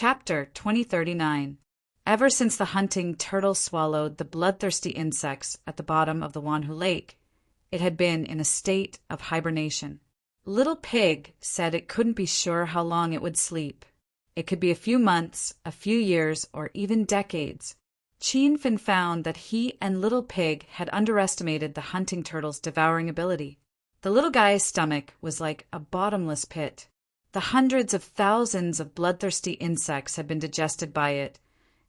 Chapter 2039. Ever since the hunting turtle swallowed the bloodthirsty insects at the bottom of the Wanhu Lake, it had been in a state of hibernation. Little Pig said it couldn't be sure how long it would sleep. It could be a few months, a few years, or even decades. Fin found that he and Little Pig had underestimated the hunting turtle's devouring ability. The little guy's stomach was like a bottomless pit. The hundreds of thousands of bloodthirsty insects had been digested by it,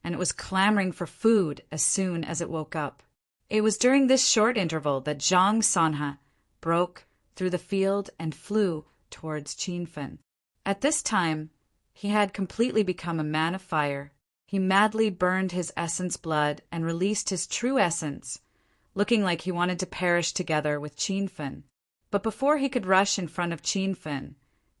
and it was clamoring for food as soon as it woke up. It was during this short interval that Zhang Sanha broke through the field and flew towards Fin. At this time, he had completely become a man of fire. He madly burned his essence blood and released his true essence, looking like he wanted to perish together with Fin. But before he could rush in front of Fin,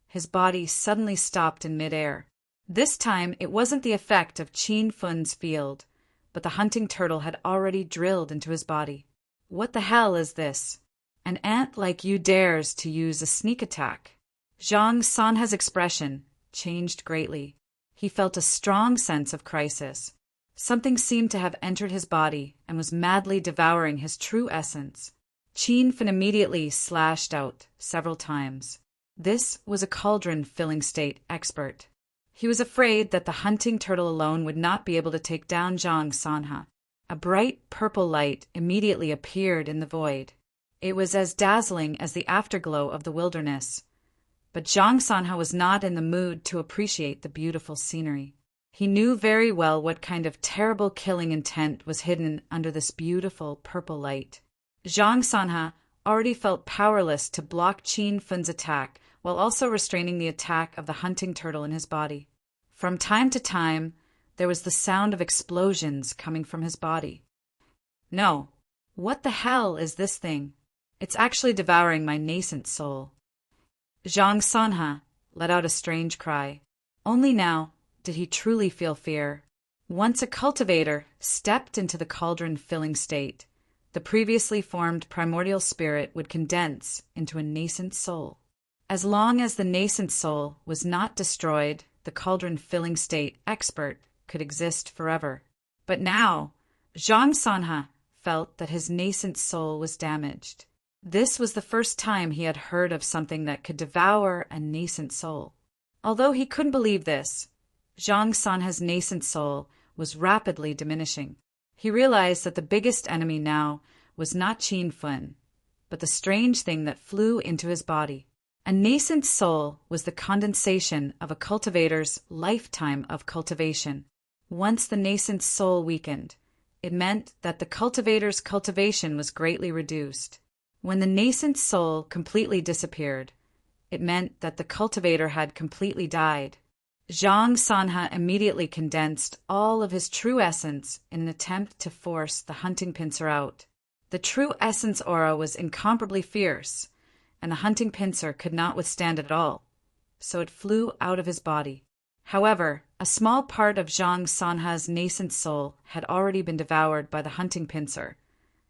his body suddenly stopped in midair. This time it wasn't the effect of Fin's field, but the hunting turtle had already drilled into his body. What the hell is this? An ant like you dares to use a sneak attack? Zhang Sanha's expression changed greatly. He felt a strong sense of crisis. Something seemed to have entered his body and was madly devouring his true essence. Fin immediately slashed out several times. This was a cauldron-filling state expert. He was afraid that the hunting turtle alone would not be able to take down Zhang Sanha. A bright purple light immediately appeared in the void. It was as dazzling as the afterglow of the wilderness. But Zhang Sanha was not in the mood to appreciate the beautiful scenery. He knew very well what kind of terrible killing intent was hidden under this beautiful purple light. Zhang Sanha already felt powerless to block Fin's attack while also restraining the attack of the hunting turtle in his body. From time to time, there was the sound of explosions coming from his body. No, what the hell is this thing? It's actually devouring my nascent soul. Zhang Sanha let out a strange cry. Only now did he truly feel fear. Once a cultivator stepped into the cauldron-filling state, the previously formed primordial spirit would condense into a nascent soul. As long as the nascent soul was not destroyed, the cauldron-filling state expert could exist forever. But now, Zhang Sanha felt that his nascent soul was damaged. This was the first time he had heard of something that could devour a nascent soul. Although he couldn't believe this, Zhang Sanha's nascent soul was rapidly diminishing. He realized that the biggest enemy now was not Fin, but the strange thing that flew into his body. A nascent soul was the condensation of a cultivator's lifetime of cultivation. Once the nascent soul weakened, it meant that the cultivator's cultivation was greatly reduced. When the nascent soul completely disappeared, it meant that the cultivator had completely died. Zhang Sanha immediately condensed all of his true essence in an attempt to force the hunting pincer out. The true essence aura was incomparably fierce, and the hunting pincer could not withstand it at all, so it flew out of his body. However, a small part of Zhang Sanha's nascent soul had already been devoured by the hunting pincer,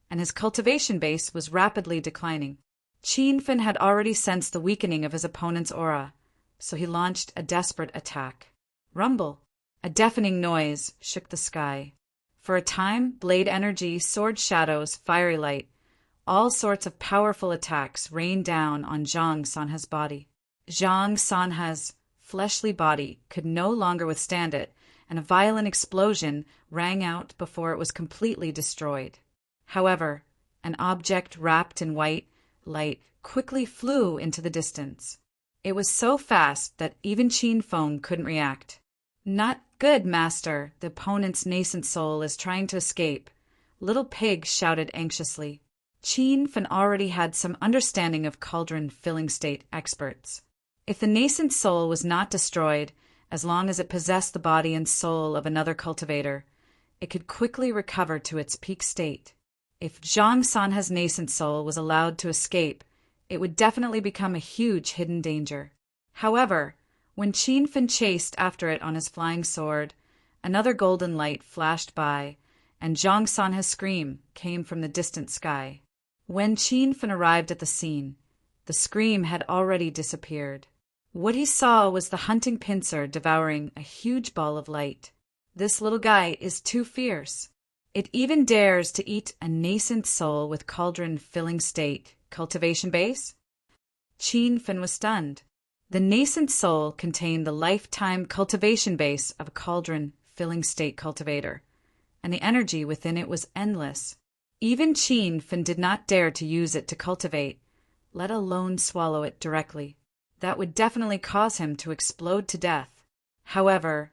and his cultivation base was rapidly declining. Fin had already sensed the weakening of his opponent's aura, so he launched a desperate attack. Rumble! A deafening noise shook the sky. For a time, blade energy, sword shadows, fiery light, all sorts of powerful attacks rained down on Zhang Sanha's body. Zhang Sanha's fleshly body could no longer withstand it, and a violent explosion rang out before it was completely destroyed. However, an object wrapped in white light quickly flew into the distance. It was so fast that even Fin couldn't react. Not good, master. The opponent's nascent soul is trying to escape. Little Pig shouted anxiously. Fin already had some understanding of cauldron-filling state experts. If the nascent soul was not destroyed, as long as it possessed the body and soul of another cultivator, it could quickly recover to its peak state. If Zhang Sanha's nascent soul was allowed to escape, it would definitely become a huge hidden danger. However, when Fin chased after it on his flying sword, another golden light flashed by, and Zhang Sanha's scream came from the distant sky. When Fin arrived at the scene, the scream had already disappeared. What he saw was the hunting pincer devouring a huge ball of light. This little guy is too fierce. It even dares to eat a nascent soul with cauldron filling state cultivation base? Qin Fen was stunned. The nascent soul contained the lifetime cultivation base of a cauldron filling state cultivator, and the energy within it was endless. Even Qin Fen did not dare to use it to cultivate, let alone swallow it directly. That would definitely cause him to explode to death. However,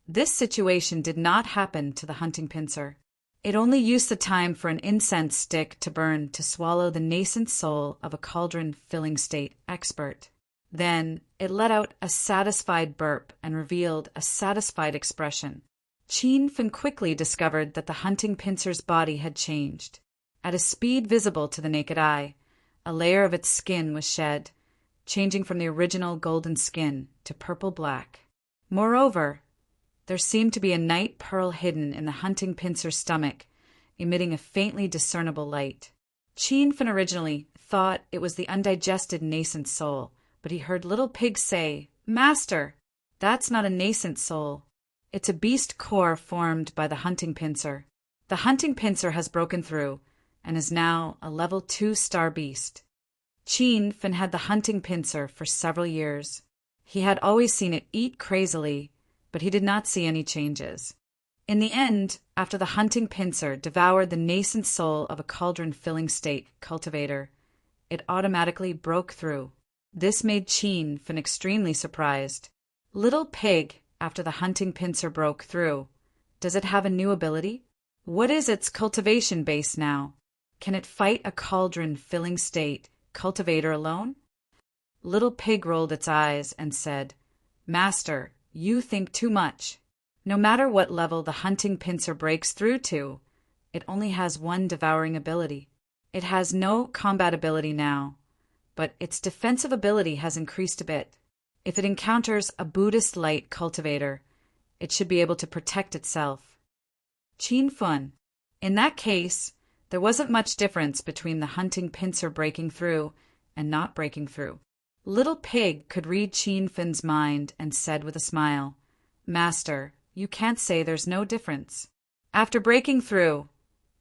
this situation did not happen to the hunting pincer. It only used the time for an incense stick to burn to swallow the nascent soul of a cauldron filling state expert. Then it let out a satisfied burp and revealed a satisfied expression. Qin Fen quickly discovered that the hunting pincer's body had changed. At a speed visible to the naked eye, a layer of its skin was shed, changing from the original golden skin to purple-black. Moreover, there seemed to be a night pearl hidden in the hunting pincer's stomach, emitting a faintly discernible light. Qin Fen originally thought it was the undigested nascent soul, but he heard Little Pig say, "Master, that's not a nascent soul. It's a beast core formed by the hunting pincer. The hunting pincer has broken through and is now a level 2 star beast." Qin Fen had the hunting pincer for several years. He had always seen it eat crazily, but he did not see any changes. In the end, after the hunting pincer devoured the nascent soul of a cauldron filling state cultivator, it automatically broke through. This made Qin Fen extremely surprised. Little Pig, after the hunting pincer broke through, does it have a new ability? What is its cultivation base now? Can it fight a cauldron filling state cultivator alone? Little Pig rolled its eyes and said, "Master, you think too much. No matter what level the hunting pincer breaks through to, it only has one devouring ability. It has no combat ability now, but its defensive ability has increased a bit. If it encounters a Buddhist light cultivator, it should be able to protect itself." Qin Fen. In that case, there wasn't much difference between the hunting pincer breaking through and not breaking through. Little Pig could read Qin Fen's mind and said with a smile, "Master, you can't say there's no difference. After breaking through,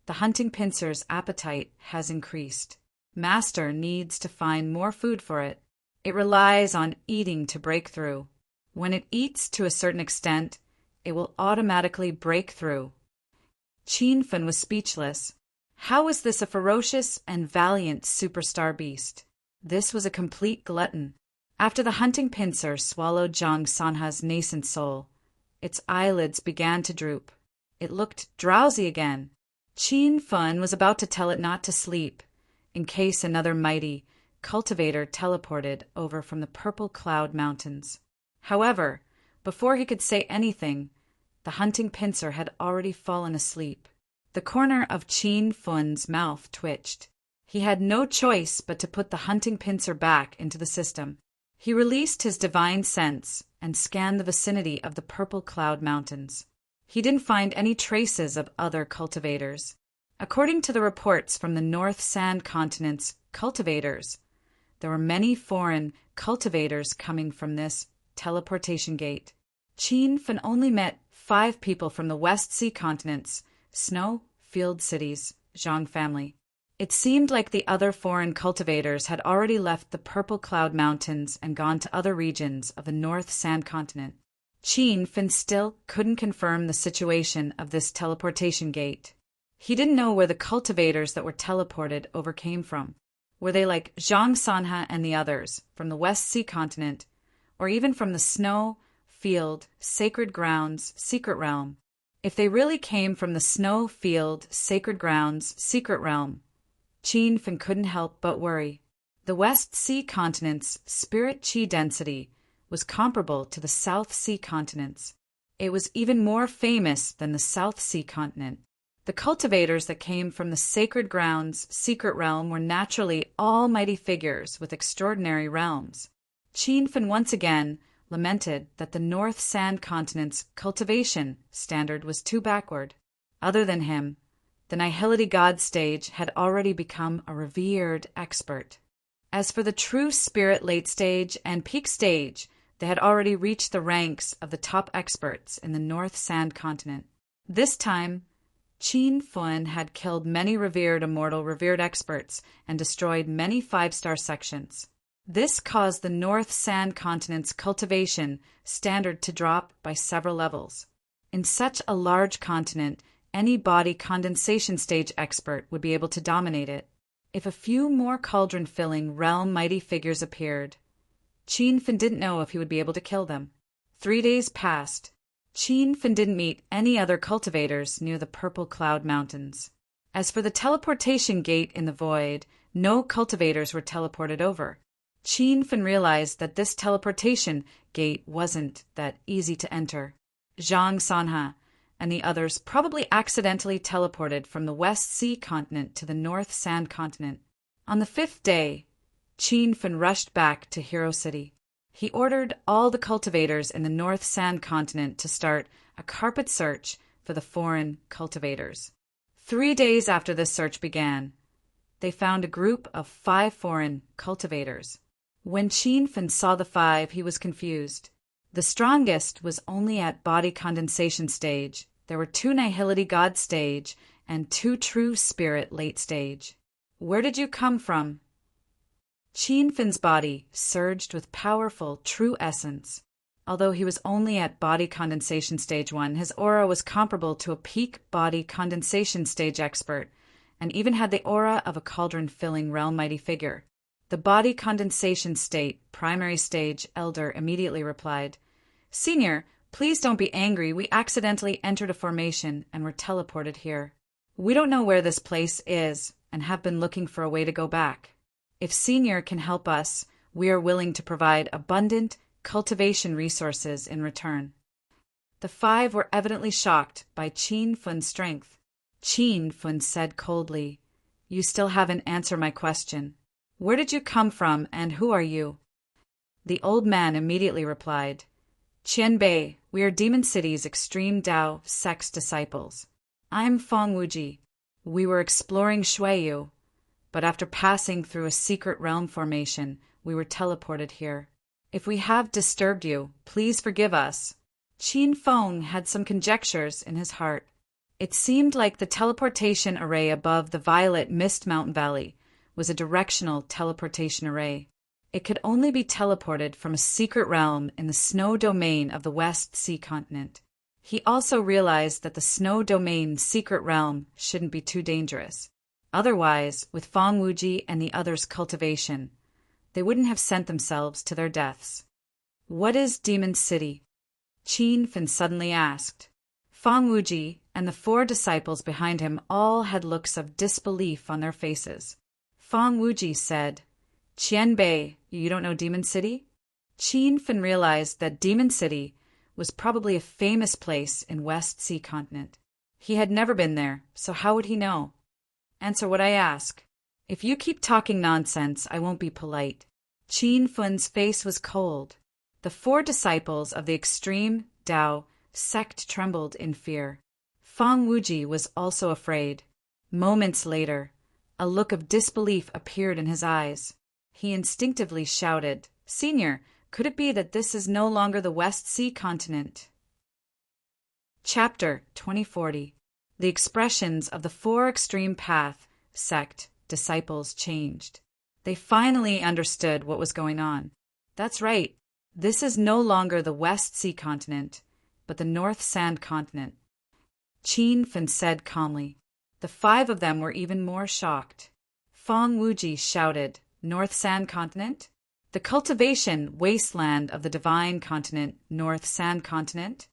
the hunting pincer's appetite has increased. Master needs to find more food for it. It relies on eating to break through. When it eats to a certain extent, it will automatically break through." Qin Fen was speechless. How was this a ferocious and valiant superstar beast? This was a complete glutton. After the hunting pincer swallowed Zhang Sanha's nascent soul, its eyelids began to droop. It looked drowsy again. Qin Fen was about to tell it not to sleep, in case another mighty cultivator teleported over from the Purple Cloud Mountains. However, before he could say anything, the hunting pincer had already fallen asleep. The corner of Qin Fen's mouth twitched. He had no choice but to put the hunting pincer back into the system. He released his divine sense and scanned the vicinity of the Purple Cloud Mountains. He didn't find any traces of other cultivators. According to the reports from the North Sand Continent's cultivators, there were many foreign cultivators coming from this teleportation gate. Qin Fen only met 5 people from the West Sea Continent's Snow Field City's Zhang family. It seemed like the other foreign cultivators had already left the Purple Cloud Mountains and gone to other regions of the North Sand Continent. Qin Fen still couldn't confirm the situation of this teleportation gate. He didn't know where the cultivators that were teleported over came from. Were they like Zhang Sanha and the others, from the West Sea Continent, or even from the Snow Field Sacred Grounds Secret Realm? If they really came from the Snow Field Sacred Grounds Secret Realm, Qin Fen couldn't help but worry. The West Sea Continent's spirit chi density was comparable to the South Sea Continent's. It was even more famous than the South Sea Continent. The cultivators that came from the Sacred Grounds Secret Realm were naturally almighty figures with extraordinary realms. Qin Fen once again lamented that the North Sand Continent's cultivation standard was too backward. Other than him, the Nihility God stage had already become a revered expert. As for the true spirit late stage and peak stage, They had already reached the ranks of the top experts in the North Sand Continent. This time, Qin Fun had killed many revered experts and destroyed many 5-star sections. This caused the North Sand Continent's cultivation standard to drop by several levels. In such a large continent, any body condensation stage expert would be able to dominate it. If a few more cauldron-filling realm mighty figures appeared, Qin Fun didn't know if he would be able to kill them. 3 days passed. Qin Fun didn't meet any other cultivators near the Purple Cloud Mountains. As for the teleportation gate in the void, no cultivators were teleported over. Qin Fun realized that this teleportation gate wasn't that easy to enter. Zhang Sanha and the others probably accidentally teleported from the West Sea Continent to the North Sand Continent. On the 5th day, Qin Fun rushed back to Hero City. He ordered all the cultivators in the North Sand Continent to start a carpet search for the foreign cultivators. 3 days after this search began, they found a group of 5 foreign cultivators. When Qin Fun saw the 5, he was confused. The strongest was only at body condensation stage. There were 2 Nihility God stage and 2 True Spirit late stage. Where did you come from? Qin Fun's body surged with powerful true essence. Although he was only at body condensation stage 1, his aura was comparable to a peak body condensation stage expert, and even had the aura of a cauldron-filling realm mighty figure. The body condensation state, primary stage elder immediately replied, "Senior, please don't be angry. We accidentally entered a formation and were teleported here. We don't know where this place is and have been looking for a way to go back. If Senior can help us, we are willing to provide abundant cultivation resources in return." The 5 were evidently shocked by Qin Fun's strength. Qin Fun said coldly, "You still haven't answered my question. Where did you come from and who are you?" The old man immediately replied, "Qianbei, we are Demon City's extreme Tao sect's disciples. I'm Feng Wuji. We were exploring Shuiyu, but after passing through a secret realm formation, we were teleported here. If we have disturbed you, please forgive us." Qin Feng had some conjectures in his heart. It seemed like the teleportation array above the Violet Mist Mountain Valley was a directional teleportation array. It could only be teleported from a secret realm in the snow domain of the West Sea Continent. He also realized that the snow domain secret realm shouldn't be too dangerous. Otherwise, with Feng Wuji and the others' cultivation, they wouldn't have sent themselves to their deaths. "What is Demon City?" Qin Fun suddenly asked. Feng Wuji and the 4 disciples behind him all had looks of disbelief on their faces. Feng Wuji said, "Qianbei, you don't know Demon City?" Qin Fun realized that Demon City was probably a famous place in West Sea Continent. He had never been there, so how would he know? "Answer what I ask. If you keep talking nonsense, I won't be polite." Qin Fun's face was cold. The 4 disciples of the extreme Tao sect trembled in fear. Feng Wuji was also afraid. Moments later, a look of disbelief appeared in his eyes. He instinctively shouted, "Senior, could it be that this is no longer the West Sea Continent?" Chapter 2040. The expressions of the 4 Extreme Path sect disciples changed. They finally understood what was going on. That's right. This is no longer the West Sea Continent, but the North Sand Continent. Qin Fun said calmly. The 5 of them were even more shocked. Feng Wuji shouted, "North Sand Continent? The cultivation wasteland of the divine continent, North Sand Continent?"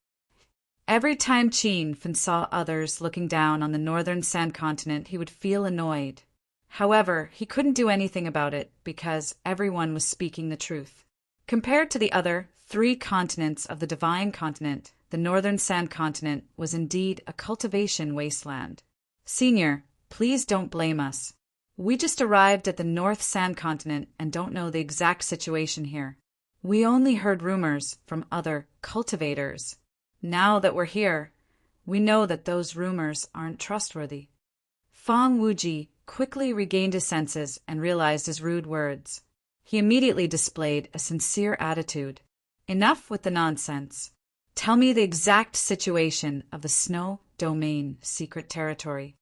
Every time Qin Fun saw others looking down on the Northern Sand Continent, he would feel annoyed. However, he couldn't do anything about it because everyone was speaking the truth. Compared to the other 3 continents of the divine continent, the Northern Sand Continent was indeed a cultivation wasteland. "Senior, please don't blame us. We just arrived at the North Sand Continent and don't know the exact situation here. We only heard rumors from other cultivators. Now that we're here, we know that those rumors aren't trustworthy." Feng Wuji quickly regained his senses and realized his rude words. He immediately displayed a sincere attitude. Enough with the nonsense. Tell me the exact situation of the Snow Domain secret territory.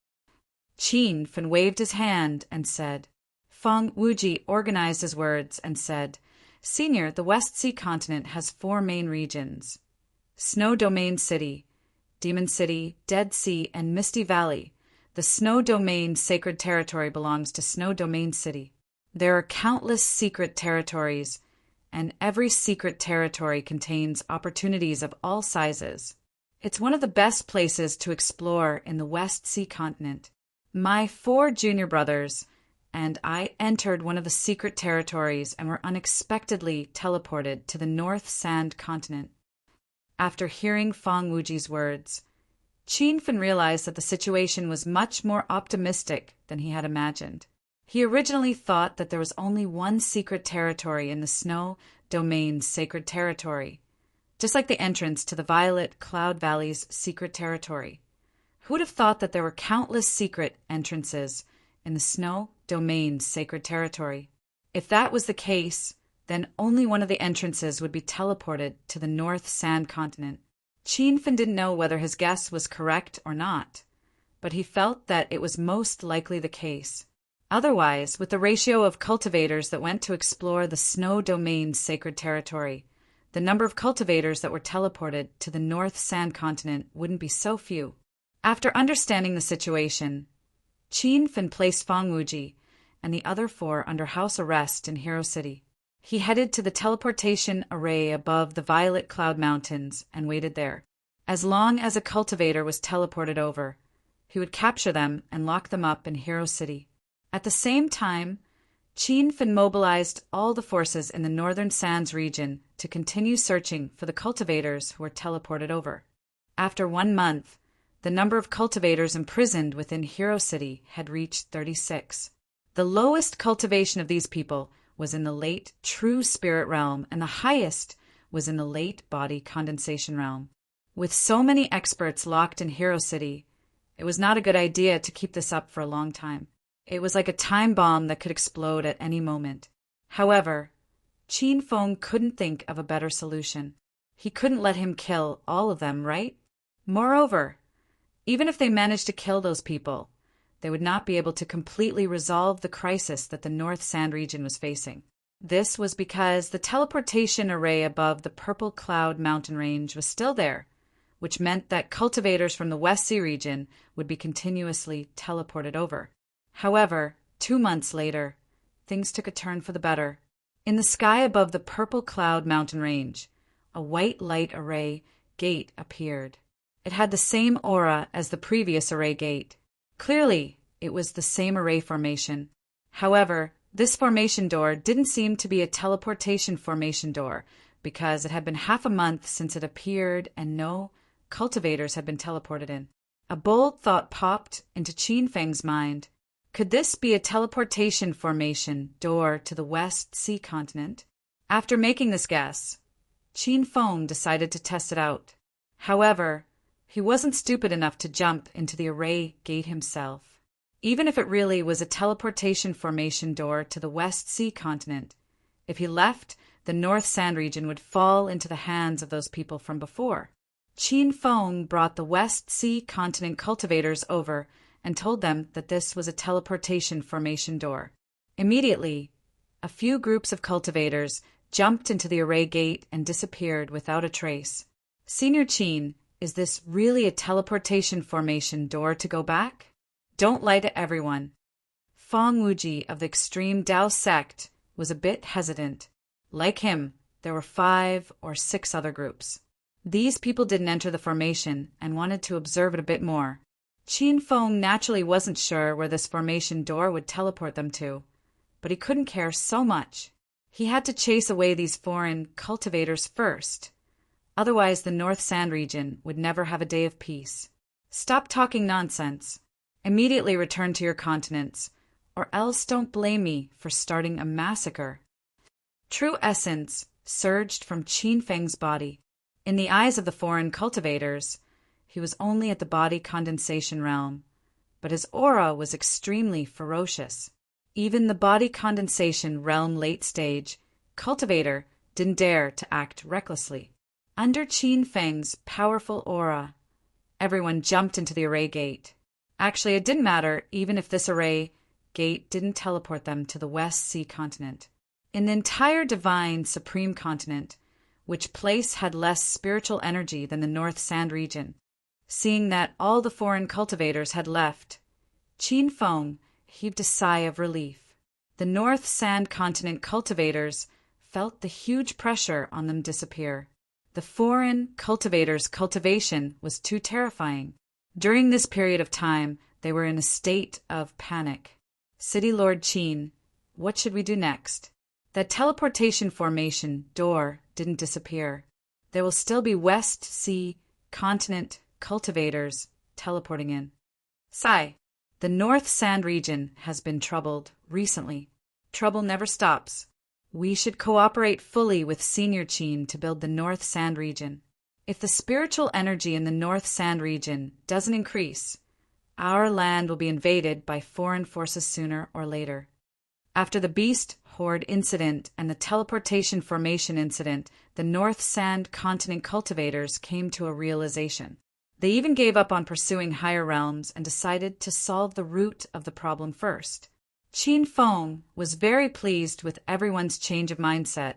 Qin Fen waved his hand and said. Feng Wuji organized his words and said, Senior, the West Sea continent has 4 main regions. Snow Domain City, Demon City, Dead Sea, and Misty Valley. The Snow Domain sacred territory belongs to Snow Domain City. There are countless secret territories, and every secret territory contains opportunities of all sizes. It's one of the best places to explore in the West Sea continent. My 4 junior brothers and I entered one of the secret territories and were unexpectedly teleported to the North Sand continent. After hearing Feng Wuji's words, Qin Fen realized that the situation was much more optimistic than he had imagined. He originally thought that there was only one secret territory in the Snow Domain sacred territory, just like the entrance to the Violet Cloud Valley's secret territory. Who would have thought that there were countless secret entrances in the Snow Domain sacred territory? If that was the case, then only one of the entrances would be teleported to the North Sand continent. Qin Fen didn't know whether his guess was correct or not, but he felt that it was most likely the case. Otherwise, with the ratio of cultivators that went to explore the Snow Domain sacred territory, the number of cultivators that were teleported to the North Sand continent wouldn't be so few. After understanding the situation, Qin Fen placed Feng Wuji and the other 4 under house arrest in Hero City. He headed to the teleportation array above the Violet Cloud Mountains and waited there. As long as a cultivator was teleported over, he would capture them and lock them up in Hero City. At the same time, Qin Fen mobilized all the forces in the Northern Sands region to continue searching for the cultivators who were teleported over. After 1 month, the number of cultivators imprisoned within Hero City had reached 36. The lowest cultivation of these people was in the late True Spirit realm, and the highest was in the late Body Condensation realm. With so many experts locked in Hero City, it was not a good idea to keep this up for a long time. It was like a time bomb that could explode at any moment. However, Qin Fen couldn't think of a better solution. He couldn't let him kill all of them, right? Moreover, even if they managed to kill those people, they would not be able to completely resolve the crisis that the North Sand region was facing. This was because the teleportation array above the Purple Cloud mountain range was still there, which meant that cultivators from the West Sea region would be continuously teleported over. However, 2 months later, things took a turn for the better. In the sky above the Purple Cloud mountain range, a white light array gate appeared. It had the same aura as the previous array gate. Clearly, it was the same array formation. However, this formation door didn't seem to be a teleportation formation door because it had been half a month since it appeared and no cultivators had been teleported in. A bold thought popped into Qin Feng's mind. Could this be a teleportation formation door to the West Sea continent? After making this guess, Qin Feng decided to test it out. However, he wasn't stupid enough to jump into the array gate himself. Even if it really was a teleportation formation door to the West Sea continent, if he left, the North Sand region would fall into the hands of those people from before. Qin Feng brought the West Sea continent cultivators over and told them that this was a teleportation formation door. Immediately, a few groups of cultivators jumped into the array gate and disappeared without a trace. Senior Qin, is this really a teleportation formation door to go back? Don't lie to everyone. Feng Wuji of the extreme Dao sect was a bit hesitant. Like him, there were 5 or 6 other groups. These people didn't enter the formation and wanted to observe it a bit more. Qin Feng naturally wasn't sure where this formation door would teleport them to, but he couldn't care so much. He had to chase away these foreign cultivators first. Otherwise, the North Sand region would never have a day of peace. Stop talking nonsense. Immediately return to your continents, or else don't blame me for starting a massacre. True essence surged from Qin Feng's body. In the eyes of the foreign cultivators, he was only at the body condensation realm, but his aura was extremely ferocious. Even the body condensation realm late stage cultivator didn't dare to act recklessly. Under Qin Feng's powerful aura, everyone jumped into the array gate. Actually, it didn't matter even if this array gate didn't teleport them to the West Sea continent. In the entire divine supreme continent, which place had less spiritual energy than the North Sand region, seeing that all the foreign cultivators had left, Qin Feng heaved a sigh of relief. The North Sand continent cultivators felt the huge pressure on them disappear. The foreign cultivators' cultivation was too terrifying. During this period of time, they were in a state of panic. City Lord Qin, what should we do next? That teleportation formation door didn't disappear. There will still be West Sea continent cultivators teleporting in. Sigh. The North Sand region has been troubled recently. Trouble never stops. We should cooperate fully with Senior Qin to build the North Sand region. If the spiritual energy in the North Sand region doesn't increase, our land will be invaded by foreign forces sooner or later. After the Beast Horde incident and the teleportation formation incident, the North Sand continent cultivators came to a realization. They even gave up on pursuing higher realms and decided to solve the root of the problem first. Qin Feng was very pleased with everyone's change of mindset.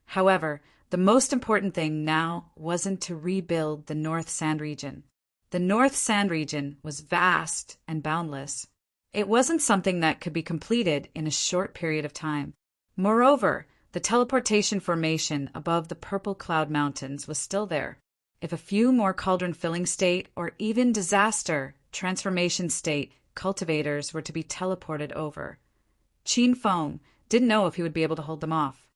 However, the most important thing now wasn't to rebuild the North Sand region. The North Sand region was vast and boundless. It wasn't something that could be completed in a short period of time. Moreover, the teleportation formation above the Purple Cloud Mountains was still there. If a few more cauldron-filling state or even disaster transformation state cultivators were to be teleported over, Qin Feng didn't know if he would be able to hold them off.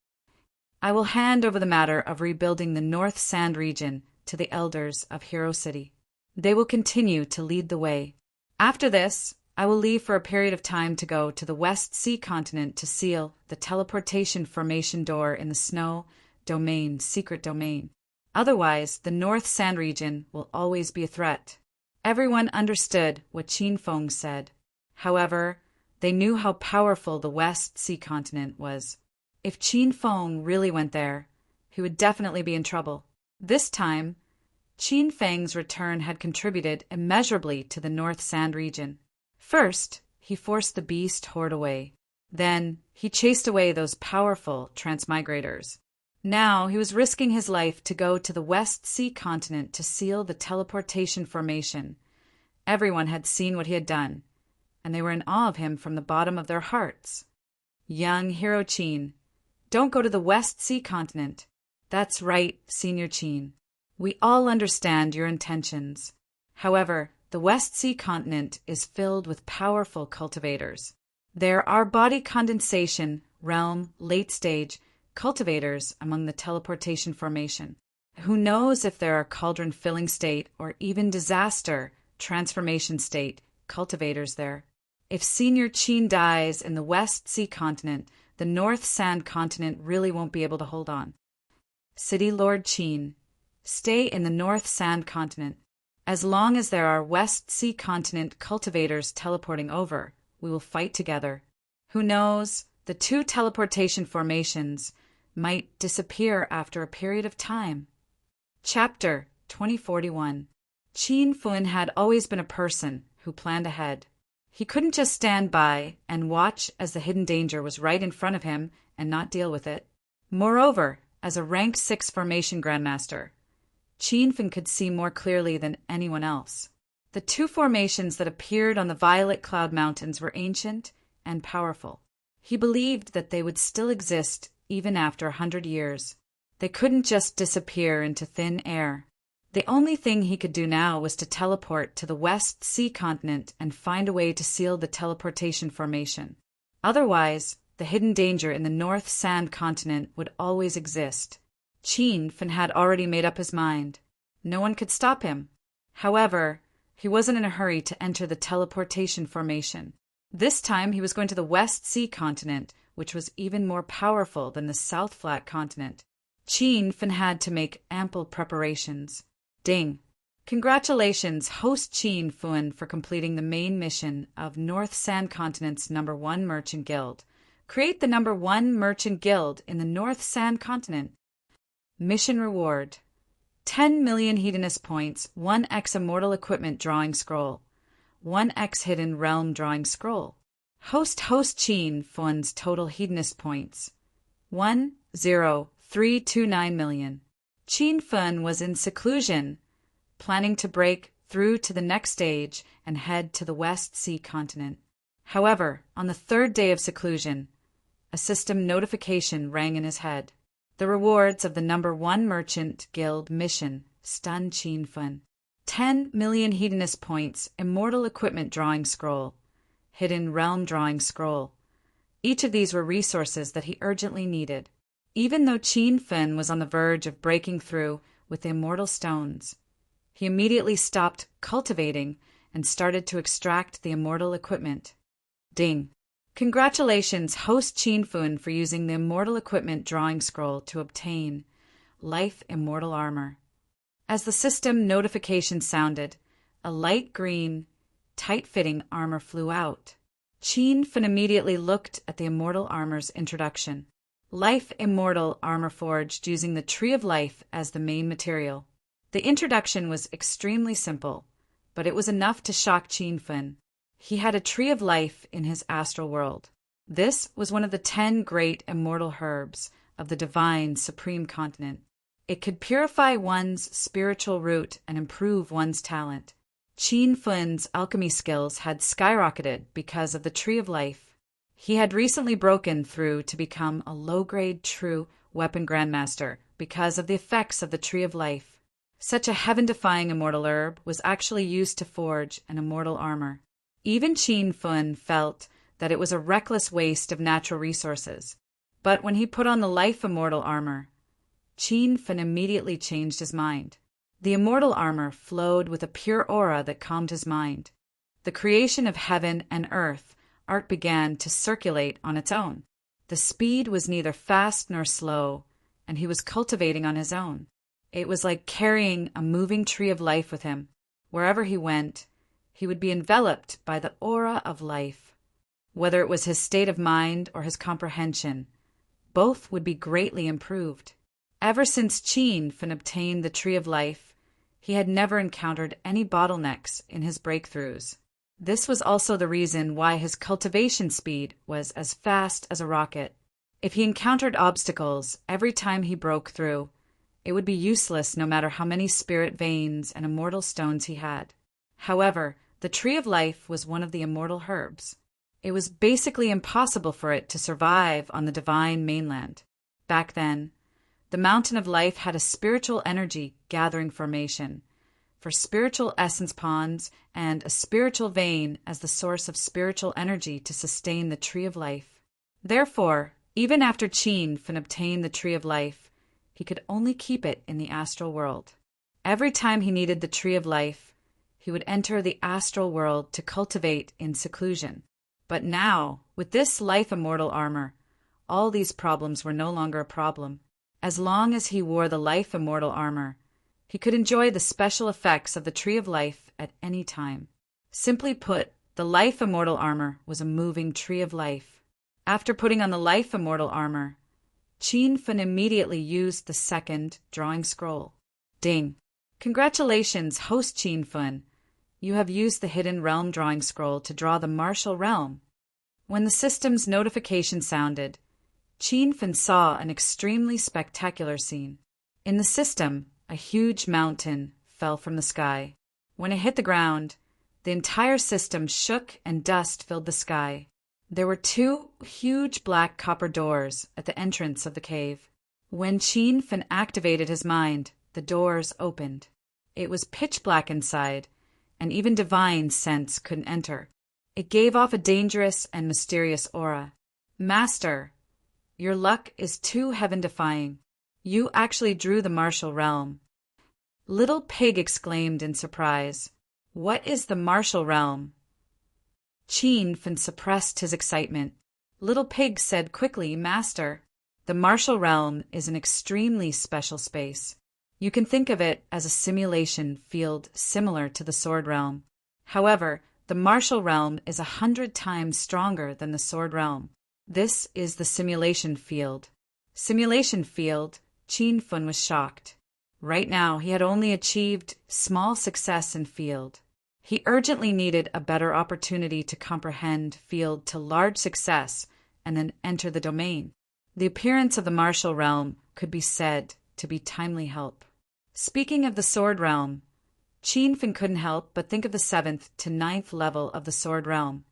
I will hand over the matter of rebuilding the North Sand region to the elders of Hero City. They will continue to lead the way. After this, I will leave for a period of time to go to the West Sea continent to seal the teleportation formation door in the Snow Domain secret domain. Otherwise, the North Sand region will always be a threat. Everyone understood what Qin Feng said. However, they knew how powerful the West Sea continent was. If Qin Feng really went there, he would definitely be in trouble. This time, Qin Feng's return had contributed immeasurably to the North Sand region. First, he forced the Beast Horde away. Then, he chased away those powerful transmigrators. Now, he was risking his life to go to the West Sea continent to seal the teleportation formation. Everyone had seen what he had done, and they were in awe of him from the bottom of their hearts. Young Hero Qin, don't go to the West Sea continent. That's right, Senior Qin. We all understand your intentions. However, the West Sea continent is filled with powerful cultivators. There are body condensation, realm, late stage cultivators among the teleportation formation. Who knows if there are cauldron filling state or even disaster transformation state cultivators there. If Senior Qin dies in the West Sea continent, the North Sand continent really won't be able to hold on. City Lord Qin, stay in the North Sand continent. As long as there are West Sea continent cultivators teleporting over, we will fight together. Who knows, the two teleportation formations might disappear after a period of time. Chapter 2041. Qin Feng had always been a person who planned ahead. He couldn't just stand by and watch as the hidden danger was right in front of him and not deal with it. Moreover, as a rank 6 formation grandmaster, Qin Feng could see more clearly than anyone else. The two formations that appeared on the Violet Cloud Mountains were ancient and powerful. He believed that they would still exist even after 100 years. They couldn't just disappear into thin air. The only thing he could do now was to teleport to the West Sea continent and find a way to seal the teleportation formation. Otherwise, the hidden danger in the North Sand continent would always exist. Qin Feng had already made up his mind. No one could stop him. However, he wasn't in a hurry to enter the teleportation formation. This time he was going to the West Sea continent, which was even more powerful than the South Flat continent. Qin Feng had to make ample preparations. Ding! Congratulations, host Qin Feng, for completing the main mission of North Sand Continent's #1 Merchant Guild. Create the #1 Merchant Guild in the North Sand Continent. Mission reward: 10 million Hedonist points, 1x Immortal Equipment drawing scroll, 1x Hidden Realm drawing scroll. Host Qin Fun's total Hedonist points: 1,0329 million. Qin Fun was in seclusion, planning to break through to the next stage and head to the West Sea continent. However, on the third day of seclusion, a system notification rang in his head. The rewards of the #1 Merchant Guild mission stunned Qin Fun. 10 million Hedonist points, Immortal Equipment drawing scroll, Hidden Realm drawing scroll. Each of these were resources that he urgently needed. Even though Qin Fun was on the verge of breaking through with the immortal stones, he immediately stopped cultivating and started to extract the immortal equipment. Ding! Congratulations, host Qin Fun, for using the Immortal Equipment drawing scroll to obtain Life Immortal Armor. As the system notification sounded, a light green, tight-fitting armor flew out. Qin Fun immediately looked at the Immortal Armor's introduction. Life Immortal Armor forged using the Tree of Life as the main material. The introduction was extremely simple, but it was enough to shock Qin Fun. He had a Tree of Life in his astral world. This was one of the 10 great immortal herbs of the divine supreme continent. It could purify one's spiritual root and improve one's talent. Qin Fun's alchemy skills had skyrocketed because of the Tree of Life. He had recently broken through to become a low-grade true weapon grandmaster because of the effects of the Tree of Life. Such a heaven-defying immortal herb was actually used to forge an immortal armor. Even Qin Fun felt that it was a reckless waste of natural resources. But when he put on the Life Immortal Armor, Qin Fun immediately changed his mind. The immortal armor flowed with a pure aura that calmed his mind. The creation of heaven and earth art began to circulate on its own. The speed was neither fast nor slow, and he was cultivating on his own. It was like carrying a moving tree of life with him. Wherever he went, he would be enveloped by the aura of life. Whether it was his state of mind or his comprehension, both would be greatly improved. Ever since Qin Fun obtained the Tree of Life, he had never encountered any bottlenecks in his breakthroughs. This was also the reason why his cultivation speed was as fast as a rocket. If he encountered obstacles every time he broke through, it would be useless no matter how many spirit veins and immortal stones he had. However, the Tree of Life was one of the immortal herbs. It was basically impossible for it to survive on the divine mainland. Back then, the Mountain of Life had a spiritual energy gathering formation for spiritual essence ponds and a spiritual vein as the source of spiritual energy to sustain the Tree of Life. Therefore, even after Qin Fun obtained the Tree of Life, he could only keep it in the astral world. Every time he needed the Tree of Life, he would enter the astral world to cultivate in seclusion. But now, with this Life Immortal Armor, all these problems were no longer a problem. As long as he wore the Life Immortal Armor, he could enjoy the special effects of the Tree of Life at any time. Simply put, the Life Immortal Armor was a moving Tree of Life. After putting on the Life Immortal Armor, Qin Fun immediately used the second drawing scroll. Ding! Congratulations, host Qin Fun. You have used the Hidden Realm drawing scroll to draw the Martial Realm. When the system's notification sounded, Qin Fun saw an extremely spectacular scene. In the system, a huge mountain fell from the sky. When it hit the ground, the entire system shook and dust filled the sky. There were 2 huge black copper doors at the entrance of the cave. When Qin Fun activated his mind, the doors opened. It was pitch black inside, and even divine sense couldn't enter. It gave off a dangerous and mysterious aura. Master, your luck is too heaven-defying. You actually drew the martial realm. Little Pig exclaimed in surprise. What is the martial realm? Qin Fun suppressed his excitement. Little Pig said quickly, Master, the martial realm is an extremely special space. You can think of it as a simulation field similar to the Sword Realm. However, the martial realm is 100 times stronger than the Sword Realm. This is the simulation field. Simulation field Qin Fun was shocked. Right now, he had only achieved small success in field. He urgently needed a better opportunity to comprehend field to large success and then enter the domain. The appearance of the martial realm could be said to be timely help. Speaking of the sword realm, Qin Fun couldn't help but think of the 7th to 9th level of the sword realm.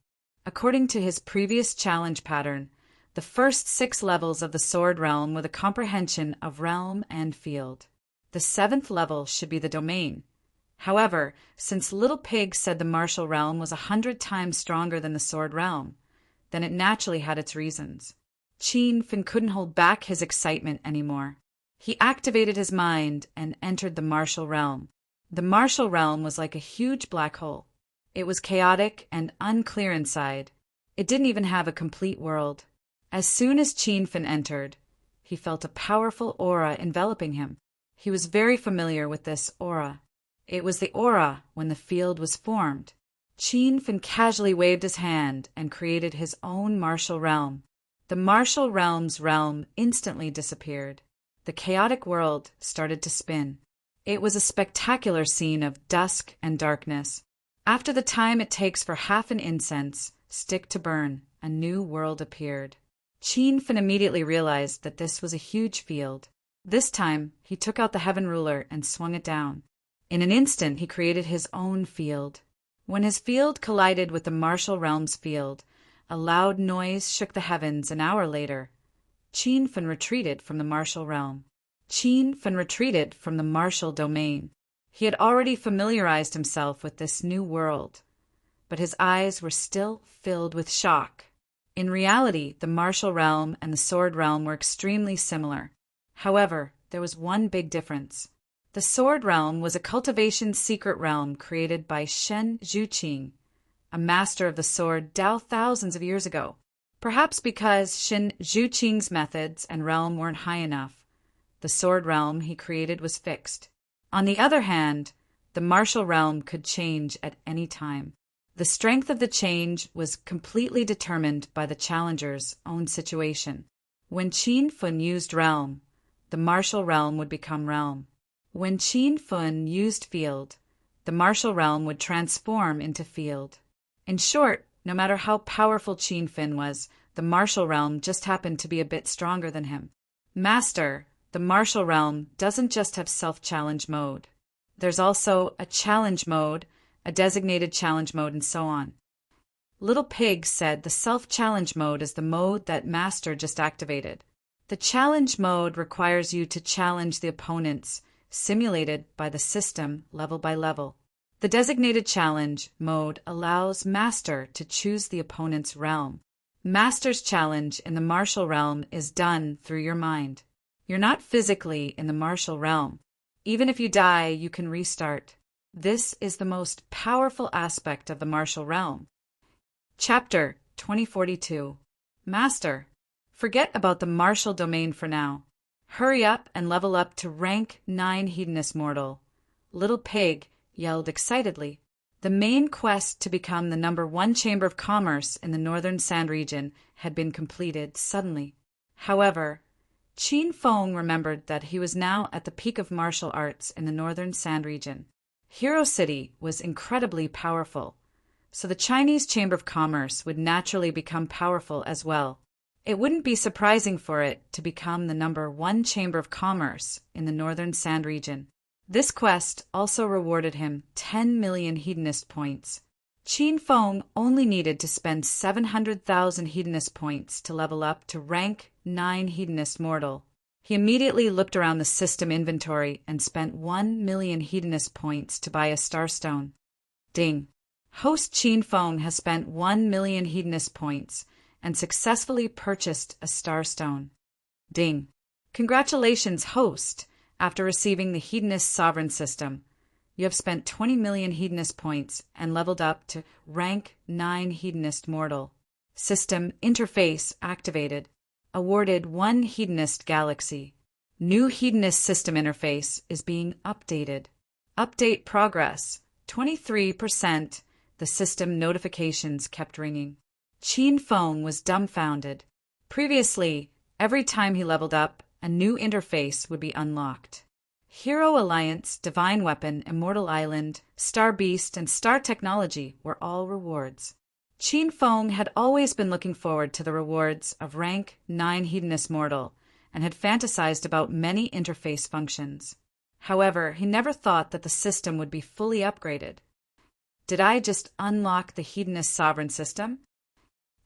According to his previous challenge pattern, the first 6 levels of the sword realm were the comprehension of realm and field. The 7th level should be the domain. However, since Little Pig said the martial realm was 100 times stronger than the sword realm, then it naturally had its reasons. Qin Fun couldn't hold back his excitement anymore. He activated his mind and entered the martial realm. The martial realm was like a huge black hole. It was chaotic and unclear inside. It didn't even have a complete world. As soon as Qin Fun entered, he felt a powerful aura enveloping him. He was very familiar with this aura. It was the aura when the field was formed. Qin Fun casually waved his hand and created his own martial realm. The martial realm's realm instantly disappeared. The chaotic world started to spin. It was a spectacular scene of dusk and darkness. After the time it takes for half an incense stick to burn, a new world appeared. Qin Fun immediately realized that this was a huge field. This time, he took out the heaven ruler and swung it down. In an instant, he created his own field. When his field collided with the martial realm's field, a loud noise shook the heavens. An hour later, Qin Fun retreated from the martial realm. Qin Fun retreated from the martial domain. He had already familiarized himself with this new world, but his eyes were still filled with shock. In reality, the martial realm and the sword realm were extremely similar. However, there was one big difference. The sword realm was a cultivation secret realm created by Shen Zhuqing, a master of the sword Dao thousands of years ago. Perhaps because Shen Zhuqing's methods and realm weren't high enough, the sword realm he created was fixed. On the other hand, the martial realm could change at any time. The strength of the change was completely determined by the challenger's own situation. When Qin Fun used realm, the martial realm would become realm. When Qin Fun used field, the martial realm would transform into field. In short, no matter how powerful Qin Fun was, the martial realm just happened to be a bit stronger than him. Master, the martial realm doesn't just have self-challenge mode. There's also a challenge mode, a designated challenge mode, and so on. Little Pig said the self-challenge mode is the mode that Master just activated. The challenge mode requires you to challenge the opponents, simulated by the system level by level. The designated challenge mode allows Master to choose the opponent's realm. Master's challenge in the martial realm is done through your mind. You're not physically in the martial realm. Even if you die, you can restart. This is the most powerful aspect of the martial realm. Chapter 2042. Master, forget about the martial domain for now. Hurry up and level up to rank 9 Hedonist Mortal. Little Pig yelled excitedly. The main quest to become the #1 Chamber of Commerce in the Northern Sand region had been completed suddenly. However, Qin Fong remembered that he was now at the peak of martial arts in the Northern Sand region. Hero City was incredibly powerful, so the Chinese Chamber of Commerce would naturally become powerful as well. It wouldn't be surprising for it to become the #1 Chamber of Commerce in the Northern Sand region. This quest also rewarded him 10 million hedonist points. Qin Fong only needed to spend 700,000 hedonist points to level up to rank 9 Hedonist Mortal. He immediately looked around the system inventory and spent 1 million hedonist points to buy a starstone. Ding! Host Qin Fong has spent 1 million hedonist points and successfully purchased a starstone. Ding! Congratulations, host! After receiving the Hedonist Sovereign System, you have spent 20 million hedonist points and leveled up to rank 9 Hedonist Mortal. System interface activated. Awarded 1 Hedonist Galaxy. New Hedonist System interface is being updated. Update progress. 23%. The system notifications kept ringing. Qin Fong was dumbfounded. Previously, every time he leveled up, a new interface would be unlocked. Hero Alliance, Divine Weapon, Immortal Island, Star Beast, and Star Technology were all rewards. Qin Feng had always been looking forward to the rewards of rank 9 Hedonist Mortal and had fantasized about many interface functions. However, he never thought that the system would be fully upgraded. Did I just unlock the Hedonist sovereign system?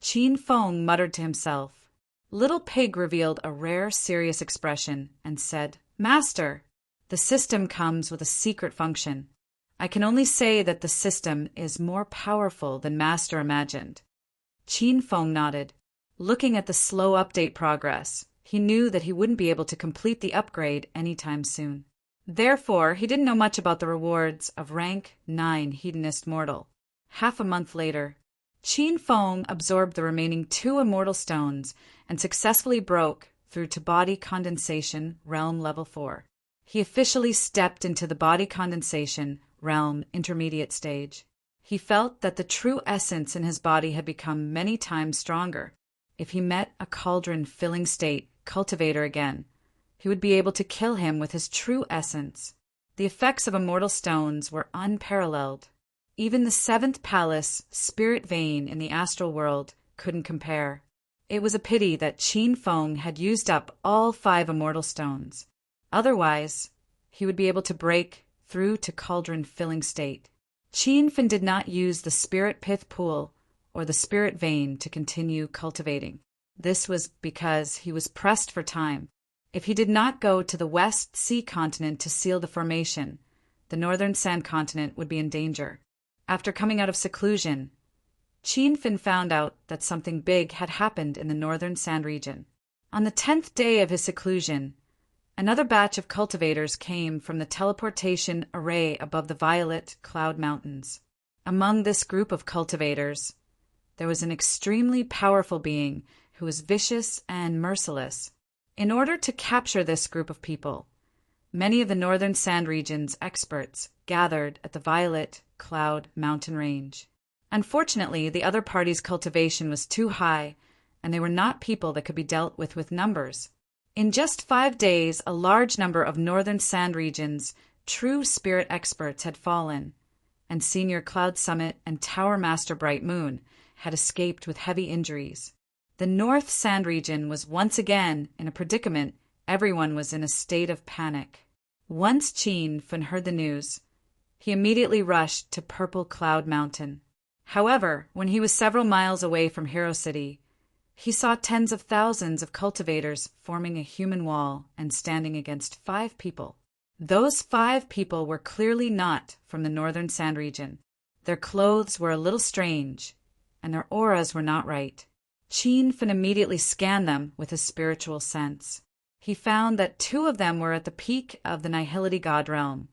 Qin Feng muttered to himself. Little Pig revealed a rare, serious expression and said, "Master, the system comes with a secret function. I can only say that the system is more powerful than Master imagined." Qin Feng nodded. Looking at the slow update progress, he knew that he wouldn't be able to complete the upgrade anytime soon. Therefore, he didn't know much about the rewards of rank 9 Hedonist Mortal. Half a month later, Qin Feng absorbed the remaining 2 immortal stones and successfully broke through to body condensation realm level 4. He officially stepped into the body condensation realm intermediate stage. He felt that the true essence in his body had become many times stronger. If he met a cauldron-filling state cultivator again, he would be able to kill him with his true essence. The effects of immortal stones were unparalleled. Even the 7th palace, spirit vein in the astral world, couldn't compare. It was a pity that Qin Feng had used up all 5 immortal stones. Otherwise, he would be able to break through to cauldron-filling state. Qin Feng did not use the spirit pith pool or the spirit vein to continue cultivating. This was because he was pressed for time. If he did not go to the West Sea continent to seal the formation, the Northern Sand continent would be in danger. After coming out of seclusion, Qin Feng found out that something big had happened in the Northern Sand region. On the 10th day of his seclusion, another batch of cultivators came from the teleportation array above the Violet Cloud Mountains. Among this group of cultivators, there was an extremely powerful being who was vicious and merciless. In order to capture this group of people, many of the Northern Sand region's experts gathered at the Violet Cloud Mountain Range. Unfortunately, the other party's cultivation was too high, and they were not people that could be dealt with numbers. In just 5 days, a large number of Northern Sand region's true spirit experts had fallen, and Senior Cloud Summit and Tower Master Bright Moon had escaped with heavy injuries. The North Sand region was once again in a predicament. Everyone was in a state of panic. Once Qin Feng heard the news, he immediately rushed to Purple Cloud Mountain. However, when he was several miles away from Hero City, he saw tens of thousands of cultivators forming a human wall and standing against 5 people. Those 5 people were clearly not from the Northern Sand region. Their clothes were a little strange, and their auras were not right. Qin Feng immediately scanned them with his spiritual sense. He found that 2 of them were at the peak of the Nihility God realm,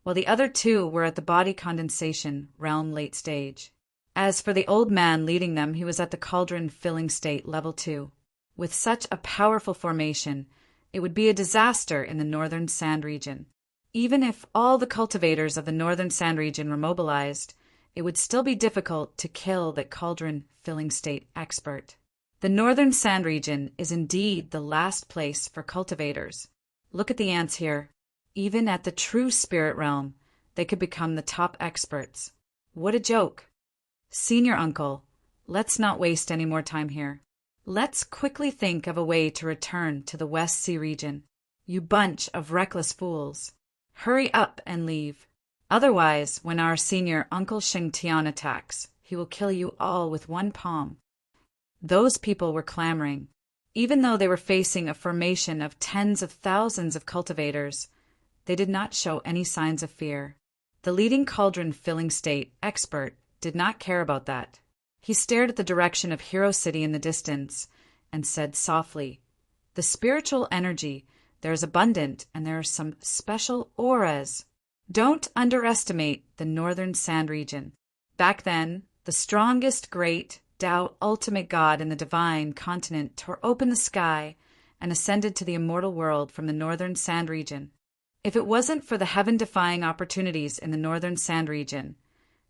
while the other 2 were at the body condensation realm late stage. As for the old man leading them, he was at the cauldron-filling state level 2. With such a powerful formation, it would be a disaster in the Northern Sand region. Even if all the cultivators of the Northern Sand region were mobilized, it would still be difficult to kill that cauldron-filling state expert. The Northern Sand region is indeed the last place for cultivators. Look at the ants here. Even at the true spirit realm, they could become the top experts. What a joke. Senior Uncle, let's not waste any more time here. Let's quickly think of a way to return to the West Sea region. You bunch of reckless fools. Hurry up and leave. Otherwise, when our senior Uncle Sheng Tian attacks, he will kill you all with one palm. Those people were clamoring. Even though they were facing a formation of tens of thousands of cultivators, they did not show any signs of fear. The leading cauldron-filling state expert did not care about that. He stared at the direction of Hero City in the distance and said softly, "The spiritual energy, there is abundant, and there are some special auras. Don't underestimate the Northern Sand region." Back then, the strongest great Tao ultimate God in the divine continent tore open the sky and ascended to the immortal world from the Northern Sand region. If it wasn't for the heaven-defying opportunities in the Northern Sand region,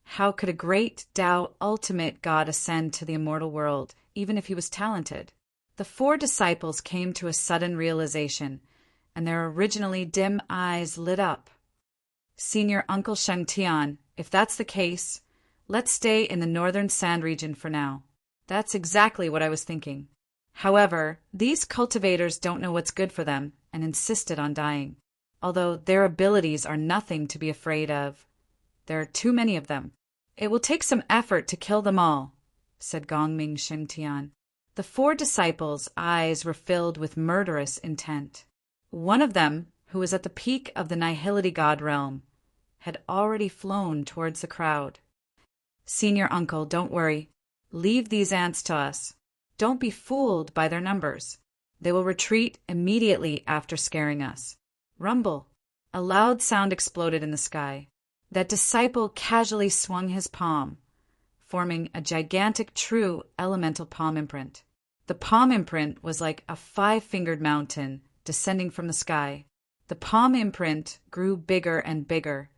how could a great Tao ultimate God ascend to the immortal world, even if he was talented? The four disciples came to a sudden realization, and their originally dim eyes lit up. Senior Uncle Shengtian, if that's the case, let's stay in the northern sand region for now. That's exactly what I was thinking. However, these cultivators don't know what's good for them and insisted on dying. Although their abilities are nothing to be afraid of. There are too many of them. It will take some effort to kill them all, said Gongming Shengtian. The four disciples' eyes were filled with murderous intent. One of them, who was at the peak of the nihility god realm, had already flown towards the crowd. Senior Uncle, don't worry. Leave these ants to us. Don't be fooled by their numbers. They will retreat immediately after scaring us. Rumble. A loud sound exploded in the sky. That disciple casually swung his palm, forming a gigantic true elemental palm imprint. The palm imprint was like a 5-fingered mountain descending from the sky. The palm imprint grew bigger and bigger,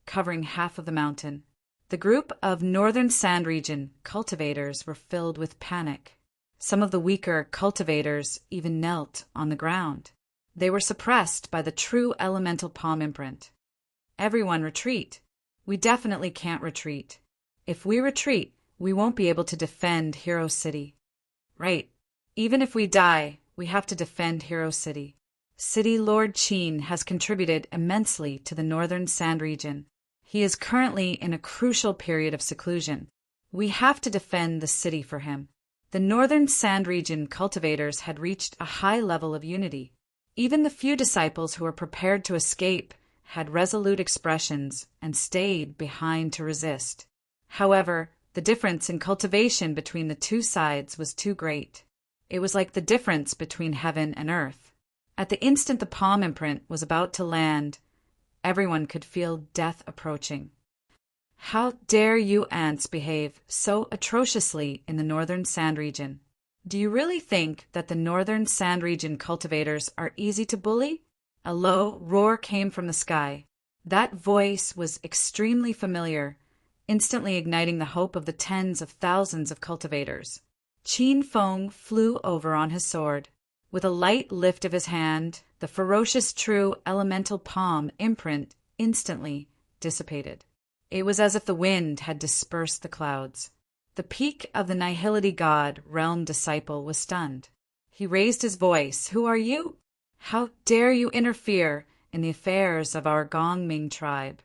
covering half of the mountain. The group of northern sand region cultivators were filled with panic. Some of the weaker cultivators even knelt on the ground. They were suppressed by the true elemental palm imprint. Everyone retreat. We definitely can't retreat. If we retreat, we won't be able to defend Hero City. Right. Even if we die, we have to defend Hero City. City Lord Qin has contributed immensely to the northern sand region. He is currently in a crucial period of seclusion. We have to defend the city for him. The northern sand region cultivators had reached a high level of unity. Even the few disciples who were prepared to escape had resolute expressions and stayed behind to resist. However, the difference in cultivation between the two sides was too great. It was like the difference between heaven and earth. At the instant the palm imprint was about to land, everyone could feel death approaching. How dare you ants behave so atrociously in the northern sand region? Do you really think that the northern sand region cultivators are easy to bully? A low roar came from the sky. That voice was extremely familiar, instantly igniting the hope of the tens of thousands of cultivators. Qin Feng flew over on his sword. With a light lift of his hand, the ferocious true elemental palm imprint instantly dissipated. It was as if the wind had dispersed the clouds. The peak of the nihility god realm disciple was stunned. He raised his voice. Who are you? How dare you interfere in the affairs of our Gongming tribe?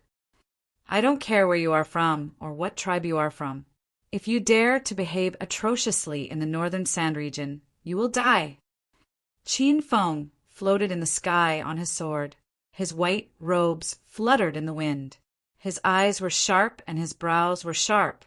I don't care where you are from or what tribe you are from. If you dare to behave atrociously in the northern sand region, you will die. Qin Feng floated in the sky on his sword. His white robes fluttered in the wind. His eyes were sharp and his brows were sharp.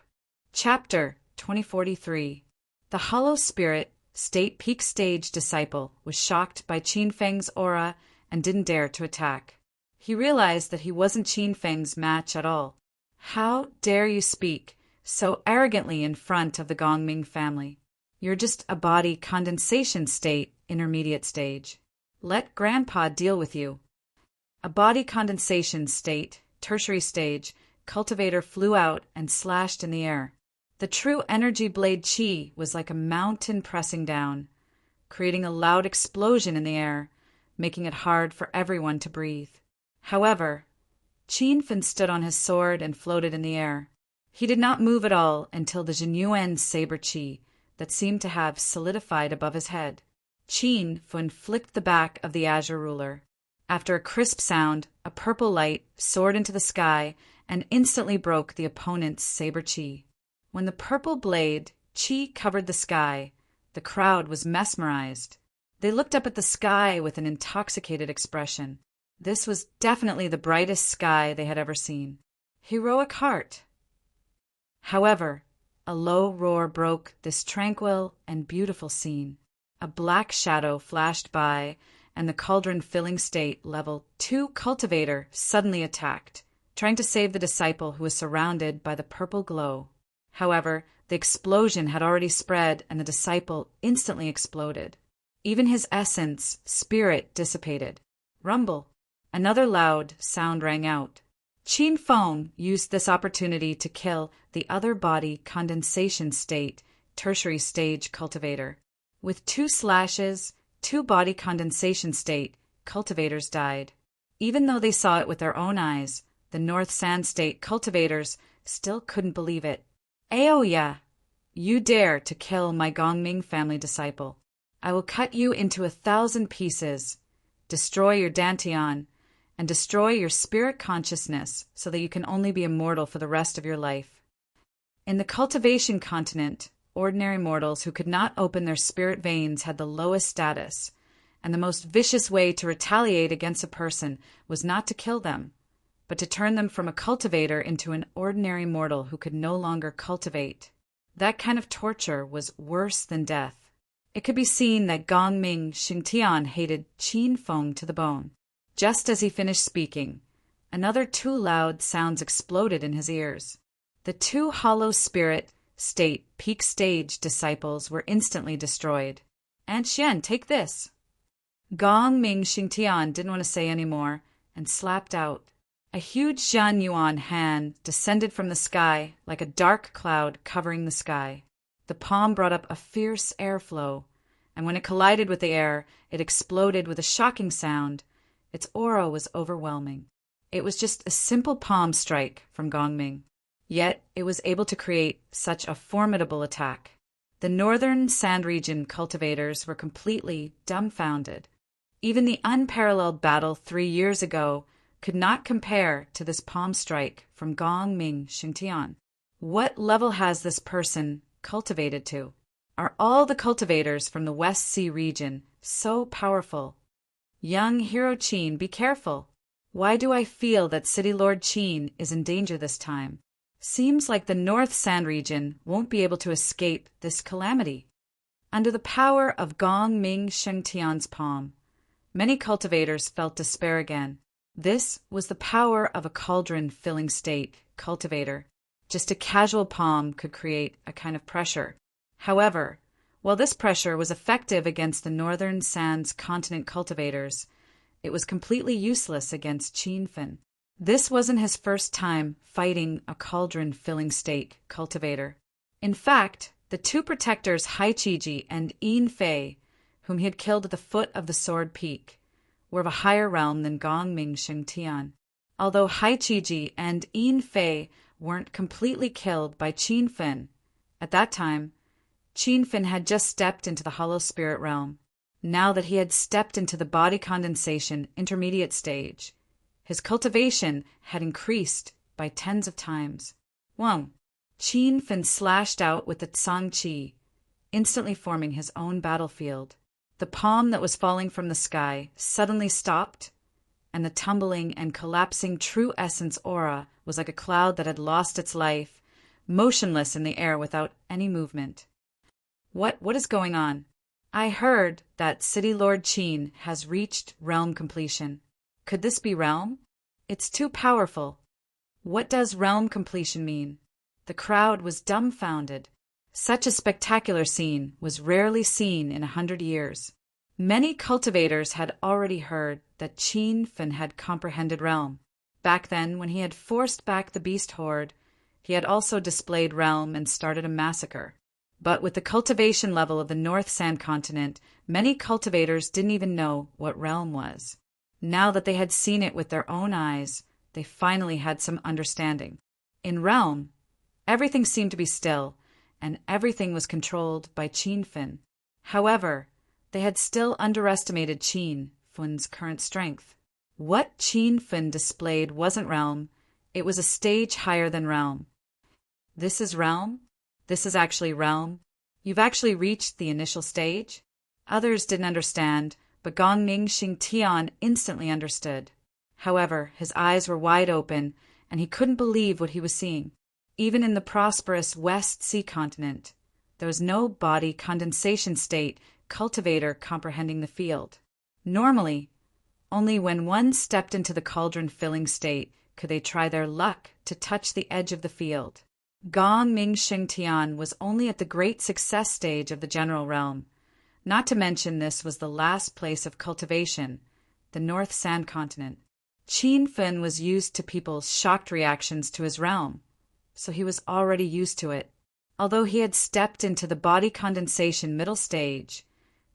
Chapter 2043. The hollow spirit, state peak stage disciple, was shocked by Qin Feng's aura and didn't dare to attack. He realized that he wasn't Qin Feng's match at all. How dare you speak so arrogantly in front of the Gongming family? You're just a body condensation state, intermediate stage. Let Grandpa deal with you. A body condensation state, tertiary stage, cultivator flew out and slashed in the air. The true energy blade Qi was like a mountain pressing down, creating a loud explosion in the air, making it hard for everyone to breathe. However, Qin Fen stood on his sword and floated in the air. He did not move at all until the Jinyuan saber Qi that seemed to have solidified above his head. Qin Fen flicked the back of the azure ruler. After a crisp sound, a purple light soared into the sky and instantly broke the opponent's saber Qi. When the purple blade Qi covered the sky, the crowd was mesmerized. They looked up at the sky with an intoxicated expression. This was definitely the brightest sky they had ever seen. Heroic heart. However, a low roar broke this tranquil and beautiful scene. A black shadow flashed by, and the cauldron-filling state level 2 cultivator suddenly attacked, trying to save the disciple who was surrounded by the purple glow. However, the explosion had already spread, and the disciple instantly exploded. Even his essence, spirit, dissipated. Rumble. Another loud sound rang out. Qin Feng used this opportunity to kill the other body condensation state, tertiary stage cultivator. With 2 slashes, 2 body condensation state, cultivators died. Even though they saw it with their own eyes, the North Sand State cultivators still couldn't believe it. Aoya, you dare to kill my Gongming family disciple. I will cut you into 1,000 pieces, destroy your dantian, and destroy your spirit consciousness so that you can only be immortal for the rest of your life. In the cultivation continent, ordinary mortals who could not open their spirit veins had the lowest status, and the most vicious way to retaliate against a person was not to kill them, but to turn them from a cultivator into an ordinary mortal who could no longer cultivate. That kind of torture was worse than death. It could be seen that Gongming Xingtian hated Qin Feng to the bone. Just as he finished speaking, another 2 loud sounds exploded in his ears. The 2 hollow spirit state peak stage disciples were instantly destroyed. "Aunt Xian, take this." Gongming Xingtian didn't want to say any more and slapped out. A huge Zhan Yuan hand descended from the sky like a dark cloud covering the sky. The palm brought up a fierce airflow, and when it collided with the air, it exploded with a shocking sound. Its aura was overwhelming. It was just a simple palm strike from Gongming, yet it was able to create such a formidable attack. The northern sand region cultivators were completely dumbfounded. Even the unparalleled battle 3 years ago could not compare to this palm strike from Gongming Xingtian. What level has this person cultivated to? Are all the cultivators from the West Sea region so powerful? Young hero Qin, be careful. Why do I feel that City Lord Qin is in danger this time? Seems like the North Sand region won't be able to escape this calamity. Under the power of Gongming Shengtian's palm, many cultivators felt despair again. This was the power of a cauldron-filling state cultivator. Just a casual palm could create a kind of pressure. However, while this pressure was effective against the Northern Sands continent cultivators, it was completely useless against Qin Fin. This wasn't his first time fighting a cauldron-filling state cultivator. In fact, the 2 protectors Hai Qiji and Yin Fei, whom he had killed at the foot of the Sword Peak, were of a higher realm than Gongming Shengtian. Although Hai Qiji and Yin Fei weren't completely killed by Qin Fin, at that time, Qin Fin had just stepped into the hollow spirit realm. Now that he had stepped into the body condensation intermediate stage, his cultivation had increased by tens of times. 1. Qin Fin slashed out with the Tsang Qi, instantly forming his own battlefield. The palm that was falling from the sky suddenly stopped, and the tumbling and collapsing true essence aura was like a cloud that had lost its life, motionless in the air without any movement. What is going on? I heard that City Lord Qin has reached realm completion. Could this be realm? It's too powerful. What does realm completion mean? The crowd was dumbfounded. Such a spectacular scene was rarely seen in 100 years. Many cultivators had already heard that Qin Fin had comprehended realm. Back then, when he had forced back the beast horde, he had also displayed realm and started a massacre. But with the cultivation level of the North Sand continent, many cultivators didn't even know what realm was. Now that they had seen it with their own eyes, they finally had some understanding. In realm, everything seemed to be still, and everything was controlled by Qin Fin. However, they had still underestimated Qin Fin's current strength. What Qin Fin displayed wasn't realm, it was a stage higher than realm. This is realm? This is actually realm? You've actually reached the initial stage? Others didn't understand, but Gongming Xingtian instantly understood. However, his eyes were wide open, and he couldn't believe what he was seeing. Even in the prosperous West Sea continent, there was no body condensation state cultivator comprehending the field. Normally, only when one stepped into the cauldron-filling state could they try their luck to touch the edge of the field. Gongming Shengtian was only at the great success stage of the general realm. Not to mention this was the last place of cultivation, the North Sand continent. Qin Fin was used to people's shocked reactions to his realm, so he was already used to it. Although he had stepped into the body condensation middle stage,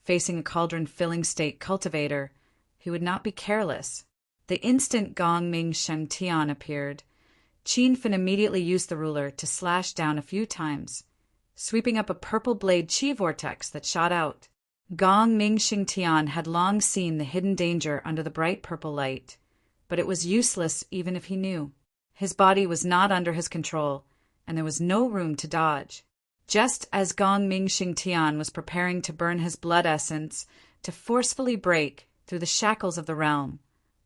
facing a cauldron-filling state cultivator, he would not be careless. The instant Gong Ming Sheng Tian appeared, Qin Fin immediately used the ruler to slash down a few times, sweeping up a purple blade chi vortex that shot out. Gong Ming Sheng Tian had long seen the hidden danger under the bright purple light, but it was useless even if he knew. His body was not under his control, and there was no room to dodge. Just as Gong Ming Sheng Tian was preparing to burn his blood essence to forcefully break through the shackles of the realm,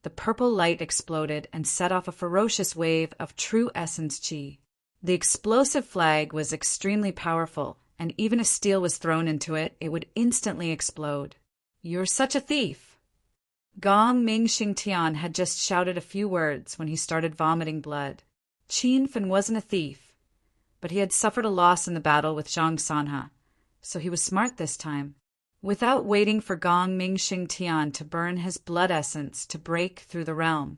the purple light exploded and set off a ferocious wave of true essence chi. The explosive flag was extremely powerful, and even if steel was thrown into it, it would instantly explode. "You're such a thief!" Gong Ming Sheng Tian had just shouted a few words when he started vomiting blood. Qin Fin wasn't a thief, but he had suffered a loss in the battle with Zhang Sanha, so he was smart this time. Without waiting for Gong Ming Sheng Tian to burn his blood essence to break through the realm,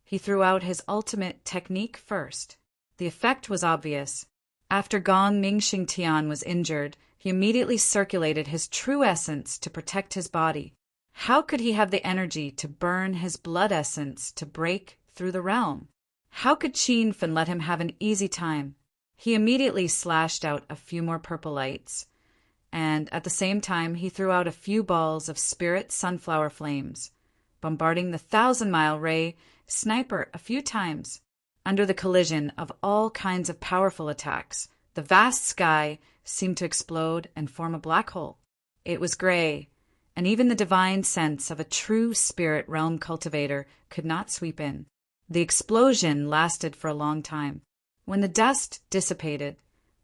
he threw out his ultimate technique first. The effect was obvious. After Gong Ming Sheng Tian was injured, he immediately circulated his true essence to protect his body. How could he have the energy to burn his blood essence to break through the realm? How could Qin Fin let him have an easy time? He immediately slashed out a few more purple lights, and at the same time he threw out a few balls of spirit sunflower flames, bombarding the 1,000-mile ray sniper a few times. Under the collision of all kinds of powerful attacks, the vast sky seemed to explode and form a black hole. It was gray, and even the divine sense of a true spirit realm cultivator could not sweep in. The explosion lasted for a long time. When the dust dissipated,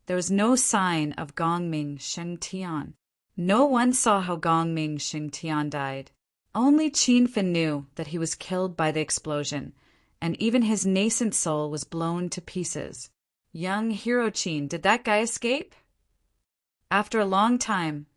there was no sign of Gong Ming Sheng Tian. No one saw how Gong Ming Sheng Tian died. Only Qin Fin knew that he was killed by the explosion, and even his nascent soul was blown to pieces. Young hero Qin, did that guy escape? After a long time,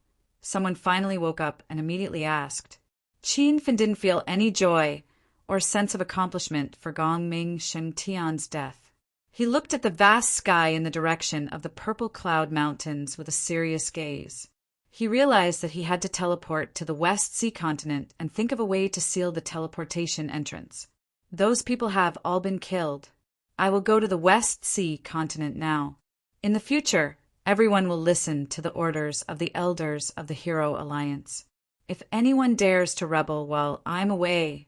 someone finally woke up and immediately asked. Qin Fin didn't feel any joy or sense of accomplishment for Gong Ming Sheng Tian's death. He looked at the vast sky in the direction of the purple cloud mountains with a serious gaze. He realized that he had to teleport to the West Sea continent and think of a way to seal the teleportation entrance. Those people have all been killed. I will go to the West Sea continent now. In the future, everyone will listen to the orders of the elders of the Hero Alliance. If anyone dares to rebel while I'm away,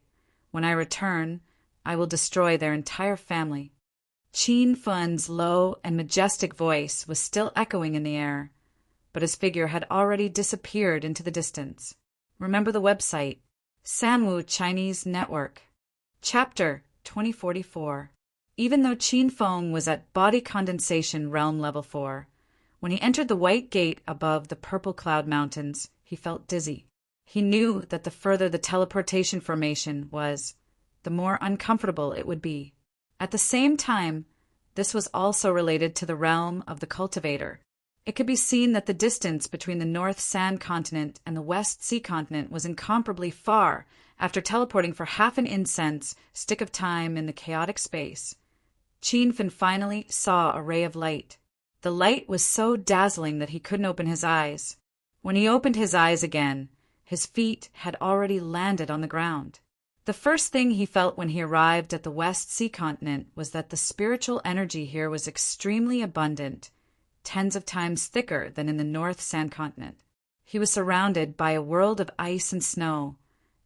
when I return, I will destroy their entire family. Qin Fin's low and majestic voice was still echoing in the air, but his figure had already disappeared into the distance. Remember the website, Sanwu Chinese Network. Chapter 2044. Even though Qin Feng was at body condensation realm level 4, when he entered the white gate above the purple cloud mountains, he felt dizzy. He knew that the further the teleportation formation was, the more uncomfortable it would be. At the same time, this was also related to the realm of the cultivator. It could be seen that the distance between the North Sand Continent and the West Sea Continent was incomparably far after teleporting for half an incense stick of time in the chaotic space. Qin Fin finally saw a ray of light. The light was so dazzling that he couldn't open his eyes. When he opened his eyes again, his feet had already landed on the ground. The first thing he felt when he arrived at the West Sea Continent was that the spiritual energy here was extremely abundant, tens of times thicker than in the North Sand Continent. He was surrounded by a world of ice and snow,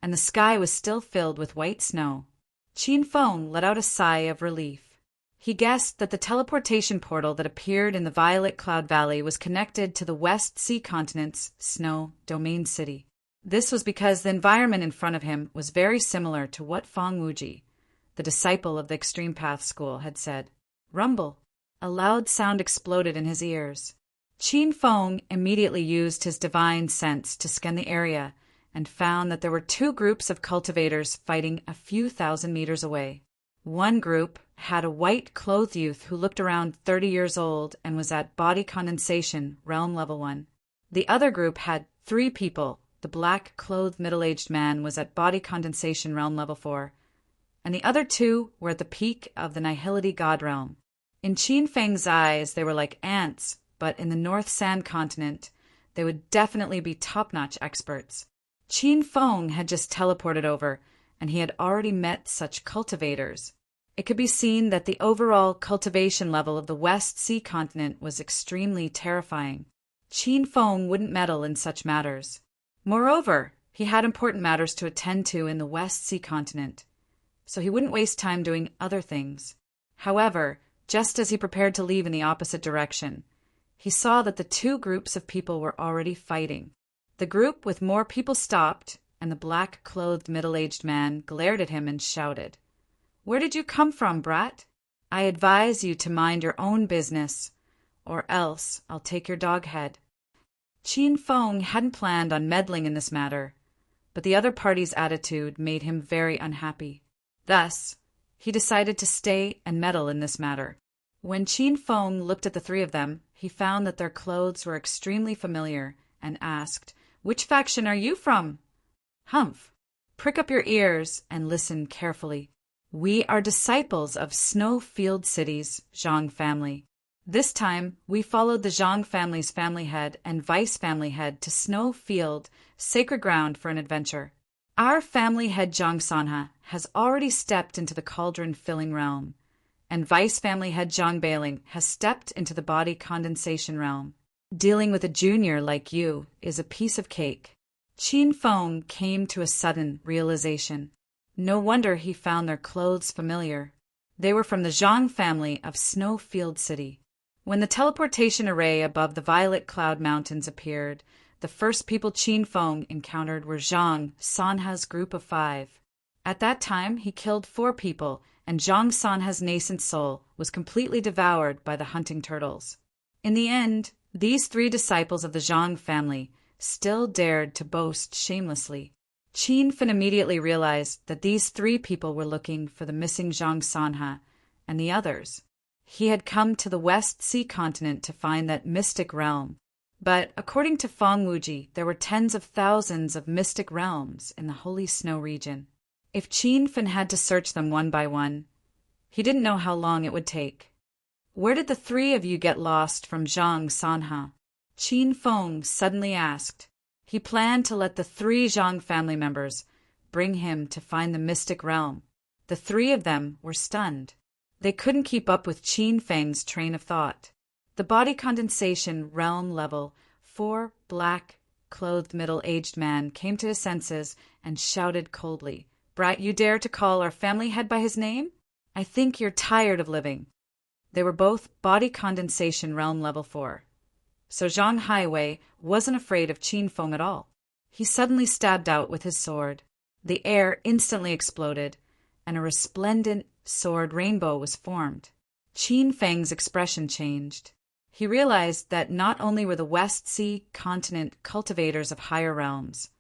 and the sky was still filled with white snow. Qin Feng let out a sigh of relief. He guessed that the teleportation portal that appeared in the Violet Cloud Valley was connected to the West Sea Continent's snow domain city. This was because the environment in front of him was very similar to what Feng Wuji, the disciple of the Extreme Path School, had said. Rumble. A loud sound exploded in his ears. Qin Feng immediately used his divine sense to scan the area and found that there were two groups of cultivators fighting a few thousand meters away. One group had a white-clothed youth who looked around 30 years old and was at body condensation, realm level 1. The other group had 3 people. The black-clothed middle-aged man was at body condensation realm level 4, and the other 2 were at the peak of the Nihility God realm. In Qin Feng's eyes, they were like ants, but in the North Sand Continent, They would definitely be top-notch experts. Qin Feng had just teleported over, and he had already met such cultivators. It could be seen that the overall cultivation level of the West Sea continent was extremely terrifying. Qin Feng wouldn't meddle in such matters. Moreover, he had important matters to attend to in the West Sea continent, so he wouldn't waste time doing other things. However, just as he prepared to leave in the opposite direction, he saw that the two groups of people were already fighting. The group with more people stopped, and the black-clothed middle-aged man glared at him and shouted, "Where did you come from, brat? I advise you to mind your own business, or else I'll take your dog head." Qin Feng hadn't planned on meddling in this matter, but the other party's attitude made him very unhappy. Thus, he decided to stay and meddle in this matter. When Qin Feng looked at the three of them, he found that their clothes were extremely familiar and asked, "Which faction are you from?" "Humph! Prick up your ears and listen carefully. We are disciples of Snowfield City's Zhang family. This time, we followed the Zhang family's family head and vice family head to Snowfield, sacred ground for an adventure. Our family head Zhang Sanha has already stepped into the cauldron-filling realm, and vice family head Zhang Bailing has stepped into the body condensation realm. Dealing with a junior like you is a piece of cake." Qin Feng came to a sudden realization. No wonder he found their clothes familiar. They were from the Zhang family of Snowfield City. When the teleportation array above the Violet Cloud Mountains appeared, the first people Qin Feng encountered were Zhang Sanha's group of 5. At that time, he killed 4 people, and Zhang Sanha's nascent soul was completely devoured by the hunting turtles. In the end, these 3 disciples of the Zhang family still dared to boast shamelessly. Qin Feng immediately realized that these 3 people were looking for the missing Zhang Sanha and the others. He had come to the West Sea continent to find that mystic realm. But according to Feng Wuji, there were tens of thousands of mystic realms in the Holy Snow region. If Qin Feng had to search them one by one, he didn't know how long it would take. "Where did the 3 of you get lost from Zhang Sanha?" Qin Feng suddenly asked. He planned to let the 3 Zhang family members bring him to find the mystic realm. The 3 of them were stunned. They couldn't keep up with Qin Feng's train of thought. The body condensation realm level 4 black-clothed middle-aged man came to his senses and shouted coldly, "Brat, you dare to call our family head by his name? I think you're tired of living." They were both body condensation realm level 4. So Zhang Haiwei wasn't afraid of Qin Feng at all. He suddenly stabbed out with his sword. The air instantly exploded, and a resplendent sword rainbow was formed. Qin Feng's expression changed. He realized that not only were the West Sea continent cultivators of higher realms,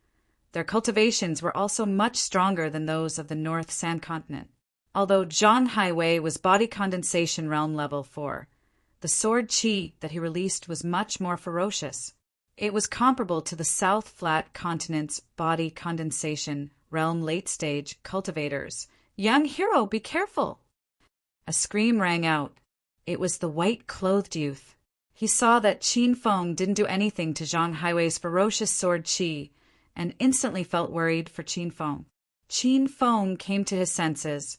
their cultivations were also much stronger than those of the North Sand continent. Although Zhang Haiwei was body condensation realm level 4, the sword qi that he released was much more ferocious. It was comparable to the South Flat continent's body condensation realm late-stage cultivators. "Young hero, be careful!" A scream rang out. It was the white-clothed youth. He saw that Qin Feng didn't do anything to Zhang Haiwei's ferocious sword qi, and instantly felt worried for Qin Feng. Qin Feng came to his senses,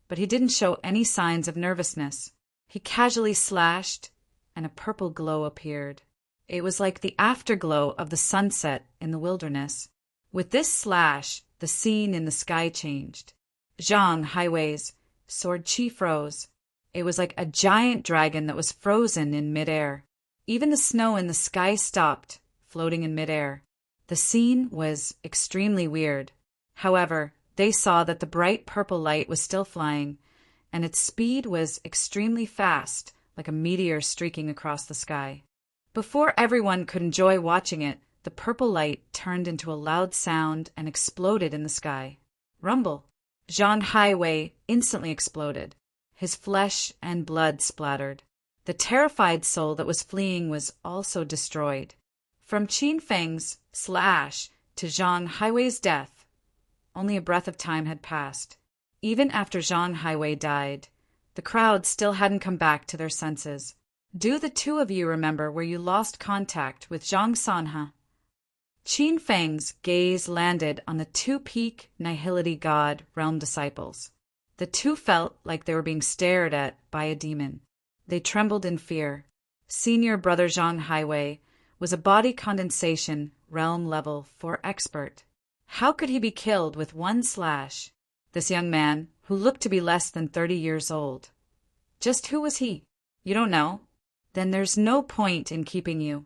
but he didn't show any signs of nervousness. He casually slashed, and a purple glow appeared. It was like the afterglow of the sunset in the wilderness. With this slash, the scene in the sky changed. Zhang Haiwei's sword qi froze. It was like a giant dragon that was frozen in midair. Even the snow in the sky stopped, floating in midair. The scene was extremely weird. However, they saw that the bright purple light was still flying, and its speed was extremely fast, like a meteor streaking across the sky. Before everyone could enjoy watching it, the purple light turned into a loud sound and exploded in the sky. Rumble! Zhang Haiwei instantly exploded. His flesh and blood splattered. The terrified soul that was fleeing was also destroyed. From Qin Feng's slash to Zhang Haiwei's death, only a breath of time had passed. Even after Zhang Haiwei died, the crowd still hadn't come back to their senses. Do the two of you remember where you lost contact with Zhang Sanha? Qin Feng's gaze landed on the two-peak Nihility God realm disciples. The two felt like they were being stared at by a demon. They trembled in fear. Senior Brother Zhang Haiwei was a body condensation realm level 4 expert. How could he be killed with one slash? This young man, who looked to be less than 30 years old. Just who was he? You don't know? Then there's no point in keeping you.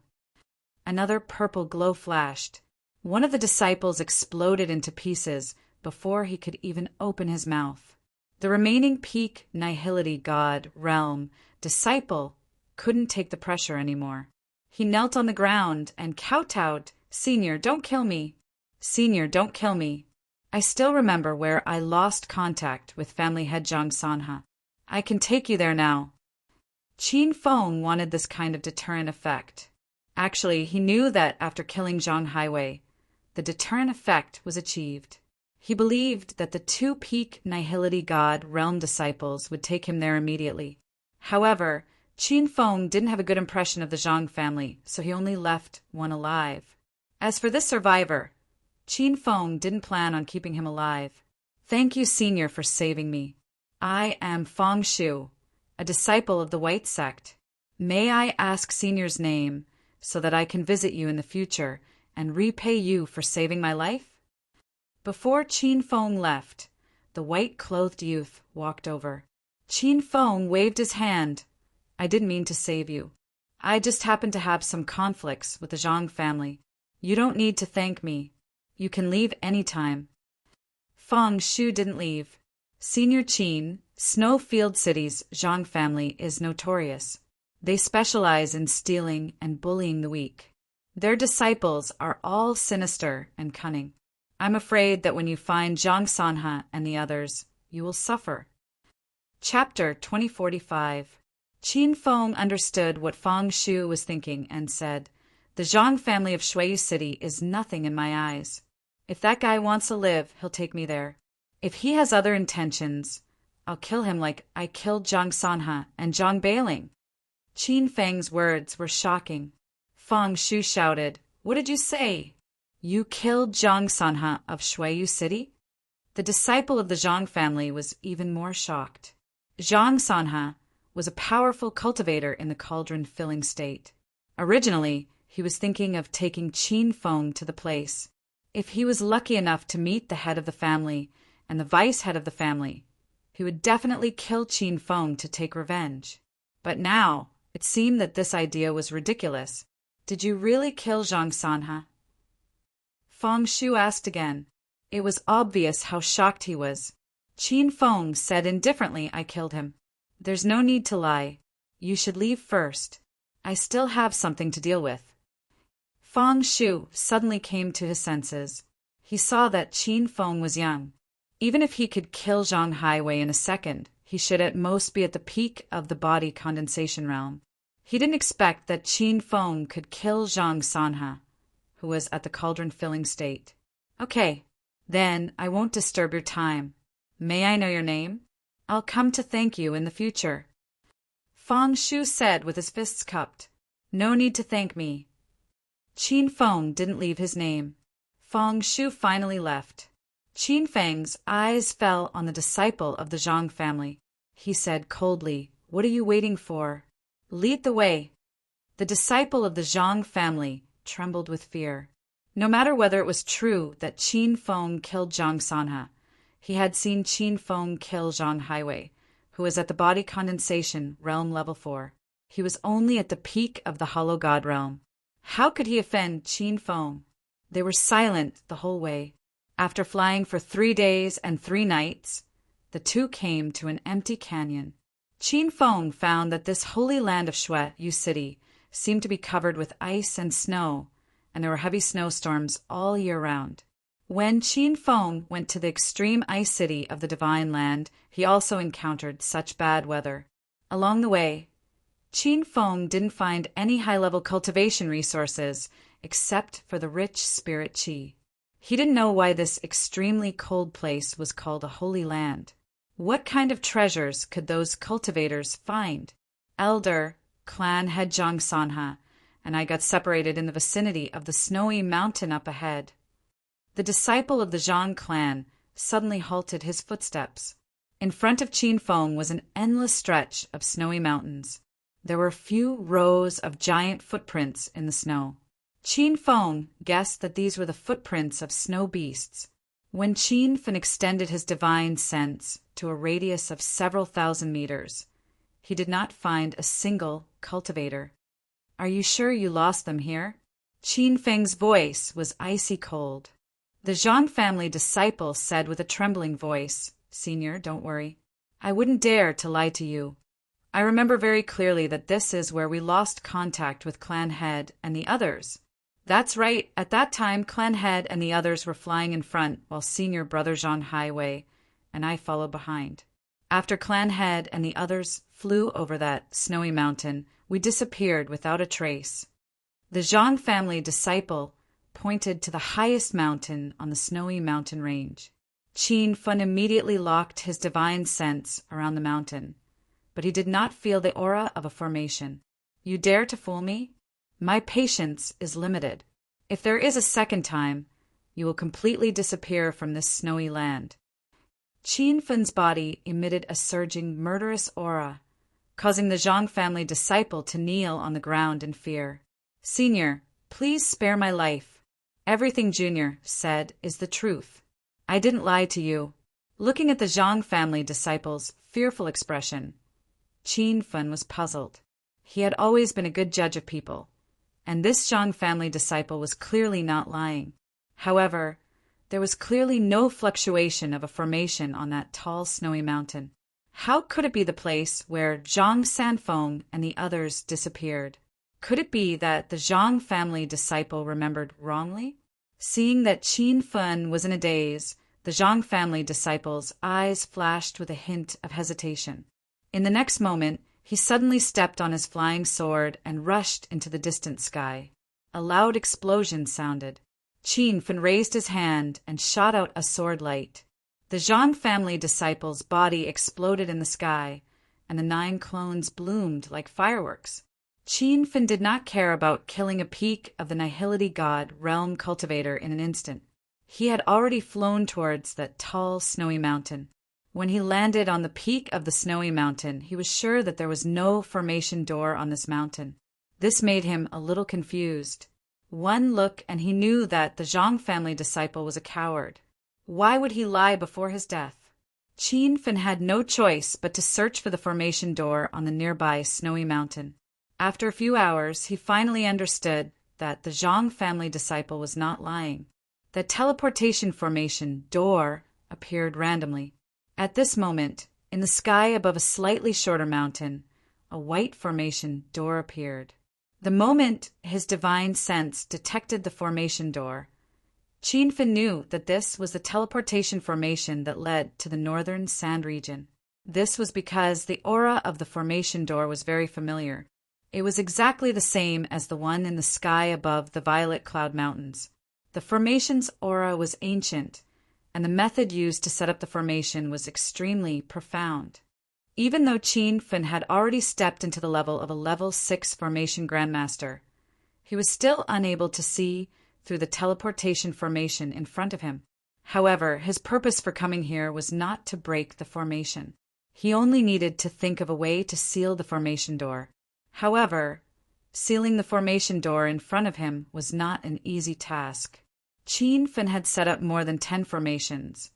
Another purple glow flashed. One of the disciples exploded into pieces before he could even open his mouth. The remaining peak Nihility God realm disciple couldn't take the pressure anymore. He knelt on the ground and kowtowed, "Senior, don't kill me. Senior, don't kill me. I still remember where I lost contact with family head Zhang Sanha. I can take you there now." Qin Feng wanted this kind of deterrent effect. Actually, he knew that after killing Zhang Haiwei, the deterrent effect was achieved. He believed that the two peak Nihility God realm disciples would take him there immediately. However, Qin Feng didn't have a good impression of the Zhang family, so he only left one alive. As for this survivor, Qin Feng didn't plan on keeping him alive. "Thank you, Senior, for saving me. I am Feng Shu, a disciple of the White Sect. May I ask Senior's name so that I can visit you in the future and repay you for saving my life?" Before Qin Feng left, the white-clothed youth walked over. Qin Feng waved his hand. "I didn't mean to save you. I just happened to have some conflicts with the Zhang family. You don't need to thank me. You can leave any time." Feng Shu didn't leave. Senior Qin, Snowfield City's Zhang family is notorious. They specialize in stealing and bullying the weak. Their disciples are all sinister and cunning. I'm afraid that when you find Zhang Sanha and the others, you will suffer. Chapter 2045. Qin Feng understood what Feng Shu was thinking and said, "The Zhang family of Shuiyu City is nothing in my eyes. If that guy wants to live, he'll take me there. If he has other intentions, I'll kill him like I killed Zhang Sanha and Zhang Beiling." Qin Feng's words were shocking. Feng Shu shouted, "What did you say? You killed Zhang Sanha of Shuiyu City?" The disciple of the Zhang family was even more shocked. Zhang Sanha was a powerful cultivator in the cauldron-filling state. Originally, he was thinking of taking Qin Feng to the place. If he was lucky enough to meet the head of the family and the vice head of the family, he would definitely kill Qin Feng to take revenge. But now, it seemed that this idea was ridiculous. "Did you really kill Zhang Sanha?" Feng Shu asked again. It was obvious how shocked he was. Qin Feng said indifferently, "I killed him. There's no need to lie. You should leave first. I still have something to deal with." Feng Shu suddenly came to his senses. He saw that Qin Feng was young. Even if he could kill Zhang Haiwei in a second, he should at most be at the peak of the body condensation realm. He didn't expect that Qin Feng could kill Zhang Sanha, who was at the cauldron-filling state. "Okay, then I won't disturb your time. May I know your name? I'll come to thank you in the future." Feng Shu said with his fists cupped. "No need to thank me." Qin Feng didn't leave his name. Feng Shu finally left. Qin Feng's eyes fell on the disciple of the Zhang family. He said coldly, "What are you waiting for? Lead the way." The disciple of the Zhang family trembled with fear. No matter whether it was true that Qin Feng killed Zhang Sanha, he had seen Qin Feng kill Zhang Haiwei, who was at the body condensation realm level 4. He was only at the peak of the Hollow God realm. How could he offend Qin Feng? They were silent the whole way. After flying for 3 days and 3 nights, the two came to an empty canyon. Qin Feng found that this holy land of Shuiyu City seemed to be covered with ice and snow, and there were heavy snowstorms all year round. When Qin Feng went to the extreme ice city of the Divine Land, he also encountered such bad weather. Along the way, Qin Feng didn't find any high-level cultivation resources except for the rich spirit qi. He didn't know why this extremely cold place was called a holy land. What kind of treasures could those cultivators find? Elder Clan Head Sanha, and I got separated in the vicinity of the snowy mountain up ahead. The disciple of the Zhang clan suddenly halted his footsteps. In front of Qin Feng was an endless stretch of snowy mountains. There were a few rows of giant footprints in the snow. Qin Feng guessed that these were the footprints of snow beasts. When Qin Feng extended his divine sense to a radius of several thousand meters, he did not find a single cultivator. "Are you sure you lost them here?" Qin Feng's voice was icy cold. The Zhang family disciple said with a trembling voice, "Senior, don't worry. I wouldn't dare to lie to you. I remember very clearly that this is where we lost contact with Clan Head and the others. That's right, at that time Clan Head and the others were flying in front while Senior Brother Zhang Highway and I followed behind. After Clan Head and the others flew over that snowy mountain, we disappeared without a trace." The Zhang family disciple pointed to the highest mountain on the snowy mountain range. Qin Feng immediately locked his divine sense around the mountain, but he did not feel the aura of a formation. "You dare to fool me? My patience is limited. If there is a second time, you will completely disappear from this snowy land." Qin Feng's body emitted a surging, murderous aura, causing the Zhang family disciple to kneel on the ground in fear. "Senior, please spare my life. Everything Junior said is the truth. I didn't lie to you." Looking at the Zhang family disciple's fearful expression, Qin Feng was puzzled. He had always been a good judge of people, and this Zhang family disciple was clearly not lying. However, there was clearly no fluctuation of a formation on that tall, snowy mountain. How could it be the place where Zhang Sanfeng and the others disappeared? Could it be that the Zhang family disciple remembered wrongly? Seeing that Qin Feng was in a daze, the Zhang family disciple's eyes flashed with a hint of hesitation. In the next moment, he suddenly stepped on his flying sword and rushed into the distant sky. A loud explosion sounded. Qin Feng raised his hand and shot out a sword light. The Zhang family disciple's body exploded in the sky, and the 9 clones bloomed like fireworks. Qin Feng did not care about killing a peak of the Nihility God realm cultivator in an instant. He had already flown towards that tall, snowy mountain. When he landed on the peak of the snowy mountain, he was sure that there was no formation door on this mountain. This made him a little confused. One look and he knew that the Zhang family disciple was a coward. Why would he lie before his death? Qin Feng had no choice but to search for the formation door on the nearby snowy mountain. After a few hours, he finally understood that the Zhang family disciple was not lying. The teleportation formation door appeared randomly. At this moment, in the sky above a slightly shorter mountain, a white formation door appeared. The moment his divine sense detected the formation door, Qin Feng knew that this was the teleportation formation that led to the northern sand region. This was because the aura of the formation door was very familiar. It was exactly the same as the one in the sky above the violet cloud mountains. The formation's aura was ancient, and the method used to set up the formation was extremely profound. Even though Qin Feng had already stepped into the level of a level 6 formation grandmaster, he was still unable to see through the teleportation formation in front of him. However, his purpose for coming here was not to break the formation. He only needed to think of a way to seal the formation door. However, sealing the formation door in front of him was not an easy task. Qin Feng had set up more than 10 formations,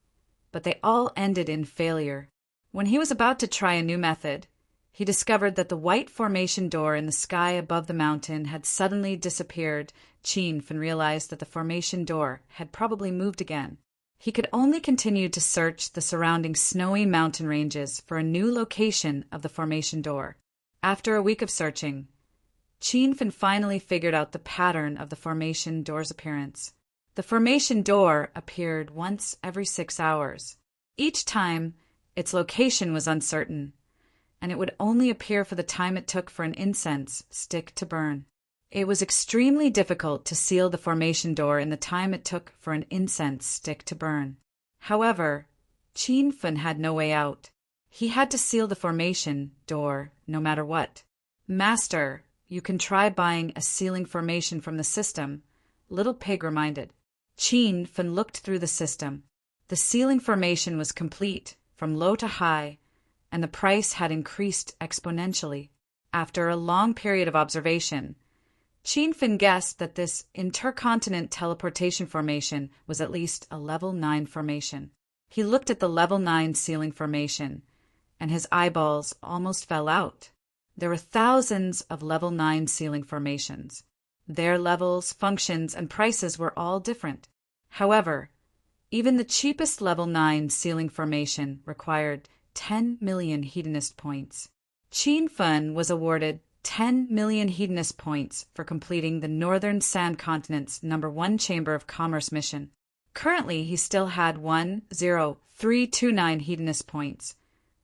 but they all ended in failure. When he was about to try a new method, he discovered that the white formation door in the sky above the mountain had suddenly disappeared. Qin Feng realized that the formation door had probably moved again. He could only continue to search the surrounding snowy mountain ranges for a new location of the formation door. After a week of searching, Qin Feng finally figured out the pattern of the formation door's appearance. The formation door appeared once every 6 hours. Each time, its location was uncertain, and it would only appear for the time it took for an incense stick to burn. It was extremely difficult to seal the formation door in the time it took for an incense stick to burn. However, Qin Feng had no way out. He had to seal the formation door no matter what. Master, you can try buying a sealing formation from the system, Little Pig reminded. Qin Fen looked through the system. The sealing formation was complete, from low to high, and the price had increased exponentially. After a long period of observation, Qin Fen guessed that this intercontinent teleportation formation was at least a level 9 formation. He looked at the level 9 sealing formation, and his eyeballs almost fell out. There were thousands of level 9 sealing formations. Their levels, functions, and prices were all different. However, even the cheapest level 9 sealing formation required 10 million hedonist points. Qin Fen was awarded 10 million hedonist points for completing the Northern Sand Continent's #1 Chamber of Commerce mission. Currently, he still had 10329 hedonist points,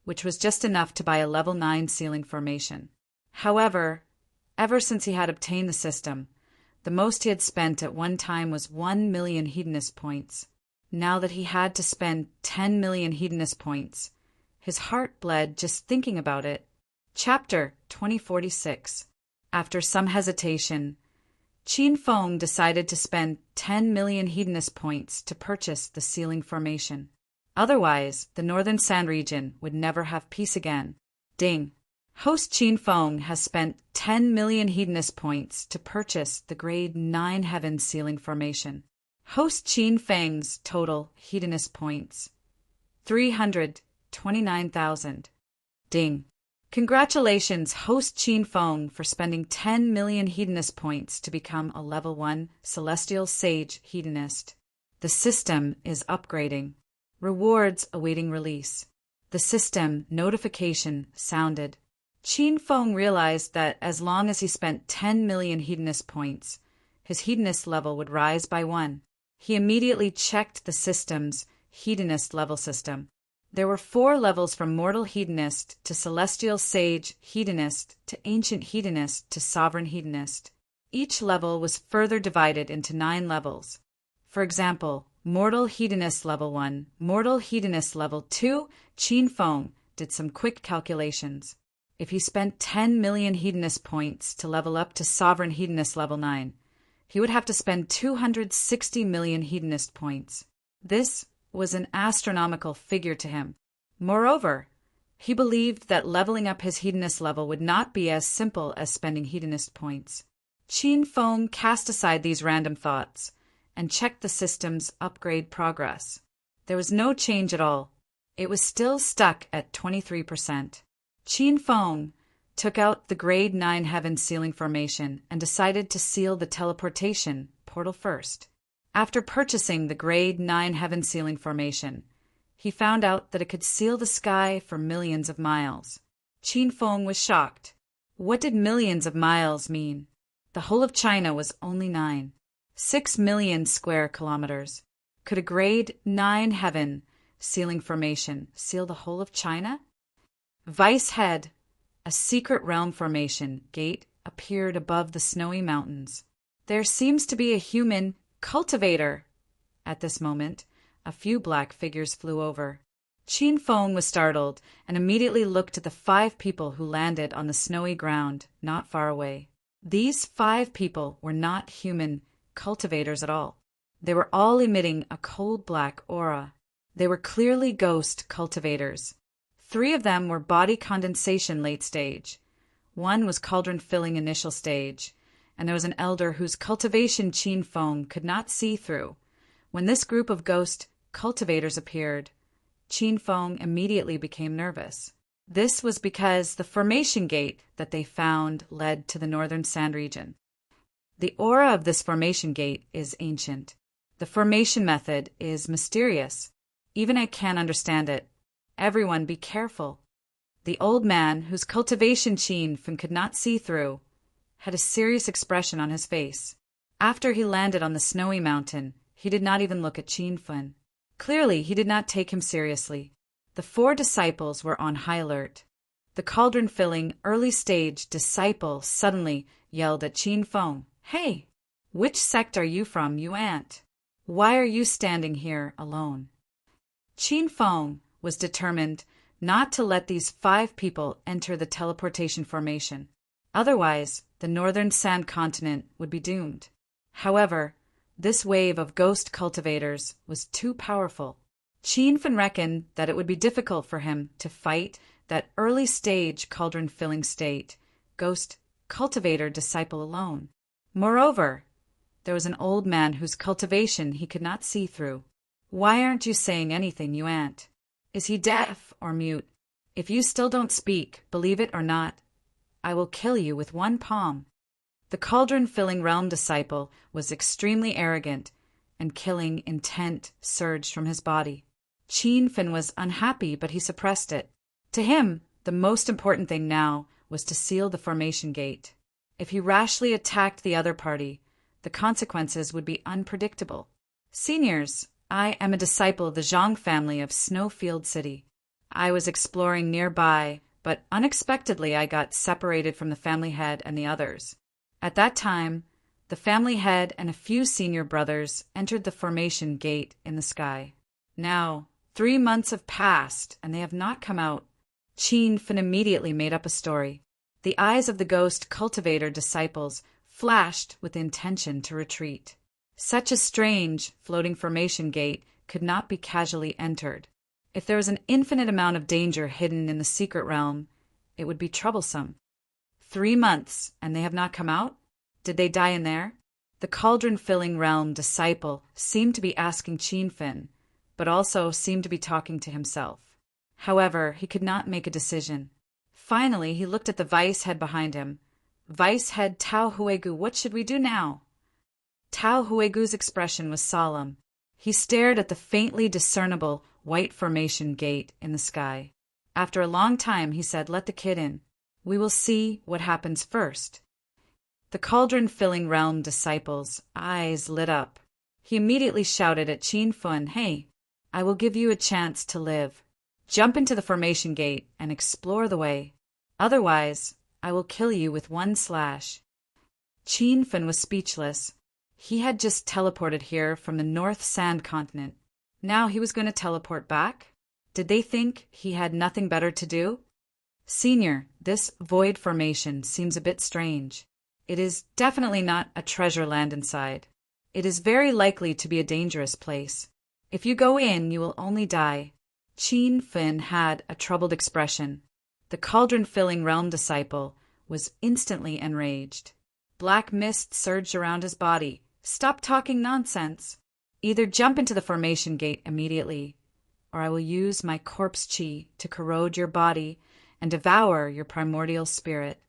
which was just enough to buy a level 9 sealing formation. However, ever since he had obtained the system, the most he had spent at one time was 1 million hedonist points. Now that he had to spend 10 million hedonist points, his heart bled just thinking about it. Chapter 2046. After some hesitation, Qin Feng decided to spend 10 million hedonist points to purchase the sealing formation. Otherwise, the Northern Sand region would never have peace again. Ding! Host Qin Feng has spent 10 million hedonist points to purchase the grade 9 heaven sealing formation. Host Qin Feng's total hedonist points: 329,000. Ding! Congratulations, Host Qin Feng, for spending 10 million hedonist points to become a level 1 Celestial Sage Hedonist. The system is upgrading. Rewards awaiting release. The system notification sounded. Qin Feng realized that as long as he spent 10 million hedonist points, his hedonist level would rise by 1. He immediately checked the system's hedonist level system. There were 4 levels from Mortal Hedonist to Celestial Sage Hedonist to Ancient Hedonist to Sovereign Hedonist. Each level was further divided into 9 levels. For example, Mortal Hedonist Level 1, Mortal Hedonist Level 2. Qin Feng did some quick calculations. If he spent 10 million hedonist points to level up to Sovereign Hedonist Level 9, he would have to spend 260 million hedonist points. This was an astronomical figure to him. Moreover, he believed that leveling up his hedonist level would not be as simple as spending hedonist points. Qin Feng cast aside these random thoughts and checked the system's upgrade progress. There was no change at all. It was still stuck at 23%. Qin Feng took out the grade 9 heaven sealing formation and decided to seal the teleportation portal first. After purchasing the grade 9 heaven sealing formation, he found out that it could seal the sky for millions of miles. Qin Feng was shocked. What did millions of miles mean? The whole of China was only 6 million square kilometers. Could a grade 9 heaven sealing formation seal the whole of China? Vice Head, a secret realm formation gate, appeared above the snowy mountains. There seems to be a human cultivator. At this moment, a few black figures flew over. Qin Feng was startled and immediately looked at the 5 people who landed on the snowy ground not far away. These 5 people were not human cultivators at all. They were all emitting a cold black aura. They were clearly ghost cultivators. 3 of them were body condensation late stage. 1 was cauldron filling initial stage, and there was an elder whose cultivation Qin Feng could not see through. When this group of ghost cultivators appeared, Qin Feng immediately became nervous. This was because the formation gate that they found led to the Northern Sand region. The aura of this formation gate is ancient. The formation method is mysterious. Even I can't understand it. Everyone be careful. The old man, whose cultivation Qin Feng could not see through, had a serious expression on his face. After he landed on the snowy mountain, he did not even look at Qin Feng. Clearly, he did not take him seriously. The 4 disciples were on high alert. The cauldron-filling, early-stage disciple suddenly yelled at Qin Feng, "Hey! Which sect are you from, you ant? Why are you standing here alone?" Qin Feng was determined not to let these 5 people enter the teleportation formation. Otherwise, the northern sand continent would be doomed. However, this wave of ghost cultivators was too powerful. Qianfen reckoned that it would be difficult for him to fight that early-stage cauldron-filling state, ghost cultivator disciple alone. Moreover, there was an old man whose cultivation he could not see through. "Why aren't you saying anything, you aunt? Is he deaf or mute? If you still don't speak, believe it or not, I will kill you with one palm." The cauldron-filling realm disciple was extremely arrogant, and killing intent surged from his body. Qianfen was unhappy, but he suppressed it. To him, the most important thing now was to seal the formation gate. If he rashly attacked the other party, the consequences would be unpredictable. "Seniors, I am a disciple of the Zhang family of Snowfield City. I was exploring nearby, but unexpectedly I got separated from the family head and the others. At that time, the family head and a few senior brothers entered the formation gate in the sky. Now, 3 months have passed, and they have not come out." Qianfen immediately made up a story. The eyes of the ghost cultivator disciples flashed with the intention to retreat. Such a strange, floating formation gate could not be casually entered. If there was an infinite amount of danger hidden in the secret realm, it would be troublesome. 3 months, and they have not come out? Did they die in there? The cauldron-filling realm disciple seemed to be asking Qianfen, but also seemed to be talking to himself. However, he could not make a decision. Finally, he looked at the vice head behind him. "Vice head Tao Huegu, what should we do now?" Tao Huegu's expression was solemn. He stared at the faintly discernible white formation gate in the sky. After a long time, he said, "Let the kid in. We will see what happens first." The cauldron-filling realm disciple's eyes lit up. He immediately shouted at Qianfen, "Hey, I will give you a chance to live. Jump into the formation gate and explore the way. Otherwise, I will kill you with one slash." Qianfen was speechless. He had just teleported here from the North Sand continent. Now he was going to teleport back? Did they think he had nothing better to do? "Senior, this void formation seems a bit strange. It is definitely not a treasure land inside. It is very likely to be a dangerous place. If you go in, you will only die." Qianfen had a troubled expression. The cauldron-filling realm disciple was instantly enraged. Black mist surged around his body. "Stop talking nonsense. Either jump into the formation gate immediately, or I will use my corpse chi to corrode your body and devour your primordial spirit."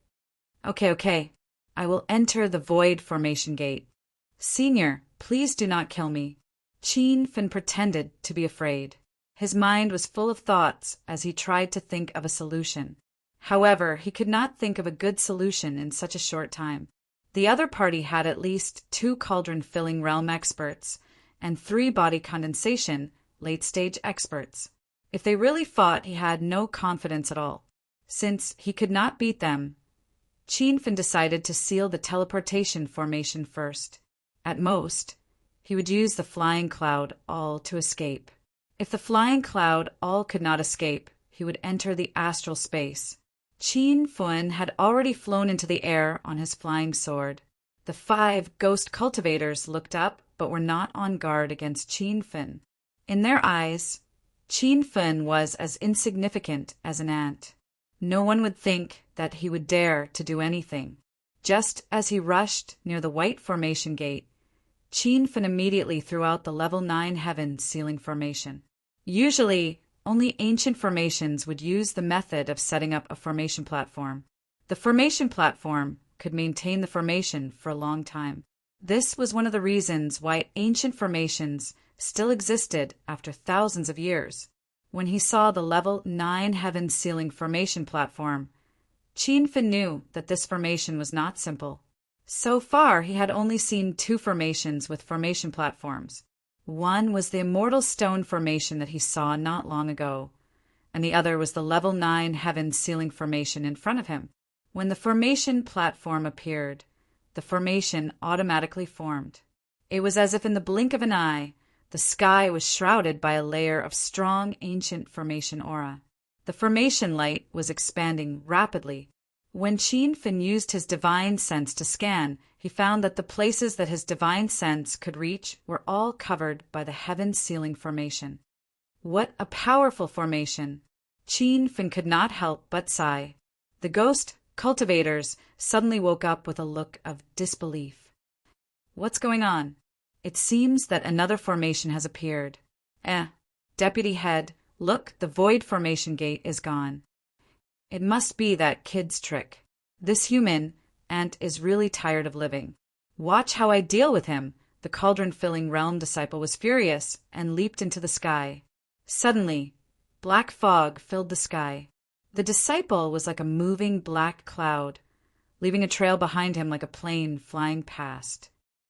Okay. I will enter the void formation gate. "Senior, please do not kill me." Qianfen pretended to be afraid. His mind was full of thoughts as he tried to think of a solution. However, he could not think of a good solution in such a short time. The other party had at least 2 cauldron-filling realm experts and 3 body condensation late-stage experts. If they really fought, he had no confidence at all. Since he could not beat them, Qianfen decided to seal the teleportation formation first. At most, he would use the flying cloud all to escape. If the flying cloud all could not escape, he would enter the astral space. Qianfen had already flown into the air on his flying sword. The 5 ghost cultivators looked up but were not on guard against Qianfen. In their eyes, Qianfen was as insignificant as an ant. No one would think that he would dare to do anything. Just as he rushed near the white formation gate, Qianfen immediately threw out the level 9 heaven sealing formation. Usually, only ancient formations would use the method of setting up a formation platform. The formation platform could maintain the formation for a long time. This was one of the reasons why ancient formations still existed after thousands of years. When he saw the level 9 heaven sealing formation platform, Qianfen knew that this formation was not simple. So far, he had only seen 2 formations with formation platforms. One was the immortal stone formation that he saw not long ago, and the other was the level 9 heaven sealing formation in front of him. When the formation platform appeared, the formation automatically formed. It was as if in the blink of an eye, the sky was shrouded by a layer of strong ancient formation aura. The formation light was expanding rapidly. When Qin Fin used his divine sense to scan, he found that the places that his divine sense could reach were all covered by the heaven-sealing formation. What a powerful formation! Qin Fin could not help but sigh. The ghost cultivators suddenly woke up with a look of disbelief. What's going on? It seems that another formation has appeared. Deputy Head, look, the void formation gate is gone. It must be that kid's trick. This human ant is really tired of living. Watch how I deal with him. The cauldron-filling realm disciple was furious and leaped into the sky. Suddenly, black fog filled the sky. The disciple was like a moving black cloud, leaving a trail behind him like a plane flying past.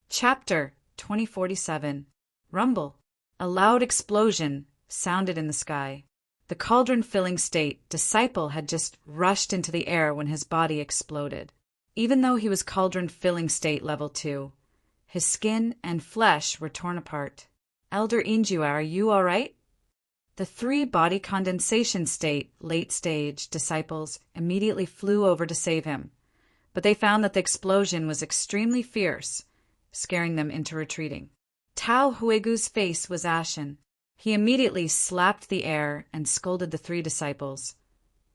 Chapter 2047. Rumble. A loud explosion sounded in the sky. The cauldron-filling state disciple had just rushed into the air when his body exploded. Even though he was cauldron-filling state level 2, his skin and flesh were torn apart. Elder Injua, are you all right? The 3 body condensation state, late stage disciples immediately flew over to save him, but they found that the explosion was extremely fierce, scaring them into retreating. Tao Huegu's face was ashen. He immediately slapped the air and scolded the 3 disciples.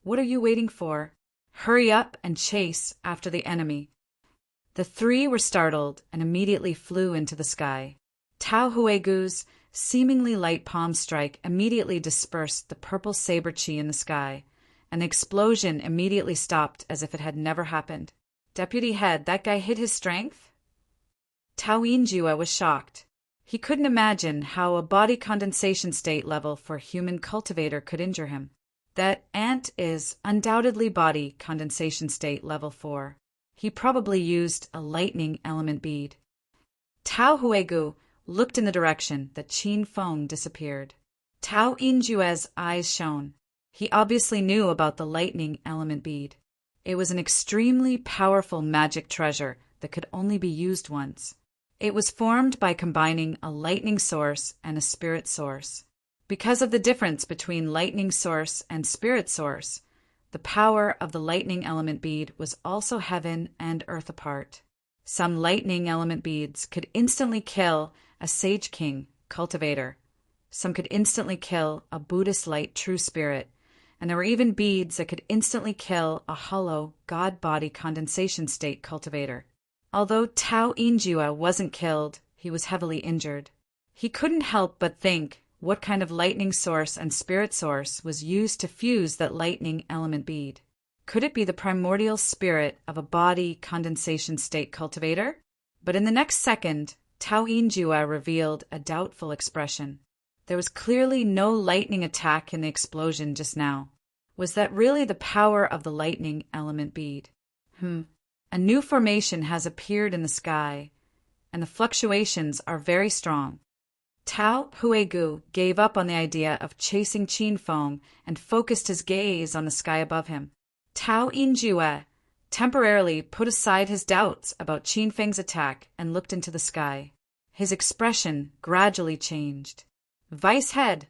What are you waiting for? Hurry up and chase after the enemy. The 3 were startled and immediately flew into the sky. Tao Huegu's seemingly light palm strike immediately dispersed the purple saber chi in the sky, and the explosion immediately stopped as if it had never happened. Deputy Head, that guy hid his strength? Tao Injua was shocked. He couldn't imagine how a body condensation state level for a human cultivator could injure him. That ant is undoubtedly body condensation state level 4. He probably used a lightning element bead. Tao Huegu looked in the direction that Qin Feng disappeared. Tao Injue's eyes shone. He obviously knew about the lightning element bead. It was an extremely powerful magic treasure that could only be used once. It was formed by combining a lightning source and a spirit source. Because of the difference between lightning source and spirit source, the power of the lightning element bead was also heaven and earth apart. Some lightning element beads could instantly kill a Sage King cultivator. Some could instantly kill a Buddhist light true spirit, and there were even beads that could instantly kill a hollow God body condensation state cultivator. Although Tao Injua wasn't killed, he was heavily injured. He couldn't help but think what kind of lightning source and spirit source was used to fuse that lightning element bead. Could it be the primordial spirit of a body condensation state cultivator? But in the next second, Tao Injua revealed a doubtful expression. There was clearly no lightning attack in the explosion just now. Was that really the power of the lightning element bead? A new formation has appeared in the sky, and the fluctuations are very strong. Tao Huegu gave up on the idea of chasing Qin Feng and focused his gaze on the sky above him. Tao Injue temporarily put aside his doubts about Qin Feng's attack and looked into the sky. His expression gradually changed. Vice Head,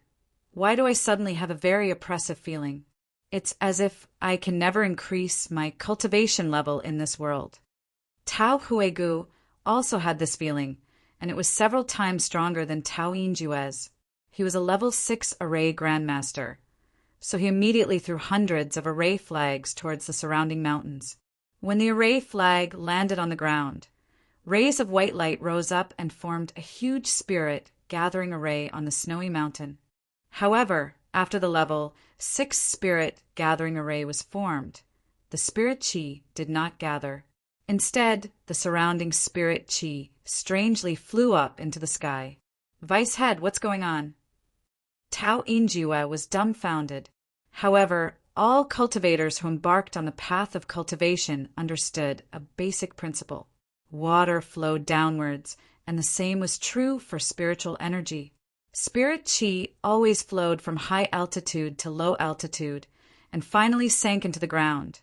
why do I suddenly have a very oppressive feeling? It's as if I can never increase my cultivation level in this world. Tao Huegu also had this feeling, and it was several times stronger than Tao Injue's. He was a level 6 array grandmaster, so he immediately threw hundreds of array flags towards the surrounding mountains. When the array flag landed on the ground, rays of white light rose up and formed a huge spirit gathering array on the snowy mountain. However, after the level 6 spirit gathering array was formed, the spirit chi did not gather. Instead, the surrounding spirit chi strangely flew up into the sky. Vice Head, what's going on? Tao Injua was dumbfounded. However, all cultivators who embarked on the path of cultivation understood a basic principle. Water flowed downwards, and the same was true for spiritual energy. Spirit chi always flowed from high altitude to low altitude and finally sank into the ground,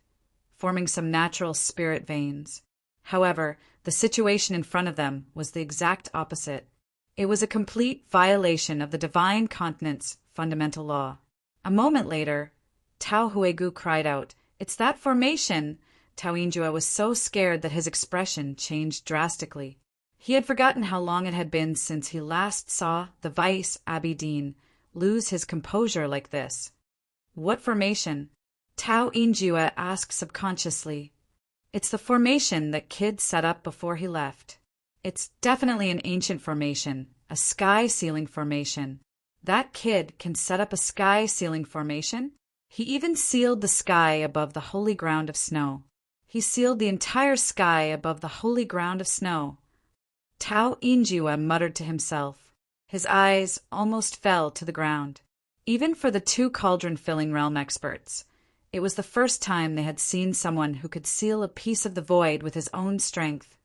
forming some natural spirit veins. However, the situation in front of them was the exact opposite. It was a complete violation of the divine continent's fundamental law. A moment later, Tao Huegu cried out, "It's that formation Taoinjua was so scared that his expression changed drastically. He had forgotten how long it had been since he last saw the Vice Abidine lose his composure like this. What formation? Taoinjua asked subconsciously. It's the formation that Kid set up before he left. It's definitely an ancient formation, a sky ceiling formation. That kid can set up a sky ceiling formation? He even sealed the sky above the holy ground of snow. He sealed the entire sky above the holy ground of snow. Taoinjua muttered to himself. His eyes almost fell to the ground. Even for the two cauldron-filling realm experts, it was the first time they had seen someone who could seal a piece of the void with his own strength.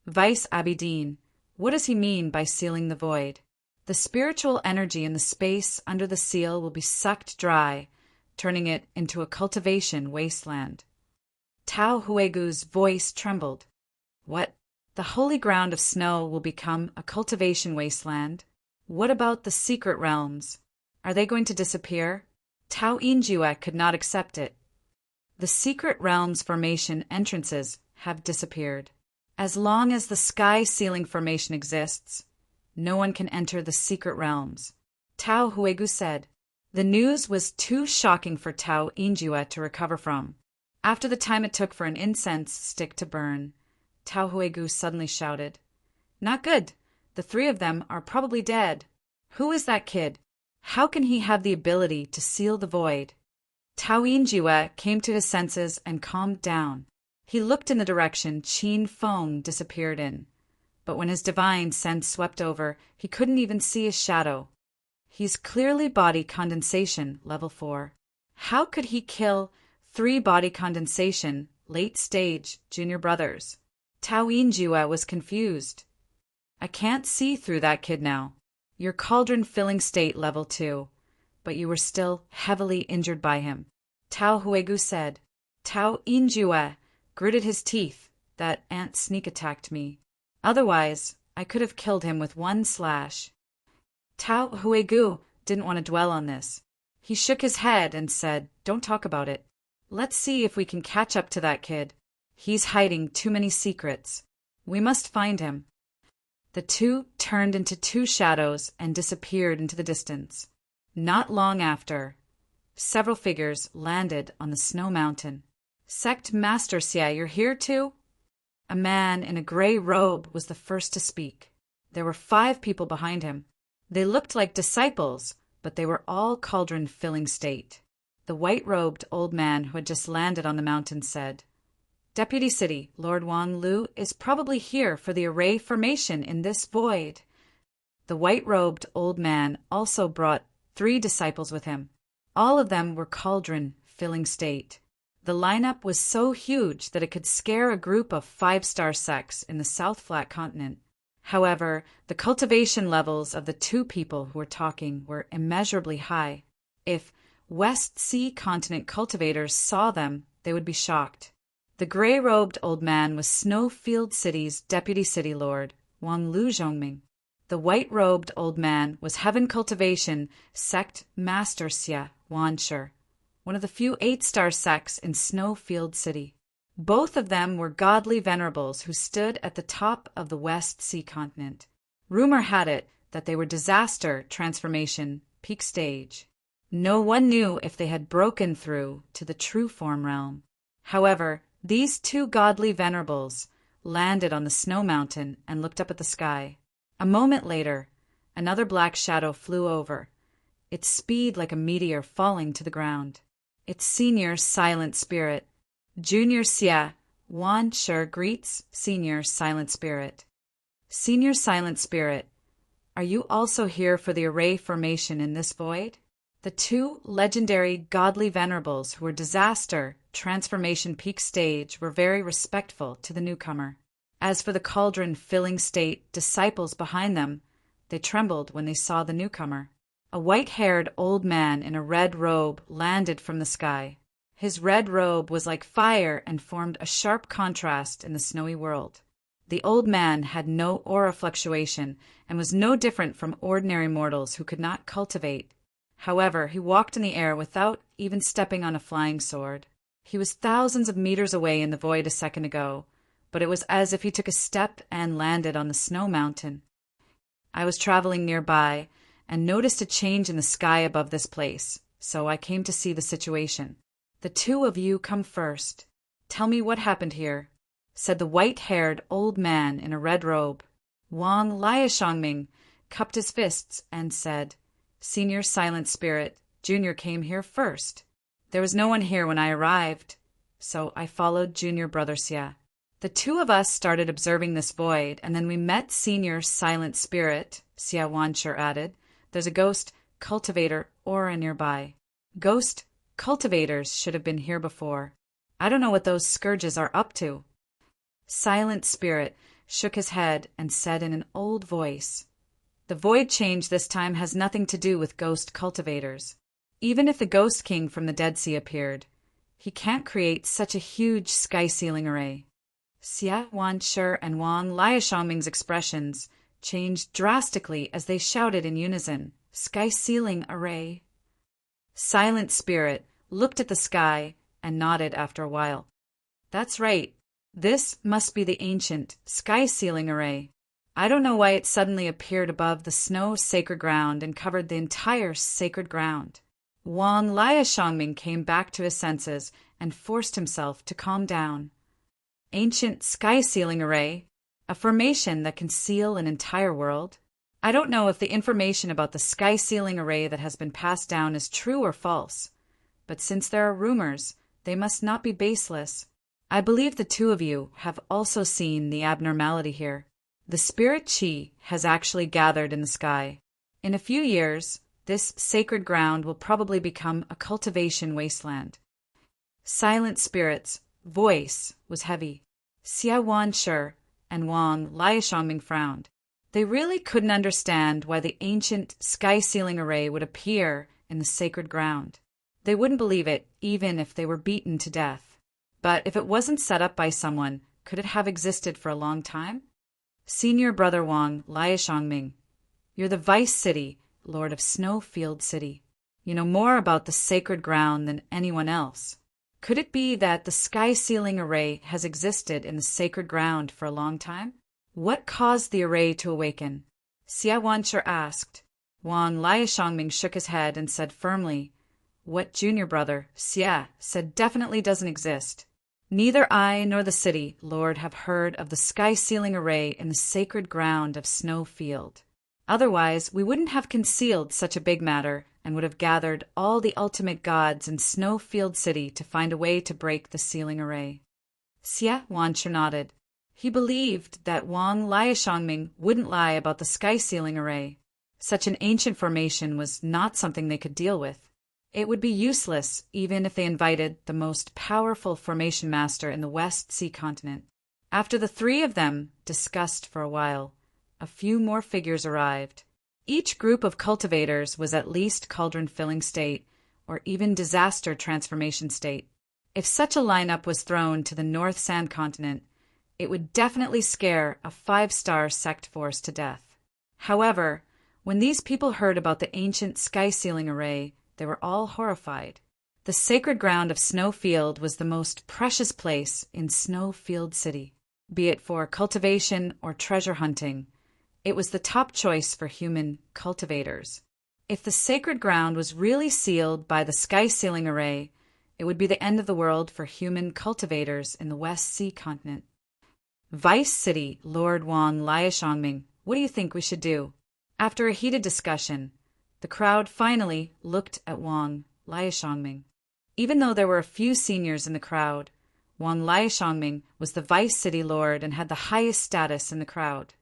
Vice Abidine, what does he mean by sealing the void? The spiritual energy in the space under the seal will be sucked dry, turning it into a cultivation wasteland. Tao Huegu's voice trembled. What? The holy ground of snow will become a cultivation wasteland? What about the secret realms? Are they going to disappear? Taoinjua could not accept it. The secret realms formation entrances have disappeared. As long as the sky ceiling formation exists, no one can enter the secret realms. Tao Huegu said. The news was too shocking for Taoinjua to recover from. After the time it took for an incense stick to burn, Tao Huegu suddenly shouted, Not good! The three of them are probably dead. Who is that kid? How can he have the ability to seal the void? Taoinjua came to his senses and calmed down. He looked in the direction Qin Feng disappeared in, but when his divine sense swept over, he couldn't even see his shadow. He's clearly body condensation, level 4. How could he kill 3 body condensation, late stage, junior brothers? Taoinjua was confused. I can't see through that kid now. Your cauldron-filling state level 2, but you were still heavily injured by him. Tao Huegu said. Taoinjua gritted his teeth. That ant sneak attacked me. Otherwise, I could have killed him with one slash. Tao Huegu didn't want to dwell on this. He shook his head and said, Don't talk about it. Let's see if we can catch up to that kid. He's hiding too many secrets. We must find him. The two turned into 2 shadows and disappeared into the distance. Not long after, several figures landed on the snow mountain. Sect Master Xie, you're here too? A man in a gray robe was the first to speak. There were 5 people behind him. They looked like disciples, but they were all cauldron-filling state. The white-robed old man who had just landed on the mountain said, Deputy City, Lord Wang Lu is probably here for the array formation in this void. The white-robed old man also brought 3 disciples with him. All of them were cauldron-filling state. The lineup was so huge that it could scare a group of 5-star sects in the South Flat Continent. However, the cultivation levels of the 2 people who were talking were immeasurably high. If West Sea Continent cultivators saw them, they would be shocked. The gray-robed old man was Snowfield City's Deputy City Lord, Wang Lu Zhongming. The white-robed old man was Heaven Cultivation Sect Master Xie Wanshi, one of the few 8-star sects in Snowfield City. Both of them were godly venerables who stood at the top of the West Sea Continent. Rumor had it that they were disaster transformation peak stage. No one knew if they had broken through to the true form realm. However, these 2 godly venerables landed on the snow mountain and looked up at the sky. A moment later, another black shadow flew over, its speed like a meteor falling to the ground. Its senior silent spirit, Junior Xie Wanshi, greets Senior Silent Spirit. Senior Silent Spirit, are you also here for the array formation in this void? The 2 legendary godly venerables who were disaster transformation peak stage were very respectful to the newcomer. As for the cauldron-filling state disciples behind them, they trembled when they saw the newcomer. A white-haired old man in a red robe landed from the sky. His red robe was like fire and formed a sharp contrast in the snowy world. The old man had no aura fluctuation and was no different from ordinary mortals who could not cultivate. However, he walked in the air without even stepping on a flying sword. He was thousands of meters away in the void a second ago, but it was as if he took a step and landed on the snow mountain. I was traveling nearby and noticed a change in the sky above this place, so I came to see the situation. The two of you come first. Tell me what happened here, said the white-haired old man in a red robe. Wang Liashangming cupped his fists and said, Senior Silent Spirit, Junior came here first. There was no one here when I arrived, so I followed Junior Brother Xia. The two of us started observing this void, and then we met Senior Silent Spirit, Xia Wanshi added. There's a ghost cultivator aura nearby. Ghost cultivators should have been here before. I don't know what those scourges are up to. Silent Spirit shook his head and said in an old voice, The void change this time has nothing to do with ghost cultivators. Even if the Ghost King from the Dead Sea appeared, he can't create such a huge sky-sealing array. Xia Wanshi and Wang Liashangming's expressions changed drastically as they shouted in unison, Sky-sealing array. Silent Spirit looked at the sky and nodded after a while. That's right. This must be the ancient sky-sealing array. I don't know why it suddenly appeared above the snow sacred ground and covered the entire sacred ground. Wang Liashangming came back to his senses and forced himself to calm down. Ancient sky-sealing array, a formation that can seal an entire world? I don't know if the information about the sky-sealing array that has been passed down is true or false, but since there are rumors, they must not be baseless. I believe the two of you have also seen the abnormality here. The spirit chi has actually gathered in the sky. In a few years, this sacred ground will probably become a cultivation wasteland. Silent Spirit's voice was heavy. Xia Wanshi and Wang Liashangming frowned. They really couldn't understand why the ancient sky-sealing array would appear in the sacred ground. They wouldn't believe it, even if they were beaten to death. But if it wasn't set up by someone, could it have existed for a long time? Senior Brother Wang Liashangming, you're the Vice City, Lord of Snowfield City. You know more about the sacred ground than anyone else. Could it be that the sky-sealing array has existed in the sacred ground for a long time? What caused the array to awaken? Xia Wanshi asked. Wang Liashangming shook his head and said firmly, What Junior Brother, Xia, said definitely doesn't exist. Neither I nor the city, Lord, have heard of the sky-sealing array in the sacred ground of Snowfield. Otherwise, we wouldn't have concealed such a big matter and would have gathered all the ultimate gods in Snowfield City to find a way to break the sealing array. Xia Wanshi nodded. He believed that Wang Liashangming wouldn't lie about the sky-sealing array. Such an ancient formation was not something they could deal with. It would be useless even if they invited the most powerful formation master in the West Sea continent. After the three of them discussed for a while, a few more figures arrived. Each group of cultivators was at least cauldron-filling state, or even disaster transformation state. If such a lineup was thrown to the North Sand continent, it would definitely scare a 5-star sect force to death. However, when these people heard about the ancient sky-sealing array, they were all horrified. The sacred ground of Snowfield was the most precious place in Snowfield City. Be it for cultivation or treasure hunting, it was the top choice for human cultivators. If the sacred ground was really sealed by the sky-sealing array, it would be the end of the world for human cultivators in the West Sea continent. Vice City, Lord Wang Liashangming, what do you think we should do? After a heated discussion, the crowd finally looked at Wang Liashangming. Even though there were a few seniors in the crowd, Wang Liashangming was the Vice City Lord and had the highest status in the crowd.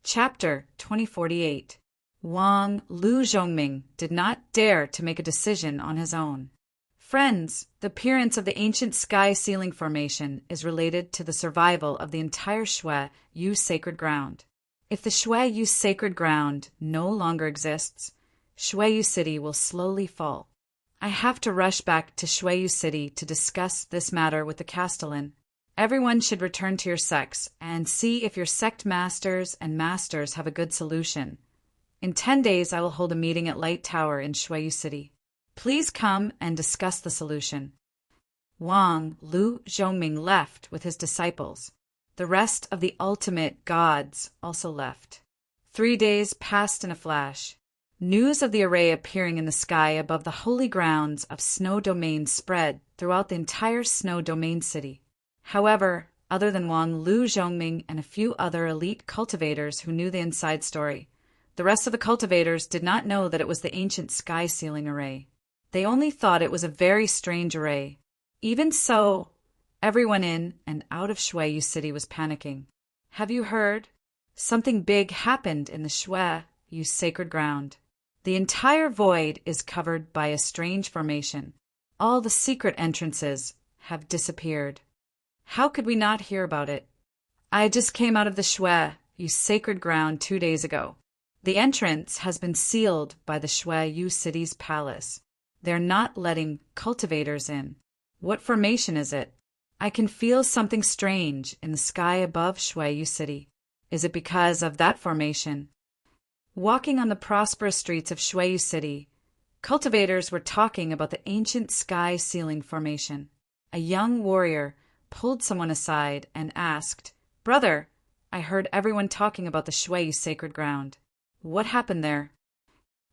Chapter 2048. Wang Liashangming did not dare to make a decision on his own. Friends, the appearance of the ancient sky-sealing formation is related to the survival of the entire Shui Yu sacred ground. If the Shui Yu sacred ground no longer exists, Shui Yu City will slowly fall. I have to rush back to Shui Yu City to discuss this matter with the Castellan. Everyone should return to your sects and see if your sect masters and masters have a good solution. In 10 days, I will hold a meeting at Light Tower in Shui Yu City. Please come and discuss the solution. Wang Lu Zhongming left with his disciples. The rest of the ultimate gods also left. 3 days passed in a flash. News of the array appearing in the sky above the holy grounds of Snow Domain spread throughout the entire Snow Domain city. However, other than Wang Lu Zhongming and a few other elite cultivators who knew the inside story, the rest of the cultivators did not know that it was the ancient sky sealing array. They only thought it was a very strange array. Even so, everyone in and out of Shuiyu City was panicking. Have you heard? Something big happened in the Shuiyu sacred ground. The entire void is covered by a strange formation. All the secret entrances have disappeared. How could we not hear about it? I just came out of the Shuiyu sacred ground 2 days ago. The entrance has been sealed by the Shuiyu City's palace. They're not letting cultivators in. What formation is it? I can feel something strange in the sky above Shuiyu City. Is it because of that formation? Walking on the prosperous streets of Shuiyu City, cultivators were talking about the ancient sky ceiling formation. A young warrior pulled someone aside and asked, "Brother, I heard everyone talking about the Shuiyu sacred ground. What happened there?"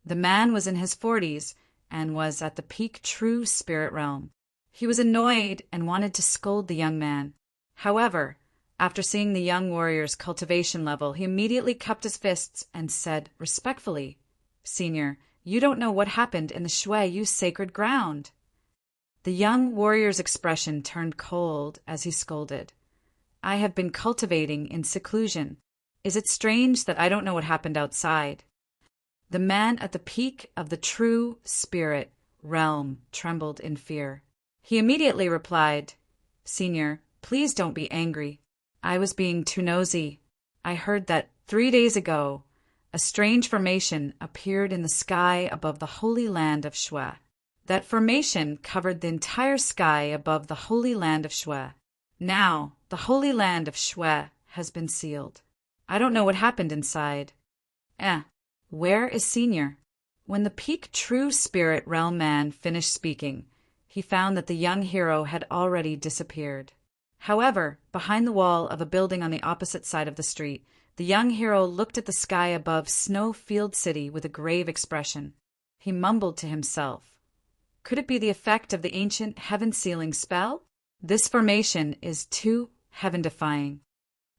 The man was in his 40s and was at the peak true spirit realm. He was annoyed and wanted to scold the young man. However, after seeing the young warrior's cultivation level, he immediately cupped his fists and said respectfully, "Senior, you don't know what happened in the Shuiyu sacred ground." The young warrior's expression turned cold as he scolded. "I have been cultivating in seclusion. Is it strange that I don't know what happened outside?" The man at the peak of the true spirit realm trembled in fear. He immediately replied, "Senior, please don't be angry. I was being too nosy. I heard that 3 days ago, a strange formation appeared in the sky above the holy land of Shui. That formation covered the entire sky above the holy land of Shui. Now, the holy land of Shui has been sealed. I don't know what happened inside. Where is Senior?" When the peak true spirit realm man finished speaking, he found that the young hero had already disappeared. However, behind the wall of a building on the opposite side of the street, the young hero looked at the sky above Snowfield City with a grave expression. He mumbled to himself, "Could it be the effect of the ancient heaven-sealing spell? This formation is too heaven-defying."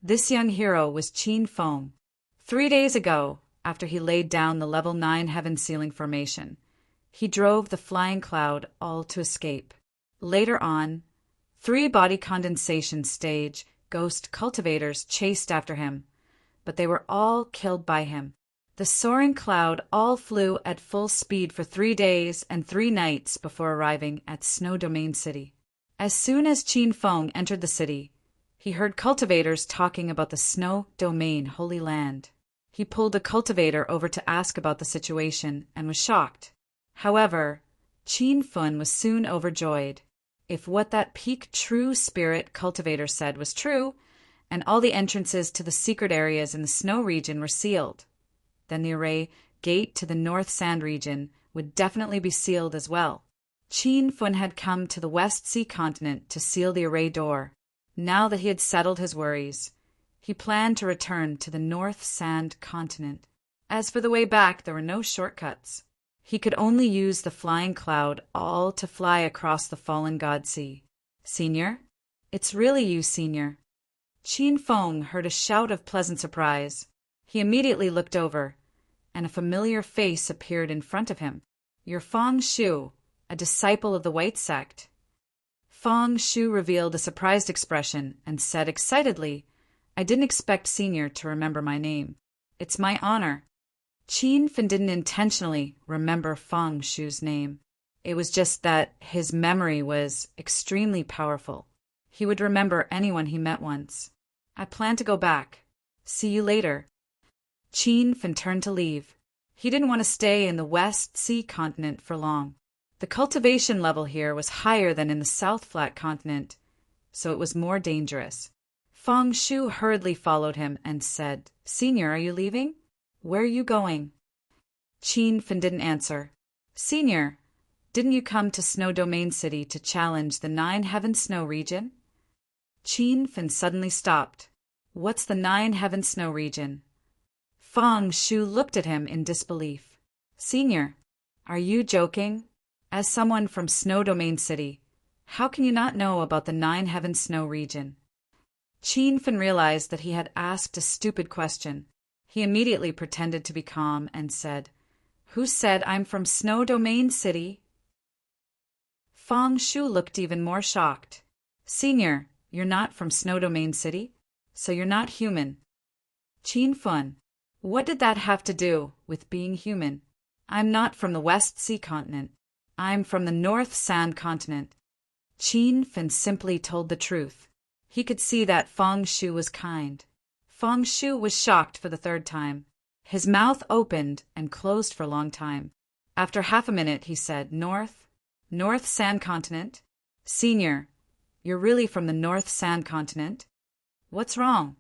This young hero was Qin Feng. 3 days ago, after he laid down the level 9 heaven-sealing formation, he drove the flying cloud all to escape. Later on, 3 body condensation stage ghost cultivators chased after him, but they were all killed by him. The soaring cloud all flew at full speed for 3 days and 3 nights before arriving at Snow Domain City. As soon as Qin Feng entered the city, he heard cultivators talking about the Snow Domain Holy Land. He pulled a cultivator over to ask about the situation and was shocked. However, Qin Feng was soon overjoyed. If what that peak true spirit cultivator said was true, and all the entrances to the secret areas in the snow region were sealed, then the array gate to the North Sand region would definitely be sealed as well. Qin Feng had come to the West Sea continent to seal the array door. Now that he had settled his worries, he planned to return to the North Sand continent. As for the way back, there were no shortcuts. He could only use the flying cloud all to fly across the fallen god sea. "Senior? It's really you, Senior." Qin Feng heard a shout of pleasant surprise. He immediately looked over, and a familiar face appeared in front of him. "You're Feng Shu, a disciple of the White Sect." Feng Shu revealed a surprised expression and said excitedly, "I didn't expect Senior to remember my name. It's my honor." Qin Feng didn't intentionally remember Feng Shu's name. It was just that his memory was extremely powerful. He would remember anyone he met once. "I plan to go back. See you later." Qin Feng turned to leave. He didn't want to stay in the West Sea continent for long. The cultivation level here was higher than in the South Flat continent, so it was more dangerous. Feng Shu hurriedly followed him and said, "Senior, are you leaving? Where are you going?" Qin Feng didn't answer. "Senior, Didn't you come to Snow Domain City to challenge the Nine Heaven Snow region? Qin Fin suddenly stopped. What's the Nine Heaven Snow region? Fang Shu looked at him in disbelief. Senior, are you joking? As someone from Snow Domain City, how can you not know about the Nine Heaven Snow region? Qin Fin realized that he had asked a stupid question. He immediately pretended to be calm and said, Who said I'm from Snow Domain City? Fang Shu looked even more shocked. Senior, you're not from Snow Domain City, so you're not human. Qin Fin, what did that have to do with being human? I'm not from the West Sea continent. I'm from the North Sand continent. Qin Fin simply told the truth. He could see that Fang Shu was kind. Fang Shu was shocked for the third time. His mouth opened and closed for a long time. After half a minute, he said, North Sand continent? Senior, you're really from the North Sand continent? What's wrong?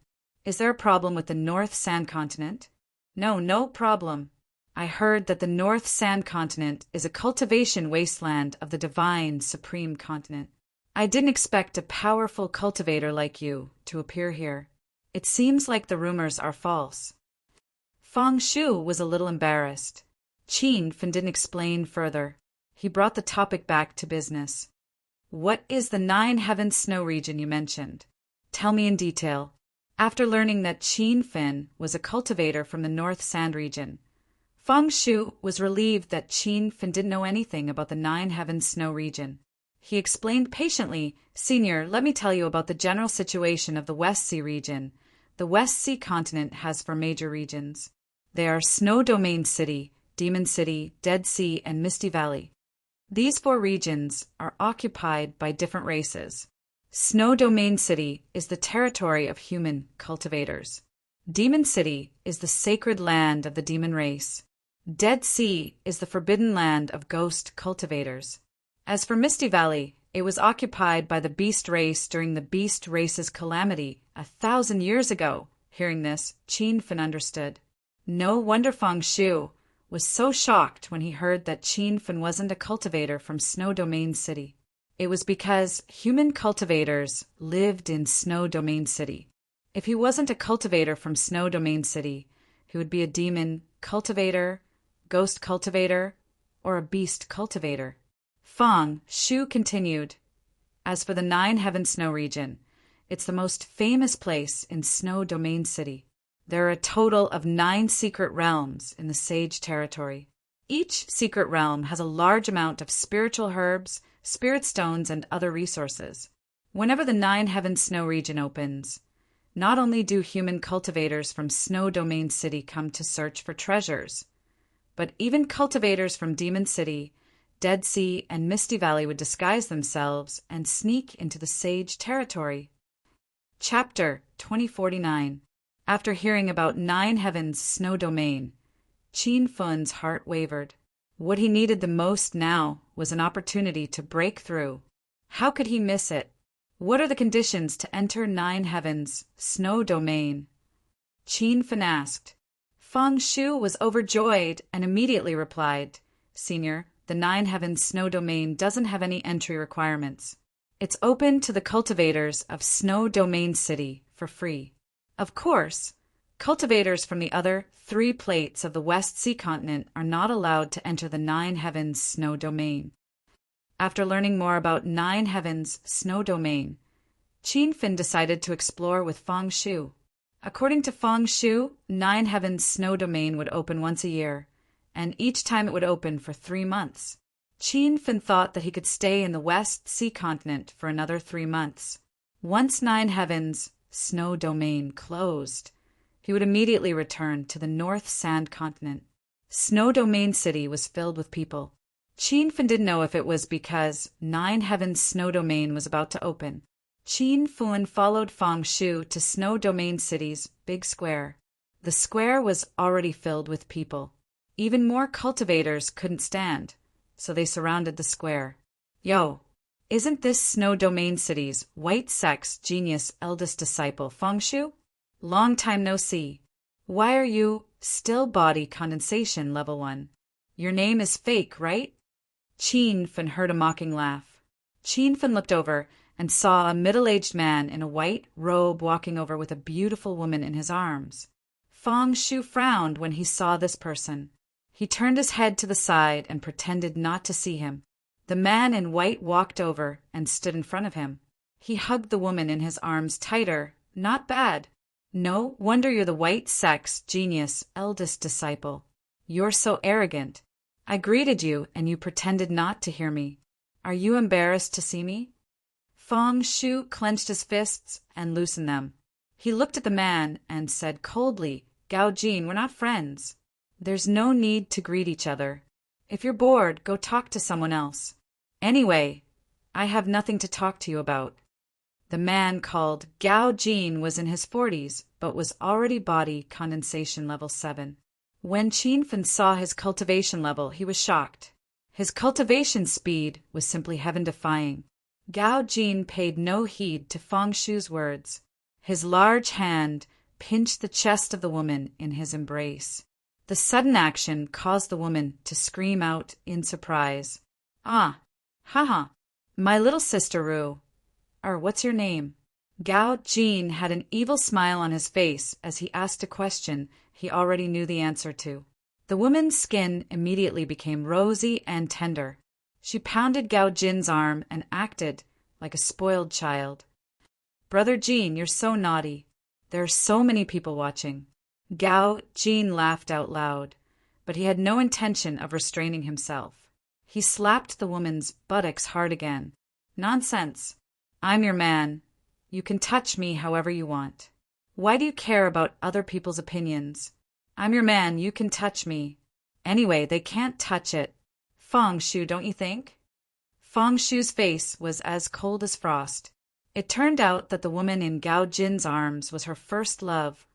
Is there a problem with the North Sand continent? No problem. I heard that the North Sand continent is a cultivation wasteland of the divine supreme continent. I didn't expect a powerful cultivator like you to appear here. It seems like the rumors are false. Fang Shu was a little embarrassed. Qin Fin didn't explain further. He brought the topic back to business. What is the Nine Heaven Snow region you mentioned? Tell me in detail. After learning that Qin Fin was a cultivator from the North Sand region, Fang Shu was relieved that Qin Fin didn't know anything about the Nine Heaven Snow region. He explained patiently, Senior, let me tell you about the general situation of the West Sea region. The West Sea continent has four major regions. They are Snow Domain City, Demon City, Dead Sea, and Misty Valley. These four regions are occupied by different races. Snow Domain City is the territory of human cultivators. Demon City is the sacred land of the demon race. Dead Sea is the forbidden land of ghost cultivators. As for Misty Valley, it was occupied by the beast race during the beast race's calamity 1,000 years ago. Hearing this, Qin Fin understood. No wonder Fang Shu was so shocked when he heard that Qin Fin wasn't a cultivator from Snow Domain City. It was because human cultivators lived in Snow Domain City. If he wasn't a cultivator from Snow Domain City, he would be a demon cultivator, ghost cultivator, or a beast cultivator. Fang Shu continued, As for the Nine Heaven Snow region, it's the most famous place in Snow Domain City. There are a total of 9 secret realms in the Sage territory. Each secret realm has a large amount of spiritual herbs, spirit stones, and other resources. Whenever the Nine Heaven Snow region opens, not only do human cultivators from Snow Domain City come to search for treasures, but even cultivators from Demon City, Dead Sea, and Misty Valley would disguise themselves and sneak into the Sage territory. Chapter 2049. After hearing about Nine Heaven's Snow Domain, Qin Fin's heart wavered. What he needed the most now was an opportunity to break through. How could he miss it? What are the conditions to enter Nine Heaven's Snow Domain? Qin Fin asked. Fang Shu was overjoyed and immediately replied, Senior, the Nine Heaven's Snow Domain doesn't have any entry requirements. It's open to the cultivators of Snow Domain City for free. Of course, cultivators from the other 3 plates of the West Sea continent are not allowed to enter the Nine Heavens Snow Domain. After learning more about Nine Heavens Snow Domain, Qin Fin decided to explore with Fang Shu. According to Fang Shu, Nine Heavens Snow Domain would open once a year, and each time it would open for 3 months. Qin Fin thought that he could stay in the West Sea continent for another 3 months. Once Nine Heavens Snow Domain closed, he would immediately return to the North Sand continent. Snow Domain City was filled with people. Qin Fin didn't know if it was because Nine Heavens Snow Domain was about to open. Qin Fin followed Fang Shu to Snow Domain City's big square. The square was already filled with people. Even more cultivators couldn't stand, so they surrounded the square. Yo, isn't this Snow Domain City's white sex genius eldest disciple, Fang Shu? Long time no see. Why are you still body condensation level 1? Your name is fake, right? Qin Fen heard a mocking laugh. Qin Fen looked over and saw a middle-aged man in a white robe walking over with a beautiful woman in his arms. Fang Shu frowned when he saw this person. He turned his head to the side and pretended not to see him. The man in white walked over and stood in front of him. He hugged the woman in his arms tighter. Not bad. No wonder you're the white sect's genius eldest disciple. You're so arrogant. I greeted you and you pretended not to hear me. Are you embarrassed to see me? Fang Shu clenched his fists and loosened them. He looked at the man and said coldly, Gao Jin, we're not friends. There's no need to greet each other. If you're bored, go talk to someone else. Anyway, I have nothing to talk to you about. The man called Gao Jin was in his 40s, but was already body condensation level 7. When Qin Fen saw his cultivation level, he was shocked. His cultivation speed was simply heaven-defying. Gao Jin paid no heed to Fang Shu's words. His large hand pinched the chest of the woman in his embrace. The sudden action caused the woman to scream out in surprise. Ah, haha, my little sister Ru. What's your name? Gao Jin had an evil smile on his face as he asked a question he already knew the answer to. The woman's skin immediately became rosy and tender. She pounded Gao Jin's arm and acted like a spoiled child. Brother Jin, you're so naughty. There are so many people watching. Gao Jin laughed out loud, but he had no intention of restraining himself. He slapped the woman's buttocks hard again. Nonsense. I'm your man. You can touch me however you want. Why do you care about other people's opinions? I'm your man, you can touch me. Anyway, they can't touch it. Fang Shu, don't you think? Fang Shu's face was as cold as frost. It turned out that the woman in Gao Jin's arms was her first love,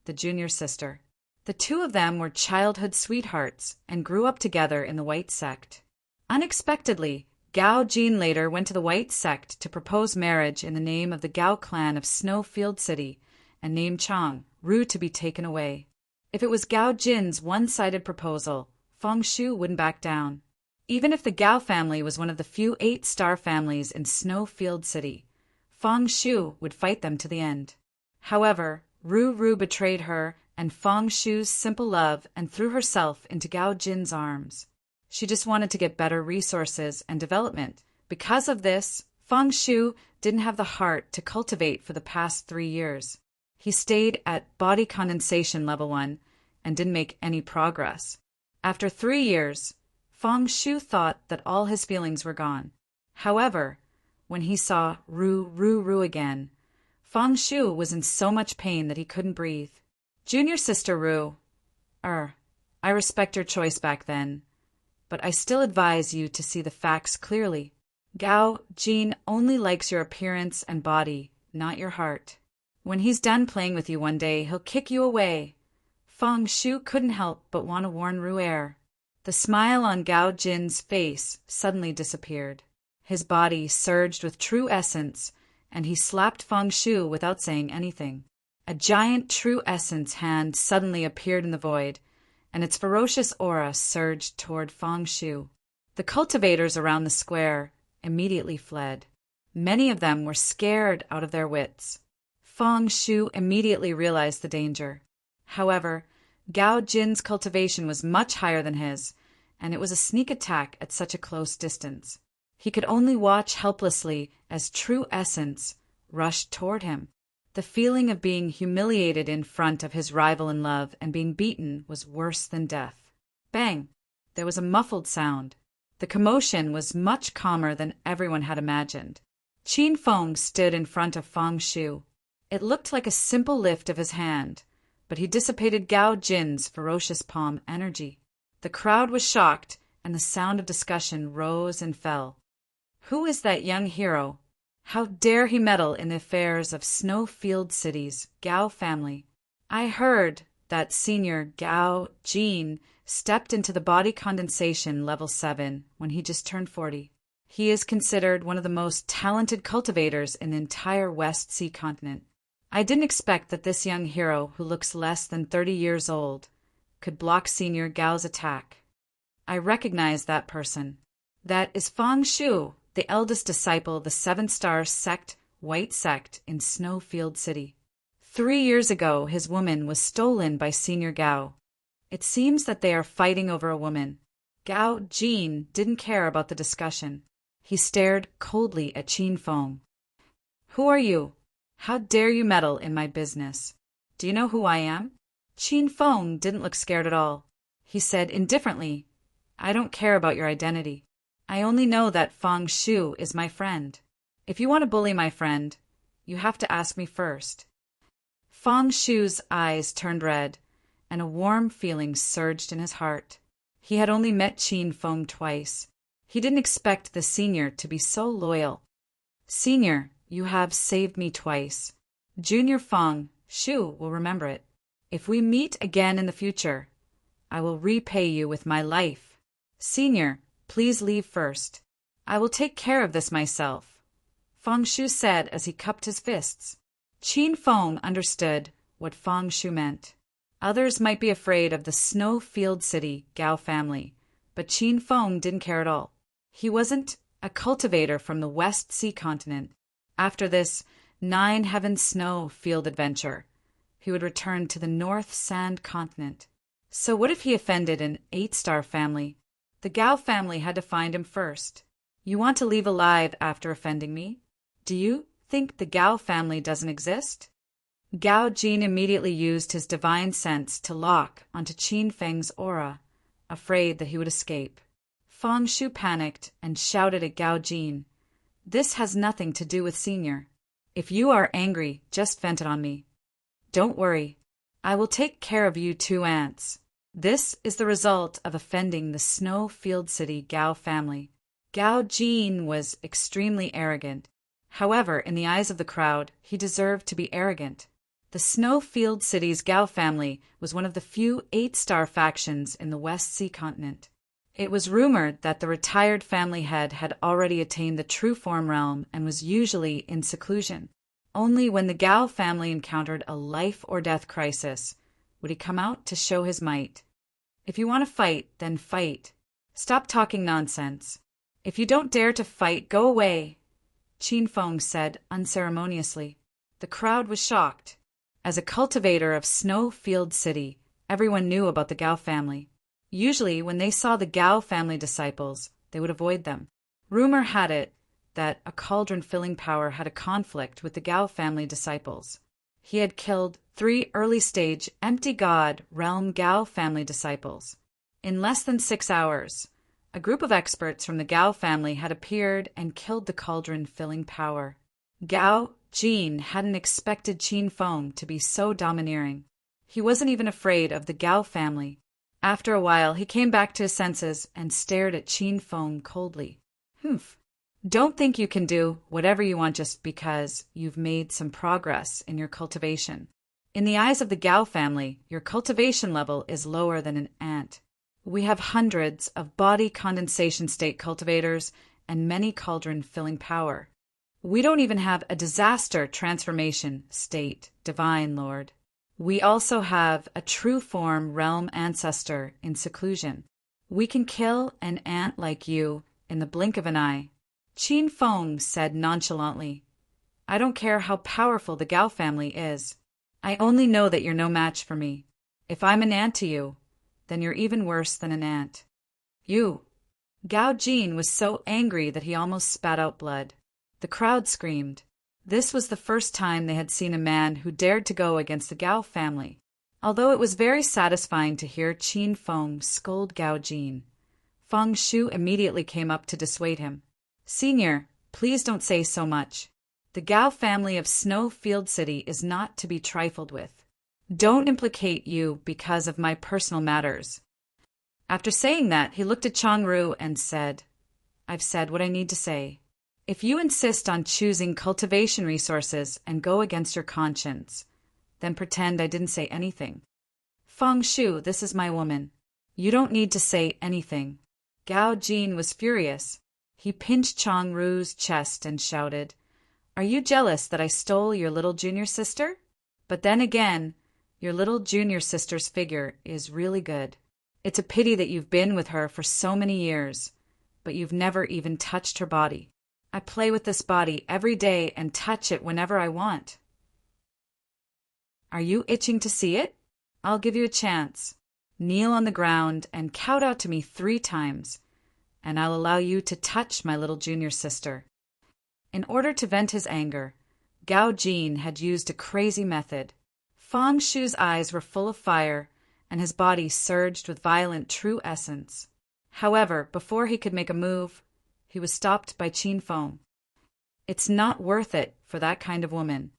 the junior sister. The two of them were childhood sweethearts and grew up together in the White Sect. Unexpectedly, Gao Jin later went to the White Sect to propose marriage in the name of the Gao clan of Snowfield City and named Chang, Ru to be taken away. If it was Gao Jin's one-sided proposal, Fang Shu wouldn't back down. Even if the Gao family was one of the few 8-star families in Snowfield City, Fang Shu would fight them to the end. However, Ru betrayed her and Fang Shu's simple love and threw herself into Gao Jin's arms. She just wanted to get better resources and development. Because of this, Fang Shu didn't have the heart to cultivate for the past 3 years. He stayed at body condensation level 1 and didn't make any progress. After 3 years, Fang Shu thought that all his feelings were gone. However, when he saw Ru again, Fang Shu was in so much pain that he couldn't breathe. Junior sister Ru, I respect your choice back then, but I still advise you to see the facts clearly. Gao Jin only likes your appearance and body, not your heart. When he's done playing with you one day, he'll kick you away. Fang Shu couldn't help but want to warn Ru'er. The smile on Gao Jin's face suddenly disappeared. His body surged with true essence, and he slapped Fang Shu without saying anything. A giant true essence hand suddenly appeared in the void, and its ferocious aura surged toward Fang Shu. The cultivators around the square immediately fled. Many of them were scared out of their wits. Fang Shu immediately realized the danger. However, Gao Jin's cultivation was much higher than his, and it was a sneak attack at such a close distance. He could only watch helplessly as true essence rushed toward him. The feeling of being humiliated in front of his rival in love and being beaten was worse than death. Bang! There was a muffled sound. The commotion was much calmer than everyone had imagined. Qin Feng stood in front of Fang Shu. It looked like a simple lift of his hand, but he dissipated Gao Jin's ferocious palm energy. The crowd was shocked, and the sound of discussion rose and fell. Who is that young hero? How dare he meddle in the affairs of Snowfield City's Gao family? I heard that Senior Gao Jin stepped into the body condensation level 7 when he just turned 40. He is considered one of the most talented cultivators in the entire West Sea continent. I didn't expect that this young hero, who looks less than 30 years old, could block Senior Gao's attack. I recognize that person. That is Fang Shu, the eldest disciple of the seven-star sect, White Sect, in Snowfield City. 3 years ago, his woman was stolen by Senior Gao. It seems that they are fighting over a woman. Gao Jin didn't care about the discussion. He stared coldly at Qin Feng. Who are you? How dare you meddle in my business? Do you know who I am? Qin Feng didn't look scared at all. He said indifferently, I don't care about your identity. I only know that Fang Shu is my friend. If you want to bully my friend, you have to ask me first. Fang Shu's eyes turned red, and a warm feeling surged in his heart. He had only met Qin Feng twice. He didn't expect the senior to be so loyal. Senior, you have saved me twice. Junior Fang Shu will remember it. If we meet again in the future, I will repay you with my life. Senior, please leave first. I will take care of this myself, Fang Shu said as he cupped his fists. Qin Feng understood what Fang Shu meant. Others might be afraid of the Snowfield City Gao family, but Qin Feng didn't care at all. He wasn't a cultivator from the West Sea continent. After this 9-heaven snowfield adventure, he would return to the North Sand continent. So what if he offended an 8-star family? The Gao family had to find him first. You want to leave alive after offending me? Do you think the Gao family doesn't exist? Gao Jin immediately used his divine sense to lock onto Qin Feng's aura, afraid that he would escape. Fang Shu panicked and shouted at Gao Jin, This has nothing to do with Senior. If you are angry, just vent it on me. Don't worry. I will take care of you 2 ants. This is the result of offending the Snowfield City Gao family. Gao Jin was extremely arrogant. However, in the eyes of the crowd, he deserved to be arrogant. The Snowfield City's Gao family was one of the few 8-star factions in the West Sea continent. It was rumored that the retired family head had already attained the true form realm and was usually in seclusion. Only when the Gao family encountered a life-or-death crisis would he come out to show his might. If you want to fight, then fight. Stop talking nonsense. If you don't dare to fight, go away, Qin Feng said unceremoniously. The crowd was shocked. As a cultivator of Snowfield City, everyone knew about the Gao family. Usually, when they saw the Gao family disciples, they would avoid them. Rumor had it that a cauldron-filling power had a conflict with the Gao family disciples. He had killed 3 early-stage empty god realm Gao family disciples. In less than 6 hours, a group of experts from the Gao family had appeared and killed the cauldron-filling power. Gao Jin hadn't expected Qin Feng to be so domineering. He wasn't even afraid of the Gao family. After a while, he came back to his senses and stared at Qin Feng coldly. Humph. Don't think you can do whatever you want just because you've made some progress in your cultivation. In the eyes of the Gao family, your cultivation level is lower than an ant. We have hundreds of body condensation state cultivators and many cauldron-filling power. We don't even have a disaster transformation state, Divine Lord. We also have a true form realm ancestor in seclusion. We can kill an ant like you in the blink of an eye. Qin Feng said nonchalantly, I don't care how powerful the Gao family is. I only know that you're no match for me. If I'm an ant to you, then you're even worse than an ant. You. Gao Jin was so angry that he almost spat out blood. The crowd screamed. This was the first time they had seen a man who dared to go against the Gao family. Although it was very satisfying to hear Qin Feng scold Gao Jin, Fang Shu immediately came up to dissuade him. Senior, please don't say so much. The Gao family of Snowfield City is not to be trifled with. Don't implicate you because of my personal matters. After saying that, he looked at Changru and said, I've said what I need to say. If you insist on choosing cultivation resources and go against your conscience, then pretend I didn't say anything. Fang Shu, this is my woman. You don't need to say anything. Gao Jin was furious. He pinched Changru's chest and shouted, Are you jealous that I stole your little junior sister? But then again, your little junior sister's figure is really good. It's a pity that you've been with her for so many years. but you've never even touched her body. I play with this body every day and touch it whenever I want. Are you itching to see it? I'll give you a chance. Kneel on the ground and count out to me 3 times, and I'll allow you to touch my little junior sister." In order to vent his anger, Gao Jin had used a crazy method. Fang Shu's eyes were full of fire, and his body surged with violent true essence. However, before he could make a move, he was stopped by Qin Feng. "It's not worth it for that kind of woman.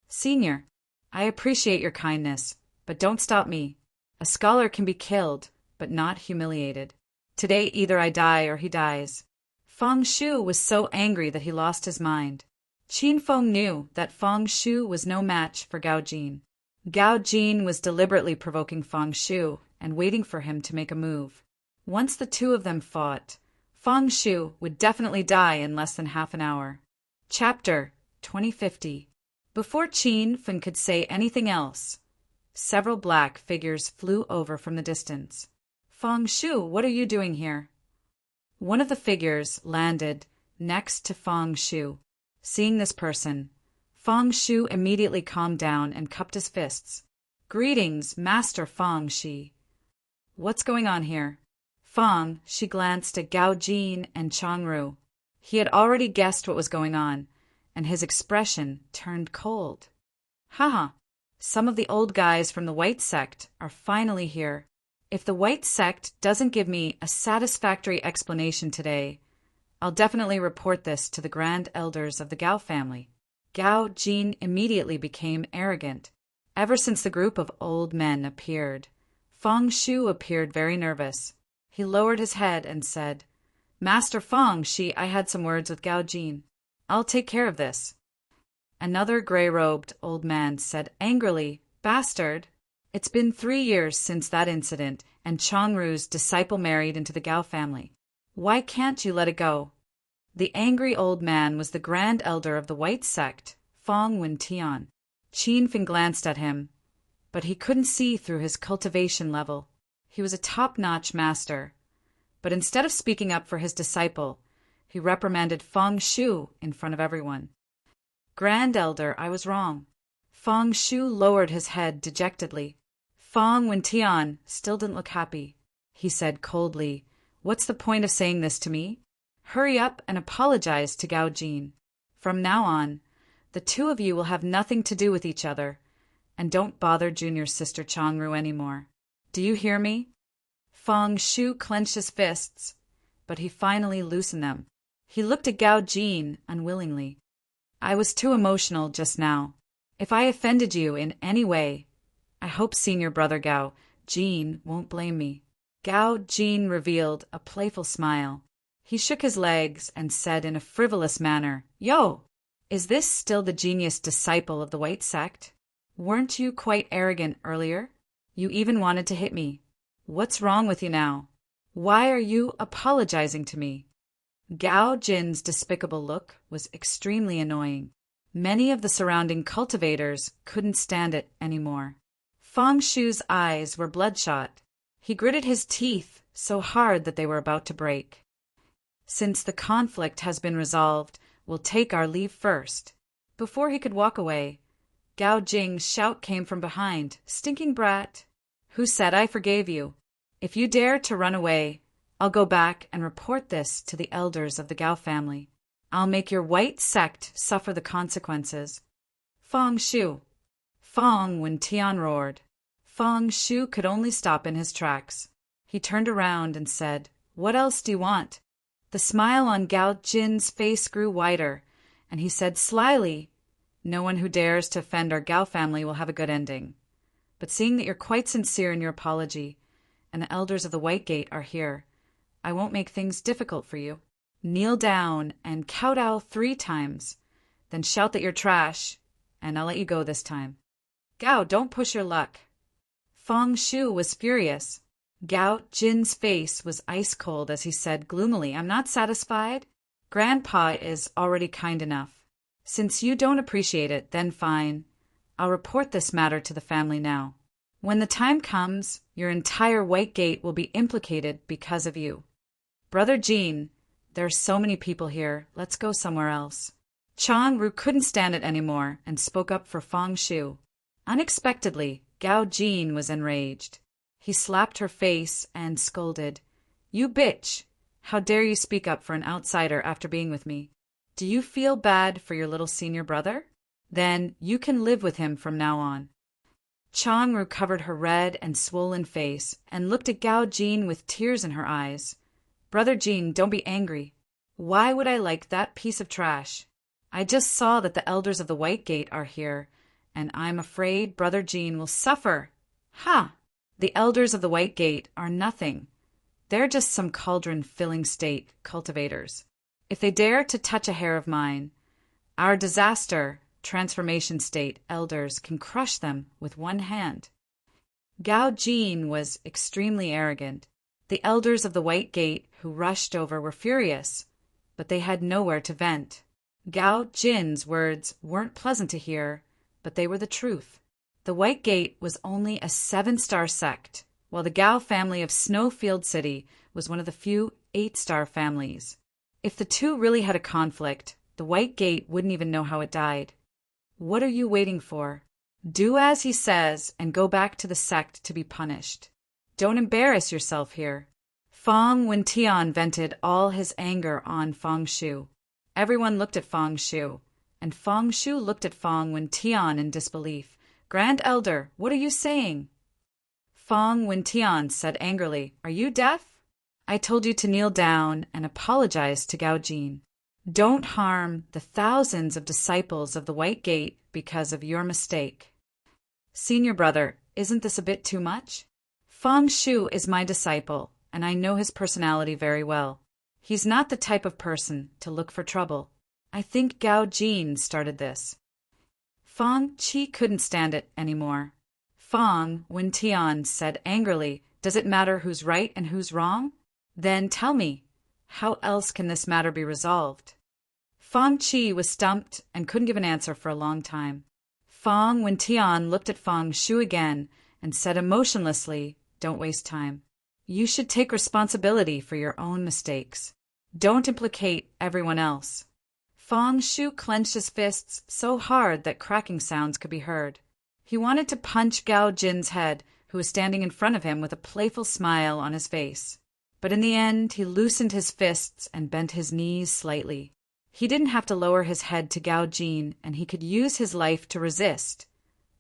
Senior, I appreciate your kindness, but don't stop me. A scholar can be killed, but not humiliated. Today either I die or he dies." Fang Shu was so angry that he lost his mind. Qin Feng knew that Fang Shu was no match for Gao Jin. Gao Jin was deliberately provoking Fang Shu and waiting for him to make a move. Once the two of them fought, Fang Shu would definitely die in less than half an hour. Chapter 2050. Before Qin Feng could say anything else, several black figures flew over from the distance. "Fang Shu, what are you doing here?" One of the figures landed next to Fang Shu. Seeing this person, Fang Shu immediately calmed down and cupped his fists. "Greetings, Master Fang Shi. What's going on here?" Fang Shi glanced at Gao Jin and Changru. He had already guessed what was going on, and his expression turned cold. "Haha, some of the old guys from the White Sect are finally here. If the White Sect doesn't give me a satisfactory explanation today, I'll definitely report this to the Grand Elders of the Gao family." Gao Jin immediately became arrogant. Ever since the group of old men appeared, Fang Shu appeared very nervous. He lowered his head and said, "Master Fang Shi, I had some words with Gao Jin. I'll take care of this." Another gray-robed old man said angrily, "Bastard! It's been 3 years since that incident, and Changru's disciple married into the Gao family. Why can't you let it go?" The angry old man was the Grand Elder of the White Sect, Fang Wentian. Qin Feng glanced at him, but he couldn't see through his cultivation level. He was a top-notch master, but instead of speaking up for his disciple, he reprimanded Fang Shu in front of everyone. "Grand Elder, I was wrong." Fang Shu lowered his head dejectedly. Fang Wentian still didn't look happy. He said coldly, "What's the point of saying this to me? Hurry up and apologize to Gao Jin. From now on, the two of you will have nothing to do with each other, and don't bother junior sister Changru anymore. Do you hear me?" Fang Shu clenched his fists, but he finally loosened them. He looked at Gao Jin unwillingly. "I was too emotional just now. If I offended you in any way, I hope senior brother Gao Jin won't blame me." Gao Jin revealed a playful smile. He shook his legs and said in a frivolous manner, "Yo! Is this still the genius disciple of the White Sect? Weren't you quite arrogant earlier? You even wanted to hit me. What's wrong with you now? Why are you apologizing to me?" Gao Jin's despicable look was extremely annoying. Many of the surrounding cultivators couldn't stand it anymore. Fang Shu's eyes were bloodshot. He gritted his teeth so hard that they were about to break. "Since the conflict has been resolved, we'll take our leave first." Before he could walk away, Gao Jing's shout came from behind, "Stinking brat! Who said I forgave you? If you dare to run away, I'll go back and report this to the elders of the Gao family. I'll make your White Sect suffer the consequences." "Fang Shu!" Fang Wentian roared. Fang Shu could only stop in his tracks. He turned around and said, "What else do you want?" The smile on Gao Jin's face grew wider, and he said slyly, "No one who dares to offend our Gao family will have a good ending. But seeing that you're quite sincere in your apology, and the elders of the White Gate are here, I won't make things difficult for you. Kneel down and kowtow 3 times, then shout that you're trash, and I'll let you go this time." "Gao, don't push your luck." Fang Shu was furious. Gao Jin's face was ice cold as he said gloomily, "I'm not satisfied. Grandpa is already kind enough. Since you don't appreciate it, then fine. I'll report this matter to the family now. When the time comes, your entire White Gate will be implicated because of you. Brother Jean, There are so many people here. Let's go somewhere else. Chang Ru couldn't stand it anymore and spoke up for Fang Shu. Unexpectedly, Gao Jin was enraged. He slapped her face and scolded, "You bitch! How dare you speak up for an outsider after being with me? Do you feel bad for your little senior brother? Then you can live with him from now on." Chang Ru covered her red and swollen face and looked at Gao Jin with tears in her eyes. "Brother Jin, don't be angry. Why would I like that piece of trash? I just saw that the elders of the White Gate are here, and I'm afraid Brother Jin will suffer." "Ha! The elders of the White Gate are nothing. They're just some cauldron-filling state cultivators. If they dare to touch a hair of mine, our disaster transformation state elders can crush them with one hand." Gao Jin was extremely arrogant. The elders of the White Gate who rushed over were furious, but they had nowhere to vent. Gao Jin's words weren't pleasant to hear, but they were the truth. The White Gate was only a 7-star sect, while the Gao family of Snowfield City was one of the few 8-star families. If the two really had a conflict, the White Gate wouldn't even know how it died. What are you waiting for? Do as he says and go back to the sect to be punished. Don't embarrass yourself here. Fang Wentian vented all his anger on Fang Shu. Everyone looked at Fang Shu, and Fang Shu looked at Fang Wentian in disbelief. "Grand Elder, what are you saying?" Fang Wentian said angrily, "Are you deaf? I told you to kneel down and apologize to Gao Jin. Don't harm the thousands of disciples of the White Gate because of your mistake." "Senior brother, isn't this a bit too much? Fang Shu is my disciple, and I know his personality very well. He's not the type of person to look for trouble. I think Gao Jin started this." Fang Qi couldn't stand it anymore. Fang Wentian said angrily, "Does it matter who's right and who's wrong? Then tell me, how else can this matter be resolved?" Fang Qi was stumped and couldn't give an answer for a long time. Fang Wentian looked at Fang Shu again and said emotionlessly, "Don't waste time. You should take responsibility for your own mistakes. Don't implicate everyone else." Fang Shu clenched his fists so hard that cracking sounds could be heard. He wanted to punch Gao Jin's head, who was standing in front of him with a playful smile on his face. But in the end, he loosened his fists and bent his knees slightly. He didn't have to lower his head to Gao Jin, and he could use his life to resist.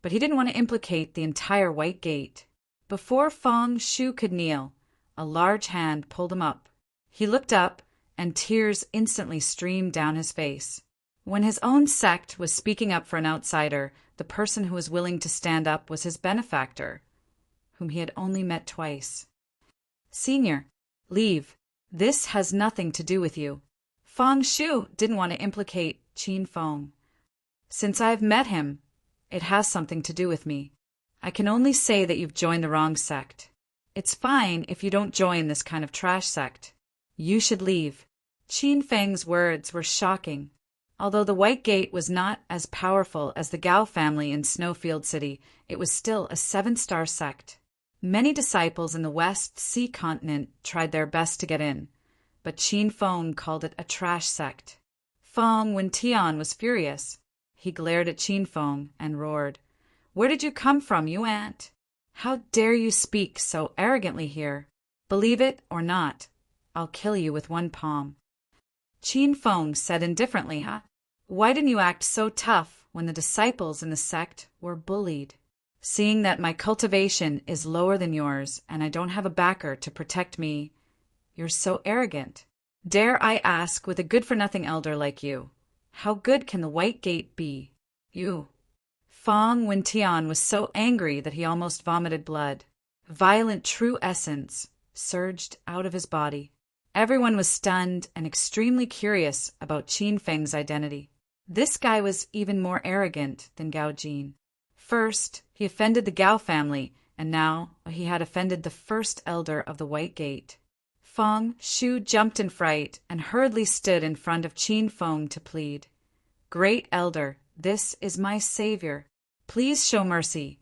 But he didn't want to implicate the entire White Gate. Before Fang Shu could kneel, a large hand pulled him up. He looked up, and tears instantly streamed down his face. When his own sect was speaking up for an outsider, the person who was willing to stand up was his benefactor, whom he had only met twice. "Senior, leave. This has nothing to do with you." Fang Shu didn't want to implicate Qin Feng. "Since I've met him, it has something to do with me. I can only say that you've joined the wrong sect. It's fine if you don't join this kind of trash sect. You should leave." Qin Feng's words were shocking. Although the White Gate was not as powerful as the Gao family in Snowfield City, it was still a 7-star sect. Many disciples in the West Sea continent tried their best to get in, but Qin Feng called it a trash sect. Fang Wentian was furious. He glared at Qin Feng and roared, "Where did you come from, you ant? How dare you speak so arrogantly here? Believe it or not, I'll kill you with one palm." Qin Feng said indifferently, "Why didn't you act so tough when the disciples in the sect were bullied? Seeing that my cultivation is lower than yours and I don't have a backer to protect me, you're so arrogant. Dare I ask, with a good-for-nothing elder like you, how good can the White Gate be? You." Fang Wentian was so angry that he almost vomited blood. Violent true essence surged out of his body. Everyone was stunned and extremely curious about Qin Feng's identity. This guy was even more arrogant than Gao Jin. First, he offended the Gao family, and now he had offended the first elder of the White Gate. Fang Shu jumped in fright and hurriedly stood in front of Qin Feng to plead. "Great elder, this is my savior. Please show mercy."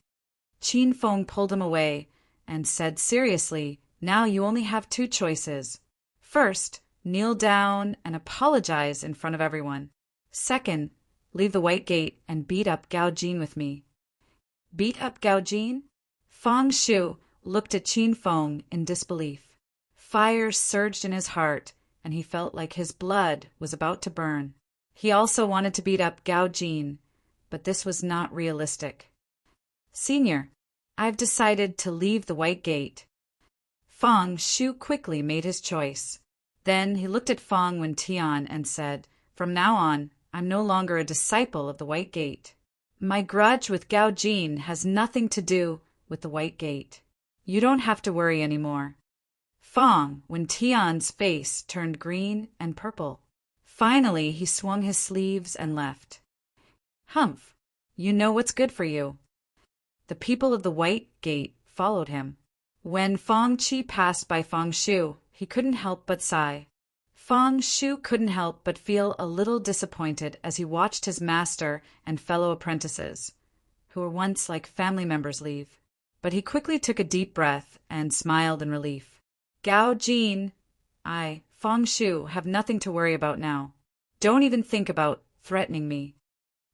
Qin Feng pulled him away and said seriously, "Now you only have 2 choices. First, kneel down and apologize in front of everyone. Second, leave the White Gate and beat up Gao Jin with me. Beat up Gao Jin? Fang Shu looked at Qin Feng in disbelief. Fire surged in his heart, and he felt like his blood was about to burn. He also wanted to beat up Gao Jin, but this was not realistic. Senior, I've decided to leave the White Gate. Fang Shu quickly made his choice. Then he looked at Fang Wentian and said, "From now on, I'm no longer a disciple of the White Gate. My grudge with Gao Jin has nothing to do with the White Gate. You don't have to worry anymore." Fang Wentian's face turned green and purple. Finally, he swung his sleeves and left. "Humph, you know what's good for you." The people of the White Gate followed him. When Fang Qi passed by Fang Shu, he couldn't help but sigh. Fang Shu couldn't help but feel a little disappointed as he watched his master and fellow apprentices, who were once like family members, leave. But he quickly took a deep breath and smiled in relief. "Gao Jin, Fang Shu, have nothing to worry about now. Don't even think about threatening me."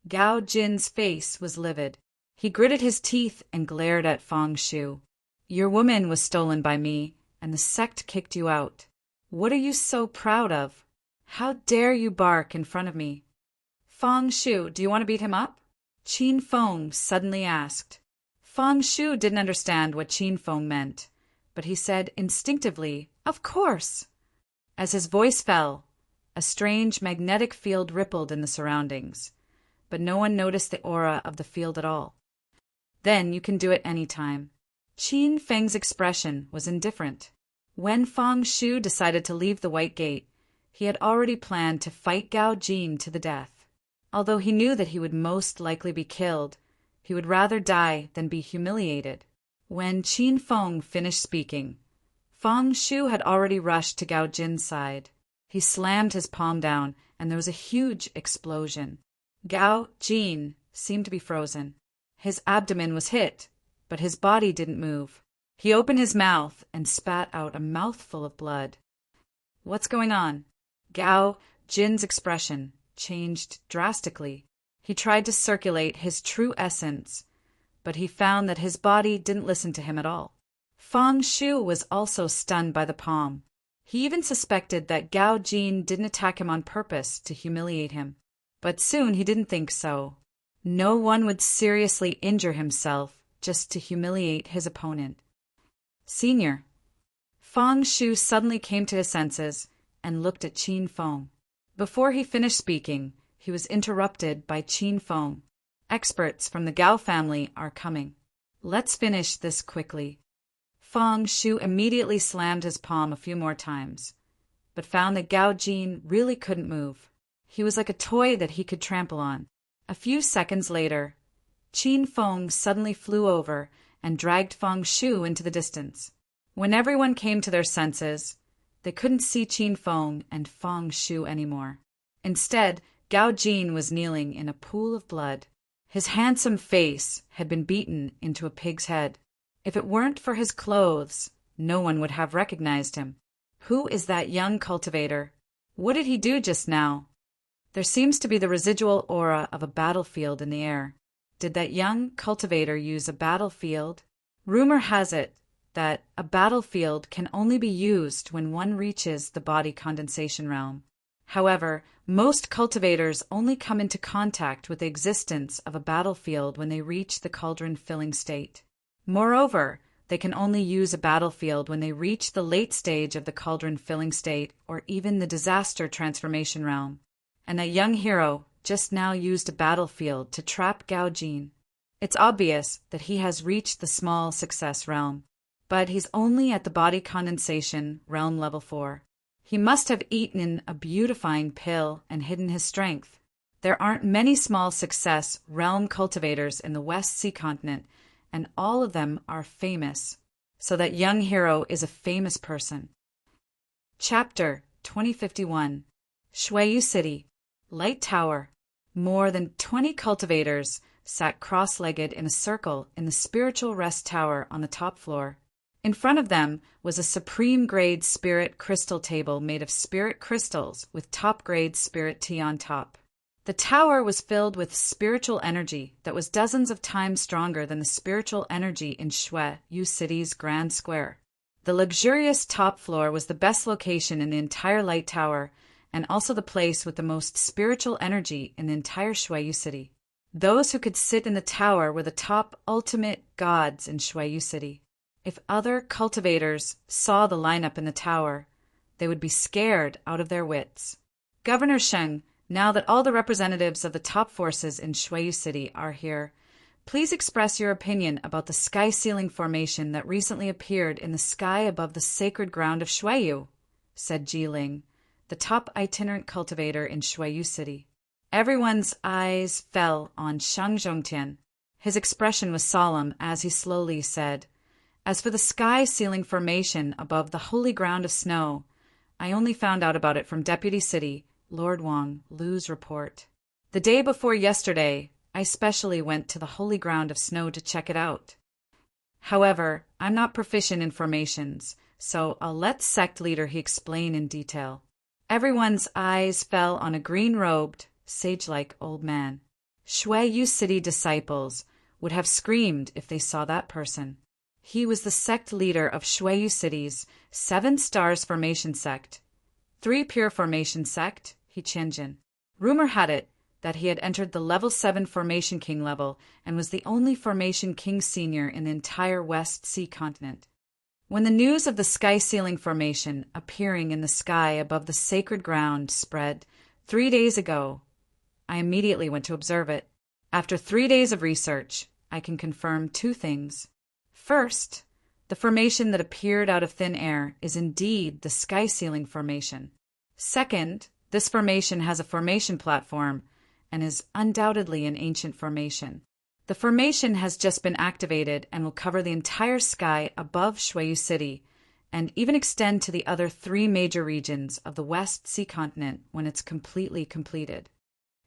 Gao Jin's face was livid. He gritted his teeth and glared at Fang Shu. "Your woman was stolen by me, and the sect kicked you out. What are you so proud of? How dare you bark in front of me?" "Fang Shu, do you want to beat him up?" Qin Feng suddenly asked. Fang Shu didn't understand what Qin Feng meant, but he said instinctively, "Of course." As his voice fell, a strange magnetic field rippled in the surroundings, but no one noticed the aura of the field at all. "Then you can do it any time." Qin Feng's expression was indifferent. When Fang Shu decided to leave the White Gate, he had already planned to fight Gao Jin to the death. Although he knew that he would most likely be killed, he would rather die than be humiliated. When Qin Feng finished speaking, Fang Shu had already rushed to Gao Jin's side. He slammed his palm down, and there was a huge explosion. Gao Jin seemed to be frozen. His abdomen was hit, but his body didn't move. He opened his mouth and spat out a mouthful of blood. "What's going on?" Gao Jin's expression changed drastically. He tried to circulate his true essence, but he found that his body didn't listen to him at all. Fang Shu was also stunned by the palm. He even suspected that Gao Jin didn't attack him on purpose to humiliate him. But soon he didn't think so. No one would seriously injure himself just to humiliate his opponent. "Senior." Fang Shu suddenly came to his senses and looked at Qin Feng. Before he finished speaking, he was interrupted by Qin Feng. "Experts from the Gao family are coming. Let's finish this quickly." Fang Shu immediately slammed his palm a few more times, but found that Gao Jin really couldn't move. He was like a toy that he could trample on. A few seconds later, Qin Feng suddenly flew over and dragged Fang Shu into the distance. When everyone came to their senses, they couldn't see Qin Feng and Fang Shu anymore. Instead, Gao Jin was kneeling in a pool of blood. His handsome face had been beaten into a pig's head. If it weren't for his clothes, no one would have recognized him. Who is that young cultivator? What did he do just now? There seems to be the residual aura of a battlefield in the air. Did that young cultivator use a battlefield? Rumor has it that a battlefield can only be used when one reaches the body condensation realm. However, most cultivators only come into contact with the existence of a battlefield when they reach the cauldron-filling state. Moreover, they can only use a battlefield when they reach the late stage of the cauldron-filling state or even the disaster transformation realm. And that young hero just now used a battlefield to trap Gao Jin. It's obvious that he has reached the small success realm, but he's only at the body condensation realm level 4. He must have eaten a beautifying pill and hidden his strength. There aren't many small success realm cultivators in the West Sea continent, and all of them are famous. So that young hero is a famous person. Chapter 2051. Shuiyu City. Light Tower. More than 20 cultivators sat cross-legged in a circle in the spiritual rest tower on the top floor. In front of them was a supreme-grade spirit crystal table made of spirit crystals with top-grade spirit tea on top. The tower was filled with spiritual energy that was dozens of times stronger than the spiritual energy in Shui Yu City's Grand Square. The luxurious top floor was the best location in the entire light tower and also the place with the most spiritual energy in the entire Shui Yu City. Those who could sit in the tower were the top ultimate gods in Shui Yu City. If other cultivators saw the lineup in the tower, they would be scared out of their wits. Governor Sheng, now that all the representatives of the top forces in Shui Yu City are here, please express your opinion about the sky ceiling formation that recently appeared in the sky above the sacred ground of Shui Yu, said Ji Ling, the top itinerant cultivator in Shui Yu City. Everyone's eyes fell on Shang Zhongtian. His expression was solemn as he slowly said, "As for the sky ceiling formation above the holy ground of snow, I only found out about it from Deputy City Lord Wang Lu's report. The day before yesterday, I specially went to the holy ground of snow to check it out. However, I'm not proficient in formations, so I'll let sect leader he explain in detail." Everyone's eyes fell on a green-robed, sage-like old man. Shui Yu City disciples would have screamed if they saw that person. He was the sect leader of Shui Yu City's 7 Stars Formation Sect, 3 Pure Formation Sect, He Qianjin. Rumor had it that he had entered the level 7 Formation King level and was the only Formation King Senior in the entire West Sea continent. When the news of the sky ceiling formation appearing in the sky above the sacred ground spread 3 days ago, I immediately went to observe it. After 3 days of research, I can confirm 2 things. First, the formation that appeared out of thin air is indeed the sky ceiling formation. Second, this formation has a formation platform and is undoubtedly an ancient formation. The formation has just been activated and will cover the entire sky above Shui Yu City and even extend to the other 3 major regions of the West Sea continent when it's completely completed.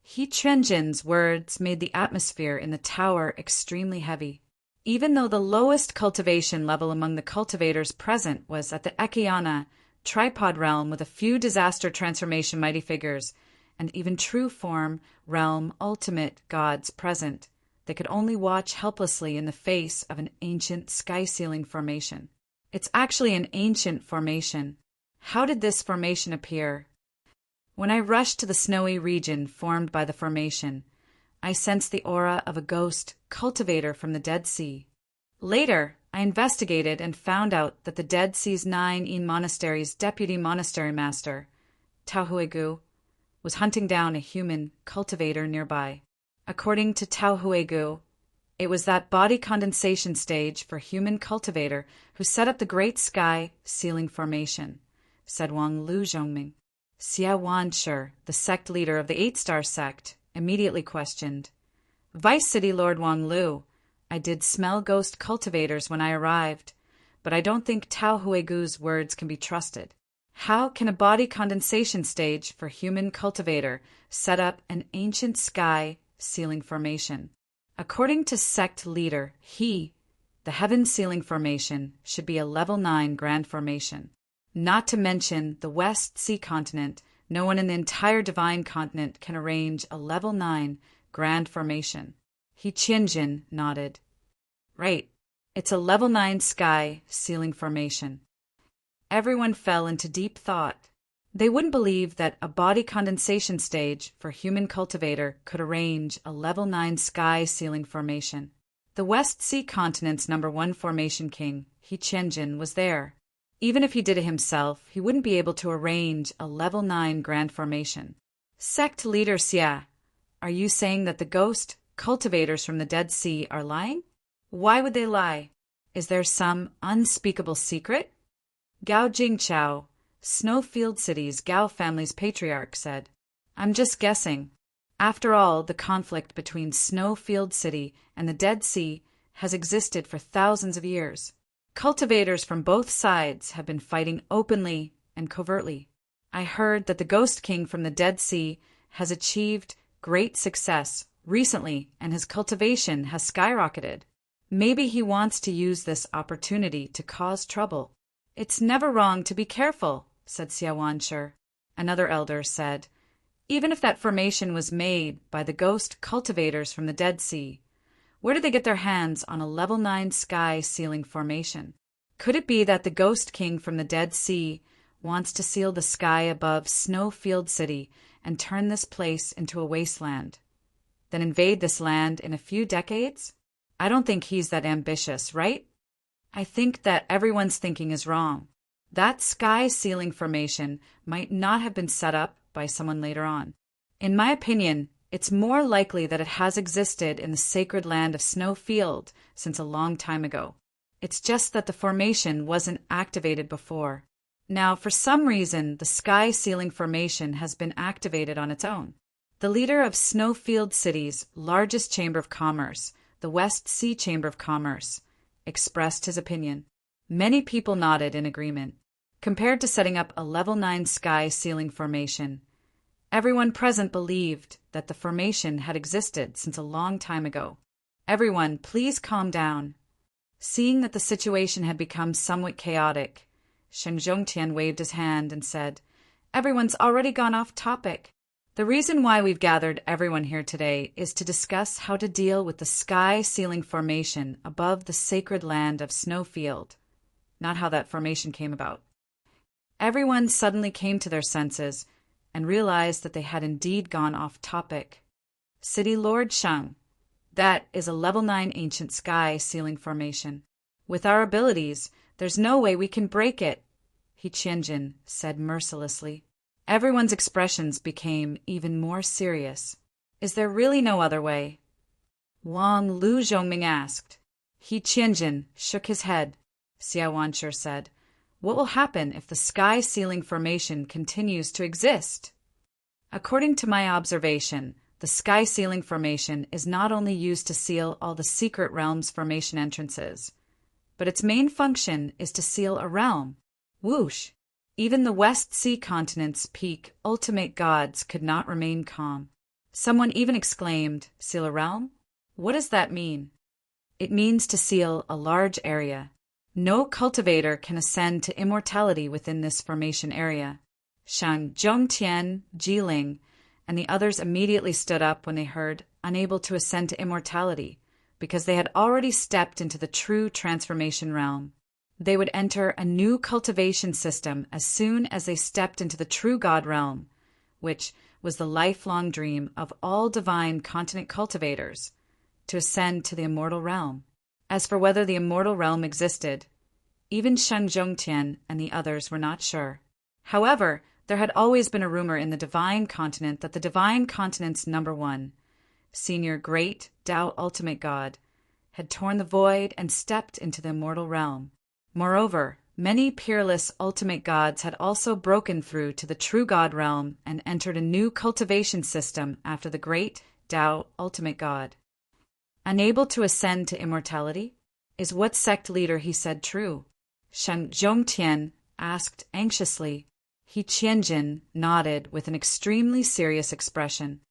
He Qianjin's words made the atmosphere in the tower extremely heavy. Even though the lowest cultivation level among the cultivators present was at the Ekiana tripod realm with a few disaster transformation mighty figures, and even true form realm ultimate gods present, they could only watch helplessly in the face of an ancient sky ceiling formation. It's actually an ancient formation. How did this formation appear? When I rushed to the snowy region formed by the formation, I sensed the aura of a ghost cultivator from the Dead Sea. Later, I investigated and found out that the Dead Sea's 9 Yin Monastery's deputy monastery master, Tao Huigu, was hunting down a human cultivator nearby. According to Tao Huigu, it was that body condensation stage for human cultivator who set up the Great Sky Ceiling Formation, said Wang Lu Zhongming. Xia Wanshi, the sect leader of the 8-Star sect, immediately questioned, "Vice City Lord Wang Lu, I did smell ghost cultivators when I arrived, but I don't think Tao Huigu's words can be trusted. How can a body condensation stage for human cultivator set up an ancient sky ceiling formation? According to sect leader, the heaven ceiling formation should be a level 9 grand formation. Not to mention the West Sea continent, no one in the entire divine continent can arrange a level 9 grand formation." He Qianjin nodded. "Right, it's a level 9 sky ceiling formation." Everyone fell into deep thought. They wouldn't believe that a body condensation stage for human cultivator could arrange a level 9 sky ceiling formation. The West Sea continent's number 1 formation king, He Qianjin, was there. Even if he did it himself, he wouldn't be able to arrange a level 9 grand formation. Sect leader Xia, are you saying that the ghost cultivators from the Dead Sea are lying? Why would they lie? Is there some unspeakable secret? Gao Jingchao, Snowfield City's Gao family's patriarch, said, "I'm just guessing. After all, the conflict between Snowfield City and the Dead Sea has existed for thousands of years. Cultivators from both sides have been fighting openly and covertly. I heard that the Ghost King from the Dead Sea has achieved great success recently and his cultivation has skyrocketed. Maybe he wants to use this opportunity to cause trouble. It's never wrong to be careful, said Xiaowansher. Another elder said, even if that formation was made by the ghost cultivators from the Dead Sea, where did they get their hands on a level 9 sky sealing formation? Could it be that the ghost king from the Dead Sea wants to seal the sky above Snowfield City and turn this place into a wasteland, then invade this land in a few decades? I don't think he's that ambitious, right? I think that everyone's thinking is wrong. That sky sealing formation might not have been set up by someone later on. In my opinion, it's more likely that it has existed in the sacred land of Snowfield since a long time ago. It's just that the formation wasn't activated before. Now, for some reason, the sky sealing formation has been activated on its own. The leader of Snowfield City's largest chamber of commerce, the West Sea Chamber of Commerce, expressed his opinion. Many people nodded in agreement. Compared to setting up a level 9 sky sealing formation, everyone present believed that the formation had existed since a long time ago. Everyone, please calm down. Seeing that the situation had become somewhat chaotic, Shen Zhongtian waved his hand and said, everyone's already gone off topic. The reason why we've gathered everyone here today is to discuss how to deal with the sky sealing formation above the sacred land of Snowfield, not how that formation came about. Everyone suddenly came to their senses and realized that they had indeed gone off topic. City Lord Shang, that is a level 9 ancient sky sealing formation. With our abilities, there's no way we can break it, He Qianjin said mercilessly. Everyone's expressions became even more serious. Is there really no other way? Wang Lu Zhongming asked. He Qianjin shook his head. Xiaowansher said, what will happen if the sky sealing formation continues to exist? According to my observation, the sky sealing formation is not only used to seal all the secret realms formation entrances, but its main function is to seal a realm. Whoosh! Even the West Sea continent's peak ultimate gods could not remain calm. Someone even exclaimed, seal a realm? What does that mean? It means to seal a large area. No cultivator can ascend to immortality within this formation area. Shang Zhongtian, Jiling, and the others immediately stood up when they heard unable to ascend to immortality, because they had already stepped into the true transformation realm. They would enter a new cultivation system as soon as they stepped into the true God realm, which was the lifelong dream of all divine continent cultivators, to ascend to the immortal realm. As for whether the immortal realm existed, even Shang Zhongtian and the others were not sure. However, there had always been a rumor in the divine continent that the divine continent's number 1, senior great Tao ultimate god, had torn the void and stepped into the immortal realm. Moreover, many peerless ultimate gods had also broken through to the true God realm and entered a new cultivation system after the great Tao ultimate god. Unable to ascend to immortality? Is what sect leader he said true? Shang Zhongtian asked anxiously. He Qianjin nodded with an extremely serious expression.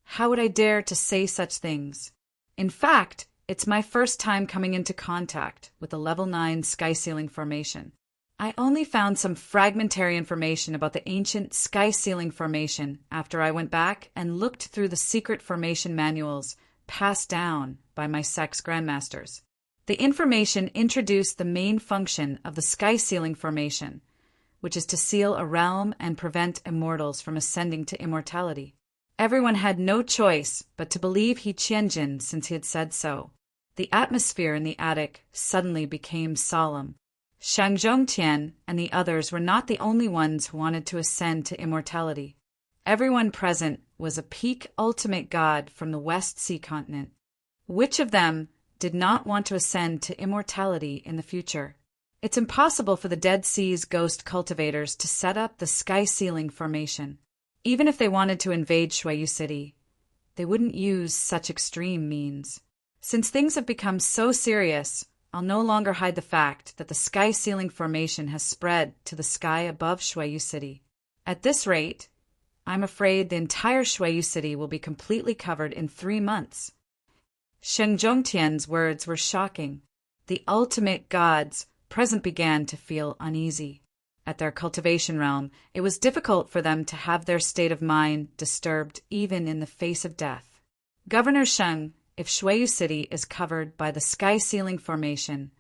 How would I dare to say such things? In fact, it's my first time coming into contact with a level 9 sky sealing formation. I only found some fragmentary information about the ancient sky sealing formation after I went back and looked through the secret formation manuals passed down by my sect's grandmasters. The information introduced the main function of the sky sealing formation, which is to seal a realm and prevent immortals from ascending to immortality. Everyone had no choice but to believe He Qianjin since he had said so. The atmosphere in the attic suddenly became solemn. Shang Zhongtian and the others were not the only ones who wanted to ascend to immortality. Everyone present was a peak ultimate god from the West Sea continent. Which of them did not want to ascend to immortality in the future? It's impossible for the Dead Sea's ghost cultivators to set up the sky sealing formation. Even if they wanted to invade Shuiyu City, they wouldn't use such extreme means. Since things have become so serious, I'll no longer hide the fact that the sky sealing formation has spread to the sky above Shuiyu City. At this rate, I'm afraid the entire Shuiyu City will be completely covered in 3 months. Shen Zhongtian's words were shocking. The ultimate gods present began to feel uneasy. At their cultivation realm, it was difficult for them to have their state of mind disturbed even in the face of death. Governor Sheng, if Shuiyu City is covered by the sky ceiling formation,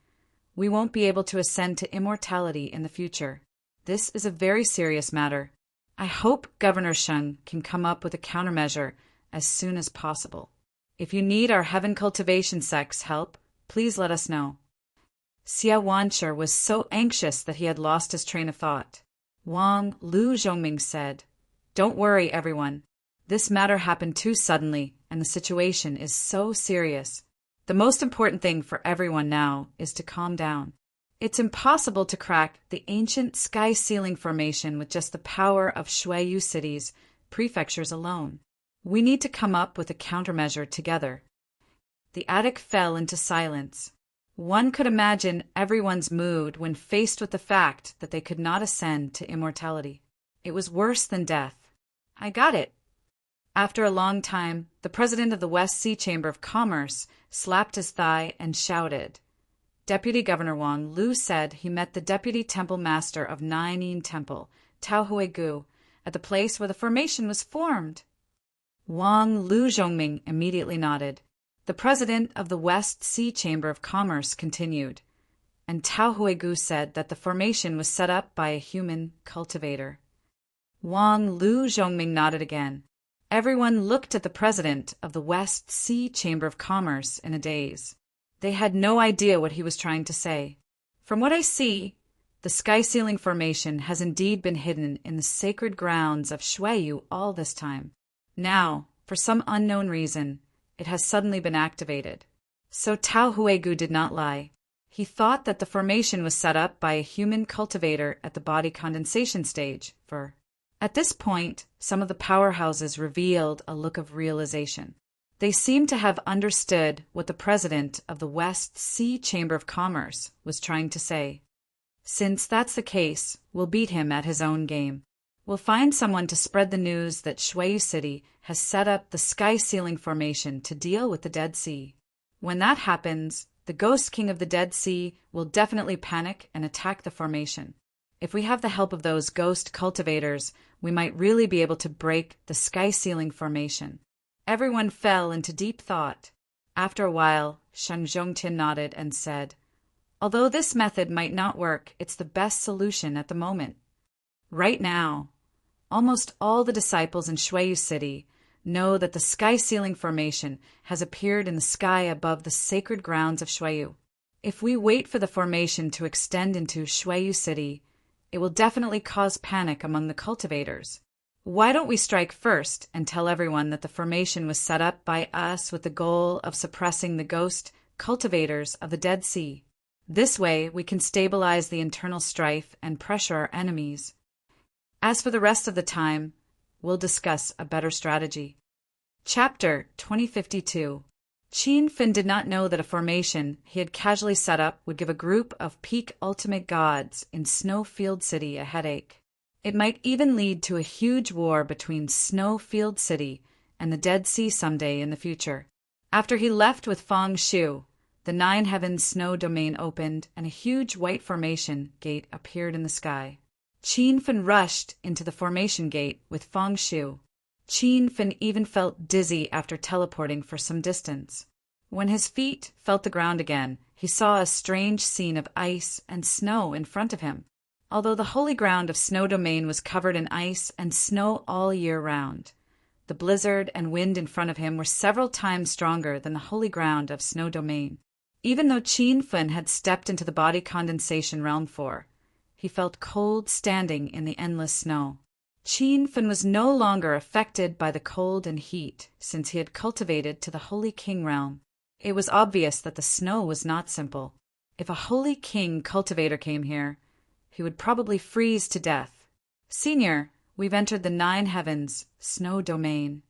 we won't be able to ascend to immortality in the future. This is a very serious matter. I hope Governor Sheng can come up with a countermeasure as soon as possible. If you need our heaven cultivation sect's help, please let us know. Xia Wanshi was so anxious that he had lost his train of thought. Lu Zhongming said, "Don't worry, everyone. This matter happened too suddenly, and the situation is so serious. The most important thing for everyone now is to calm down. It's impossible to crack the ancient sky ceiling formation with just the power of Shuiyu City's prefectures alone. We need to come up with a countermeasure together." The attic fell into silence. One could imagine everyone's mood when faced with the fact that they could not ascend to immortality. It was worse than death. "I got it." After a long time, the president of the West Sea Chamber of Commerce slapped his thigh and shouted. Deputy Governor Wang Lu said he met the deputy temple master of Nine Temple, Tao Huigu, at the place where the formation was formed. Lu Zhongming immediately nodded. The president of the West Sea Chamber of Commerce continued, and Tao Huigu said that the formation was set up by a human cultivator. Lu Zhongming nodded again. Everyone looked at the president of the West Sea Chamber of Commerce in a daze. They had no idea what he was trying to say. "From what I see, the sky ceiling formation has indeed been hidden in the sacred grounds of Shuiyu all this time. Now, for some unknown reason, it has suddenly been activated." So Tao Huigu did not lie. He thought that the formation was set up by a human cultivator at the body condensation stage. At this point, some of the powerhouses revealed a look of realization. They seemed to have understood what the president of the West Sea Chamber of Commerce was trying to say. "Since that's the case, we'll beat him at his own game. We'll find someone to spread the news that Shuiyu City has set up the sky ceiling formation to deal with the Dead Sea. When that happens, the Ghost King of the Dead Sea will definitely panic and attack the formation. If we have the help of those ghost cultivators, we might really be able to break the sky ceiling formation." Everyone fell into deep thought. After a while, Shen Zhongtian nodded and said, "Although this method might not work, it's the best solution at the moment. Right now, almost all the disciples in Shuiyu City know that the sky ceiling formation has appeared in the sky above the sacred grounds of Shuiyu. If we wait for the formation to extend into Shuiyu City, it will definitely cause panic among the cultivators. Why don't we strike first and tell everyone that the formation was set up by us with the goal of suppressing the ghost cultivators of the Dead Sea? This way, we can stabilize the internal strife and pressure our enemies. As for the rest of the time, we'll discuss a better strategy." Chapter 2052. Qin Fin did not know that a formation he had casually set up would give a group of peak ultimate gods in Snowfield City a headache. It might even lead to a huge war between Snowfield City and the Dead Sea someday in the future. After he left with Feng Shu, the Nine Heavens snow domain opened and a huge white formation gate appeared in the sky. Qin Fin rushed into the formation gate with Feng Shu. Qin Fin even felt dizzy after teleporting for some distance. When his feet felt the ground again, he saw a strange scene of ice and snow in front of him. Although the holy ground of Snow Domain was covered in ice and snow all year round, the blizzard and wind in front of him were several times stronger than the holy ground of Snow Domain. Even though Qin Fin had stepped into the body condensation realm he felt cold standing in the endless snow. Qin Fin was no longer affected by the cold and heat, since he had cultivated to the Holy King realm. It was obvious that the snow was not simple. If a Holy King cultivator came here, he would probably freeze to death. "Senior, we've entered the Nine Heavens, Snow Domain."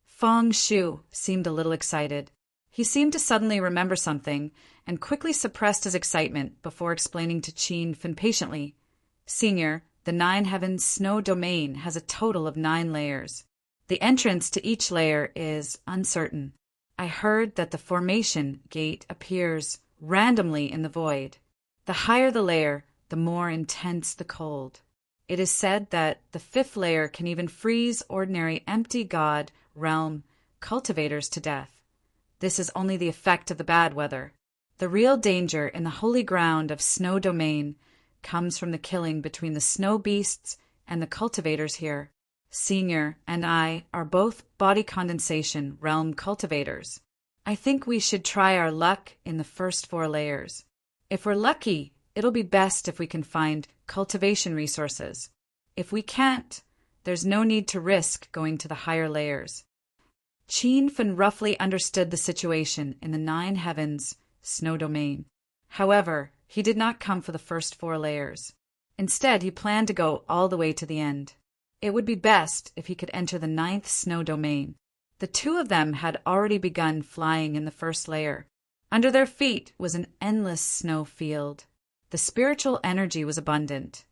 Feng Shu seemed a little excited. He seemed to suddenly remember something and quickly suppressed his excitement before explaining to Qin Fin patiently, "Senior, the Nine Heavens Snow Domain has a total of 9 layers. The entrance to each layer is uncertain. I heard that the formation gate appears randomly in the void. The higher the layer, the more intense the cold. It is said that the fifth layer can even freeze ordinary empty god realm cultivators to death. This is only the effect of the bad weather. The real danger in the holy ground of Snow Domain comes from the killing between the snow beasts and the cultivators here. Senior and I are both body condensation realm cultivators. I think we should try our luck in the first 4 layers. If we're lucky, it'll be best if we can find cultivation resources. If we can't, there's no need to risk going to the higher layers. Qin Fen roughly understood the situation in the 9 heavens snow domain. However, he did not come for the first 4 layers. Instead, he planned to go all the way to the end. It would be best if he could enter the 9th snow domain. The 2 of them had already begun flying in the first layer. Under their feet was an endless snow field. The spiritual energy was abundant,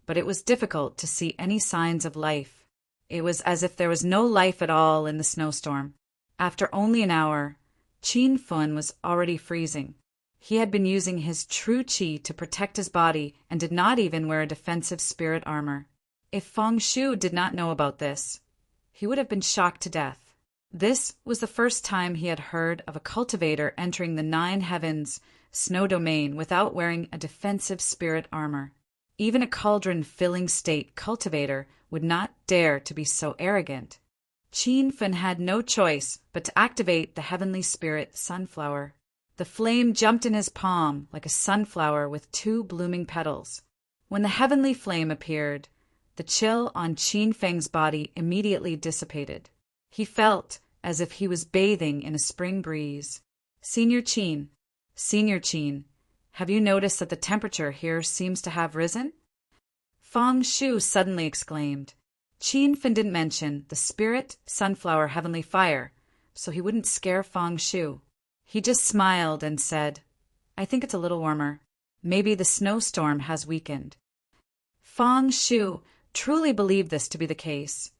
but it was difficult to see any signs of life. It was as if there was no life at all in the snowstorm. After only an hour, Qin Fen was already freezing. He had been using his true qi to protect his body and did not even wear a defensive spirit armor. If Feng Shu did not know about this, he would have been shocked to death. This was the first time he had heard of a cultivator entering the 9 heavens snow domain without wearing a defensive spirit armor. Even a cauldron-filling state cultivator would not dare to be so arrogant. Qin Fen had no choice but to activate the heavenly spirit sunflower. The flame jumped in his palm like a sunflower with 2 blooming petals. When the heavenly flame appeared, the chill on Qin Feng's body immediately dissipated. He felt as if he was bathing in a spring breeze. Senior Qin, have you noticed that the temperature here seems to have risen? Feng Shu suddenly exclaimed. Qin Fen didn't mention the spirit sunflower heavenly fire, so he wouldn't scare Feng Shu. He just smiled and said, I think it's a little warmer. Maybe the snowstorm has weakened. Feng Shu truly believed this to be the case,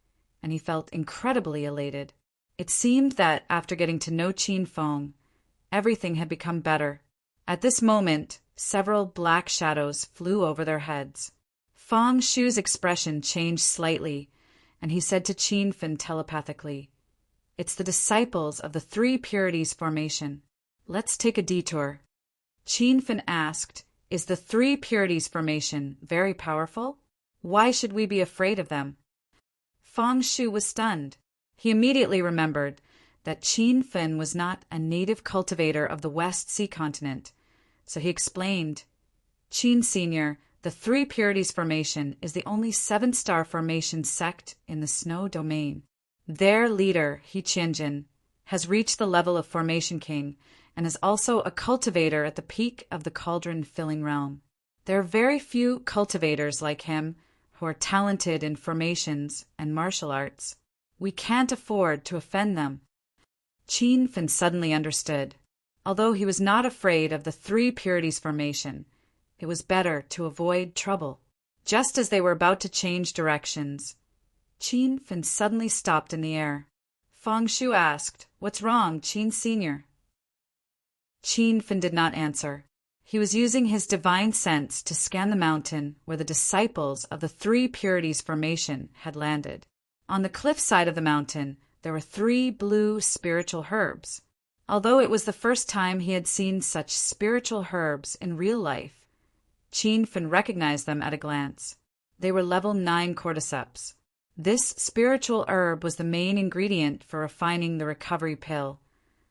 and he felt incredibly elated. It seemed that after getting to know Qin Feng, everything had become better. At this moment, several black shadows flew over their heads. Feng Shu's expression changed slightly, and he said to Qin Fen telepathically, It's the disciples of the 3 purities formation. Let's take a detour. Qin Fen asked, Is the 3 purities formation very powerful? Why should we be afraid of them? Feng Shu was stunned. He immediately remembered that Qin Fen was not a native cultivator of the West Sea continent, so he explained, Qin Senior, the 3 purities formation is the only 7-star formation sect in the snow domain. Their leader, He Qianjin, has reached the level of formation king and is also a cultivator at the peak of the cauldron-filling realm. There are very few cultivators like him who are talented in formations and martial arts. We can't afford to offend them. Qin Fen suddenly understood. Although he was not afraid of the 3 purities formation, it was better to avoid trouble. Just as they were about to change directions, Qin Fen suddenly stopped in the air. Feng Shu asked, What's wrong, Qin Senior? Qin Fen did not answer. He was using his divine sense to scan the mountain where the disciples of the 3 purities formation had landed. On the cliff side of the mountain, there were 3 blue spiritual herbs. Although it was the first time he had seen such spiritual herbs in real life, Qin Fen recognized them at a glance. They were level 9 cordyceps. This spiritual herb was the main ingredient for refining the recovery pill,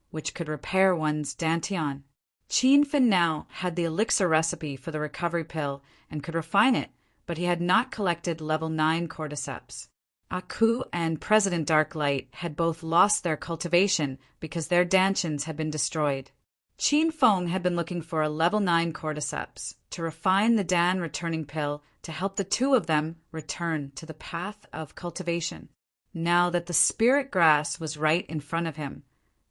which could repair one's dantian. Qin Fen now had the elixir recipe for the recovery pill and could refine it, but he had not collected level 9 cordyceps. Aku and President Darklight had both lost their cultivation because their dantians had been destroyed. Qin Feng had been looking for a level 9 cordyceps to refine the Dan returning pill to help the 2 of them return to the path of cultivation. Now that the spirit grass was right in front of him,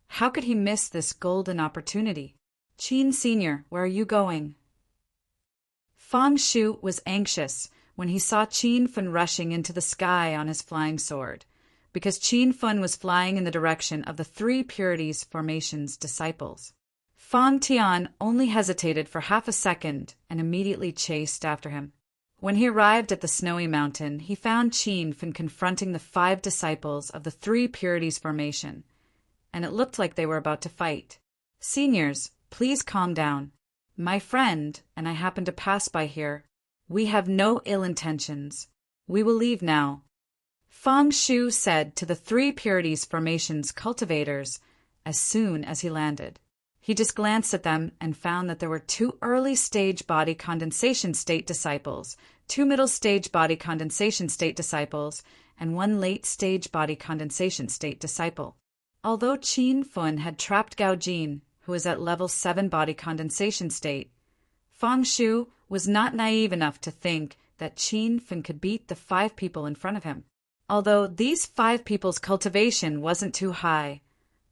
how could he miss this golden opportunity? Qin Senior, where are you going? Feng Shu was anxious when he saw Qin Fen rushing into the sky on his flying sword, because Qin Fun was flying in the direction of the Three Purities Formation's disciples. Fang Tian only hesitated for half a second and immediately chased after him. When he arrived at the snowy mountain, he found Qin Fun confronting the 5 disciples of the Three Purities Formation, and it looked like they were about to fight. "Seniors, please calm down. My friend and I happened to pass by here. We have no ill intentions. We will leave now," Fang Shu said to the Three Purities Formation's cultivators as soon as he landed. He just glanced at them and found that there were 2 early-stage body condensation state disciples, 2 middle-stage body condensation state disciples, and 1 late-stage body condensation state disciple. Although Qin Fun had trapped Gao Jin, who was at level 7 body condensation state, Fang Shu was not naive enough to think that Qin Fun could beat the 5 people in front of him. Although these 5 people's cultivation wasn't too high,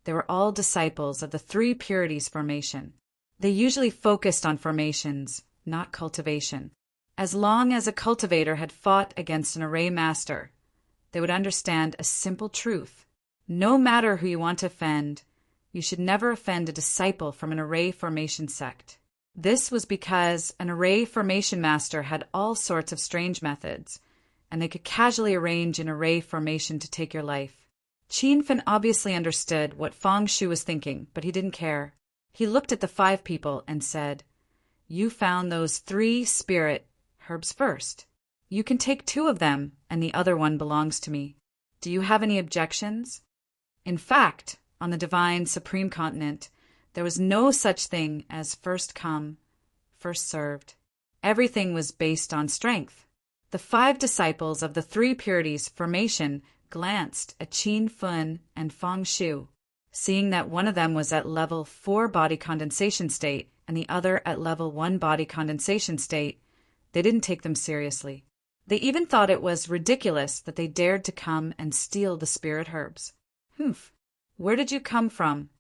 they were all disciples of the Three Purities Formation. They usually focused on formations, not cultivation. As long as a cultivator had fought against an array master, they would understand a simple truth. No matter who you want to offend, you should never offend a disciple from an array formation sect. This was because an array formation master had all sorts of strange methods, and they could casually arrange an array formation to take your life. Qin Fun obviously understood what Fang Shu was thinking, but he didn't care. He looked at the 5 people and said, "You found those 3 spirit herbs first. You can take 2 of them, and the other one belongs to me. Do you have any objections?" In fact, on the divine supreme continent, there was no such thing as first come, first served. Everything was based on strength. The 5 disciples of the Three Purities Formation glanced at Qin Fun and Fang Shu. Seeing that one of them was at level 4 body condensation state and the other at level 1 body condensation state, they didn't take them seriously. They even thought it was ridiculous that they dared to come and steal the spirit herbs. "Humph! Where did you come from?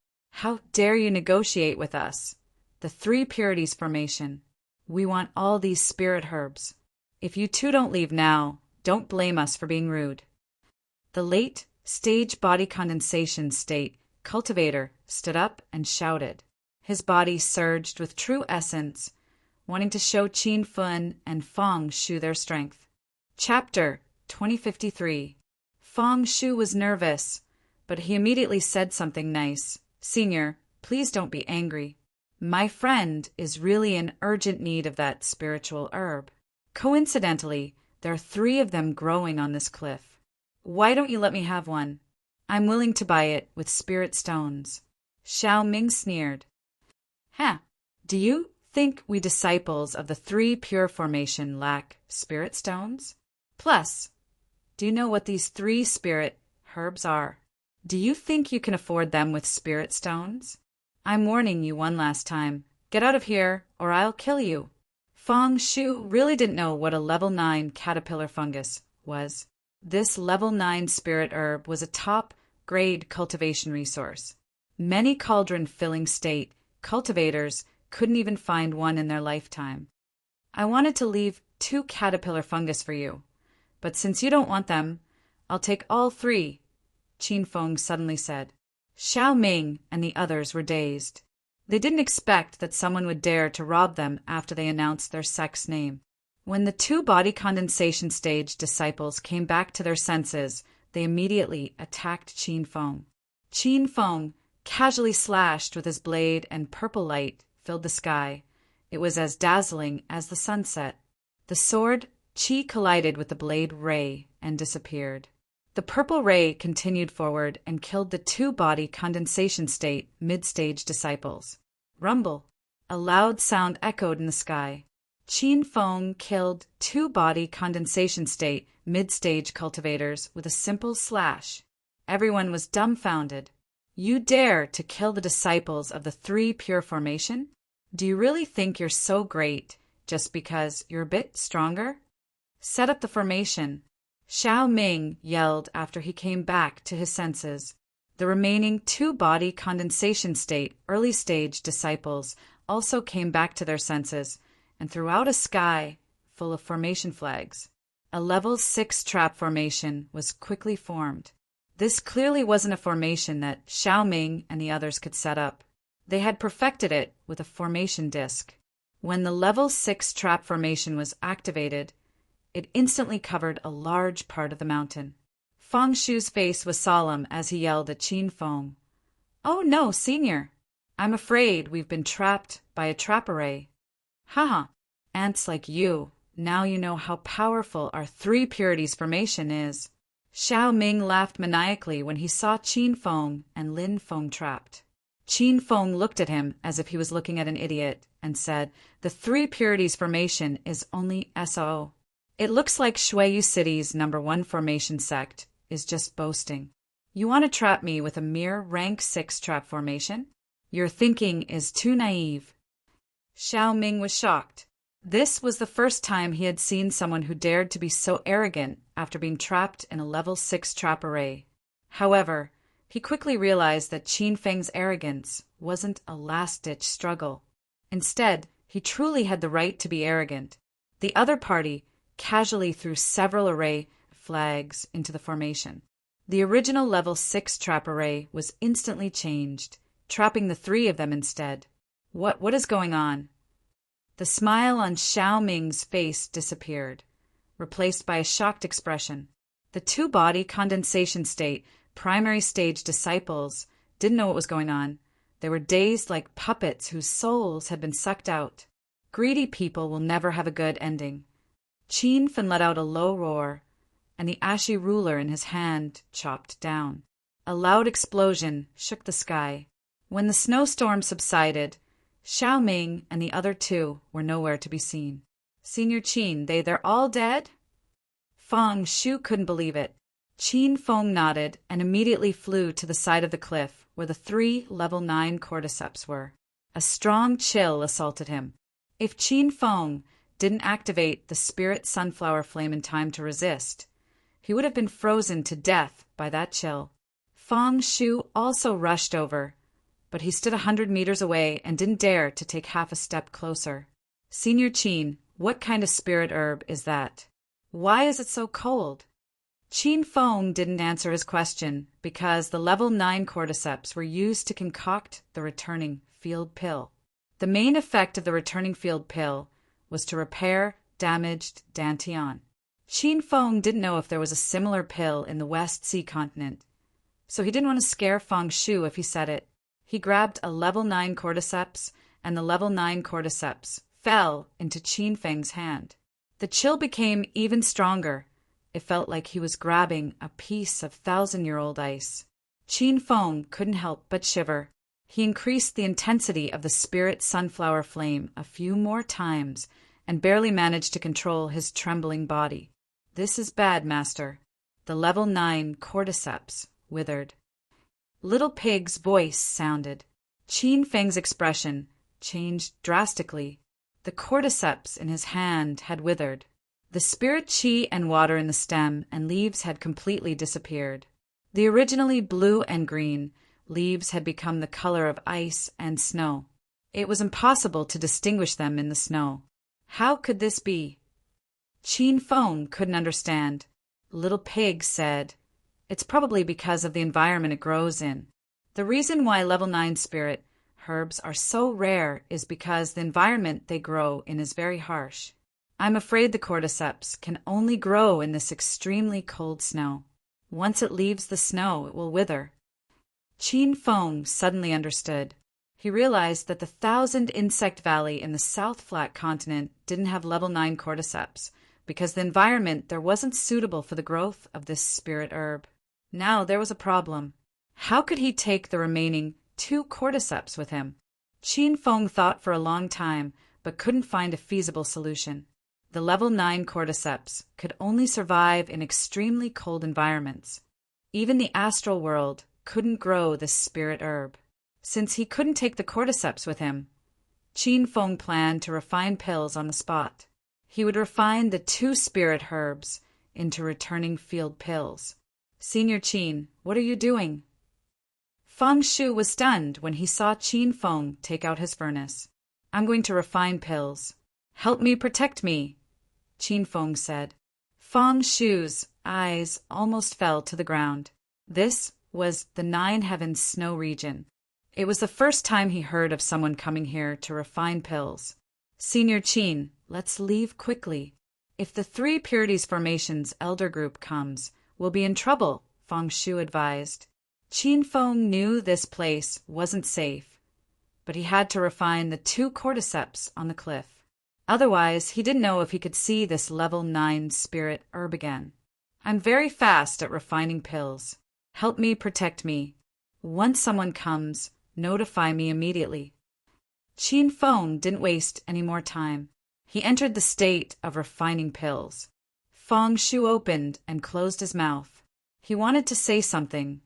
How dare you negotiate with us? The Three Purities Formation. We want all these spirit herbs. If you 2 don't leave now, don't blame us for being rude." The late-stage body condensation state cultivator stood up and shouted. His body surged with true essence, wanting to show Qin Fun and Fang Shu their strength. Chapter 2053. Fang Shu was nervous, but he immediately said something nice. "Senior, please don't be angry. My friend is really in urgent need of that spiritual herb. Coincidentally, there are 3 of them growing on this cliff. Why don't you let me have one? I'm willing to buy it with spirit stones." Xiao Ming sneered. "Huh, do you think we disciples of the Three Pure Formation lack spirit stones? Plus, do you know what these 3 spirit herbs are? Do you think you can afford them with spirit stones? I'm warning you one last time. Get out of here, or I'll kill you." Fang Shu really didn't know what a level 9 caterpillar fungus was. This level 9 spirit herb was a top-grade cultivation resource. Many cauldron-filling state cultivators couldn't even find one in their lifetime. "I wanted to leave 2 caterpillar fungus for you, but since you don't want them, I'll take all 3, Qin Feng suddenly said. Xiao Ming and the others were dazed. They didn't expect that someone would dare to rob them after they announced their sect's name. When the 2 body condensation stage disciples came back to their senses, they immediately attacked Qin Feng. Qin Feng casually slashed with his blade, and purple light filled the sky. It was as dazzling as the sunset. The sword Qi collided with the blade ray and disappeared. The purple ray continued forward and killed the 2 body condensation state mid-stage disciples. Rumble! A loud sound echoed in the sky. Qin Feng killed 2 body condensation state mid-stage cultivators with a simple slash. Everyone was dumbfounded. "You dare to kill the disciples of the Three Pure Formation? Do you really think you're so great just because you're a bit stronger? Set up the formation," Xiao Ming yelled after he came back to his senses. The remaining 2 body condensation state early-stage disciples also came back to their senses and threw out a sky full of formation flags. A level 6 trap formation was quickly formed. This clearly wasn't a formation that Xiao Ming and the others could set up. They had perfected it with a formation disc. When the level 6 trap formation was activated, it instantly covered a large part of the mountain. Fang Shu's face was solemn as he yelled at Qin Feng. "Oh no, Senior! I'm afraid we've been trapped by a trap array." "Haha, ants like you. Now you know how powerful our 3 purities formation is." Xiao Ming laughed maniacally when he saw Qin Feng and Lin Feng trapped. Qin Feng looked at him as if he was looking at an idiot and said, "The 3 purities formation is only SO. It looks like Shuiyu City's #1 formation sect is just boasting. You want to trap me with a mere rank 6 trap formation? Your thinking is too naive." Xiao Ming was shocked. This was the first time he had seen someone who dared to be so arrogant after being trapped in a level 6 trap array. However, he quickly realized that Qin Feng's arrogance wasn't a last-ditch struggle. Instead, he truly had the right to be arrogant. The other party casually threw several array flags into the formation. The original level 6 trap array was instantly changed, trapping the 3 of them instead. What is going on? The smile on Xiao Ming's face disappeared, replaced by a shocked expression. The 2-body condensation state primary stage disciples didn't know what was going on. They were dazed like puppets whose souls had been sucked out. Greedy people will never have a good ending. Qin Fen let out a low roar, and the ashy ruler in his hand chopped down. A loud explosion shook the sky. When the snowstorm subsided, Xiao Ming and the other 2 were nowhere to be seen. "Senior Qin, they're all dead?" Fang Shu couldn't believe it. Qin Feng nodded and immediately flew to the side of the cliff where the 3 level 9 cordyceps were. A strong chill assaulted him. If Qin Feng didn't activate the spirit sunflower flame in time to resist, he would have been frozen to death by that chill. Fang Shu also rushed over, but he stood 100 meters away and didn't dare to take half a step closer. "Senior Qin, what kind of spirit herb is that? Why is it so cold?" Qin Feng didn't answer his question because the level 9 cordyceps were used to concoct the returning field pill. The main effect of the returning field pill was to repair damaged Dantian. Qin Feng didn't know if there was a similar pill in the West Sea continent, so he didn't want to scare Fang Shu if he said it. He grabbed a level 9 cordyceps, and the level 9 cordyceps fell into Qin Feng's hand. The chill became even stronger. It felt like he was grabbing a piece of 1,000-year-old ice. Qin Feng couldn't help but shiver. He increased the intensity of the spirit sunflower flame a few more times and barely managed to control his trembling body. "This is bad, Master." The level 9 cordyceps withered. Little Pig's voice sounded. Qin Feng's expression changed drastically. The cordyceps in his hand had withered. The spirit chi and water in the stem and leaves had completely disappeared. The originally blue and green leaves had become the color of ice and snow. It was impossible to distinguish them in the snow. How could this be? Qin Feng couldn't understand. Little Pig said, "It's probably because of the environment it grows in. The reason why level 9 spirit herbs are so rare is because the environment they grow in is very harsh. I'm afraid the cordyceps can only grow in this extremely cold snow. Once it leaves the snow, it will wither." Qin Feng suddenly understood. He realized that the 1,000 Insect Valley in the South Flat continent didn't have level 9 cordyceps because the environment there wasn't suitable for the growth of this spirit herb. Now there was a problem. How could he take the remaining 2 cordyceps with him? Qin Feng thought for a long time but couldn't find a feasible solution. The level 9 cordyceps could only survive in extremely cold environments. Even the astral world couldn't grow this spirit herb. Since he couldn't take the cordyceps with him, Qin Feng planned to refine pills on the spot. He would refine the 2 spirit herbs into returning field pills. "Senior Qin, what are you doing?" Fang Shu was stunned when he saw Qin Feng take out his furnace. "I'm going to refine pills. Help me protect me," Qin Feng said. Fang Shu's eyes almost fell to the ground. This was the Nine Heavens Snow region. It was the first time he heard of someone coming here to refine pills. Senior Qin, let's leave quickly. If the Three Purities Formation's elder group comes, we'll be in trouble, Feng Shu advised. Qin Feng knew this place wasn't safe, but he had to refine the 2 cordyceps on the cliff. Otherwise, he didn't know if he could see this level 9 spirit herb again. I'm very fast at refining pills. Help me protect me. Once someone comes, notify me immediately. Qin Feng didn't waste any more time. He entered the state of refining pills. Feng Shu opened and closed his mouth. He wanted to say something,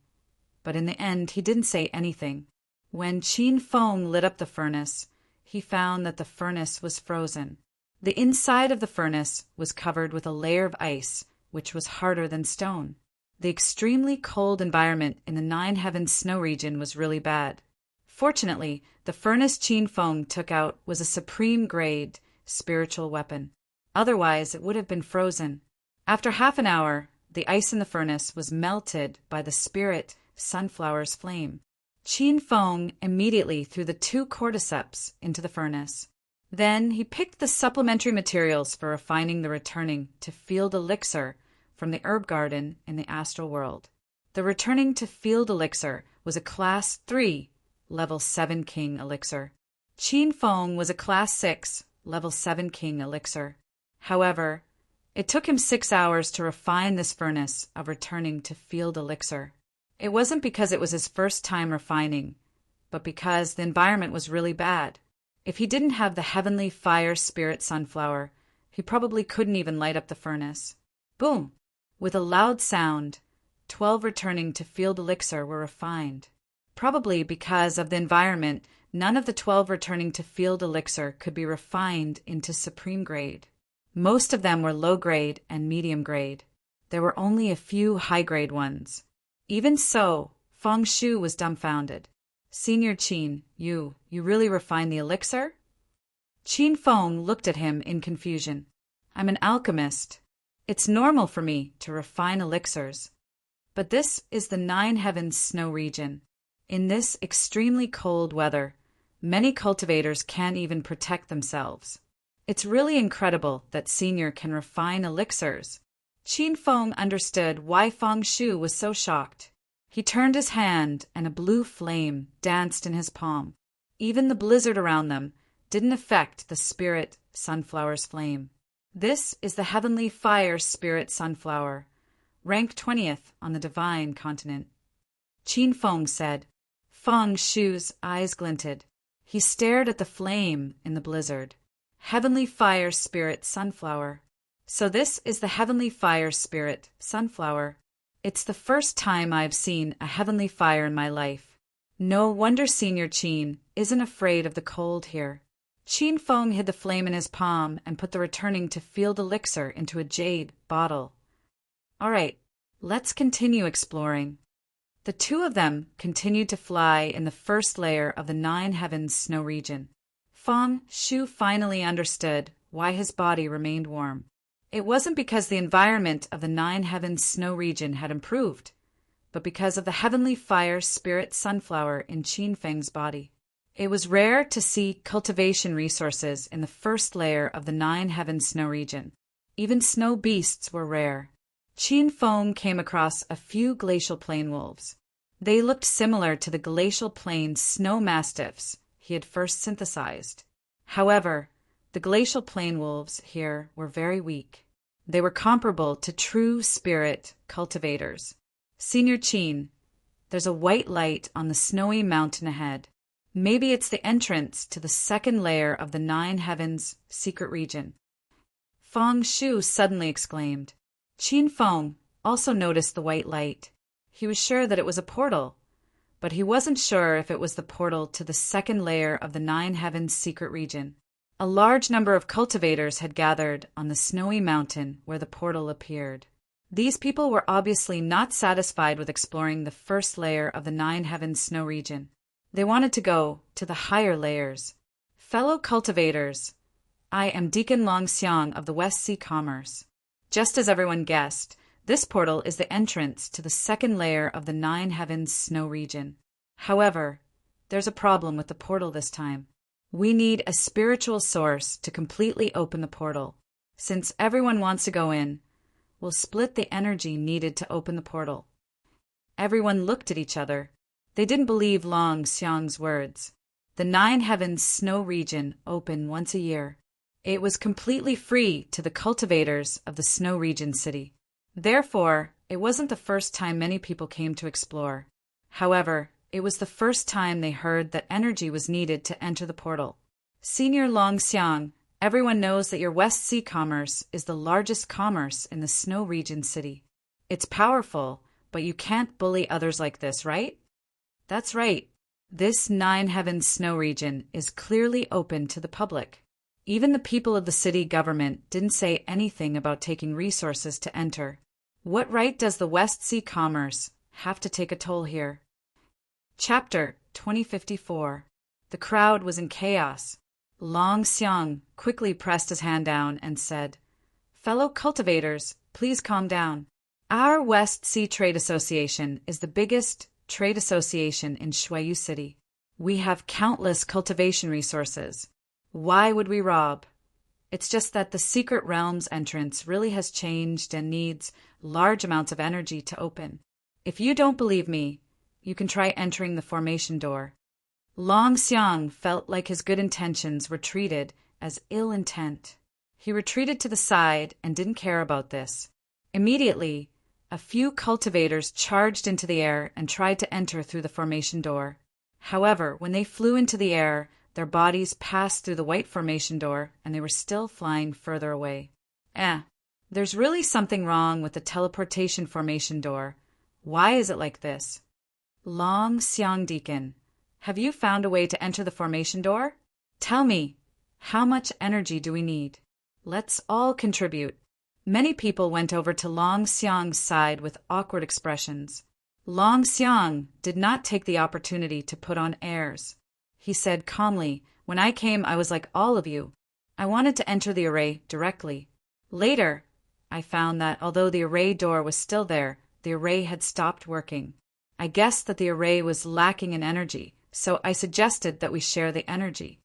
but in the end he didn't say anything. When Qin Feng lit up the furnace, he found that the furnace was frozen. The inside of the furnace was covered with a layer of ice, which was harder than stone. The extremely cold environment in the Nine Heavens Snow region was really bad. Fortunately, the furnace Qin Feng took out was a supreme grade spiritual weapon. Otherwise, it would have been frozen. After half an hour, the ice in the furnace was melted by the spirit sunflower's flame. Qin Feng immediately threw the 2 cordyceps into the furnace. Then he picked the supplementary materials for refining the returning to field elixir from the herb garden in the astral world. The returning to field elixir was a class 3, level 7 king elixir. Qin Feng was a class 6, level 7 king elixir. However, it took him 6 hours to refine this furnace of returning to field elixir. It wasn't because it was his first time refining, but because the environment was really bad. If he didn't have the heavenly fire spirit sunflower, he probably couldn't even light up the furnace. Boom! With a loud sound, 12 returning to field elixir were refined. Probably because of the environment, none of the 12 returning to field elixir could be refined into supreme grade. Most of them were low grade and medium grade. There were only a few high grade ones. Even so, Feng Shu was dumbfounded. Senior Qin, you really refined the elixir? Qin Feng looked at him in confusion. I'm an alchemist. It's normal for me to refine elixirs. But this is the Nine Heavens Snow region. In this extremely cold weather, many cultivators can't even protect themselves. It's really incredible that Senior can refine elixirs. Qin Feng understood why Feng Shu was so shocked. He turned his hand and a blue flame danced in his palm. Even the blizzard around them didn't affect the spirit sunflower's flame. This is the heavenly fire spirit sunflower, ranked 20th on the divine continent. Qin Feng said. Feng Shu's eyes glinted. He stared at the flame in the blizzard. Heavenly fire spirit sunflower. So this is the heavenly fire spirit sunflower. It's the first time I've seen a heavenly fire in my life. No wonder Senior Qin isn't afraid of the cold here. Qin Feng hid the flame in his palm and put the returning to field elixir into a jade bottle. All right, let's continue exploring. The 2 of them continued to fly in the first layer of the Nine Heavens Snow region. Feng Shu finally understood why his body remained warm. It wasn't because the environment of the Nine Heavens Snow region had improved, but because of the heavenly fire spirit sunflower in Qin Feng's body. It was rare to see cultivation resources in the first layer of the Nine Heavens Snow region. Even snow beasts were rare. Qin Feng came across a few glacial plain wolves. They looked similar to the glacial plain snow mastiffs he had first synthesized. However, the glacial plain wolves here were very weak. They were comparable to true spirit cultivators. Senior Qin, there's a white light on the snowy mountain ahead. Maybe it's the entrance to the second layer of the Nine Heavens secret region. Feng Shu suddenly exclaimed. Qin Feng also noticed the white light. He was sure that it was a portal, but he wasn't sure if it was the portal to the second layer of the Nine Heavens secret region. A large number of cultivators had gathered on the snowy mountain where the portal appeared. These people were obviously not satisfied with exploring the first layer of the Nine Heavens Snow region. They wanted to go to the higher layers. Fellow cultivators, I am Deacon Long Xiang of the West Sea Commerce. Just as everyone guessed, This portal is the entrance to the second layer of the Nine Heavens snow region. However, there's a problem with the portal this time. We need a spiritual source to completely open the portal. Since everyone wants to go in, we'll split the energy needed to open the portal. Everyone looked at each other. They didn't believe Long Xiang's words. The Nine Heavens snow region opened once a year. It was completely free to the cultivators of the snow region city. Therefore, it wasn't the first time many people came to explore. However, it was the first time they heard that energy was needed to enter the portal. Senior Long Xiang, everyone knows that your West Sea commerce is the largest commerce in the snow region city. It's powerful, but you can't bully others like this, right? That's right. This Nine Heavens snow region is clearly open to the public. Even the people of the city government didn't say anything about taking resources to enter. What right does the West Sea commerce have to take a toll here? Chapter 2054. The crowd was in chaos. Long Xiang quickly pressed his hand down and said, "Fellow cultivators, please calm down. Our West Sea Trade Association is the biggest trade association in Shuayu City. We have countless cultivation resources. Why would we rob? It's just that the Secret Realms entrance really has changed and needs large amounts of energy to open. If you don't believe me, you can try entering the formation door." Long Xiang felt like his good intentions were treated as ill intent. He retreated to the side and didn't care about this. Immediately, a few cultivators charged into the air and tried to enter through the formation door. However, when they flew into the air, their bodies passed through the white formation door and they were still flying further away. There's really something wrong with the teleportation formation door. Why is it like this? Long Xiang Deacon, have you found a way to enter the formation door? Tell me, how much energy do we need? Let's all contribute. Many people went over to Long Xiang's side with awkward expressions. Long Xiang did not take the opportunity to put on airs. He said calmly, "When I came, I was like all of you. I wanted to enter the array directly. Later, I found that although the array door was still there, the array had stopped working. I guessed that the array was lacking in energy, so I suggested that we share the energy."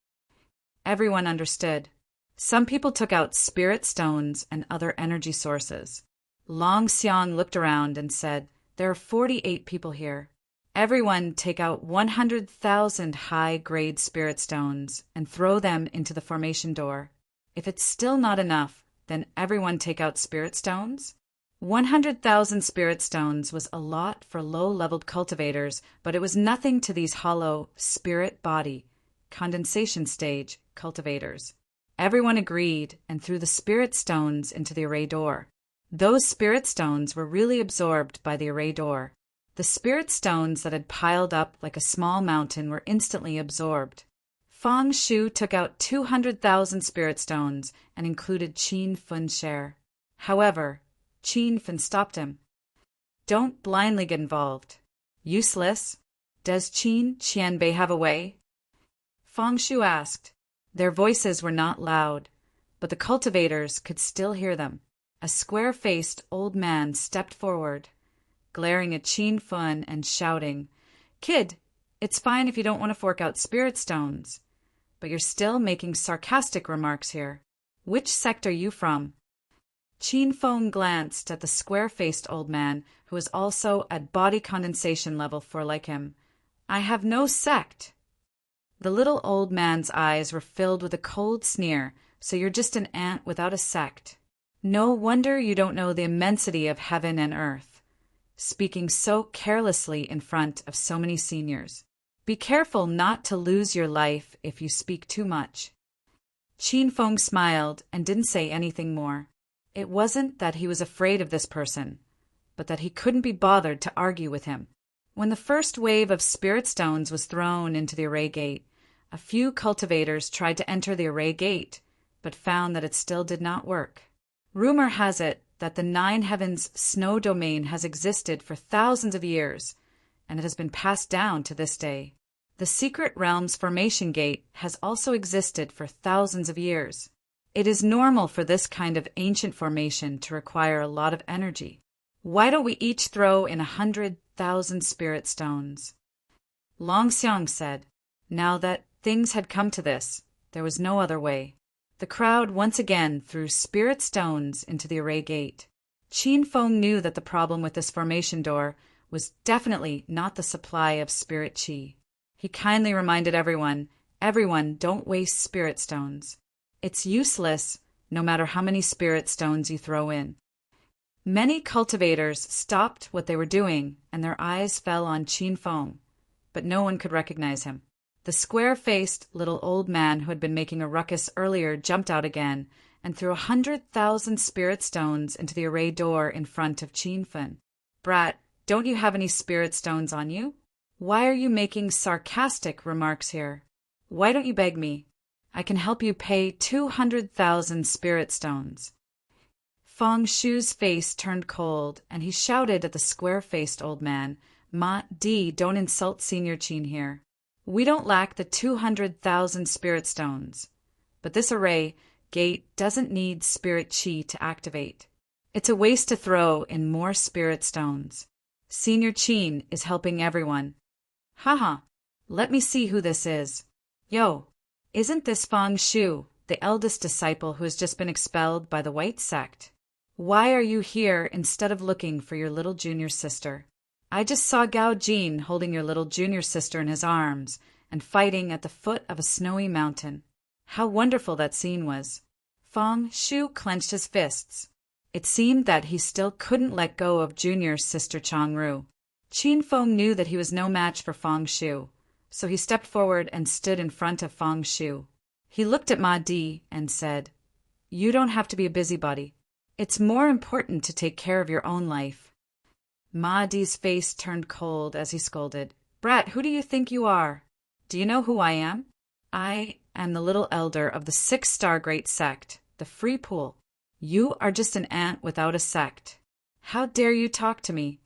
Everyone understood. Some people took out spirit stones and other energy sources. Long Xiang looked around and said, "There are 48 people here. Everyone take out 100,000 high-grade spirit stones and throw them into the formation door. If it's still not enough, then everyone take out spirit stones." 100,000 spirit stones was a lot for low-leveled cultivators, but it was nothing to these hollow spirit body, condensation stage cultivators. Everyone agreed and threw the spirit stones into the array door. Those spirit stones were really absorbed by the array door. The spirit stones that had piled up like a small mountain were instantly absorbed. Fang Shu took out 200,000 spirit stones and included Qin Fun's share. However, Qin Fun stopped him. "Don't blindly get involved. Useless. Does Qin Qianbei have a way?" Fang Shu asked. Their voices were not loud, but the cultivators could still hear them. A square-faced old man stepped forward, glaring at Qin Fun and shouting, "Kid, it's fine if you don't want to fork out spirit stones, but you're still making sarcastic remarks here. Which sect are you from?" Qin Feng glanced at the square-faced old man, who was also at body condensation level 4 like him. "I have no sect." The little old man's eyes were filled with a cold sneer. "So you're just an ant without a sect. No wonder you don't know the immensity of heaven and earth, speaking so carelessly in front of so many seniors. Be careful not to lose your life if you speak too much." Qin Feng smiled and didn't say anything more. It wasn't that he was afraid of this person, but that he couldn't be bothered to argue with him. When the first wave of spirit stones was thrown into the array gate, a few cultivators tried to enter the array gate, but found that it still did not work. Rumor has it that the Nine Heavens snow domain has existed for thousands of years, and it has been passed down to this day. The Secret Realms formation gate has also existed for thousands of years. It is normal for this kind of ancient formation to require a lot of energy. Why don't we each throw in 100,000 spirit stones? Long Xiang said. Now that things had come to this, there was no other way. The crowd once again threw spirit stones into the array gate. Qin Feng knew that the problem with this formation door was definitely not the supply of spirit qi. He kindly reminded everyone, don't waste spirit stones. It's useless no matter how many spirit stones you throw in. Many cultivators stopped what they were doing and their eyes fell on Qin Feng, but no one could recognize him. The square-faced little old man who had been making a ruckus earlier jumped out again and threw 100,000 spirit stones into the array door in front of Qin Feng. Brat, don't you have any spirit stones on you? Why are you making sarcastic remarks here? Why don't you beg me? I can help you pay 200,000 spirit stones. Feng Shu's face turned cold, and he shouted at the square-faced old man, Ma Di, don't insult Senior Qin here. We don't lack the 200,000 spirit stones, but this array gate doesn't need spirit qi to activate. It's a waste to throw in more spirit stones. Senior Qin is helping everyone. Haha, let me see who this is. Yo, isn't this Feng Shu, the eldest disciple who has just been expelled by the White Sect? Why are you here instead of looking for your little junior sister? I just saw Gao Jin holding your little junior sister in his arms and fighting at the foot of a snowy mountain. How wonderful that scene was. Feng Shu clenched his fists. It seemed that he still couldn't let go of junior sister Changru. Qin Feng knew that he was no match for Feng Shu, so he stepped forward and stood in front of Feng Shu. He looked at Ma Di and said, You don't have to be a busybody. It's more important to take care of your own life. Ma Di's face turned cold as he scolded. Brat, who do you think you are? Do you know who I am? I am the little elder of the 6-star great sect, the Free Pool. You are just an ant without a sect. How dare you talk to me?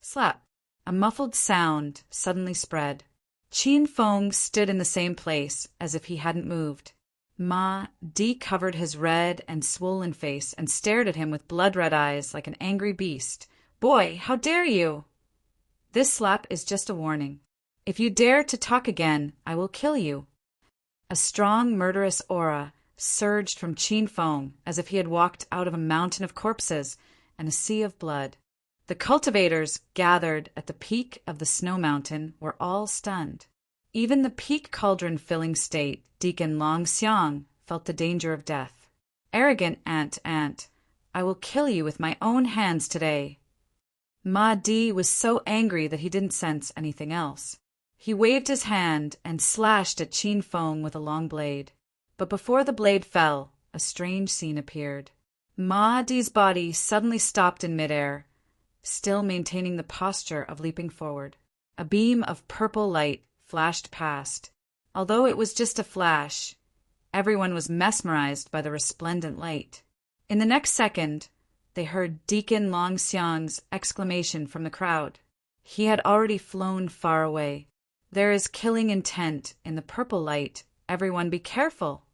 Slap. A muffled sound suddenly spread. Qin Feng stood in the same place as if he hadn't moved. Ma Di covered his red and swollen face and stared at him with blood-red eyes like an angry beast. Boy, how dare you! This slap is just a warning. If you dare to talk again, I will kill you. A strong, murderous aura surged from Qin Feng as if he had walked out of a mountain of corpses and a sea of blood. The cultivators gathered at the peak of the snow mountain were all stunned. Even the peak cauldron-filling state, Deacon Long Xiang, felt the danger of death. Arrogant ant, I will kill you with my own hands today. Ma Di was so angry that he didn't sense anything else. He waved his hand and slashed at Qin Feng with a long blade. But before the blade fell, a strange scene appeared. Ma Di's body suddenly stopped in midair, still maintaining the posture of leaping forward. A beam of purple light flashed past. Although it was just a flash, everyone was mesmerized by the resplendent light. In the next second, they heard Deacon Long Xiang's exclamation from the crowd. He had already flown far away. There is killing intent in the purple light. Everyone be careful.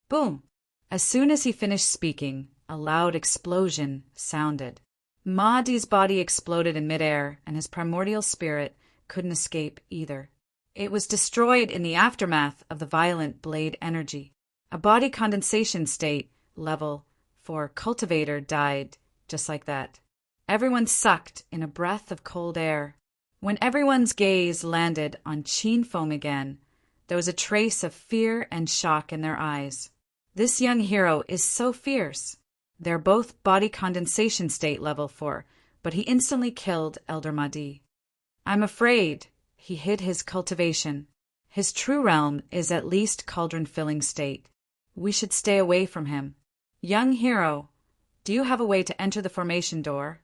Boom! As soon as he finished speaking, a loud explosion sounded. Ma Di's body exploded in midair, and his primordial spirit couldn't escape either. It was destroyed in the aftermath of the violent blade energy. A body condensation state, level 4 cultivator, died just like that. Everyone sucked in a breath of cold air. When everyone's gaze landed on Qin Feng again, there was a trace of fear and shock in their eyes. This young hero is so fierce. They're both body condensation state level 4, but he instantly killed Elder Mahdi. I'm afraid he hid his cultivation. His true realm is at least cauldron-filling state. We should stay away from him. Young hero, do you have a way to enter the formation door?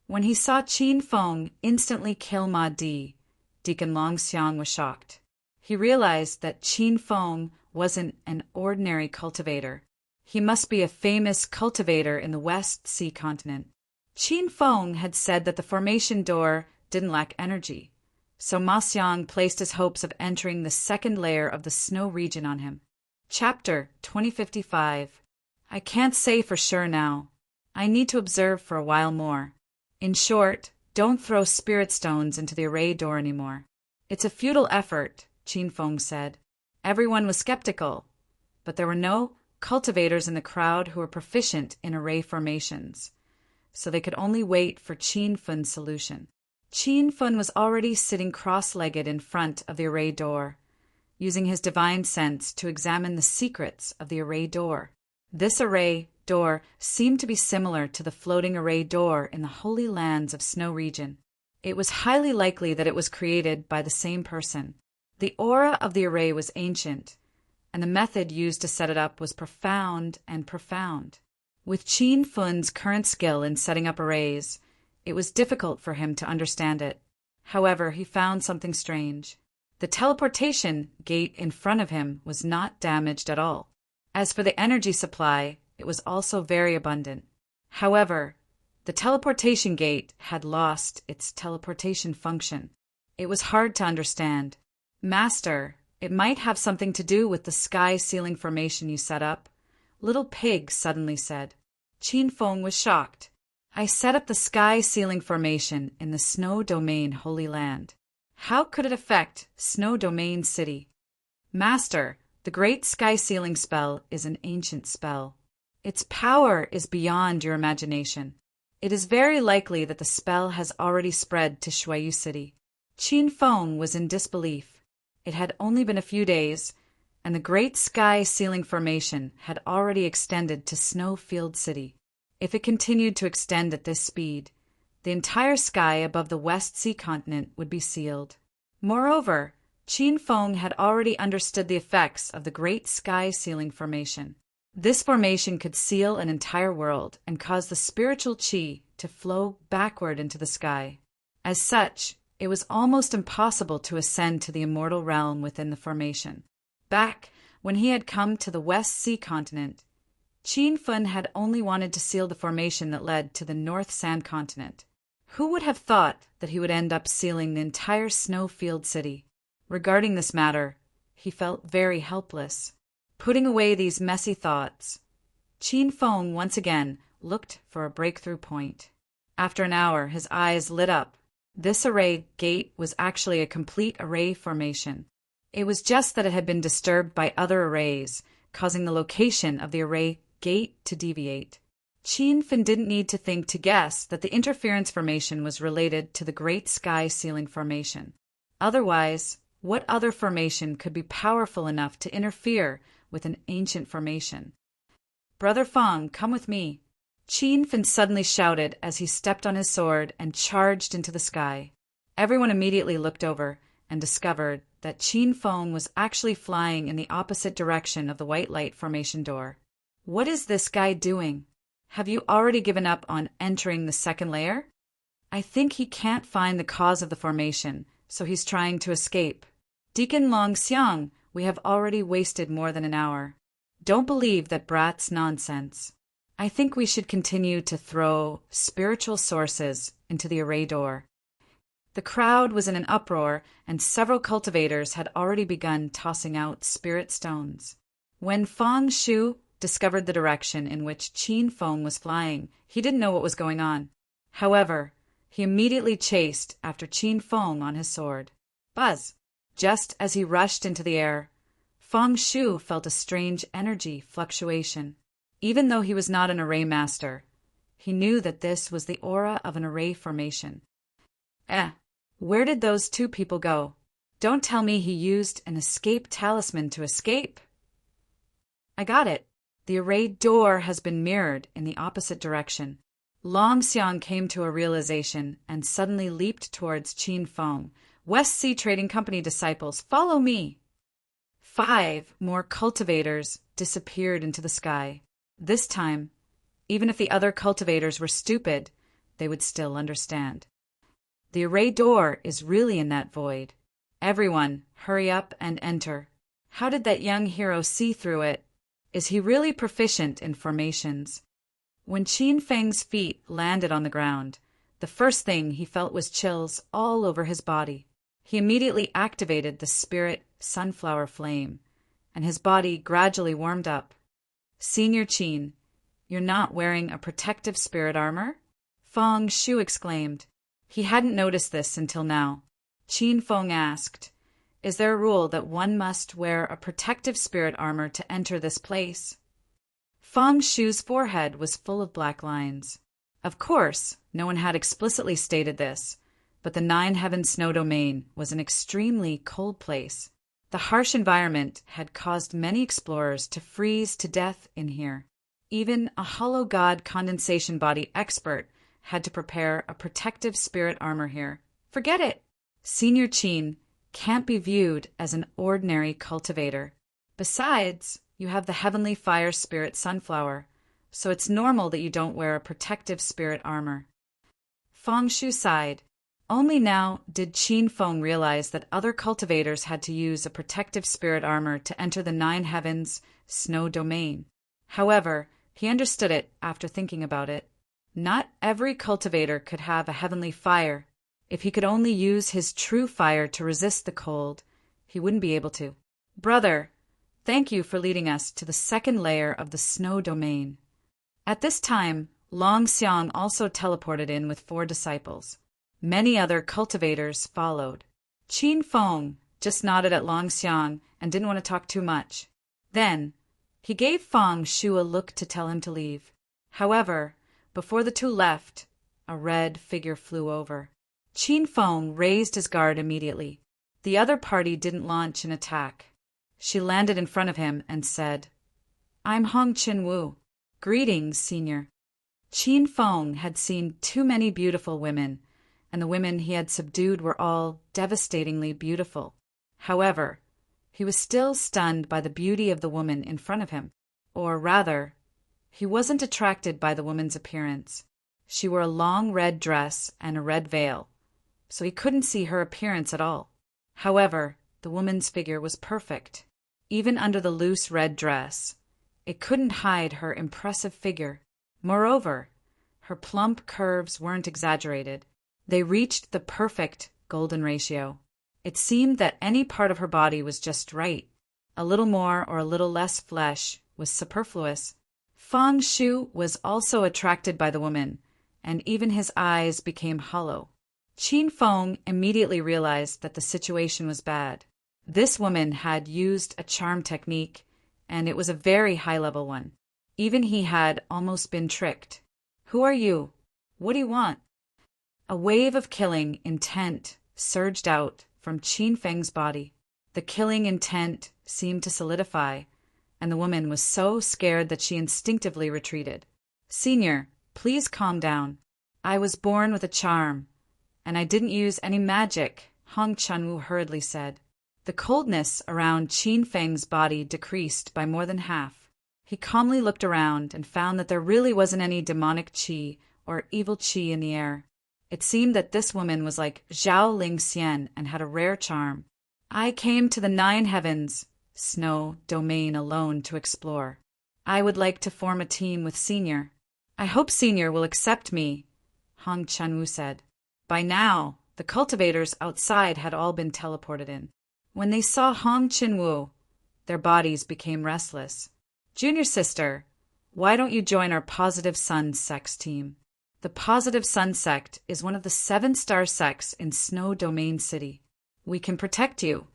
When he saw Qin Feng instantly kill Ma Di, Deacon Long Xiang was shocked. He realized that Qin Feng wasn't an ordinary cultivator. He must be a famous cultivator in the West Sea continent. Qin Feng had said that the formation door didn't lack energy, so Ma Xiang placed his hopes of entering the second layer of the snow region on him. Chapter 2055. I can't say for sure now. I need to observe for a while more. In short, don't throw spirit stones into the array door anymore. It's a futile effort, Qin Feng said. Everyone was skeptical, but there were no cultivators in the crowd who were proficient in array formations, so they could only wait for Qin Fen's solution. Qin Fen was already sitting cross-legged in front of the array door, using his divine sense to examine the secrets of the array door. This array door seemed to be similar to the floating array door in the Holy Lands of Snow region. It was highly likely that it was created by the same person. The aura of the array was ancient, and the method used to set it up was profound and profound. With Qin Fen's current skill in setting up arrays, it was difficult for him to understand it. However, he found something strange. The teleportation gate in front of him was not damaged at all. As for the energy supply, it was also very abundant. However, the teleportation gate had lost its teleportation function. It was hard to understand. Master, it might have something to do with the sky ceiling formation you set up, Little Pig suddenly said. Qin Feng was shocked. I set up the sky ceiling formation in the Snow Domain Holy Land. How could it affect Snow Domain City? Master, the Great Sky Sealing spell is an ancient spell. Its power is beyond your imagination. It is very likely that the spell has already spread to Shuayu City. Qin Feng was in disbelief. It had only been a few days, and the Great Sky Sealing formation had already extended to Snowfield City. If it continued to extend at this speed, the entire sky above the West Sea continent would be sealed. Moreover, Qin Feng had already understood the effects of the Great Sky Sealing formation. This formation could seal an entire world and cause the spiritual qi to flow backward into the sky. As such, it was almost impossible to ascend to the immortal realm within the formation. Back when he had come to the West Sea continent, Qin Fen had only wanted to seal the formation that led to the North Sand continent. Who would have thought that he would end up sealing the entire Snowfield City? Regarding this matter, he felt very helpless. Putting away these messy thoughts, Qin Feng once again looked for a breakthrough point. After an hour, his eyes lit up. This array gate was actually a complete array formation. It was just that it had been disturbed by other arrays, causing the location of the array gate to deviate. Qin Fen didn't need to think to guess that the interference formation was related to the Great Sky Sealing formation. Otherwise, what other formation could be powerful enough to interfere with an ancient formation? Brother Feng, come with me. Qin Fen suddenly shouted as he stepped on his sword and charged into the sky. Everyone immediately looked over and discovered that Qin Feng was actually flying in the opposite direction of the white light formation door. What is this guy doing? Have you already given up on entering the second layer? I think he can't find the cause of the formation, so he's trying to escape. Deacon Long Xiang, we have already wasted more than an hour. Don't believe that brat's nonsense. I think we should continue to throw spiritual sources into the array door. The crowd was in an uproar, and several cultivators had already begun tossing out spirit stones. When Fang Shu discovered the direction in which Qin Feng was flying, he didn't know what was going on. However, he immediately chased after Qin Feng on his sword. Buzz! Just as he rushed into the air, Fang Shu felt a strange energy fluctuation. Even though he was not an array master, he knew that this was the aura of an array formation. Where did those two people go? Don't tell me he used an escape talisman to escape. I got it. The array door has been mirrored in the opposite direction. Long Xiang came to a realization and suddenly leaped towards Qin Feng. West Sea Trading Company disciples, follow me! 5 more cultivators disappeared into the sky. This time, even if the other cultivators were stupid, they would still understand. The array door is really in that void. Everyone, hurry up and enter. How did that young hero see through it? Is he really proficient in formations? When Qin Feng's feet landed on the ground, the first thing he felt was chills all over his body. He immediately activated the spirit sunflower flame, and his body gradually warmed up. Senior Qin, you're not wearing a protective spirit armor? Feng Shu exclaimed. He hadn't noticed this until now. Qin Feng asked, "Is there a rule that one must wear a protective spirit armor to enter this place?" Feng Shu's forehead was full of black lines. Of course, no one had explicitly stated this, but the Nine Heavens Snow Domain was an extremely cold place. The harsh environment had caused many explorers to freeze to death in here. Even a hollow god condensation body expert had to prepare a protective spirit armor here. Forget it! Senior Qin can't be viewed as an ordinary cultivator. Besides, you have the heavenly fire spirit sunflower, so it's normal that you don't wear a protective spirit armor. Feng Shu sighed. Only now did Qin Feng realize that other cultivators had to use a protective spirit armor to enter the Nine Heavens Snow Domain. However, he understood it after thinking about it. Not every cultivator could have a heavenly fire. If he could only use his true fire to resist the cold, he wouldn't be able to. Brother, thank you for leading us to the second layer of the Snow Domain. At this time, Long Xiang also teleported in with 4 disciples. Many other cultivators followed. Qin Feng just nodded at Long Xiang and didn't want to talk too much. Then, he gave Feng Shu a look to tell him to leave. However, before the two left, a red figure flew over. Qin Feng raised his guard immediately. The other party didn't launch an attack. She landed in front of him and said, "I'm Hong Qinwu. Greetings, Senior." Qin Feng had seen too many beautiful women, and the women he had subdued were all devastatingly beautiful. However, he was still stunned by the beauty of the woman in front of him. Or rather, he wasn't attracted by the woman's appearance. She wore a long red dress and a red veil, so he couldn't see her appearance at all. However, the woman's figure was perfect. Even under the loose red dress, it couldn't hide her impressive figure. Moreover, her plump curves weren't exaggerated. They reached the perfect golden ratio. It seemed that any part of her body was just right. A little more or a little less flesh was superfluous. Feng Shu was also attracted by the woman, and even his eyes became hollow. Qin Feng immediately realized that the situation was bad. This woman had used a charm technique, and it was a very high-level one. Even he had almost been tricked. "Who are you? What do you want?" A wave of killing intent surged out from Qin Feng's body. The killing intent seemed to solidify, and the woman was so scared that she instinctively retreated. "Senior, please calm down. I was born with a charm, and I didn't use any magic," Hong Chunwu hurriedly said. The coldness around Qin Feng's body decreased by more than half. He calmly looked around and found that there really wasn't any demonic qi or evil qi in the air. It seemed that this woman was like Zhao Ling Xian and had a rare charm. "I came to the Nine Heavens Snow Domain alone to explore. I would like to form a team with Senior. I hope Senior will accept me," Hong Chunwu said. By now, the cultivators outside had all been teleported in. When they saw Hong Qinwu, their bodies became restless. "Junior sister, why don't you join our Positive Sun Sects team? The Positive Sun Sect is one of the 7-star sects in Snow Domain City. We can protect you."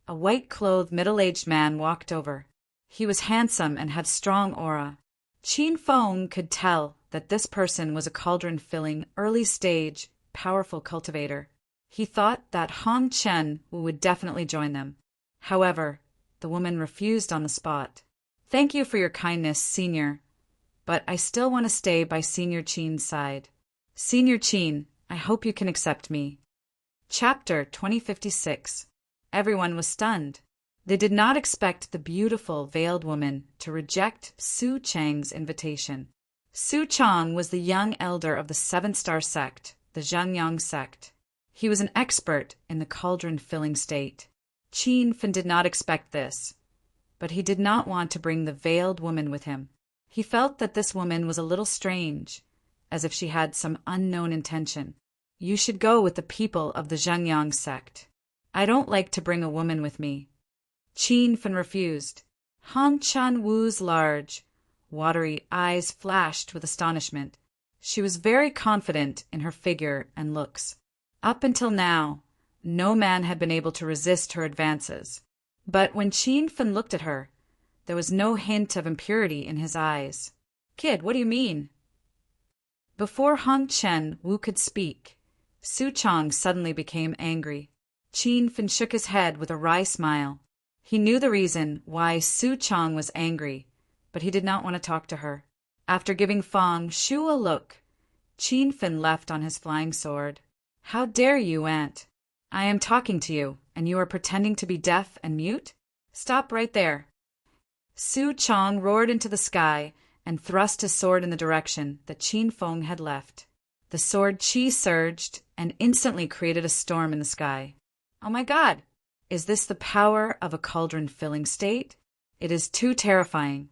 A white-clothed middle-aged man walked over. He was handsome and had strong aura. Qin Feng could tell that this person was a cauldron-filling, early-stage, powerful cultivator. He thought that Hong Chen would definitely join them. However, the woman refused on the spot. "Thank you for your kindness, Senior, but I still want to stay by Senior Qin's side. Senior Qin, I hope you can accept me." Chapter 2056. Everyone was stunned. They did not expect the beautiful veiled woman to reject Su Chang's invitation. Su Chang was the young elder of the 7-star sect, the Zhangyang sect. He was an expert in the cauldron-filling state. Qin Fen did not expect this, but he did not want to bring the veiled woman with him. He felt that this woman was a little strange, as if she had some unknown intention. "You should go with the people of the Zhangyang sect. I don't like to bring a woman with me." Qin Fen refused. Hong Chan Wu's large, watery eyes flashed with astonishment. She was very confident in her figure and looks. Up until now, no man had been able to resist her advances. But when Qin Fen looked at her, there was no hint of impurity in his eyes. "Kid, what do you mean?" Before Hong Chen Wu could speak, Su Chong suddenly became angry. Qin Fen shook his head with a wry smile. He knew the reason why Su Chong was angry, but he did not want to talk to her. After giving Fang Shu a look, Qin Fen left on his flying sword. "How dare you, aunt? I am talking to you, and you are pretending to be deaf and mute? Stop right there." Su Chong roared into the sky and thrust his sword in the direction that Qin Feng had left. The sword chi surged and instantly created a storm in the sky. "Oh my God! Is this the power of a cauldron-filling state? It is too terrifying."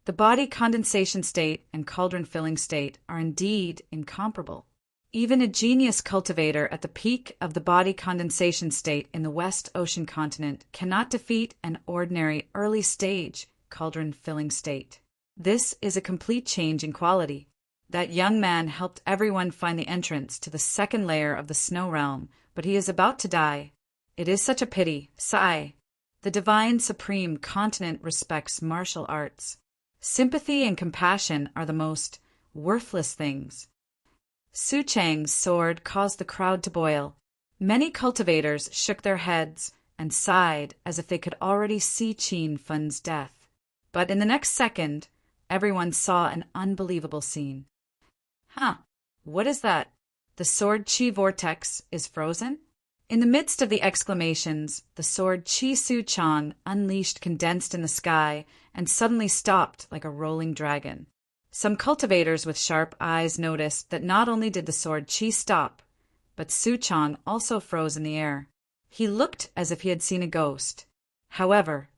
The body condensation state and cauldron-filling state are indeed incomparable. Even a genius cultivator at the peak of the body condensation state in the West Ocean continent cannot defeat an ordinary early-stage cauldron-filling state. This is a complete change in quality. That young man helped everyone find the entrance to the second layer of the snow realm, but he is about to die. It is such a pity. Sigh. The divine supreme continent respects martial arts. Sympathy and compassion are the most worthless things. Su Chang's sword caused the crowd to boil. Many cultivators shook their heads and sighed as if they could already see Qin Fen's death. But in the next second, everyone saw an unbelievable scene. Huh, what is that? The sword chi vortex is frozen? In the midst of the exclamations, the sword Chi Su Chang unleashed condensed in the sky and suddenly stopped like a rolling dragon. Some cultivators with sharp eyes noticed that not only did the sword Chi stop, but Su Chang also froze in the air. He looked as if he had seen a ghost. However,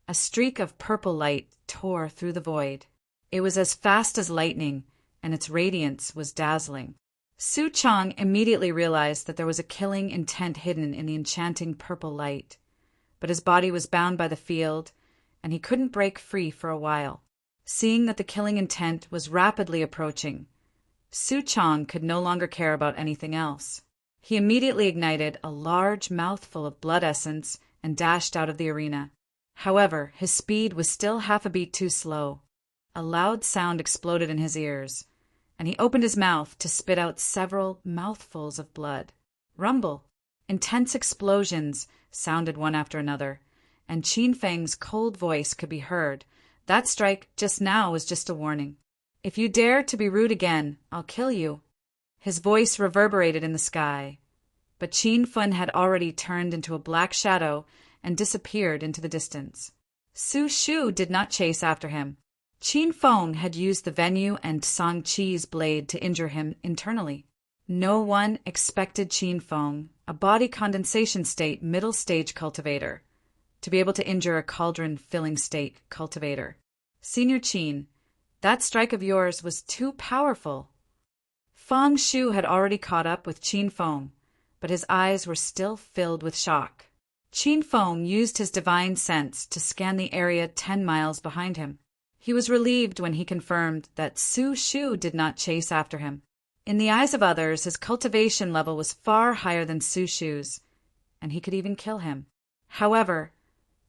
a streak of purple light tore through the void. It was as fast as lightning, and its radiance was dazzling. Su Chang immediately realized that there was a killing intent hidden in the enchanting purple light, but his body was bound by the field, and he couldn't break free for a while. Seeing that the killing intent was rapidly approaching, Su Chang could no longer care about anything else. He immediately ignited a large mouthful of blood essence and dashed out of the arena. However, his speed was still half a beat too slow. A loud sound exploded in his ears, and he opened his mouth to spit out several mouthfuls of blood. Rumble! Intense explosions sounded one after another, and Qin Feng's cold voice could be heard. "That strike just now was just a warning. If you dare to be rude again, I'll kill you." His voice reverberated in the sky, but Qin Fen had already turned into a black shadow and disappeared into the distance. Su Shu did not chase after him. Qin Feng had used the Venue and Song Chi's blade to injure him internally. No one expected Qin Feng, a body condensation state middle stage cultivator, to be able to injure a cauldron-filling state cultivator. "Senior Qin, that strike of yours was too powerful." Fang Shu had already caught up with Qin Feng, but his eyes were still filled with shock. Qin Feng used his divine sense to scan the area 10 miles behind him. He was relieved when he confirmed that Su Shu did not chase after him. In the eyes of others, his cultivation level was far higher than Su Shu's, and he could even kill him. However,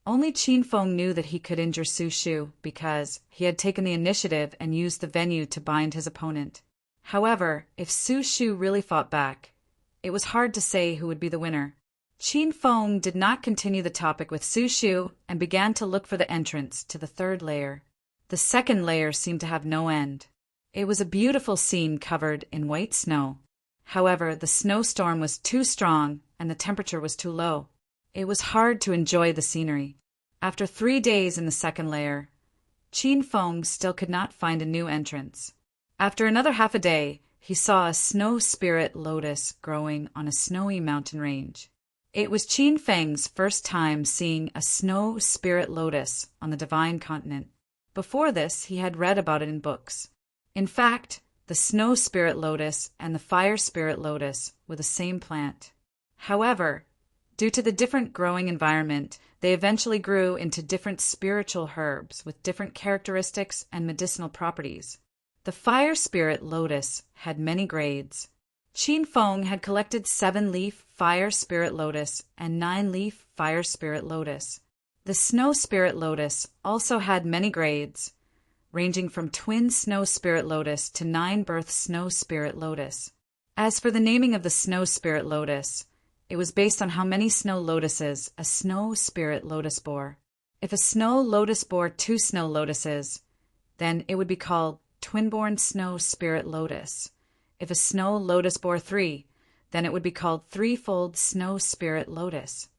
only Qin Feng knew that he could injure Su Shu because he had taken the initiative and used the Venue to bind his opponent. However, if Su Shu really fought back, it was hard to say who would be the winner. Qin Feng did not continue the topic with Su Shu and began to look for the entrance to the third layer. The second layer seemed to have no end. It was a beautiful scene covered in white snow. However, the snowstorm was too strong and the temperature was too low. It was hard to enjoy the scenery. After 3 days in the second layer, Qin Feng still could not find a new entrance. After another half a day, he saw a snow spirit lotus growing on a snowy mountain range. It was Qin Feng's first time seeing a snow spirit lotus on the divine continent. Before this, he had read about it in books. In fact, the snow spirit lotus and the fire spirit lotus were the same plant. However, due to the different growing environment, they eventually grew into different spiritual herbs with different characteristics and medicinal properties. The fire spirit lotus had many grades. Qin Feng had collected 7-leaf fire spirit lotus and 9-leaf fire spirit lotus. The snow spirit lotus also had many grades, ranging from twin snow spirit lotus to 9-birth snow spirit lotus. As for the naming of the snow spirit lotus, it was based on how many snow lotuses a snow spirit lotus bore. If a snow lotus bore 2 snow lotuses, then it would be called twin-born snow spirit lotus. If a snow lotus bore 3, then it would be called threefold snow spirit lotus.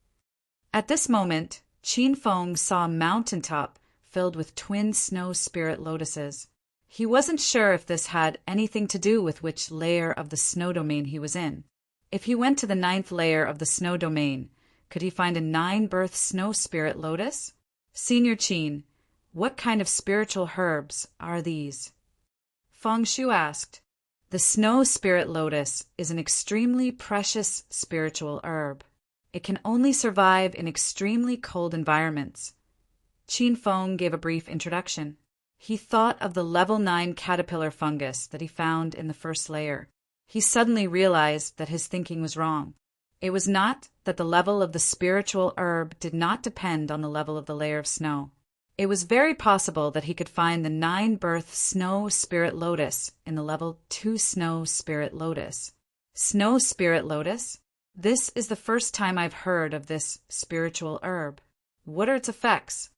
At this moment, Qin Feng saw a mountaintop filled with twin snow spirit lotuses. He wasn't sure if this had anything to do with which layer of the snow domain he was in. If he went to the 9th layer of the snow domain, could he find a 9-birth snow spirit lotus? Senior Qin, what kind of spiritual herbs are these? Feng Shu asked. The snow spirit lotus is an extremely precious spiritual herb. It can only survive in extremely cold environments. Qin Feng gave a brief introduction. He thought of the level 9 caterpillar fungus that he found in the 1st layer. He suddenly realized that his thinking was wrong. It was not that the level of the spiritual herb did not depend on the level of the layer of snow. It was very possible that he could find the 9-birth snow spirit lotus in the level 2 snow spirit lotus. Snow spirit lotus? This is the first time I've heard of this spiritual herb. What are its effects?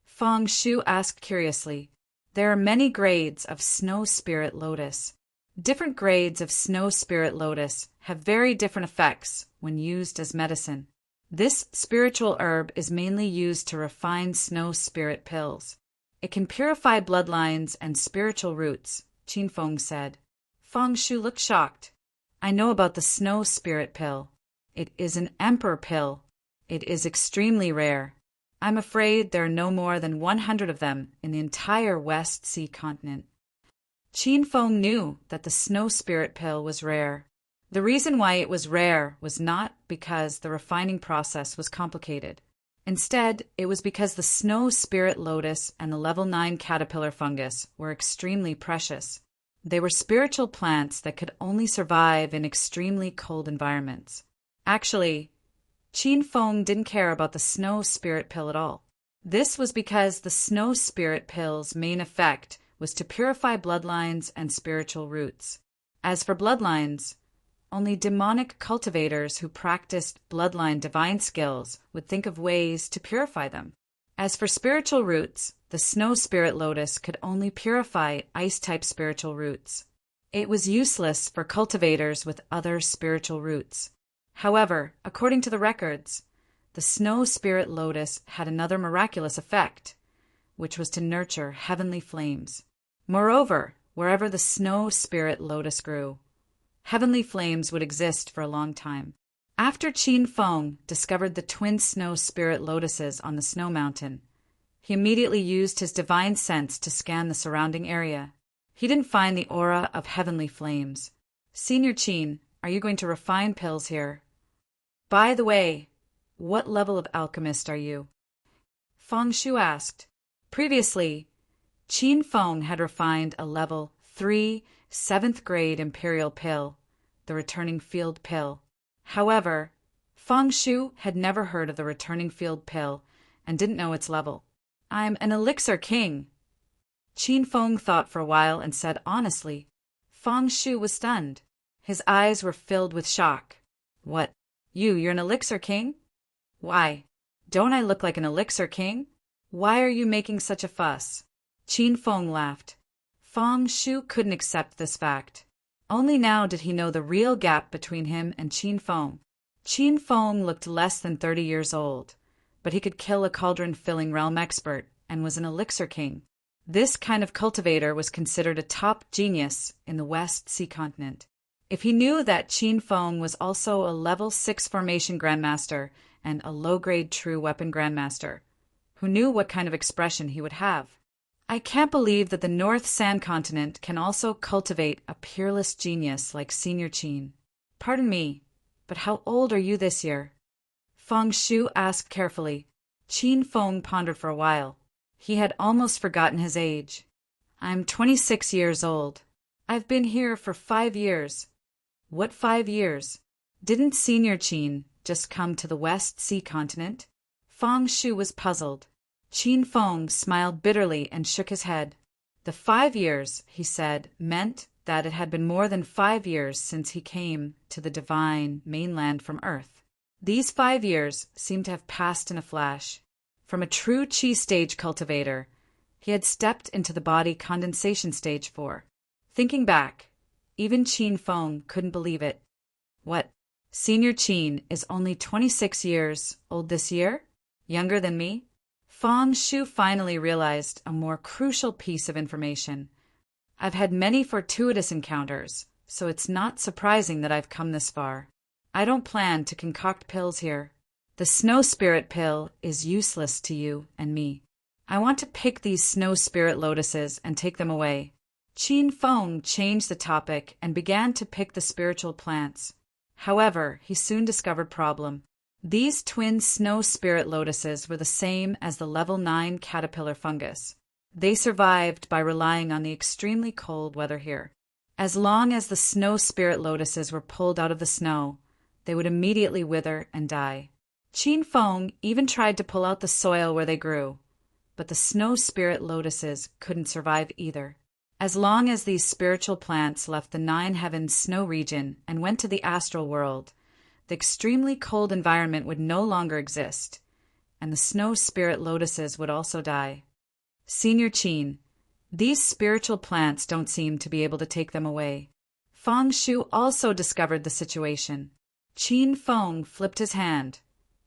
Feng Shu asked curiously. There are many grades of snow spirit lotus. Different grades of snow spirit lotus have very different effects when used as medicine. This spiritual herb is mainly used to refine snow spirit pills. It can purify bloodlines and spiritual roots, Qin Feng said. Feng Shu looked shocked. I know about the snow spirit pill. It is an emperor pill. It is extremely rare. I'm afraid there are no more than 100 of them in the entire West Sea continent. Qin Feng knew that the snow spirit pill was rare. The reason why it was rare was not because the refining process was complicated. Instead, it was because the snow spirit lotus and the level 9 caterpillar fungus were extremely precious. They were spiritual plants that could only survive in extremely cold environments. Actually, Qin Feng didn't care about the snow spirit pill at all. This was because the snow spirit pill's main effect was to purify bloodlines and spiritual roots. As for bloodlines, only demonic cultivators who practiced bloodline divine skills would think of ways to purify them. As for spiritual roots, the snow spirit lotus could only purify ice-type spiritual roots. It was useless for cultivators with other spiritual roots. However, according to the records, the snow spirit lotus had another miraculous effect, which was to nurture heavenly flames. Moreover, wherever the snow spirit lotus grew, heavenly flames would exist for a long time. After Qin Feng discovered the twin snow spirit lotuses on the snow mountain, he immediately used his divine sense to scan the surrounding area. He didn't find the aura of heavenly flames. Senior Qin, are you going to refine pills here? By the way, what level of alchemist are you? Feng Shu asked. Previously, Qin Feng had refined a level 3 7th grade imperial pill, the returning field pill. However, Feng Shu had never heard of the returning field pill and didn't know its level. I'm an elixir king. Qin Feng thought for a while and said honestly. Feng Shu was stunned. His eyes were filled with shock. What? You're an elixir king? Why? Don't I look like an elixir king? Why are you making such a fuss? Qin Feng laughed. Feng Shu couldn't accept this fact. Only now did he know the real gap between him and Qin Feng. Qin Feng looked less than 30 years old, but he could kill a cauldron-filling realm expert and was an elixir king. This kind of cultivator was considered a top genius in the West Sea continent. If he knew that Qin Feng was also a level 6 formation grandmaster and a low-grade true weapon grandmaster, who knew what kind of expression he would have? I can't believe that the North Sand continent can also cultivate a peerless genius like Senior Qin. Pardon me, but how old are you this year? Feng Shu asked carefully. Qin Feng pondered for a while. He had almost forgotten his age. I'm 26 years old. I've been here for 5 years. What 5 years? Didn't Senior Qin just come to the West Sea continent? Fang Shu was puzzled. Qin Feng smiled bitterly and shook his head. The 5 years, he said, meant that it had been more than 5 years since he came to the divine mainland from Earth. These 5 years seemed to have passed in a flash. From a true Qi stage cultivator, he had stepped into the body condensation stage 4. Thinking back, even Qin Feng couldn't believe it. What? Senior Qin is only 26 years old this year? Younger than me? Fang Shu finally realized a more crucial piece of information. I've had many fortuitous encounters, so it's not surprising that I've come this far. I don't plan to concoct pills here. The snow spirit pill is useless to you and me. I want to pick these snow spirit lotuses and take them away. Qin Feng changed the topic and began to pick the spiritual plants. However, he soon discovered problem. These twin snow spirit lotuses were the same as the level 9 caterpillar fungus. They survived by relying on the extremely cold weather here. As long as the snow spirit lotuses were pulled out of the snow, they would immediately wither and die. Qin Feng even tried to pull out the soil where they grew, but the snow spirit lotuses couldn't survive either. As long as these spiritual plants left the 9 heavens snow region and went to the astral world, the extremely cold environment would no longer exist, and the snow spirit lotuses would also die. Senior Qin, these spiritual plants don't seem to be able to take them away. Fang Shu also discovered the situation. Qin Feng flipped his hand,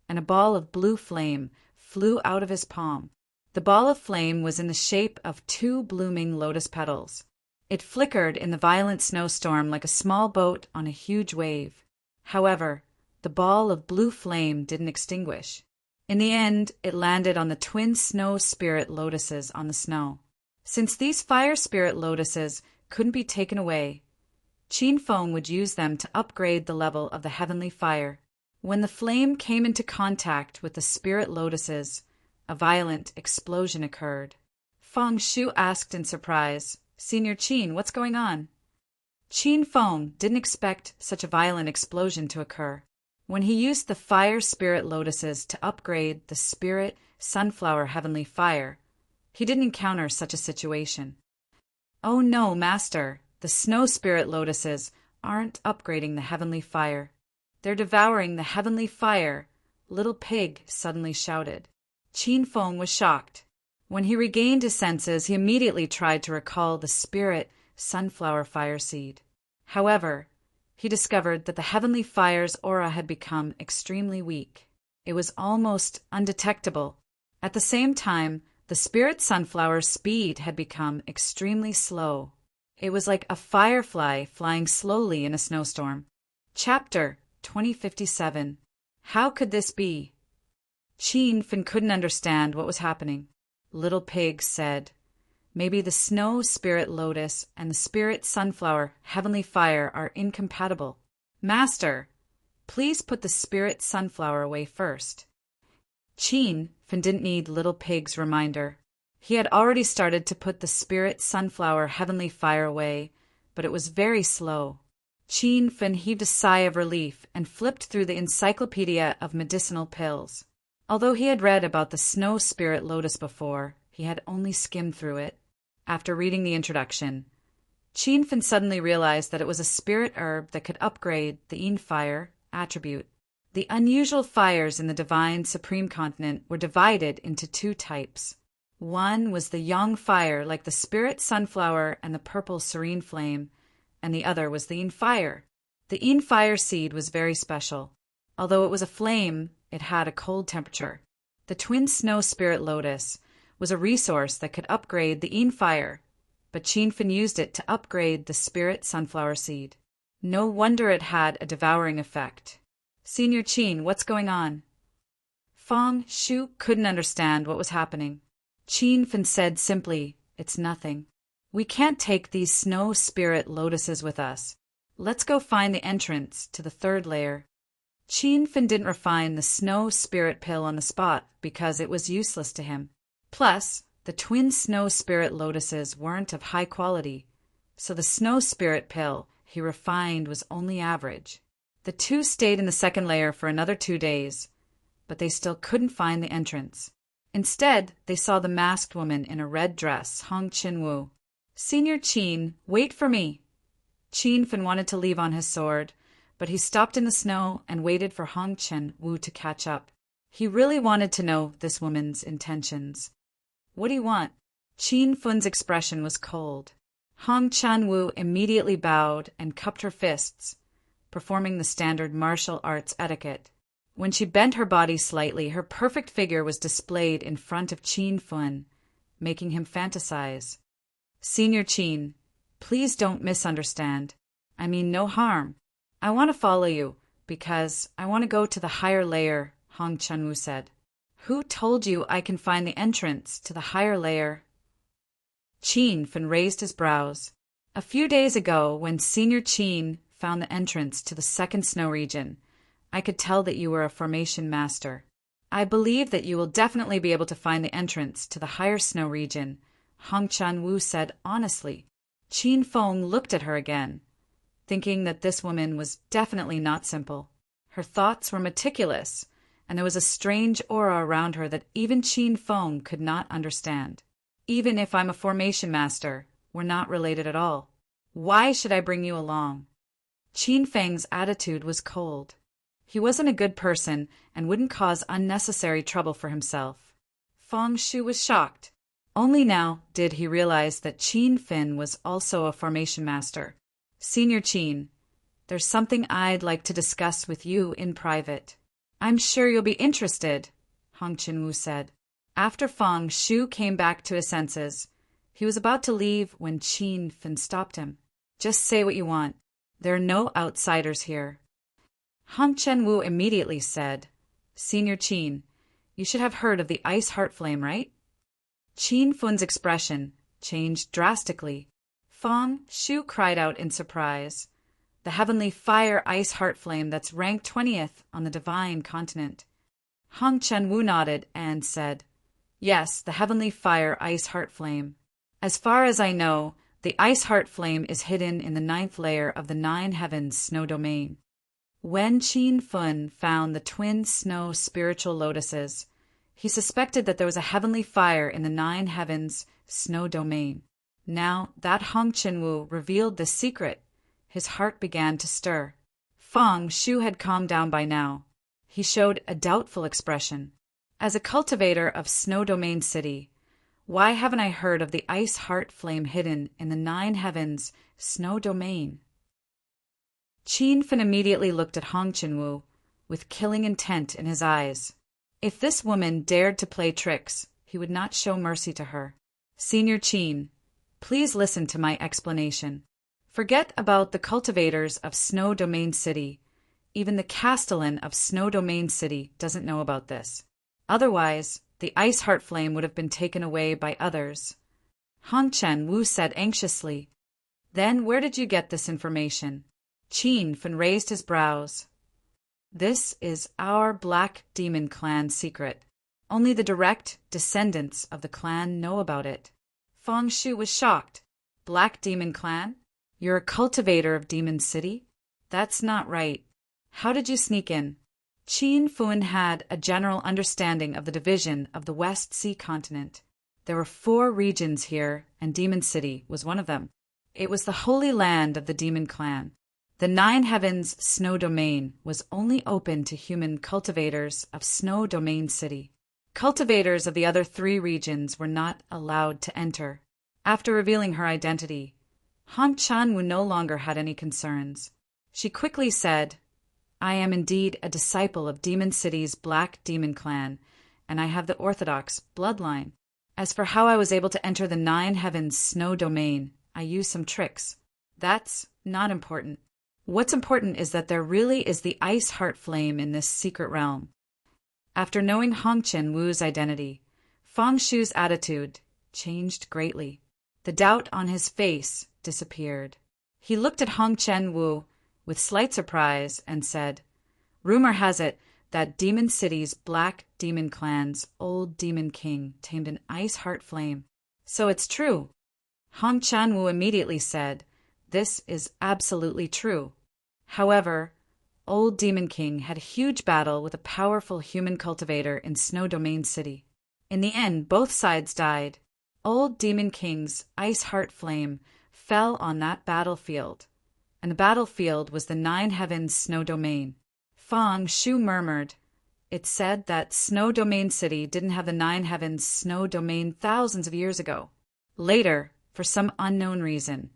and a ball of blue flame flew out of his palm. The ball of flame was in the shape of 2 blooming lotus petals. It flickered in the violent snowstorm like a small boat on a huge wave. However, the ball of blue flame didn't extinguish. In the end, it landed on the twin snow spirit lotuses on the snow. Since these fire spirit lotuses couldn't be taken away, Qin Feng would use them to upgrade the level of the heavenly fire. When the flame came into contact with the spirit lotuses, a violent explosion occurred. Fang Shu asked in surprise, "Senior Qin, what's going on?" Qin Feng didn't expect such a violent explosion to occur. When he used the fire spirit lotuses to upgrade the spirit sunflower heavenly fire, he didn't encounter such a situation. "Oh no, Master, the snow spirit lotuses aren't upgrading the heavenly fire. They're devouring the heavenly fire," Little Pig suddenly shouted. Qin Feng was shocked. When he regained his senses, he immediately tried to recall the spirit sunflower fire seed. However, he discovered that the heavenly fire's aura had become extremely weak. It was almost undetectable. At the same time, the spirit sunflower's speed had become extremely slow. It was like a firefly flying slowly in a snowstorm. Chapter 2057. How could this be? Qin Feng couldn't understand what was happening. Little Pig said, "Maybe the snow spirit lotus and the spirit sunflower heavenly fire are incompatible. Master, please put the spirit sunflower away first." Qin Feng didn't need Little Pig's reminder. He had already started to put the spirit sunflower heavenly fire away, but it was very slow. Qin Feng heaved a sigh of relief and flipped through the encyclopedia of medicinal pills. Although he had read about the snow spirit lotus before, he had only skimmed through it. After reading the introduction, Qin Feng suddenly realized that it was a spirit herb that could upgrade the Yin fire attribute. The unusual fires in the divine supreme continent were divided into 2 types. One was the Yang fire, like the spirit sunflower and the purple serene flame, and the other was the Yin fire. The Yin fire seed was very special. Although it was a flame, it had a cold temperature. The twin snow spirit lotus was a resource that could upgrade the Yin fire, but Qin Feng used it to upgrade the spirit sunflower seed. No wonder it had a devouring effect. "Senior Qin, what's going on?" Fang Shu couldn't understand what was happening. Qin Feng said simply, "It's nothing. We can't take these snow spirit lotuses with us. Let's go find the entrance to the 3rd layer." Qin Feng didn't refine the snow spirit pill on the spot because it was useless to him. Plus, The twin snow spirit lotuses weren't of high quality, so the snow spirit pill he refined was only average. The two stayed in the second layer for another 2 days, but they still couldn't find the entrance. Instead, they saw the masked woman in a red dress, Hong Chin-woo. "Senior Qin, wait for me." Qin-fin wanted to leave on his sword, but he stopped in the snow and waited for Hong Chen-woo to catch up. He really wanted to know this woman's intentions. "What do you want?" Qin-fun's expression was cold. Hong Chan-woo immediately bowed and cupped her fists, performing the standard martial arts etiquette. When she bent her body slightly, her perfect figure was displayed in front of Qin-fun, making him fantasize. "Senior Qin, please don't misunderstand. I mean no harm. I want to follow you, because I want to go to the higher layer," Hong Chan-woo said. "Who told you I can find the entrance to the higher layer?" Qin-fun raised his brows. "A few days ago, when Senior Qin found the entrance to the second snow region, I could tell that you were a formation master. I believe that you will definitely be able to find the entrance to the higher snow region," Hong Chan-woo said honestly. Qin-fong looked at her again, thinking that this woman was definitely not simple. Her thoughts were meticulous, and there was a strange aura around her that even Qin-fong could not understand. "Even if I'm a formation master, we're not related at all. Why should I bring you along?" Qin-fang's attitude was cold. He wasn't a good person and wouldn't cause unnecessary trouble for himself. Feng Shu was shocked. Only now did he realize that Qin-fin was also a formation master. "Senior Qin, there's something I'd like to discuss with you in private." "I'm sure you'll be interested," Hong Chin-woo said. After Feng Shu came back to his senses, he was about to leave when Qin-fin stopped him. "Just say what you want. There are no outsiders here." Hong Chen-woo immediately said, "Senior Qin, you should have heard of the ice heart flame, right?" Qin-fun's expression changed drastically. Feng Shu cried out in surprise. "The heavenly fire ice heart flame that's ranked 20th on the divine continent." Hong Chen-woo nodded and said, "Yes, the heavenly fire ice heart flame. As far as I know, the ice heart flame is hidden in the 9th layer of the 9 heavens snow domain." When Qin-fun found the twin snow spiritual lotuses, he suspected that there was a heavenly fire in the 9 heavens snow domain. Now that Hong Chin-woo revealed this secret, his heart began to stir. Feng Shu had calmed down by now. He showed a doubtful expression. "As a cultivator of Snow Domain City, why haven't I heard of the ice heart flame hidden in the 9 heavens snow domain?" Qin-fin immediately looked at Hong Chin-woo with killing intent in his eyes. If this woman dared to play tricks, he would not show mercy to her. "Senior Qin, please listen to my explanation. Forget about the cultivators of Snow Domain City. Even the castellan of Snow Domain City doesn't know about this. Otherwise, the ice heart flame would have been taken away by others." Hong Chen-woo said anxiously, "Then where did you get this information?" Qin-fin raised his brows. "This is our Black Demon Clan secret. Only the direct descendants of the clan know about it." Feng Shu was shocked. "Black Demon Clan? You're a cultivator of Demon City? That's not right. How did you sneak in?" Qin-fun had a general understanding of the division of the West Sea continent. There were 4 regions here, and Demon City was one of them. It was the holy land of the Demon Clan. The 9 heavens snow domain was only open to human cultivators of Snow Domain City. Cultivators of the other 3 regions were not allowed to enter. After revealing her identity, Hong Chan-woo no longer had any concerns. She quickly said, "I am indeed a disciple of Demon City's Black Demon Clan, and I have the Orthodox bloodline. As for how I was able to enter the 9 heavens snow domain, I used some tricks. That's not important. What's important is that there really is the ice heart flame in this secret realm." After knowing Hong Chen-woo's identity, Feng Shu's attitude changed greatly. The doubt on his face disappeared. He looked at Hong Chen-woo with slight surprise and said, "Rumor has it that Demon City's black demon clan's old demon king tamed an ice heart flame. So it's true. Hong Chanwu immediately said, "This is absolutely true." However, Old Demon King had a huge battle with a powerful human cultivator in Snow Domain City. In the end, both sides died. Old Demon King's ice heart flame fell on that battlefield, and the battlefield was the Nine Heavens Snow Domain. Fang Shu murmured. It said that Snow Domain City didn't have the Nine Heavens Snow Domain thousands of years ago. Later, for some unknown reason,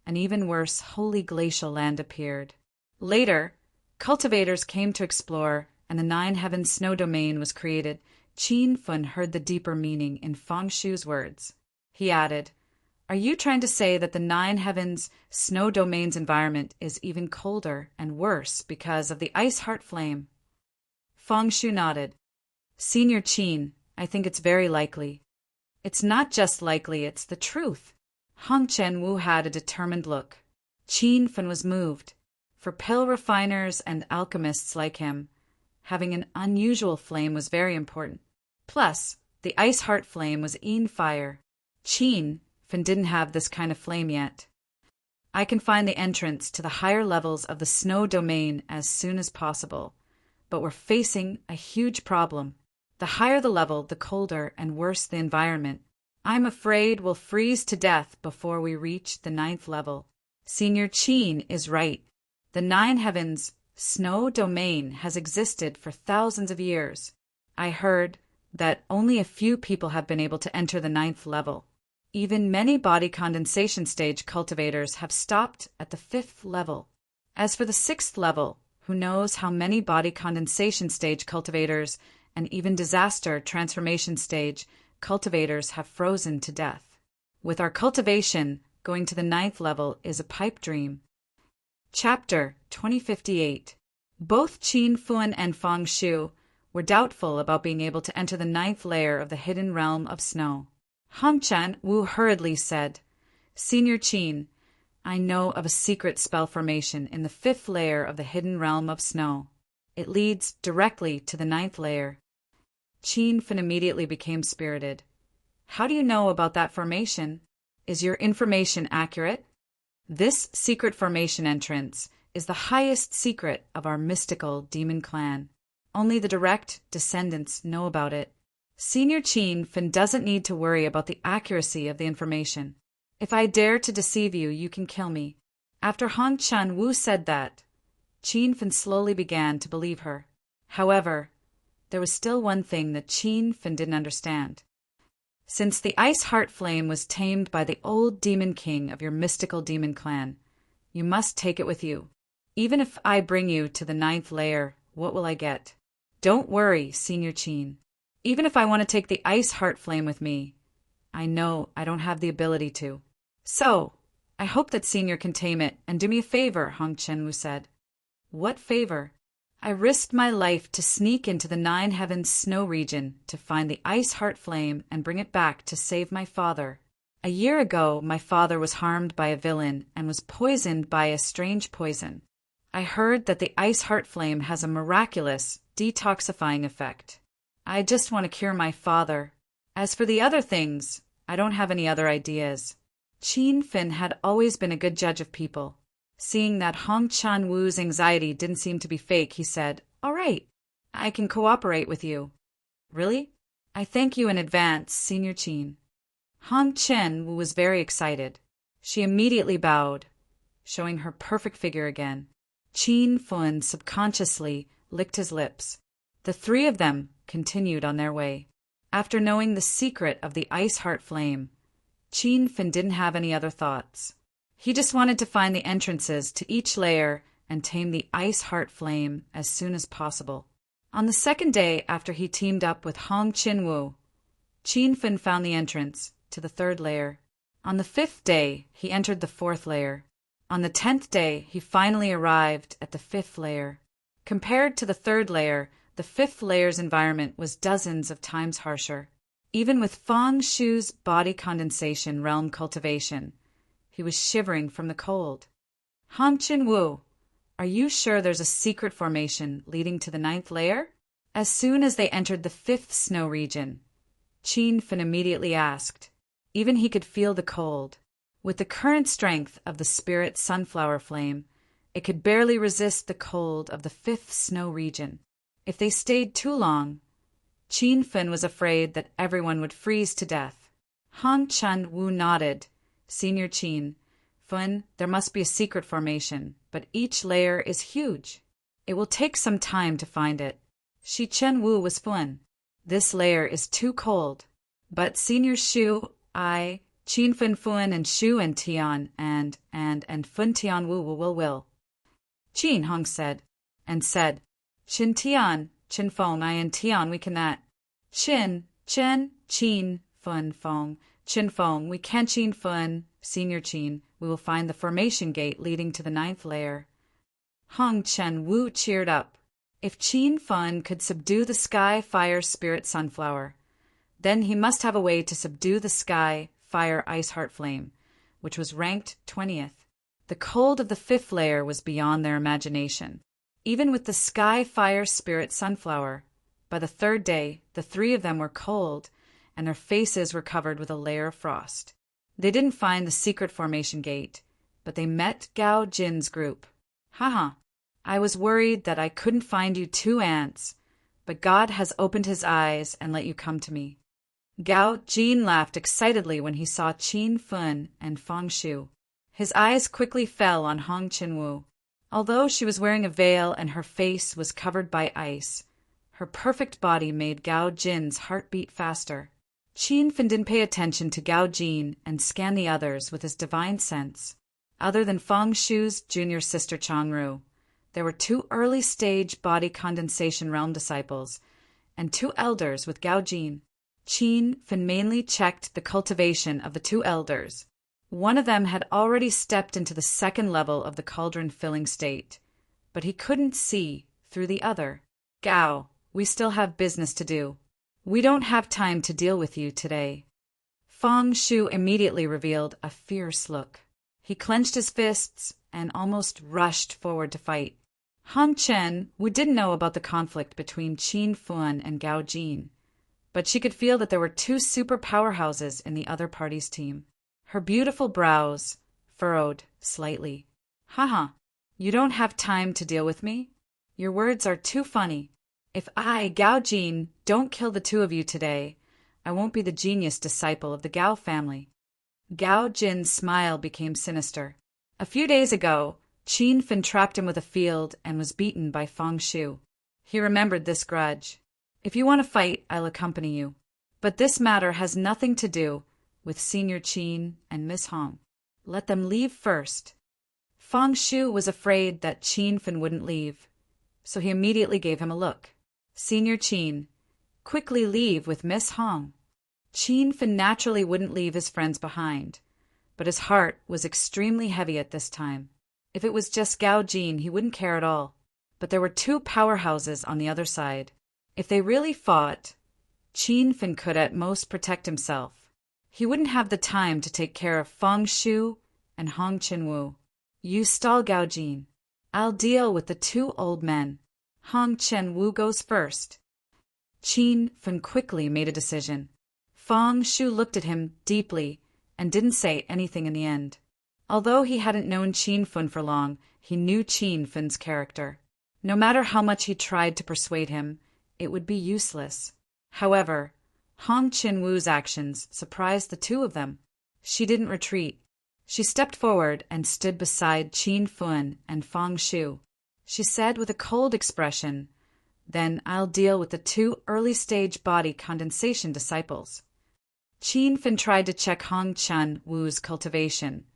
an even worse holy glacial land appeared. Later, cultivators came to explore, and the Nine Heavens Snow Domain was created. Qin Fun heard the deeper meaning in Fang Shu's words. He added, "Are you trying to say that the Nine Heavens Snow Domain's environment is even colder and worse because of the ice heart flame?" Fang Shu nodded. "Senior Qin, I think it's very likely." "It's not just likely, it's the truth." Hong Chen-Wu had a determined look. Qin Fun was moved. For pill refiners and alchemists like him, having an unusual flame was very important. Plus, the ice heart flame was Een fire. Qin Fun didn't have this kind of flame yet. "I can find the entrance to the higher levels of the snow domain as soon as possible, but we're facing a huge problem. The higher the level, the colder and worse the environment. I'm afraid we'll freeze to death before we reach the 9th level." Senior Qin is right. The Nine Heavens Snow Domain has existed for thousands of years. I heard that only a few people have been able to enter the 9th level. Even many body condensation stage cultivators have stopped at the 5th level. As for the 6th level, who knows how many body condensation stage cultivators and even disaster transformation stage cultivators have frozen to death. With our cultivation, going to the 9th level is a pipe dream. Chapter 2058. Both Qin Fun and Fang Shu were doubtful about being able to enter the 9th layer of the hidden realm of snow. Hong Chen-Wu hurriedly said, "Senior Qin, I know of a secret spell formation in the 5th layer of the hidden realm of snow. It leads directly to the 9th layer." Qin Fun immediately became spirited. "How do you know about that formation? Is your information accurate? This secret formation entrance is the highest secret of our mystical demon clan. Only the direct descendants know about it. Senior Qin Fun doesn't need to worry about the accuracy of the information. If I dare to deceive you, you can kill me." After Hong Chen-Wu said that, Qin Fun slowly began to believe her. However, there was still one thing that Qin Fun didn't understand. Since the ice heart flame was tamed by the old demon king of your mystical demon clan, you must take it with you. Even if I bring you to the 9th layer, what will I get? Don't worry, Senior Qin. Even if I want to take the ice heart flame with me, I know I don't have the ability to. So, I hope that Senior can tame it and do me a favor, Hong Chen-Wu said. What favor? I risked my life to sneak into the Nine Heavens snow region to find the ice heart flame and bring it back to save my father. A year ago, my father was harmed by a villain and was poisoned by a strange poison. I heard that the ice heart flame has a miraculous, detoxifying effect. I just want to cure my father. As for the other things, I don't have any other ideas. Qin Fun had always been a good judge of people. Seeing that Hong Chen-Wu's anxiety didn't seem to be fake, he said, "All right, I can cooperate with you." "Really? I thank you in advance, Senior Qin." Hong Chen-Wu was very excited. She immediately bowed, showing her perfect figure again. Qin Fun subconsciously licked his lips. The three of them continued on their way. After knowing the secret of the ice heart flame, Qin Fun didn't have any other thoughts. He just wanted to find the entrances to each layer and tame the ice heart flame as soon as possible. On the 2nd day after he teamed up with Hong Chen-Wu, Qin Fun found the entrance to the 3rd layer. On the 5th day, he entered the 4th layer. On the 10th day, he finally arrived at the 5th layer. Compared to the 3rd layer, the 5th layer's environment was dozens of times harsher. Even with Fang Shu's body condensation realm cultivation, he was shivering from the cold. "Hong Chen-Wu, are you sure there's a secret formation leading to the 9th layer?" As soon as they entered the 5th snow region, Qin Fin immediately asked. Even he could feel the cold. With the current strength of the spirit sunflower flame, it could barely resist the cold of the 5th snow region. If they stayed too long, Qin Fin was afraid that everyone would freeze to death. Hong Chun Wu nodded. Senior Qin Fin, there must be a secret formation, but each layer is huge. It will take some time to find it. Shi Chen Wu was Fin. This layer is too cold. But Senior Shu, I, Qin Fin Fun and Shu and Tian and Fun Tian Wu will. Qin Hong said, Chin Tian, Chin Fong, I and Tian we cannot. Chen, Qin, Fun, Fong, Chin Fong, we can Qin Fun, Senior Qin, we will find the formation gate leading to the 9th layer. Hong Chen Wu cheered up. If Qin Fun could subdue the sky fire spirit sunflower, then he must have a way to subdue the sky fire ice heart flame, which was ranked 20th. The cold of the 5th layer was beyond their imagination. Even with the sky fire spirit sunflower, by the 3rd day, the 3 of them were cold, and their faces were covered with a layer of frost. They didn't find the secret formation gate, but they met Gao Jin's group. Haha, I was worried that I couldn't find you 2 ants, but God has opened his eyes and let you come to me. Gao Jin laughed excitedly when he saw Qin Fun and Fong Shu. His eyes quickly fell on Hong Chin Wu. Although she was wearing a veil and her face was covered by ice, her perfect body made Gao Jin's heart beat faster. Qin Fin didn't pay attention to Gao Jin and scanned the others with his divine sense. Other than Fong Shu's junior sister Changru, there were 2 early-stage body condensation realm disciples and 2 elders with Gao Jin. Qin Fin mainly checked the cultivation of the 2 elders. One of them had already stepped into the 2nd level of the cauldron-filling state, but he couldn't see through the other. Gao, we still have business to do. We don't have time to deal with you today. Fong Shu immediately revealed a fierce look. He clenched his fists and almost rushed forward to fight. Hong Chen, who didn't know about the conflict between Qin Fun and Gao Jin, but she could feel that there were 2 super powerhouses in the other party's team. Her beautiful brows furrowed slightly. Haha, you don't have time to deal with me? Your words are too funny. If I, Gao Jin, don't kill the 2 of you today, I won't be the genius disciple of the Gao family. Gao Jin's smile became sinister. A few days ago, Qin Fin trapped him with a field and was beaten by Fong Shu. He remembered this grudge. If you want to fight, I'll accompany you. But this matter has nothing to do with Senior Qin and Miss Hong. Let them leave first. Fong Shu was afraid that Qin Fin wouldn't leave, so he immediately gave him a look. Senior Qin, quickly leave with Miss Hong. Qin Fin naturally wouldn't leave his friends behind, but his heart was extremely heavy at this time. If it was just Gao Jin, he wouldn't care at all. But there were 2 powerhouses on the other side. If they really fought, Qin Fin could at most protect himself. He wouldn't have the time to take care of Fong Shu and Hong Chin Wu. You stall Gao Jin. I'll deal with the 2 old men. Hong Chen Wu goes first. Qin Fin quickly made a decision. Fong Shu looked at him deeply and didn't say anything in the end. Although he hadn't known Qin Fin for long, he knew Qin Fin's character. No matter how much he tried to persuade him, it would be useless. However, Hong Chin Wu's actions surprised the 2 of them. She didn't retreat. She stepped forward and stood beside Qin Fin and Fong Shu. She said with a cold expression, "Then I'll deal with the 2 early-stage body condensation disciples." Qin Fin tried to check Hong Chun Wu's cultivation,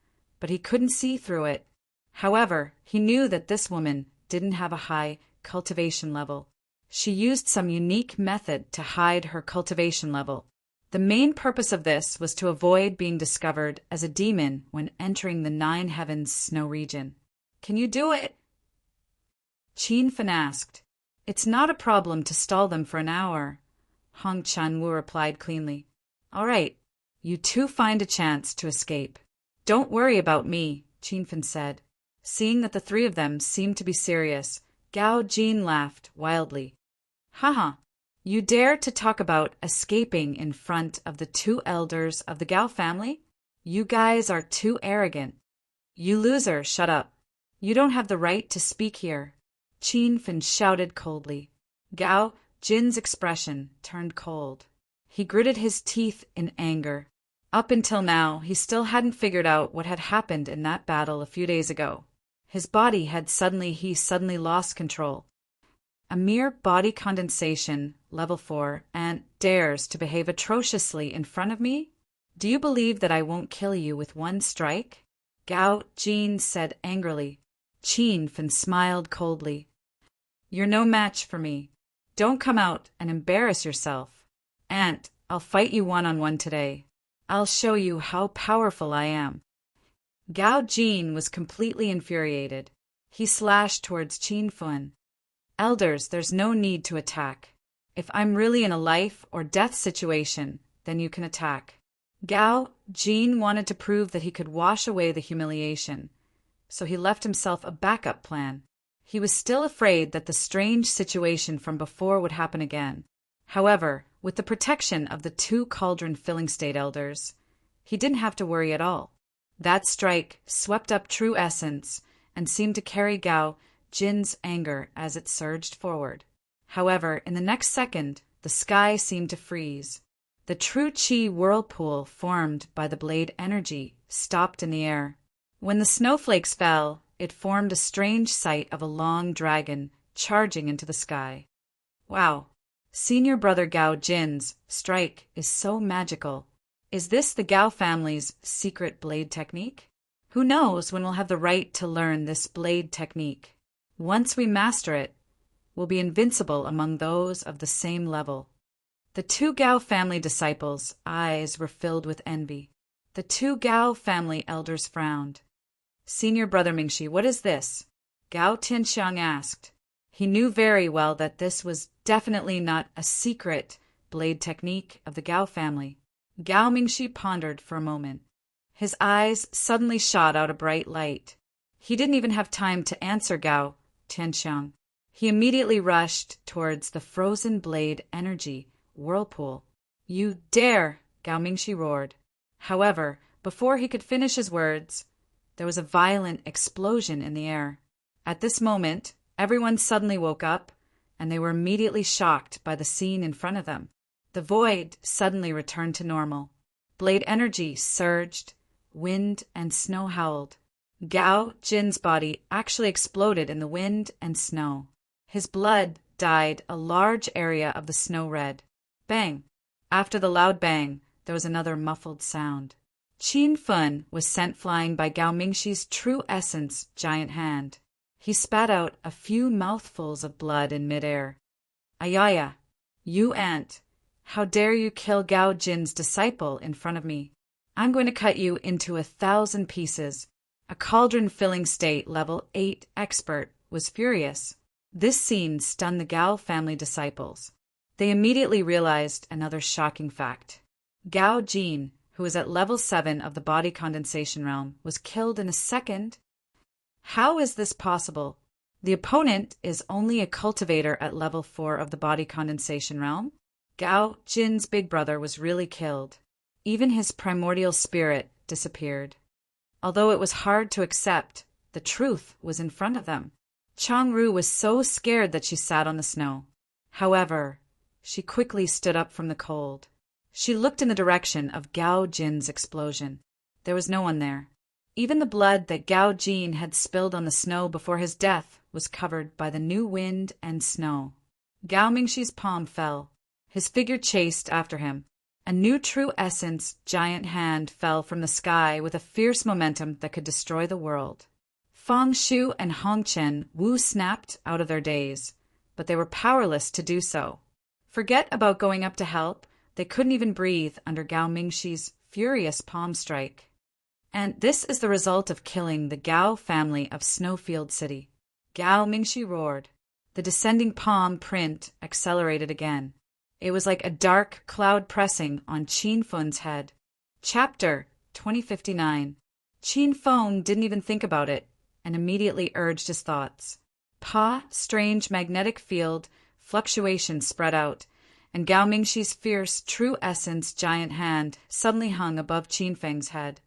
but he couldn't see through it. However, he knew that this woman didn't have a high cultivation level. She used some unique method to hide her cultivation level. The main purpose of this was to avoid being discovered as a demon when entering the 9 Heavens snow region. Can you do it? Qin Fin asked. It's not a problem to stall them for an hour, Hong Chun Wu replied cleanly. All right, you 2 find a chance to escape. Don't worry about me, Qin Fin said. Seeing that the 3 of them seemed to be serious, Gao Jin laughed wildly. Haha. You dare to talk about escaping in front of the two elders of the Gao family? You guys are too arrogant. You loser, shut up. You don't have the right to speak here. Qin Fen shouted coldly. Gao Jin's expression turned cold. He gritted his teeth in anger. Up until now, he still hadn't figured out what had happened in that battle a few days ago. His body had suddenly lost control. A mere body condensation, level 4, and dares to behave atrociously in front of me? Do you believe that I won't kill you with one strike? Gao Jin said angrily. Qin Fen smiled coldly. You're no match for me. Don't come out and embarrass yourself. Aunt, I'll fight you one-on-one today. I'll show you how powerful I am. Gao Jin was completely infuriated. He slashed towards Qin Fen. Elders, there's no need to attack. If I'm really in a life or death situation, then you can attack. Gao Jin wanted to prove that he could wash away the humiliation, so he left himself a backup plan. He was still afraid that the strange situation from before would happen again. However, with the protection of the two cauldron filling state elders, he didn't have to worry at all. That strike swept up true essence and seemed to carry Gao Jin's anger as it surged forward. However, in the next second, the sky seemed to freeze. The true Qi whirlpool formed by the blade energy stopped in the air. When the snowflakes fell, it formed a strange sight of a long dragon charging into the sky. Wow! Senior brother Gao Jin's strike is so magical. Is this the Gao family's secret blade technique? Who knows when we'll have the right to learn this blade technique? Once we master it, we'll be invincible among those of the same level. The two Gao family disciples' eyes were filled with envy. The two Gao family elders frowned. Senior brother Mingxi, what is this? Gao Tianxiang asked. He knew very well that this was definitely not a secret blade technique of the Gao family. Gao Mingxi pondered for a moment. His eyes suddenly shot out a bright light. He didn't even have time to answer Gao Tianxiang. He immediately rushed towards the frozen blade energy whirlpool. You dare! Gao Mingxi roared. However, before he could finish his words, there was a violent explosion in the air. At this moment, everyone suddenly woke up, and they were immediately shocked by the scene in front of them. The void suddenly returned to normal. Blade energy surged, wind and snow howled. Gao Jin's body actually exploded in the wind and snow. His blood dyed a large area of the snow red. Bang! After the loud bang, there was another muffled sound. Qin Fen was sent flying by Gao Mingxi's true essence giant hand. He spat out a few mouthfuls of blood in midair. Ayaya, you ant! How dare you kill Gao Jin's disciple in front of me? I'm going to cut you into 1,000 pieces. A cauldron-filling state level 8 expert was furious. This scene stunned the Gao family disciples. They immediately realized another shocking fact. Gao Jin, who was at level 7 of the body condensation realm, was killed in a second. How is this possible? The opponent is only a cultivator at level 4 of the body condensation realm. Gao Jin's big brother was really killed. Even his primordial spirit disappeared. Although it was hard to accept, the truth was in front of them. Changru was so scared that she sat on the snow. However, she quickly stood up from the cold. She looked in the direction of Gao Jin's explosion. There was no one there. Even the blood that Gao Jin had spilled on the snow before his death was covered by the new wind and snow. Gao Mingxi's palm fell. His figure chased after him. A new true essence giant hand fell from the sky with a fierce momentum that could destroy the world. Fang Shu and Hong Chen Wu snapped out of their daze, but they were powerless to do so. Forget about going up to help. They couldn't even breathe under Gao Mingxi's furious palm strike. And this is the result of killing the Gao family of Snowfield City. Gao Mingxi roared. The descending palm print accelerated again. It was like a dark cloud pressing on Qin Fen's head. Chapter 2059. Qin Fen didn't even think about it, and immediately urged his thoughts. Pa, strange magnetic field fluctuations spread out, and Gao Mingxi's fierce, true essence giant hand suddenly hung above Qin Feng's head,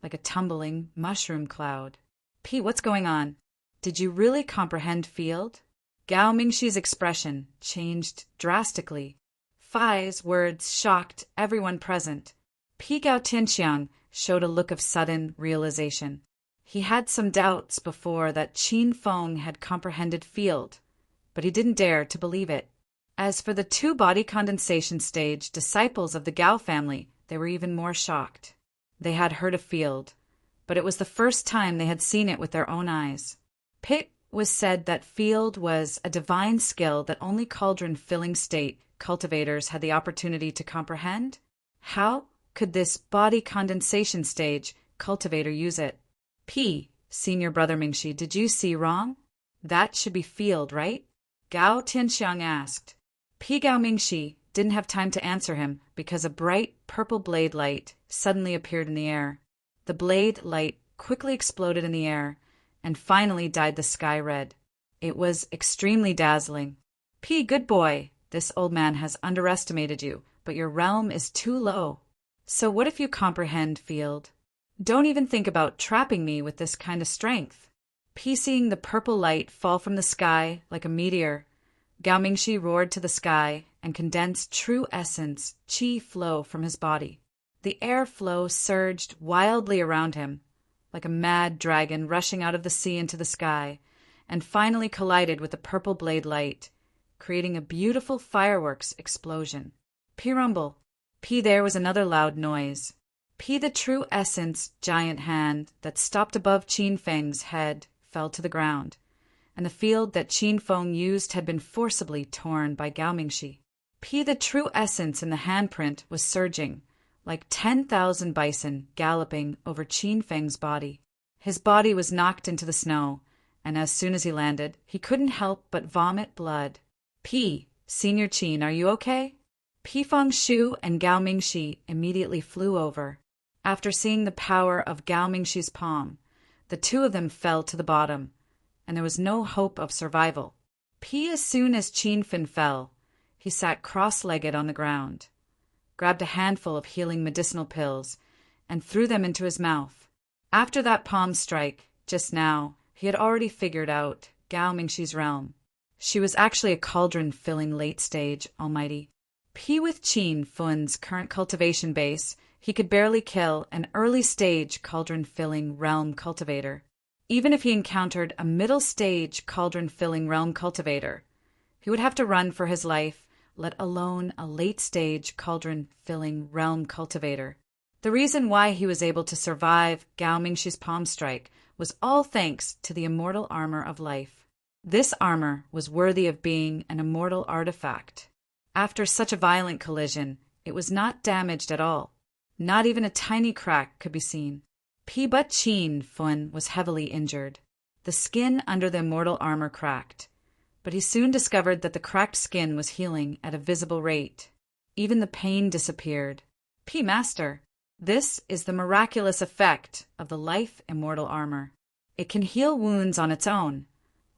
like a tumbling mushroom cloud. P, what's going on? Did you really comprehend field? Gao Mingxi's expression changed drastically. Fai's words shocked everyone present. P Gao Tianxiang showed a look of sudden realization. He had some doubts before that Qin Feng had comprehended field, but he didn't dare to believe it. As for the two body condensation stage disciples of the Gao family, they were even more shocked. They had heard of field, but it was the first time they had seen it with their own eyes. It was said that field was a divine skill that only cauldron-filling state cultivators had the opportunity to comprehend. How could this body condensation stage cultivator use it? P, senior brother Mingxi, did you see wrong? That should be field, right? Gao Tianxiang asked. P Gao Mingxi didn't have time to answer him because a bright purple blade light suddenly appeared in the air. The blade light quickly exploded in the air and finally dyed the sky red. It was extremely dazzling. P, good boy, this old man has underestimated you, but your realm is too low. So what if you comprehend field? Don't even think about trapping me with this kind of strength. P, seeing the purple light fall from the sky like a meteor, Gao Mingxi roared to the sky and condensed true essence, qi flow from his body. The air flow surged wildly around him, like a mad dragon rushing out of the sea into the sky, and finally collided with the purple blade light, creating a beautiful fireworks explosion. P rumble. P, there was another loud noise. P, the true essence giant hand that stopped above Qin Feng's head, fell to the ground, and the field that Qin Feng used had been forcibly torn by Gao Mingxi. P, the true essence in the handprint, was surging, like 10,000 bison galloping over Qin Feng's body. His body was knocked into the snow, and as soon as he landed, he couldn't help but vomit blood. P, senior Qin, are you okay? P Feng Shu and Gao Mingxi immediately flew over. After seeing the power of Gao Mingxi's palm, the two of them fell to the bottom, and there was no hope of survival. P, as soon as Qin Fen fell, he sat cross-legged on the ground, grabbed a handful of healing medicinal pills, and threw them into his mouth. After that palm strike, just now, he had already figured out Gao Mingxi's realm. She was actually a cauldron-filling late-stage almighty. P, with Qin Fen's current cultivation base, he could barely kill an early-stage cauldron-filling realm cultivator. Even if he encountered a middle-stage cauldron-filling realm cultivator, he would have to run for his life, let alone a late-stage cauldron-filling realm cultivator. The reason why he was able to survive Gao Mingxi's palm strike was all thanks to the immortal armor of life. This armor was worthy of being an immortal artifact. After such a violent collision, it was not damaged at all. Not even a tiny crack could be seen. P, but Qin Fen was heavily injured. The skin under the immortal armor cracked, but he soon discovered that the cracked skin was healing at a visible rate. Even the pain disappeared. P, master, this is the miraculous effect of the life immortal armor. It can heal wounds on its own,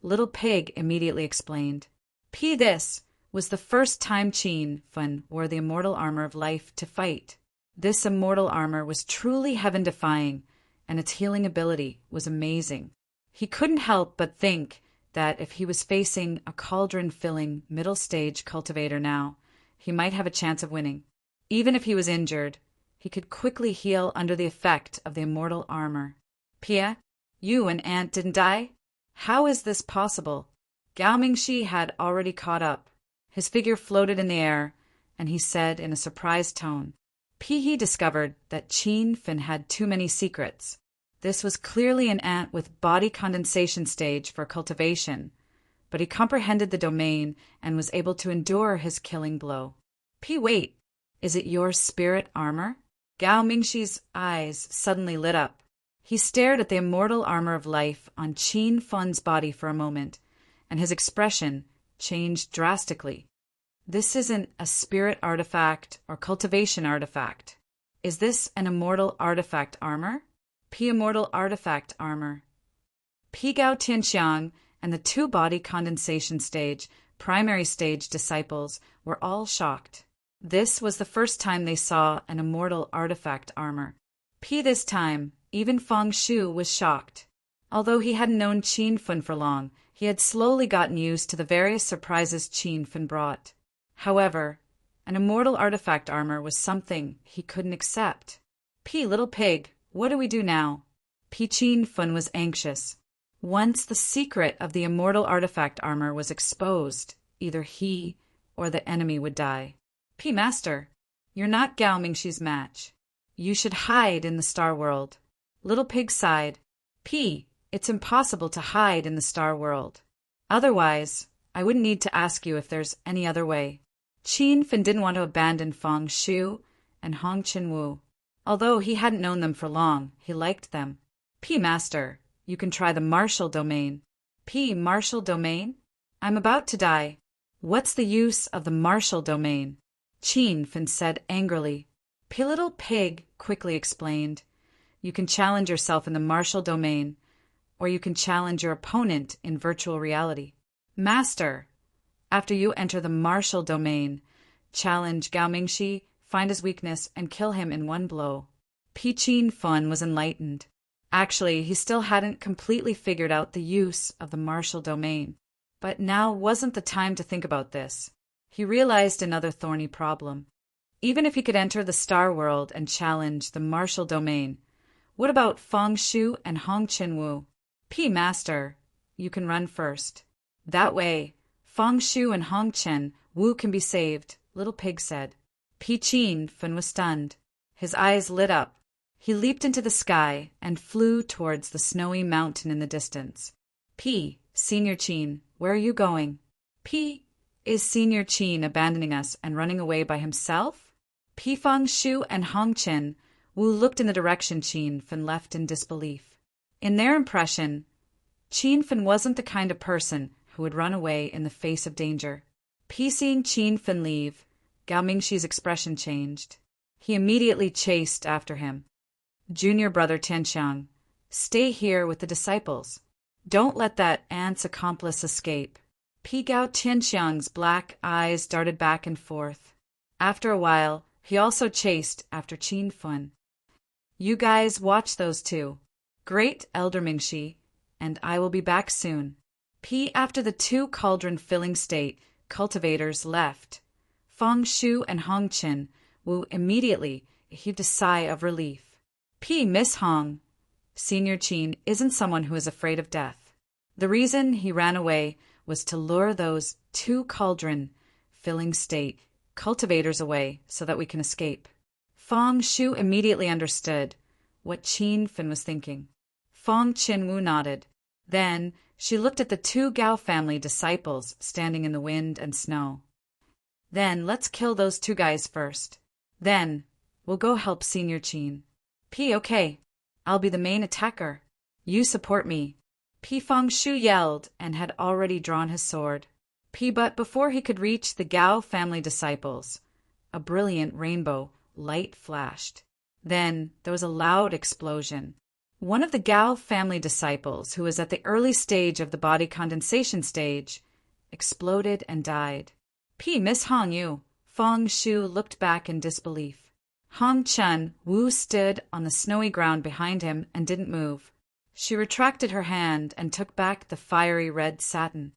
Little Pig immediately explained. P, this was the first time Qin Fen wore the immortal armor of life to fight. This immortal armor was truly heaven-defying, and its healing ability was amazing. He couldn't help but think that if he was facing a cauldron-filling middle-stage cultivator now, he might have a chance of winning. Even if he was injured, he could quickly heal under the effect of the immortal armor. Pia, you and Aunt didn't die? How is this possible? Gao Mingxi had already caught up. His figure floated in the air, and he said in a surprised tone, he discovered that Qin Fen had too many secrets. This was clearly an ant with body condensation stage for cultivation, but he comprehended the domain and was able to endure his killing blow. Wait, is it your spirit armor? Gao Mingxi's eyes suddenly lit up. He stared at the immortal armor of life on Qin Fen's body for a moment, and his expression changed drastically. This isn't a spirit artifact or cultivation artifact. Is this an immortal artifact armor? Immortal artifact armor. Gao Tianxiang and the two-body condensation stage primary stage disciples were all shocked. This was the first time they saw an immortal artifact armor. This time, even Feng Shu was shocked. Although he hadn't known Qin Fun for long, he had slowly gotten used to the various surprises Qin Fun brought. However, an immortal artifact armor was something he couldn't accept. Little pig, what do we do now? Qin Fun was anxious. Once the secret of the immortal artifact armor was exposed, either he or the enemy would die. Master, you're not Gao Mingxi's match. You should hide in the Star World. Little Pig sighed. It's impossible to hide in the Star World. Otherwise, I wouldn't need to ask you if there's any other way. Qin Fun didn't want to abandon Feng Shu and Hong Qinwu. Although he hadn't known them for long, he liked them. Master, you can try the martial domain. Martial domain? I'm about to die. What's the use of the martial domain? Qin Fun said angrily. Little Pig quickly explained. You can challenge yourself in the martial domain, or you can challenge your opponent in virtual reality. Master, after you enter the martial domain, challenge Gao Mingxi, find his weakness, and kill him in one blow. Qin Fun was enlightened. Actually, he still hadn't completely figured out the use of the martial domain. But now wasn't the time to think about this. He realized another thorny problem. Even if he could enter the Star World and challenge the martial domain, what about Feng Shu and Hong Qinwu? Master, you can run first. That way, Feng Shu and Hong Qinwu can be saved, Little Pig said. Qin Fun was stunned. His eyes lit up. He leaped into the sky and flew towards the snowy mountain in the distance. Senior Qin, where are you going? Is Senior Qin abandoning us and running away by himself? Feng Shu and Hong Qinwu looked in the direction Qin Fun left in disbelief. In their impression, Qin Fun wasn't the kind of person who would run away in the face of danger. Seeing Qin Fun leave, Gao Mingxi's expression changed. He immediately chased after him. Junior brother Tianxiang, stay here with the disciples. Don't let that aunt's accomplice escape. Gao Tianxiang's black eyes darted back and forth. After a while, he also chased after Qin Fun. You guys watch those two. Great, Elder Mingxi, and I will be back soon. After the two cauldron-filling state cultivators left, Feng Shu and Hong Qinwu immediately heaved a sigh of relief. Miss Hong, Senior Qin isn't someone who is afraid of death. The reason he ran away was to lure those two cauldron-filling state cultivators away so that we can escape. Feng Shu immediately understood what Qin Fun was thinking. Feng Qinwu nodded. Then she looked at the two Gao family disciples standing in the wind and snow. Then let's kill those two guys first. Then we'll go help Senior Qin. Okay. I'll be the main attacker. You support me. Feng Shu yelled and had already drawn his sword. But before he could reach the Gao family disciples, a brilliant rainbow light flashed. Then there was a loud explosion. One of the Gao family disciples, who was at the early stage of the body condensation stage, exploded and died. Miss Hong Yu. Feng Shu looked back in disbelief. Hong Qinwu stood on the snowy ground behind him and didn't move. She retracted her hand and took back the fiery red satin.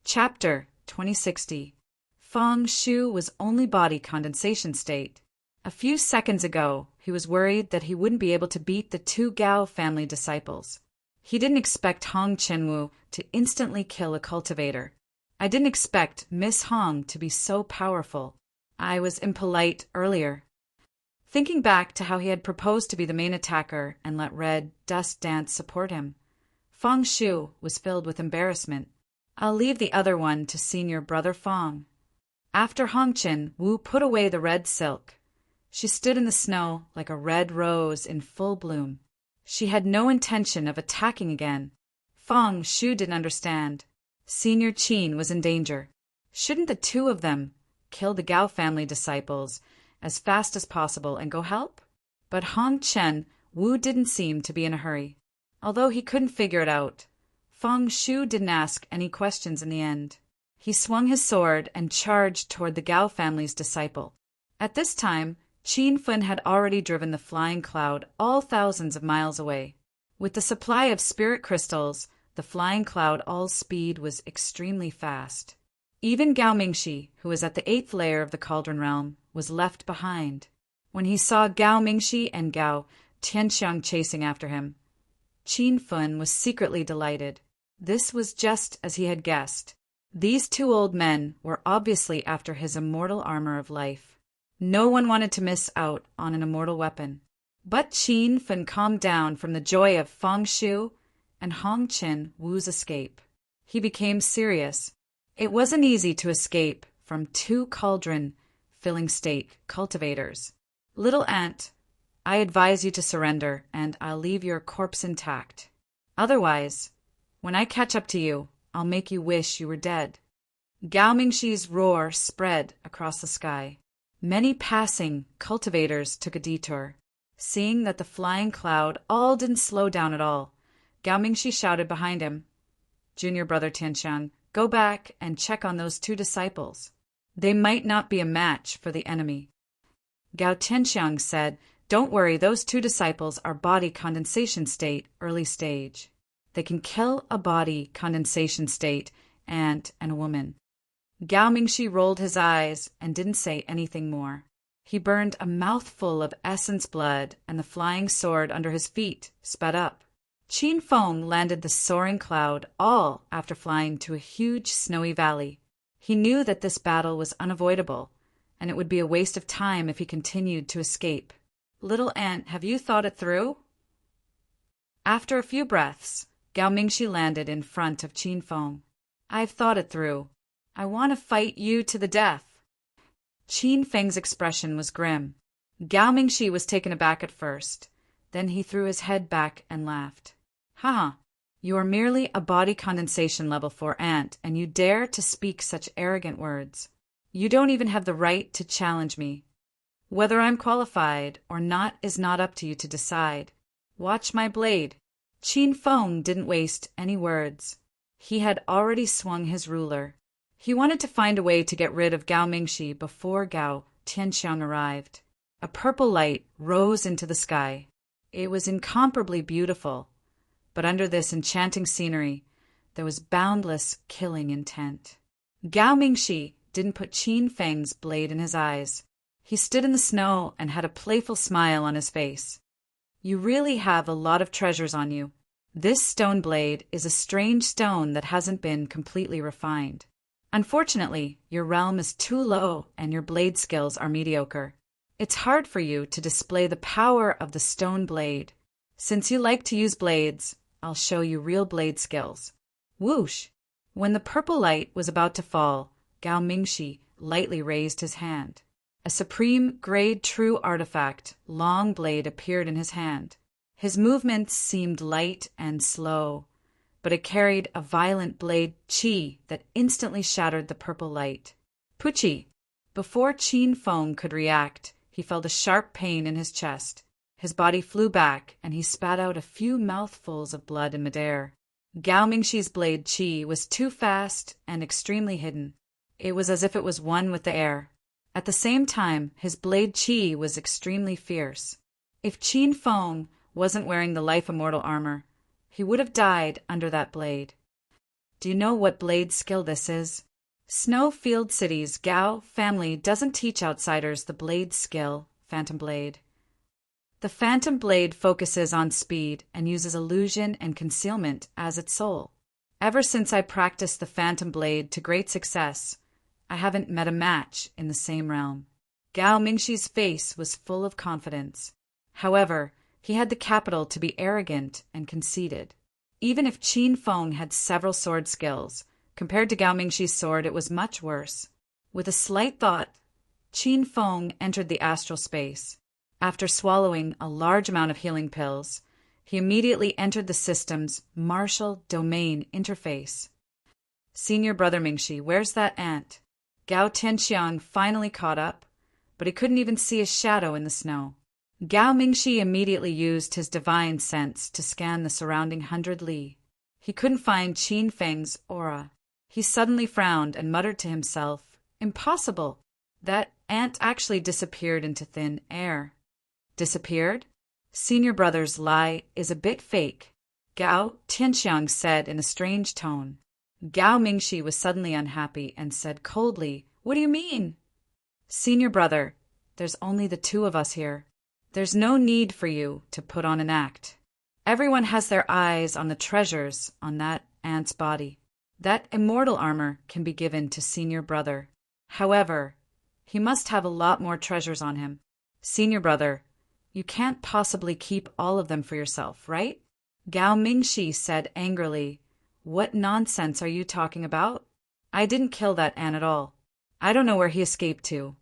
Chapter 2060. Feng Shu was only body condensation state. A few seconds ago, he was worried that he wouldn't be able to beat the two Gao family disciples. He didn't expect Hong Qinwu to instantly kill a cultivator. I didn't expect Miss Hong to be so powerful. I was impolite earlier. Thinking back to how he had proposed to be the main attacker and let Red Dust Dance support him, Feng Shu was filled with embarrassment. I'll leave the other one to senior brother Feng. After Hong Qinwu put away the red silk, she stood in the snow like a red rose in full bloom. She had no intention of attacking again. Feng Shu didn't understand. Senior Qin was in danger. Shouldn't the two of them kill the Gao family disciples as fast as possible and go help? But Hong Qinwu didn't seem to be in a hurry. Although he couldn't figure it out, Feng Shu didn't ask any questions in the end. He swung his sword and charged toward the Gao family's disciple. At this time, Qin Feng had already driven the flying cloud all thousands of miles away. With the supply of spirit crystals, the flying cloud all's speed was extremely fast. Even Gao Mingxi, who was at the 8th layer of the cauldron realm, was left behind. When he saw Gao Mingxi and Gao Tianxiang chasing after him, Qin Feng was secretly delighted. This was just as he had guessed. These two old men were obviously after his immortal armor of life. No one wanted to miss out on an immortal weapon. But Qin Feng calmed down from the joy of Feng Shu and Hong Qin Wu's escape. He became serious. It wasn't easy to escape from two cauldron-filling state cultivators. Little ant, I advise you to surrender, and I'll leave your corpse intact. Otherwise, when I catch up to you, I'll make you wish you were dead. Gao Mingxi's roar spread across the sky. Many passing cultivators took a detour. Seeing that the flying cloud all didn't slow down at all, Gao Mingxi shouted behind him, "Junior brother Tianxiang, go back and check on those two disciples. They might not be a match for the enemy." Gao Tianxiang said, "Don't worry, those two disciples are body condensation state, early stage. They can kill a body condensation state and a woman." Gao Mingxi rolled his eyes and didn't say anything more. He burned a mouthful of essence blood, and the flying sword under his feet sped up. Qin Feng landed the soaring cloud, all after flying to a huge snowy valley. He knew that this battle was unavoidable, and it would be a waste of time if he continued to escape. "Little ant, have you thought it through?" After a few breaths, Gao Mingxi landed in front of Qin Feng. "I've thought it through. I want to fight you to the death." Qin Feng's expression was grim. Gao Mingxi was taken aback at first. Then he threw his head back and laughed. "Haha, you are merely a body condensation level 4 ant, and you dare to speak such arrogant words. You don't even have the right to challenge me. Whether I'm qualified or not is not up to you to decide. Watch my blade." Qin Feng didn't waste any words. He had already swung his ruler. He wanted to find a way to get rid of Gao Mingxi before Gao Tianxiang arrived. A purple light rose into the sky. It was incomparably beautiful, but under this enchanting scenery, there was boundless killing intent. Gao Mingxi didn't put Qin Feng's blade in his eyes. He stood in the snow and had a playful smile on his face. "You really have a lot of treasures on you. This stone blade is a strange stone that hasn't been completely refined. Unfortunately, your realm is too low and your blade skills are mediocre. It's hard for you to display the power of the stone blade. Since you like to use blades, I'll show you real blade skills." Whoosh! When the purple light was about to fall, Gao Mingxi lightly raised his hand. A supreme grade true artifact, long blade, appeared in his hand. His movements seemed light and slow, but it carried a violent blade qi that instantly shattered the purple light. Puchi! Before Qin Feng could react, he felt a sharp pain in his chest. His body flew back, and he spat out a few mouthfuls of blood in midair. Gao Mingxi's blade qi was too fast and extremely hidden. It was as if it was one with the air. At the same time, his blade qi was extremely fierce. If Qin Feng wasn't wearing the life immortal armor, he would have died under that blade. Do you know what blade skill this is? Snowfield City's Gao family doesn't teach outsiders the blade skill, Phantom Blade. The Phantom Blade focuses on speed and uses illusion and concealment as its soul. Ever since I practiced the Phantom Blade to great success, I haven't met a match in the same realm. Gao Mingxi's face was full of confidence. However, he had the capital to be arrogant and conceited. Even if Qin Feng had several sword skills, compared to Gao Mingxi's sword it was much worse. With a slight thought, Qin Feng entered the astral space. After swallowing a large amount of healing pills, he immediately entered the system's martial domain interface. "Senior brother Mingxi, where's that ant?" Gao Tianxiang finally caught up, but he couldn't even see a shadow in the snow. Gao Mingxi immediately used his divine sense to scan the surrounding 100 li. He couldn't find Qin Feng's aura. He suddenly frowned and muttered to himself, "Impossible! That ant actually disappeared into thin air." Disappeared? Senior brother's lie is a bit fake, Gao Tianxiang said in a strange tone. Gao Mingxi was suddenly unhappy and said coldly, "What do you mean?" "Senior brother, there's only the two of us here. There's no need for you to put on an act. Everyone has their eyes on the treasures on that ant's body. That immortal armor can be given to senior brother. However, he must have a lot more treasures on him. Senior brother, you can't possibly keep all of them for yourself, right?" Gao Mingxi said angrily, "What nonsense are you talking about? I didn't kill that ant at all. I don't know where he escaped to."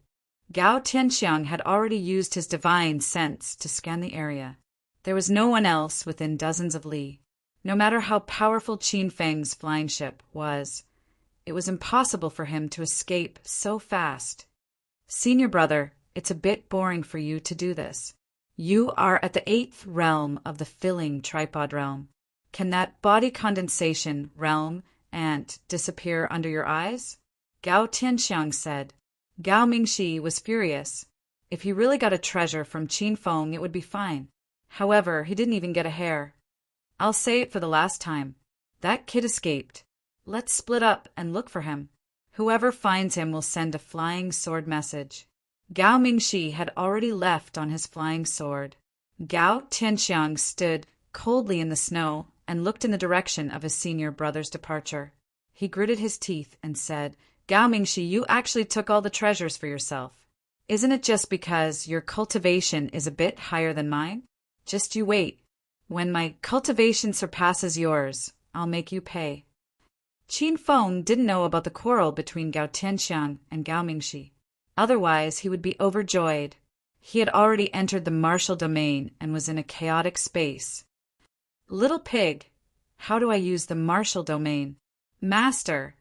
Gao Tianxiang had already used his divine sense to scan the area. There was no one else within dozens of li. No matter how powerful Qin Feng's flying ship was, it was impossible for him to escape so fast. "Senior brother, it's a bit boring for you to do this. You are at the 8th realm of the filling tripod realm. Can that body condensation realm ant disappear under your eyes?" Gao Tianxiang said. Gao Mingxi was furious. If he really got a treasure from Qin Feng, it would be fine. However, he didn't even get a hair. "I'll say it for the last time. That kid escaped. Let's split up and look for him. Whoever finds him will send a flying sword message." Gao Mingxi had already left on his flying sword. Gao Tianxiang stood coldly in the snow and looked in the direction of his senior brother's departure. He gritted his teeth and said, "Gao Mingxi, you actually took all the treasures for yourself. Isn't it just because your cultivation is a bit higher than mine? Just you wait. When my cultivation surpasses yours, I'll make you pay." Qin Feng didn't know about the quarrel between Gao Tianxiang and Gao Mingxi. Otherwise, he would be overjoyed. He had already entered the martial domain and was in a chaotic space. "Little pig, how do I use the martial domain?" "Master,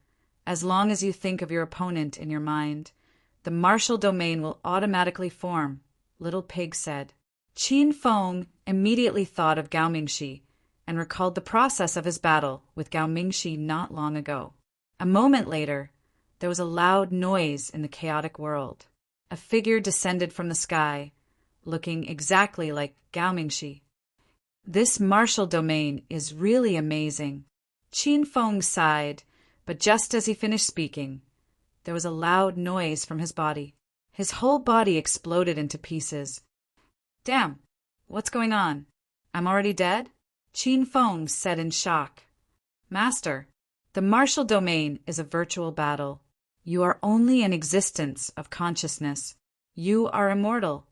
as long as you think of your opponent in your mind, the martial domain will automatically form," Little Pig said. Qin Feng immediately thought of Gao Mingxi and recalled the process of his battle with Gao Mingxi not long ago. A moment later, there was a loud noise in the chaotic world. A figure descended from the sky, looking exactly like Gao Mingxi. "This martial domain is really amazing." Qin Feng sighed, but just as he finished speaking, there was a loud noise from his body. His whole body exploded into pieces. "Damn, what's going on? I'm already dead?" Qin Feng said in shock. "Master, the martial domain is a virtual battle. You are only an existence of consciousness. You are immortal."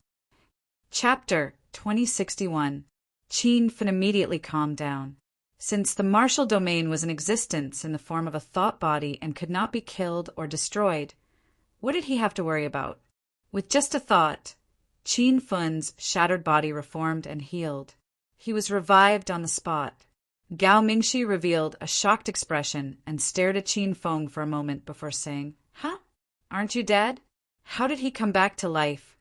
Chapter 2061. Qin Fen immediately calmed down. Since the martial domain was an existence in the form of a thought body and could not be killed or destroyed, what did he have to worry about? With just a thought, Qin Fen's shattered body reformed and healed. He was revived on the spot. Gao Mingxi revealed a shocked expression and stared at Qin Feng for a moment before saying, "Huh? Aren't you dead? How did he come back to life?"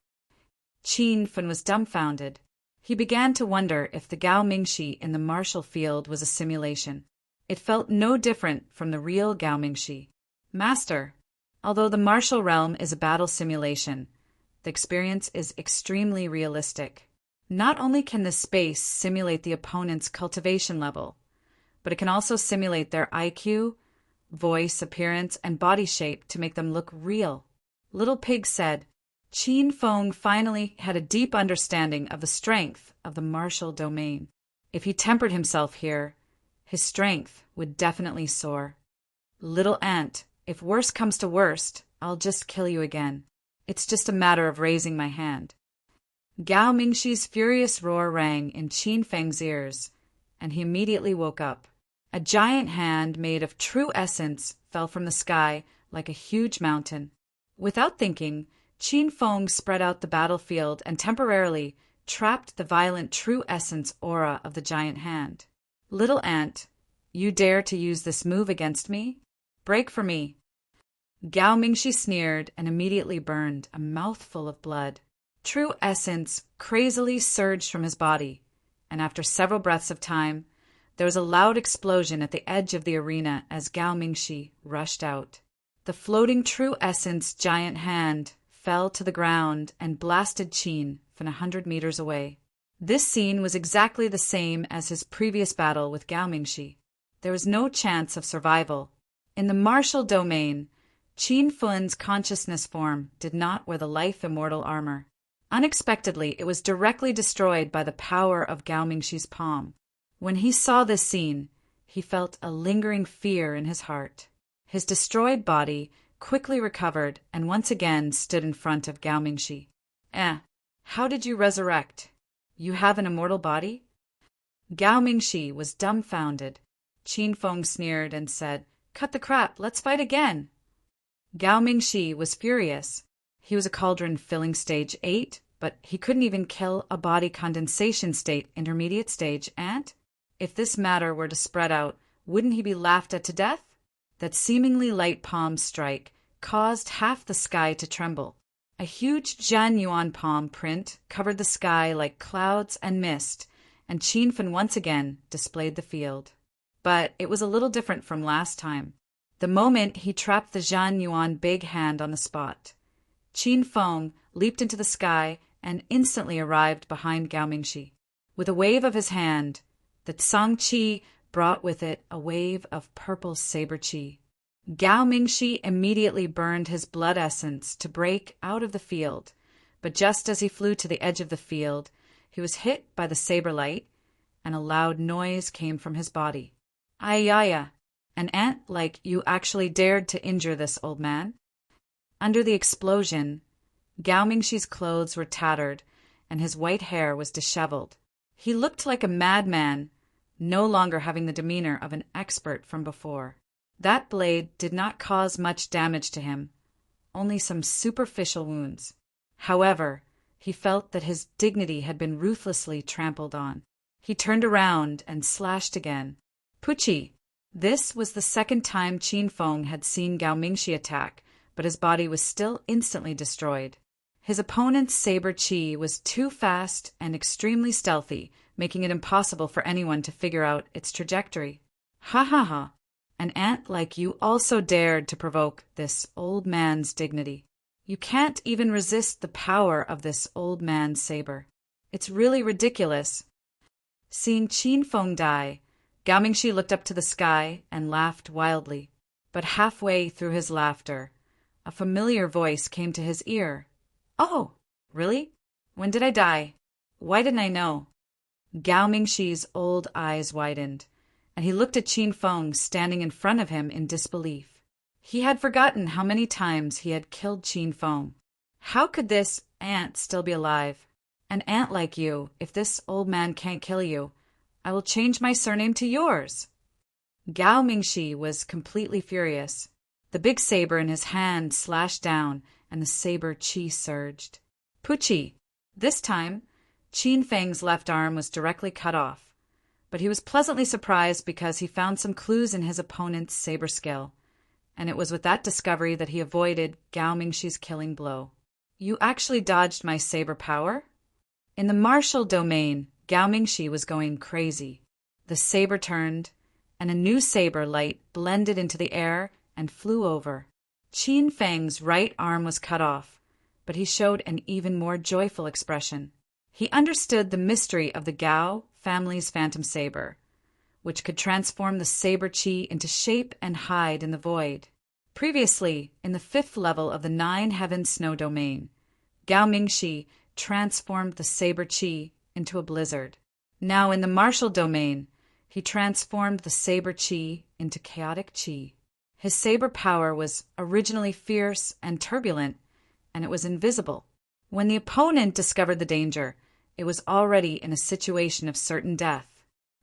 Qin Fen was dumbfounded. He began to wonder if the Gao Mingxi in the martial field was a simulation. It felt no different from the real Gao Mingxi. "Master, although the martial realm is a battle simulation, the experience is extremely realistic. Not only can this space simulate the opponent's cultivation level, but it can also simulate their IQ, voice, appearance, and body shape to make them look real." Little Pig said. Qin Feng finally had a deep understanding of the strength of the martial domain. If he tempered himself here, his strength would definitely soar. "Little ant, if worse comes to worst, I'll just kill you again. It's just a matter of raising my hand." Gao Mingxi's furious roar rang in Qin Feng's ears, and he immediately woke up. A giant hand made of true essence fell from the sky like a huge mountain. Without thinking, Qin Feng spread out the battlefield and temporarily trapped the violent true essence aura of the giant hand. "Little ant, you dare to use this move against me? Break for me." Gao Mingxi sneered and immediately burned a mouthful of blood. True essence crazily surged from his body, and after several breaths of time, There was a loud explosion at the edge of the arena as Gao Mingxi rushed out. The floating true essence giant hand fell to the ground and blasted Qin from 100 meters away. This scene was exactly the same as his previous battle with Gao Mingxi. There was no chance of survival. In the martial domain, Qin Fun's consciousness form did not wear the life-immortal armor. Unexpectedly, it was directly destroyed by the power of Gao Mingxi's palm. When he saw this scene, he felt a lingering fear in his heart. His destroyed body quickly recovered and once again stood in front of Gao Mingxi. How did you resurrect? You have an immortal body? Gao Mingxi was dumbfounded. Qin Feng sneered and said, "Cut the crap, let's fight again." Gao Mingxi was furious. He was a cauldron filling stage 8, but he couldn't even kill a body condensation state intermediate stage ant. If this matter were to spread out, wouldn't he be laughed at to death? That seemingly light palm strike caused half the sky to tremble. A huge Zhan Yuan palm print covered the sky like clouds and mist, and Qin Fen once again displayed the field. But it was a little different from last time. The moment he trapped the Zhan Yuan big hand on the spot, Qin Feng leaped into the sky and instantly arrived behind Gao Mingxi. With a wave of his hand, the Tsang Qi brought with it a wave of purple saber qi. Gao Mingxi immediately burned his blood essence to break out of the field, but just as he flew to the edge of the field, he was hit by the saber light, and a loud noise came from his body. "Ayaya, an ant like you actually dared to injure this old man?" Under the explosion, Gao Mingxi's clothes were tattered, and his white hair was disheveled. He looked like a madman, no longer having the demeanor of an expert from before. That blade did not cause much damage to him, only some superficial wounds. However, he felt that his dignity had been ruthlessly trampled on. He turned around and slashed again. Puchi! This was the second time Qin Feng had seen Gao Mingxi attack, but his body was still instantly destroyed. His opponent's saber qi was too fast and extremely stealthy, making it impossible for anyone to figure out its trajectory. Ha ha ha! An ant like you also dared to provoke this old man's dignity. You can't even resist the power of this old man's saber. It's really ridiculous. Seeing Qin Feng die, Gao Mingxi looked up to the sky and laughed wildly. But halfway through his laughter, a familiar voice came to his ear. "Oh, really? When did I die? Why didn't I know?" Gao Mingxi's old eyes widened, and he looked at Qin Feng standing in front of him in disbelief. He had forgotten how many times he had killed Qin Feng. How could this ant still be alive? "An ant like you, if this old man can't kill you, I will change my surname to yours." Gao Mingxi was completely furious. The big saber in his hand slashed down, and the saber qi surged. Puchi! This time, Qin Feng's left arm was directly cut off, but he was pleasantly surprised because he found some clues in his opponent's saber skill, and it was with that discovery that he avoided Gao Mingxi's killing blow. "You actually dodged my saber power?" In the martial domain, Gao Mingxi was going crazy. The saber turned, and a new saber light blended into the air and flew over. Qin Feng's right arm was cut off, but he showed an even more joyful expression. He understood the mystery of the Gao family's phantom saber, which could transform the saber qi into shape and hide in the void. Previously, in the 5th level of the 9 Heaven Snow domain, Gao Mingxi transformed the saber qi into a blizzard. Now in the martial domain, he transformed the saber qi into chaotic qi. His saber power was originally fierce and turbulent, and it was invisible. When the opponent discovered the danger, it was already in a situation of certain death.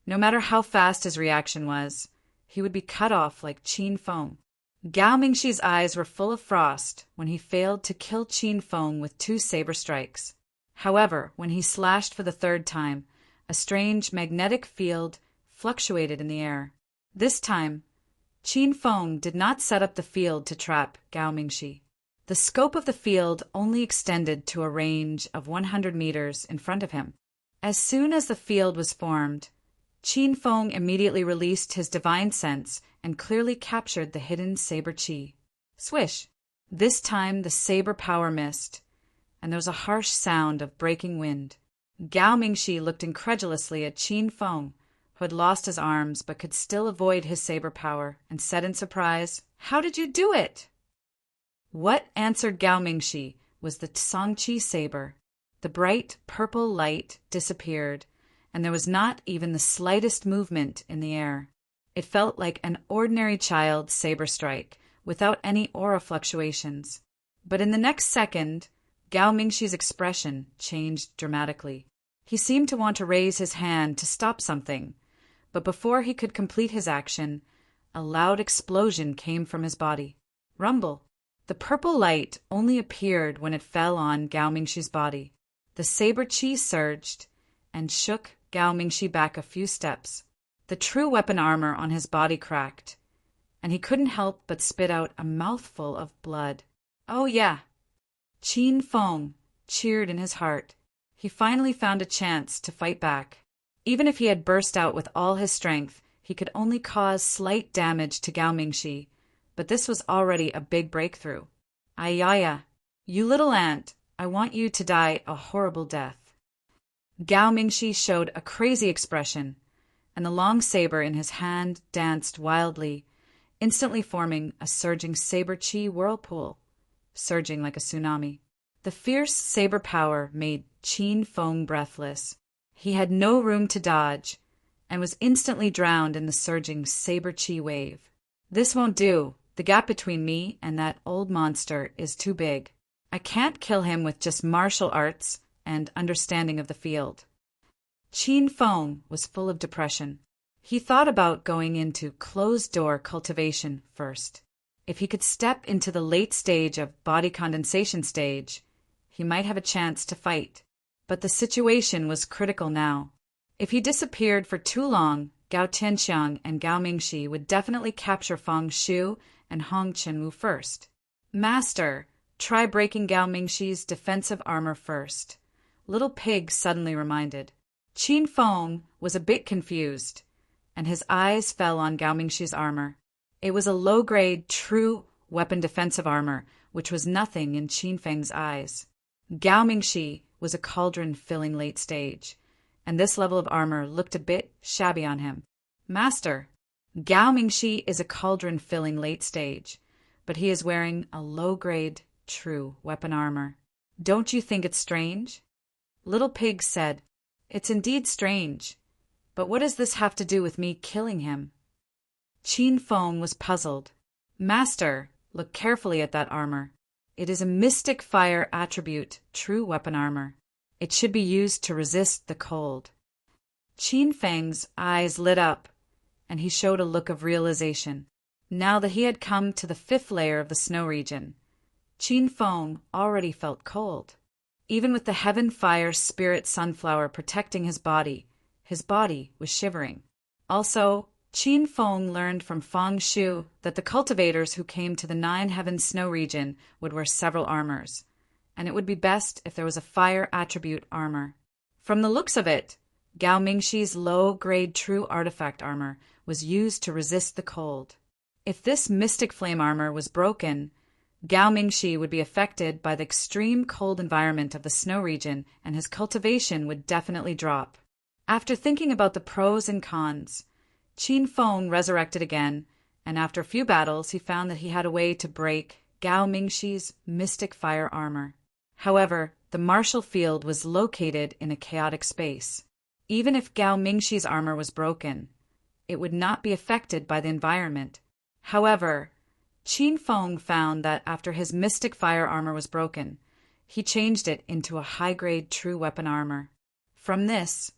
No matter how fast his reaction was, he would be cut off like Qin Feng. Gao Mingxi's eyes were full of frost when he failed to kill Qin Feng with 2 saber strikes. However, when he slashed for the 3rd time, a strange magnetic field fluctuated in the air. This time, Qin Feng did not set up the field to trap Gao Mingxi. The scope of the field only extended to a range of 100 meters in front of him. As soon as the field was formed, Qin Feng immediately released his divine sense and clearly captured the hidden saber chi. Swish! This time the saber power missed, and there was a harsh sound of breaking wind. Gao Mingxi looked incredulously at Qin Feng, who had lost his arms but could still avoid his saber power, and said in surprise, "How did you do it?" What answered Gao Mingxi was the Songqi saber. The bright purple light disappeared, and there was not even the slightest movement in the air. It felt like an ordinary child's saber strike, without any aura fluctuations. But in the next second, Gao Mingxi's expression changed dramatically. He seemed to want to raise his hand to stop something, but before he could complete his action, a loud explosion came from his body. Rumble! The purple light only appeared when it fell on Gao Mingxi's body. The saber chi surged and shook Gao Mingxi back a few steps. The true weapon armor on his body cracked, and he couldn't help but spit out a mouthful of blood. Oh yeah! Qin Feng cheered in his heart. He finally found a chance to fight back. Even if he had burst out with all his strength, he could only cause slight damage to Gao Mingxi, but this was already a big breakthrough. Ayaya, you little ant, I want you to die a horrible death. Gao Mingxi showed a crazy expression, and the long saber in his hand danced wildly, instantly forming a surging saber chi whirlpool, surging like a tsunami. The fierce saber power made Qin Feng breathless. He had no room to dodge, and was instantly drowned in the surging saber chi wave. This won't do. The gap between me and that old monster is too big. I can't kill him with just martial arts and understanding of the field. Qin Feng was full of depression. He thought about going into closed-door cultivation first. If he could step into the late stage of body condensation stage, he might have a chance to fight. But the situation was critical now. If he disappeared for too long, Gao Tianxiang and Gao Mingxi would definitely capture Feng Shu and Hong Chenwu first. Master, try breaking Gao Mingxi's defensive armor first. Little Pig suddenly reminded. Qin Feng was a bit confused, and his eyes fell on Gao Mingxi's armor. It was a low-grade, true weapon defensive armor, which was nothing in Qin Feng's eyes. Gao Mingxi was a cauldron-filling late stage, and this level of armor looked a bit shabby on him. Master, Gao Mingxi is a cauldron-filling late stage, but he is wearing a low-grade, true weapon armor. Don't you think it's strange? Little Pig said, It's indeed strange, but what does this have to do with me killing him? Qin Feng was puzzled. Master, look carefully at that armor. It is a mystic fire attribute, true weapon armor. It should be used to resist the cold. Qin Feng's eyes lit up, and he showed a look of realization. Now that he had come to the 5th layer of the snow region, Qin Feng already felt cold. Even with the heaven fire spirit sunflower protecting his body was shivering. Also, Qin Feng learned from Feng Shu that the cultivators who came to the 9 Heavens snow region would wear several armors, and it would be best if there was a fire attribute armor. From the looks of it, Gao Mingxi's low-grade true artifact armor was used to resist the cold. If this mystic flame armor was broken, Gao Mingxi would be affected by the extreme cold environment of the snow region, and his cultivation would definitely drop. After thinking about the pros and cons, Qin Feng resurrected again, and after a few battles he found that he had a way to break Gao Mingxi's mystic fire armor. However, the martial field was located in a chaotic space. Even if Gao Mingxi's armor was broken, it would not be affected by the environment. However, Qin Feng found that after his mystic fire armor was broken, he changed it into a high-grade true weapon armor. From this,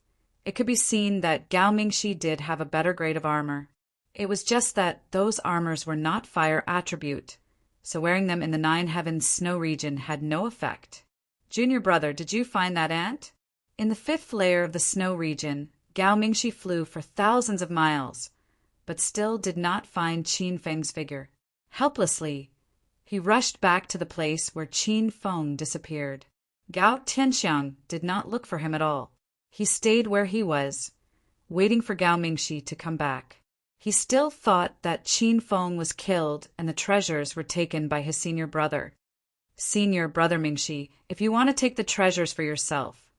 it could be seen that Gao Mingxi did have a better grade of armor. It was just that those armors were not fire attribute, so wearing them in the 9 Heavens snow region had no effect. Junior brother, did you find that ant? In the 5th layer of the snow region, Gao Mingxi flew for thousands of miles, but still did not find Qin Feng's figure. Helplessly, he rushed back to the place where Qin Feng disappeared. Gao Tianxiang did not look for him at all. He stayed where he was, waiting for Gao Mingxi to come back. He still thought that Qin Feng was killed and the treasures were taken by his senior brother. Senior brother Mingxi, if you want to take the treasures for yourself,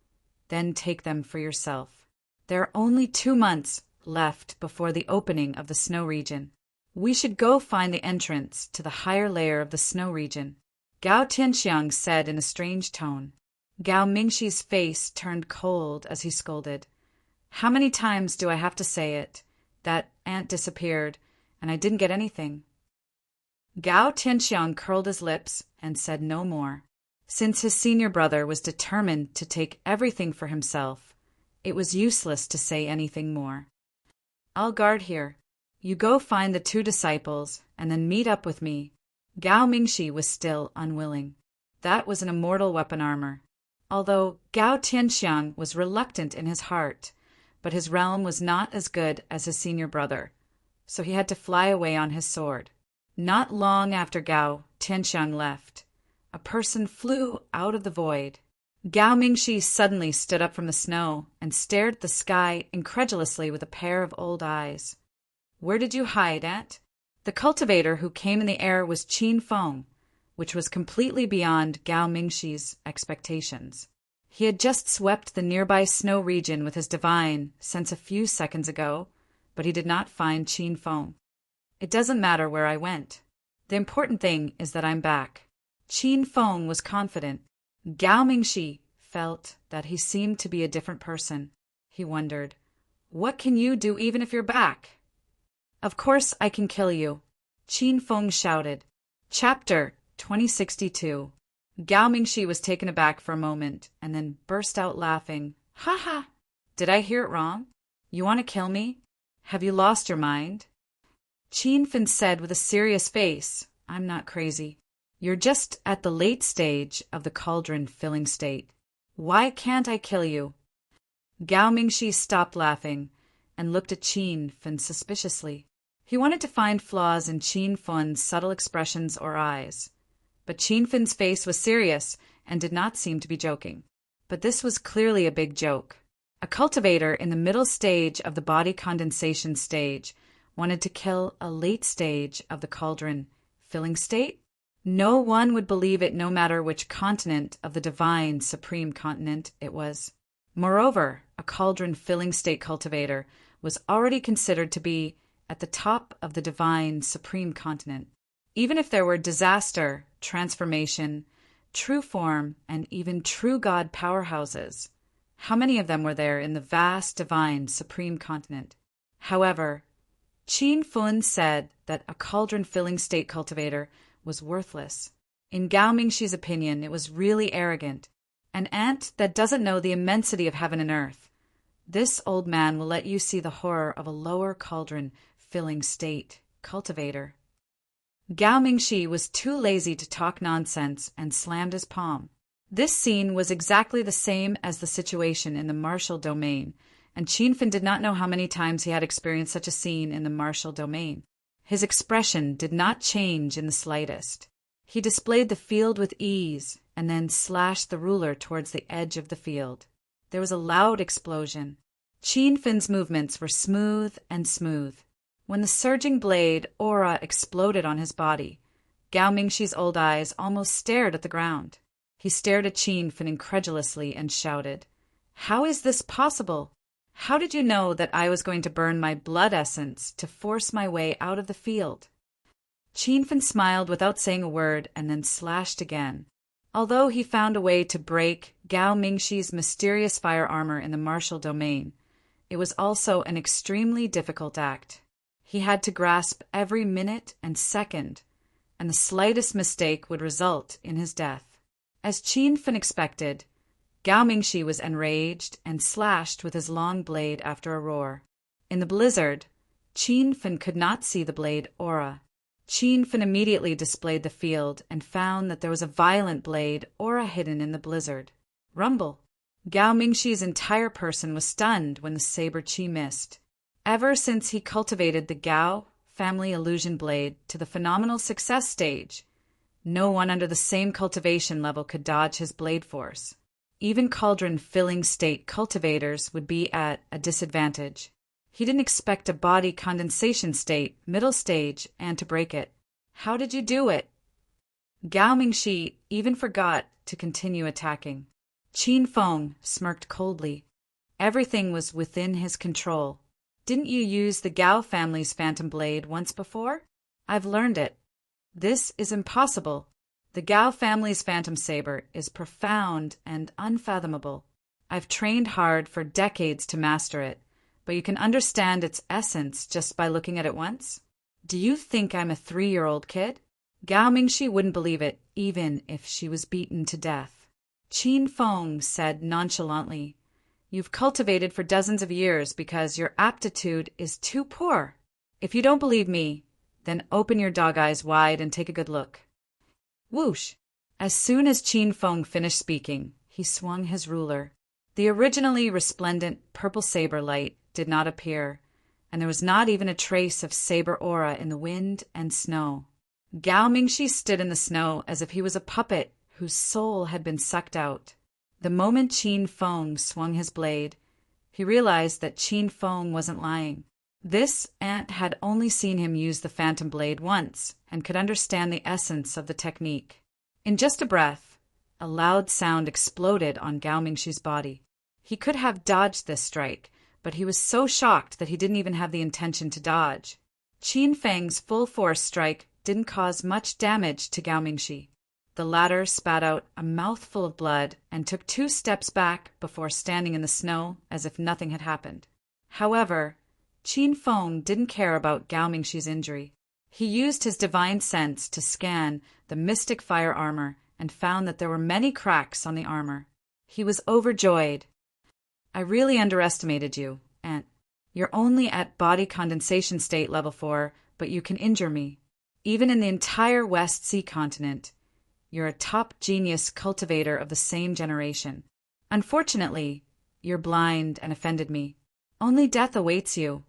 then take them for yourself. There are only 2 months left before the opening of the snow region. We should go find the entrance to the higher layer of the snow region, Gao Tianxiang said in a strange tone. Gao Mingxi's face turned cold as he scolded. How many times do I have to say it? That ant disappeared, and I didn't get anything. Gao Tianxiang curled his lips and said no more. Since his senior brother was determined to take everything for himself, it was useless to say anything more. I'll guard here. You go find the 2 disciples and then meet up with me. Gao Mingxi was still unwilling. That was an immortal weapon armor. Although Gao Tianxiang was reluctant in his heart, but his realm was not as good as his senior brother, so he had to fly away on his sword. Not long after Gao Tianxiang left, a person flew out of the void. Gao Mingxi suddenly stood up from the snow and stared at the sky incredulously with a pair of old eyes. Where did you hide, Aunt? The cultivator who came in the air was Qin Feng, which was completely beyond Gao Mingxi's expectations. He had just swept the nearby snow region with his divine since a few seconds ago, but he did not find Qin Feng. It doesn't matter where I went. The important thing is that I'm back. Qin Feng was confident. Gao Mingxi felt that he seemed to be a different person. He wondered, what can you do even if you're back? Of course I can kill you, Qin Feng shouted. Chapter 2062. Gao Mingxi was taken aback for a moment and then burst out laughing. Ha ha! Did I hear it wrong? You want to kill me? Have you lost your mind? Qin Feng said with a serious face, I'm not crazy. You're just at the late stage of the cauldron-filling state. Why can't I kill you? Gao Mingxi stopped laughing and looked at Qin Feng suspiciously. He wanted to find flaws in Qin Feng's subtle expressions or eyes. But Qin Feng's face was serious and did not seem to be joking. But this was clearly a big joke. A cultivator in the middle stage of the body condensation stage wanted to kill a late stage of the cauldron-filling state? No one would believe it no matter which continent of the divine supreme continent it was. Moreover, a cauldron-filling state cultivator was already considered to be at the top of the divine supreme continent. Even if there were disaster, transformation, true form, and even true God powerhouses, how many of them were there in the vast divine supreme continent? However, Qin Feng said that a cauldron-filling state cultivator was worthless. In Gao Mingxi's opinion, it was really arrogant. An ant that doesn't know the immensity of heaven and earth. This old man will let you see the horror of a lower cauldron-filling state cultivator. Gao Mingxi was too lazy to talk nonsense and slammed his palm. This scene was exactly the same as the situation in the martial domain, and Qin Feng did not know how many times he had experienced such a scene in the martial domain. His expression did not change in the slightest. He displayed the field with ease and then slashed the ruler towards the edge of the field. There was a loud explosion. Qin Feng's movements were smooth and smooth. When the surging blade aura exploded on his body, Gao Mingxi's old eyes almost stared at the ground. He stared at Qin Feng incredulously and shouted, "How is this possible? How did you know that I was going to burn my blood essence to force my way out of the field?" Qin Feng smiled without saying a word and then slashed again. Although he found a way to break Gao Mingxi's mysterious fire armor in the martial domain, it was also an extremely difficult act. He had to grasp every minute and second, and the slightest mistake would result in his death. As Qin Feng expected, Gao Mingxi was enraged and slashed with his long blade after a roar. In the blizzard, Qin Feng could not see the blade aura. Qin Feng immediately displayed the field and found that there was a violent blade aura hidden in the blizzard. Rumble! Gao Mingxi's entire person was stunned when the saber chi missed. Ever since he cultivated the Gao family illusion blade to the phenomenal success stage, no one under the same cultivation level could dodge his blade force. Even cauldron-filling state cultivators would be at a disadvantage. He didn't expect a body condensation state, middle stage, and to break it. How did you do it? Gao Mingxi even forgot to continue attacking. Qin Feng smirked coldly. Everything was within his control. Didn't you use the Gao family's phantom blade once before? I've learned it. This is impossible. The Gao family's phantom saber is profound and unfathomable. I've trained hard for decades to master it, but you can understand its essence just by looking at it once? Do you think I'm a 3-year-old kid? Gao Mingxi wouldn't believe it, even if she was beaten to death. Qin Feng said nonchalantly, "You've cultivated for dozens of years because your aptitude is too poor. If you don't believe me, then open your dog eyes wide and take a good look." Whoosh! As soon as Qin Feng finished speaking, he swung his ruler. The originally resplendent purple saber light did not appear, and there was not even a trace of saber aura in the wind and snow. Gao Mingxi stood in the snow as if he was a puppet whose soul had been sucked out. The moment Qin Feng swung his blade, he realized that Qin Feng wasn't lying. This ant had only seen him use the phantom blade once and could understand the essence of the technique. In just a breath, a loud sound exploded on Gao Mingxi's body. He could have dodged this strike, but he was so shocked that he didn't even have the intention to dodge. Qin Feng's full-force strike didn't cause much damage to Gao Mingxi. The latter spat out a mouthful of blood and took 2 steps back before standing in the snow as if nothing had happened. However, Qin Feng didn't care about Gao Mingxi's injury. He used his divine sense to scan the mystic fire armor and found that there were many cracks on the armor. He was overjoyed. "I really underestimated you, Ant. You're only at body condensation state level 4, but you can injure me. Even in the entire West Sea continent, you're a top genius cultivator of the same generation. Unfortunately, you're blind and offended me. Only death awaits you."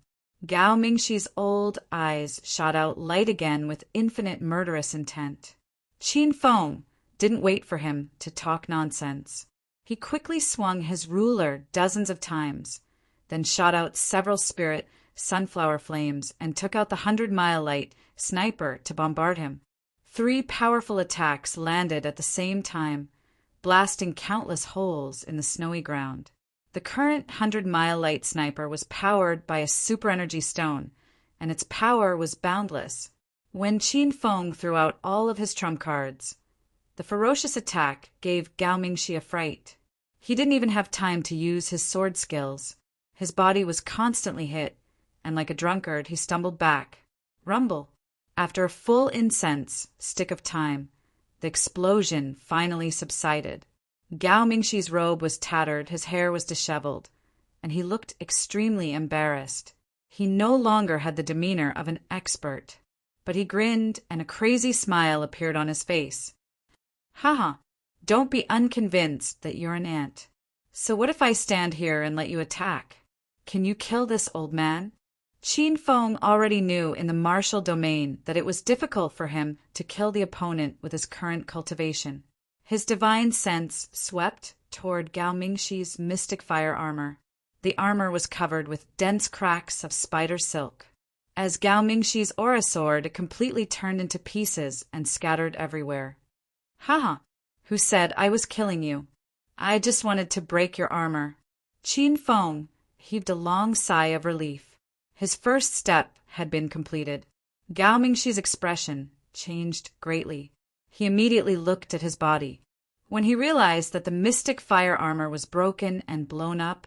Gao Mingxi's old eyes shot out light again with infinite murderous intent. Qin Feng didn't wait for him to talk nonsense. He quickly swung his ruler dozens of times, then shot out several spirit sunflower flames and took out the 100-mile light sniper to bombard him. 3 powerful attacks landed at the same time, blasting countless holes in the snowy ground. The current 100-mile light sniper was powered by a super-energy stone, and its power was boundless. When Qin Feng threw out all of his trump cards, the ferocious attack gave Gao Mingxi a fright. He didn't even have time to use his sword skills. His body was constantly hit, and like a drunkard, he stumbled back. Rumble! After a full incense stick of time, the explosion finally subsided. Gao Mingxi's robe was tattered, his hair was disheveled, and he looked extremely embarrassed. He no longer had the demeanor of an expert, but he grinned and a crazy smile appeared on his face. "Haha, don't be unconvinced that you're an ant. So what if I stand here and let you attack? Can you kill this old man?" Qin Feng already knew in the martial domain that it was difficult for him to kill the opponent with his current cultivation. His divine sense swept toward Gao Mingxi's mystic fire armor. The armor was covered with dense cracks of spider silk. As Gao Mingxi's aura soared, it completely turned into pieces and scattered everywhere. "Haha, who said I was killing you? I just wanted to break your armor." Qin Feng heaved a long sigh of relief. His first step had been completed. Gao Mingxi's expression changed greatly. He immediately looked at his body. When he realized that the mystic fire armor was broken and blown up,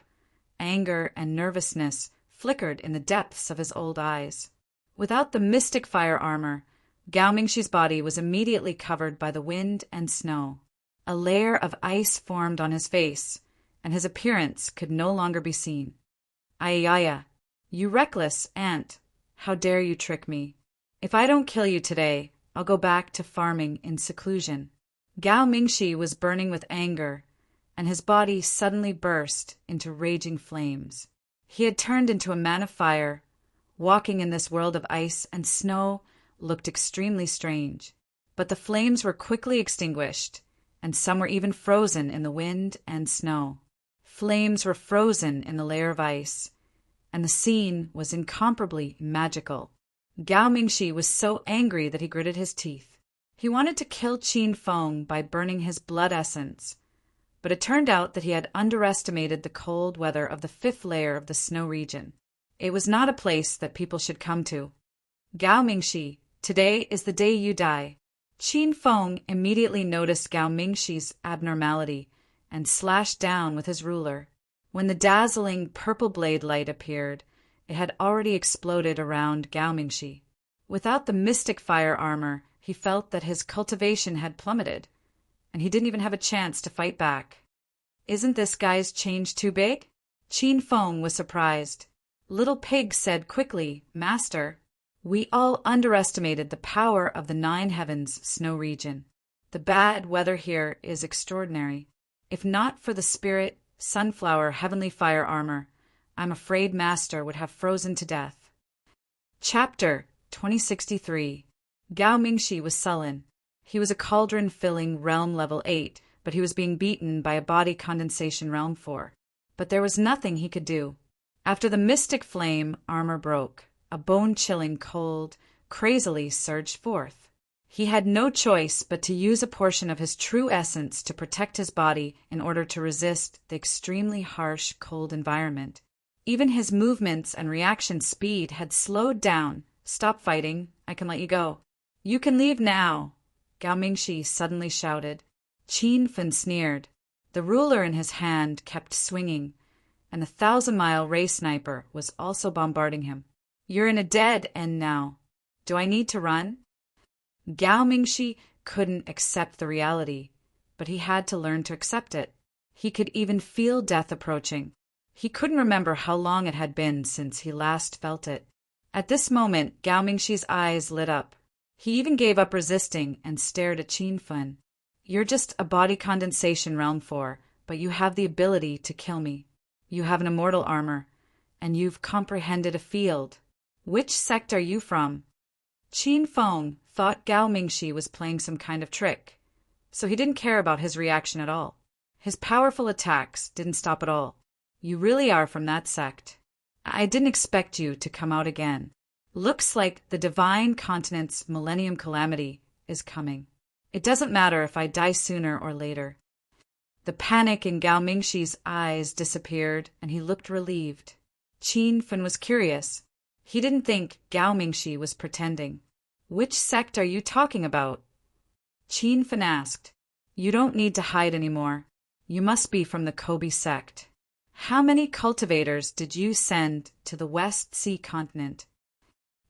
anger and nervousness flickered in the depths of his old eyes. Without the mystic fire armor, Gao Mingxi's body was immediately covered by the wind and snow. A layer of ice formed on his face, and his appearance could no longer be seen. "Ayaya, you reckless ant! How dare you trick me? If I don't kill you today, I'll go back to farming in seclusion." Gao Mingxi was burning with anger, and his body suddenly burst into raging flames. He had turned into a man of fire. Walking in this world of ice and snow looked extremely strange, but the flames were quickly extinguished, and some were even frozen in the wind and snow. Flames were frozen in the layer of ice, and the scene was incomparably magical. Gao Mingxi was so angry that he gritted his teeth. He wanted to kill Qin Feng by burning his blood essence, but it turned out that he had underestimated the cold weather of the 5th layer of the snow region. It was not a place that people should come to. Gao Mingxi, today is the day you die. Qin Feng immediately noticed Gao Mingxi's abnormality and slashed down with his ruler. When the dazzling purple blade light appeared, it had already exploded around Gao Mingxi. Without the mystic fire armor, he felt that his cultivation had plummeted, and he didn't even have a chance to fight back. Isn't this guy's change too big? Qin Feng was surprised. Little Pig said quickly, Master, we all underestimated the power of the 9 heavens snow region. The bad weather here is extraordinary. If not for the spirit sunflower heavenly fire armor, I'm afraid Master would have frozen to death. Chapter 2063. Gao Mingxi was sullen. He was a cauldron-filling realm level 8, but he was being beaten by a body condensation realm 4. But there was nothing he could do. After the mystic flame armor broke, a bone-chilling cold crazily surged forth. He had no choice but to use a portion of his true essence to protect his body in order to resist the extremely harsh cold environment. Even his movements and reaction speed had slowed down. Stop fighting. I can let you go. You can leave now, Gao Mingxi suddenly shouted. Qin Feng sneered. The ruler in his hand kept swinging, and the 1,000-mile ray sniper was also bombarding him. You're in a dead end now. Do I need to run? Gao Mingxi couldn't accept the reality, but he had to learn to accept it. He could even feel death approaching. He couldn't remember how long it had been since he last felt it. At this moment, Gao Mingxi's eyes lit up. He even gave up resisting and stared at Qin Feng. You're just a body condensation realm 4, but you have the ability to kill me. You have an immortal armor, and you've comprehended a field. Which sect are you from? Qin Feng thought Gao Mingxi was playing some kind of trick, so he didn't care about his reaction at all. His powerful attacks didn't stop at all. You really are from that sect. I didn't expect you to come out again. Looks like the divine continent's millennium calamity is coming. It doesn't matter if I die sooner or later. The panic in Gao Mingxi's eyes disappeared, and he looked relieved. Qin Feng was curious. He didn't think Gao Mingxi was pretending. Which sect are you talking about? Qin Feng asked. You don't need to hide anymore. You must be from the Kobe sect. How many cultivators did you send to the West Sea continent?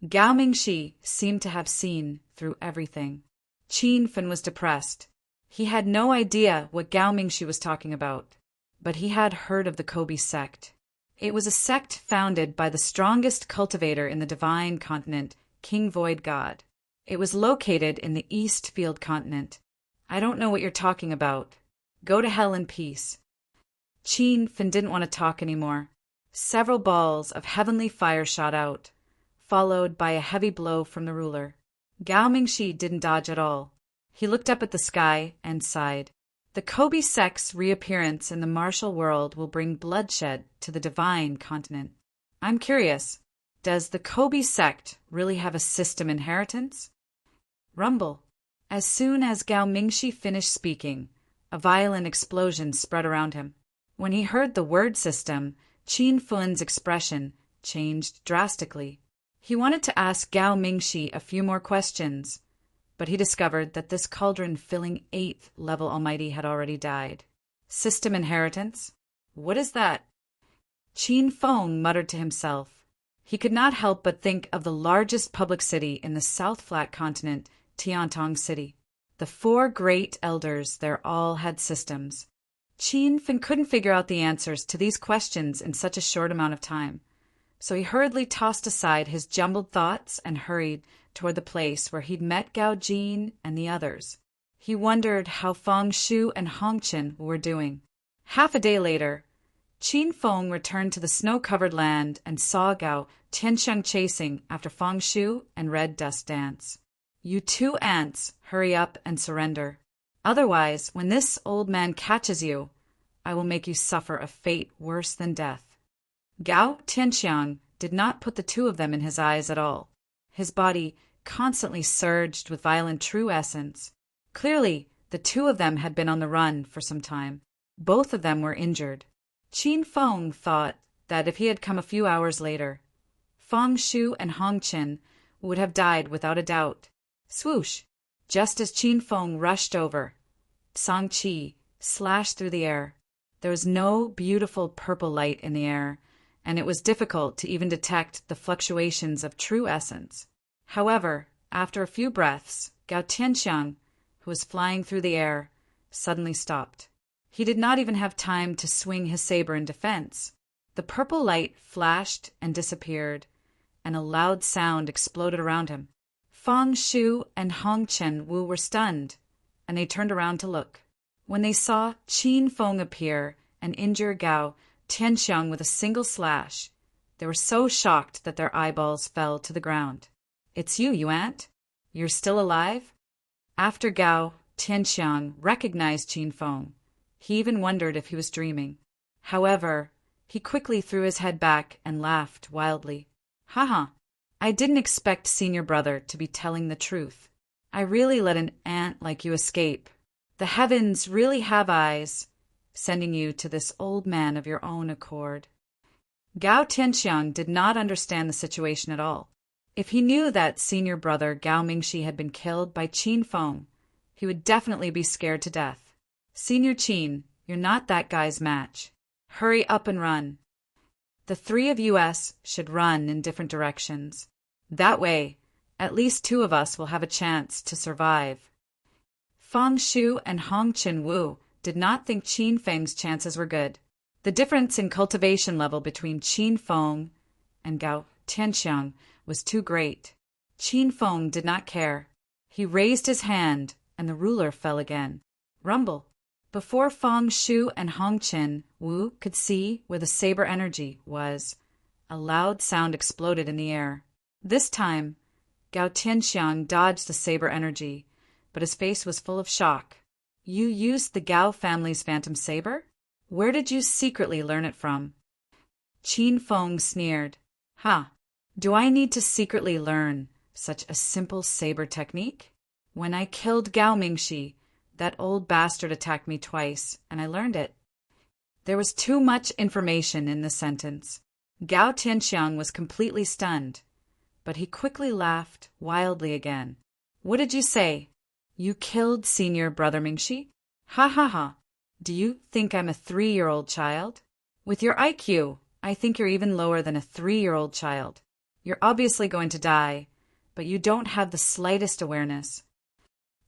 Gao Mingxi seemed to have seen through everything. Qin Feng was depressed. He had no idea what Gao Mingxi was talking about, but he had heard of the Kobe sect. It was a sect founded by the strongest cultivator in the divine continent, King Void God. It was located in the East Field continent. I don't know what you're talking about. Go to hell in peace. Qin Feng didn't want to talk anymore. Several balls of heavenly fire shot out, followed by a heavy blow from the ruler. Gao Mingxi didn't dodge at all. He looked up at the sky and sighed. The Kobe sect's reappearance in the martial world will bring bloodshed to the divine continent. I'm curious, does the Kobe sect really have a system inheritance? Rumble. As soon as Gao Mingxi finished speaking, a violent explosion spread around him. When he heard the word system, Qin Feng's expression changed drastically. He wanted to ask Gao Mingxi a few more questions, but he discovered that this cauldron-filling 8th level almighty had already died. System inheritance? What is that? Qin Feng muttered to himself. He could not help but think of the largest public city in the South Flat continent, Tiantong City. The 4 great elders there all had systems. Qin Feng couldn't figure out the answers to these questions in such a short amount of time, so he hurriedly tossed aside his jumbled thoughts and hurried toward the place where he'd met Gao Jin and the others. He wondered how Feng Shu and Hong Chen were doing. Half a day later, Qin Feng returned to the snow-covered land and saw Gao Tiansheng chasing after Feng Shu and Red Dust Dance. You 2 ants, hurry up and surrender. Otherwise, when this old man catches you, I will make you suffer a fate worse than death. Gao Tianxiang did not put the two of them in his eyes at all. His body constantly surged with violent true essence. Clearly, the two of them had been on the run for some time. Both of them were injured. Qin Feng thought that if he had come a few hours later, Fang Shu and Hong Chen would have died without a doubt. Swoosh! Just as Qin Feng rushed over, Song Qi slashed through the air. There was no beautiful purple light in the air, and it was difficult to even detect the fluctuations of true essence. However, after a few breaths, Gao Tianxiang, who was flying through the air, suddenly stopped. He did not even have time to swing his saber in defense. The purple light flashed and disappeared, and a loud sound exploded around him. Fang Shu and Hong Chen Wu were stunned, and they turned around to look. When they saw Qin Feng appear and injure Gao Tianxiang with a single slash, they were so shocked that their eyeballs fell to the ground. "It's you, Yuan? You're still alive?" After Gao Tianxiang recognized Qin Feng, he even wondered if he was dreaming. However, he quickly threw his head back and laughed wildly. "Haha, I didn't expect senior brother to be telling the truth. I really let an ant like you escape. The heavens really have eyes, sending you to this old man of your own accord." Gao Tianxiang did not understand the situation at all. If he knew that senior brother Gao Mingxi had been killed by Qin Feng, he would definitely be scared to death. "Senior Qin, you're not that guy's match. Hurry up and run. The three of us should run in different directions. That way, at least two of us will have a chance to survive." Fang Shu and Hong Chen Wu did not think Qin Feng's chances were good. The difference in cultivation level between Qin Feng and Gao Tianxiang was too great. Qin Feng did not care. He raised his hand, and the ruler fell again. Rumble! Before Fang Shu and Hong Chen Wu could see where the saber energy was, a loud sound exploded in the air. This time, Gao Tianxiang dodged the saber energy, but his face was full of shock. "You used the Gao family's phantom saber? Where did you secretly learn it from?" Qin Feng sneered. "Ha! Do I need to secretly learn such a simple saber technique? When I killed Gao Mingxi, that old bastard attacked me twice, and I learned it." There was too much information in this sentence. Gao Tianxiang was completely stunned, but he quickly laughed wildly again. "What did you say? You killed senior brother Mingxi? Ha ha ha! Do you think I'm a 3-year-old child? With your IQ, I think you're even lower than a 3-year-old child. You're obviously going to die, but you don't have the slightest awareness."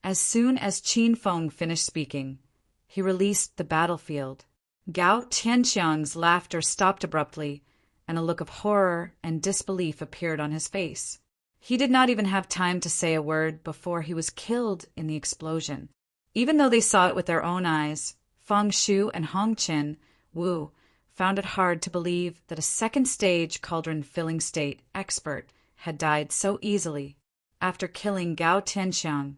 As soon as Qin Feng finished speaking, he released the battlefield. Gao Tianxiang's laughter stopped abruptly, and a look of horror and disbelief appeared on his face. He did not even have time to say a word before he was killed in the explosion. Even though they saw it with their own eyes, Fang Shu and Hong Chen Wu found it hard to believe that a second-stage cauldron-filling state expert had died so easily. After killing Gao Tianxiang,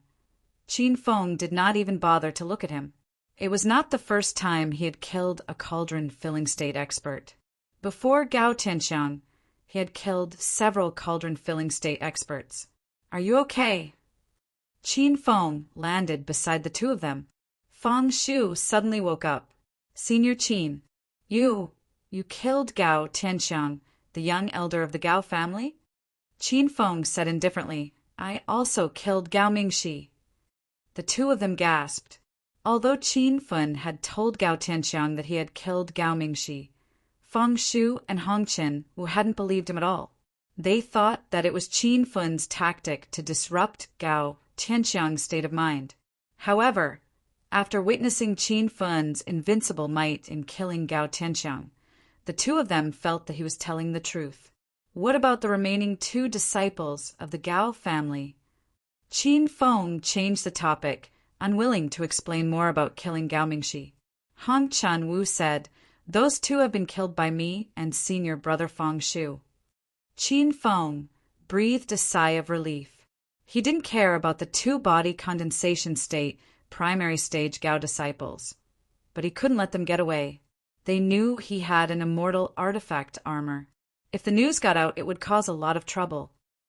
Qin Feng did not even bother to look at him. It was not the first time he had killed a cauldron-filling state expert. Before Gao Tianxiang, he had killed several cauldron-filling state experts. "Are you okay?" Qin Feng landed beside the two of them. Fang Shu suddenly woke up. "Senior Qin, you killed Gao Tianxiang, the young elder of the Gao family?" Qin Feng said indifferently, "I also killed Gao Mingxi." The two of them gasped. Although Qin Feng had told Gao Tianxiang that he had killed Gao Mingxi, Fang Shu and Hong Chen Wu hadn't believed him at all. They thought that it was Qin Feng's tactic to disrupt Gao Tianxiang's state of mind. However, after witnessing Qin Feng's invincible might in killing Gao Tianxiang, the two of them felt that he was telling the truth. What about the remaining 2 disciples of the Gao family? Qin Feng changed the topic, unwilling to explain more about killing Gao Mingxi. Hong Chen Wu said, "Those 2 have been killed by me and senior brother Fang Shu." Qin Feng breathed a sigh of relief. He didn't care about the 2 body condensation state primary stage Gao disciples, but he couldn't let them get away. They knew he had an immortal artifact armor. If the news got out, it would cause a lot of trouble.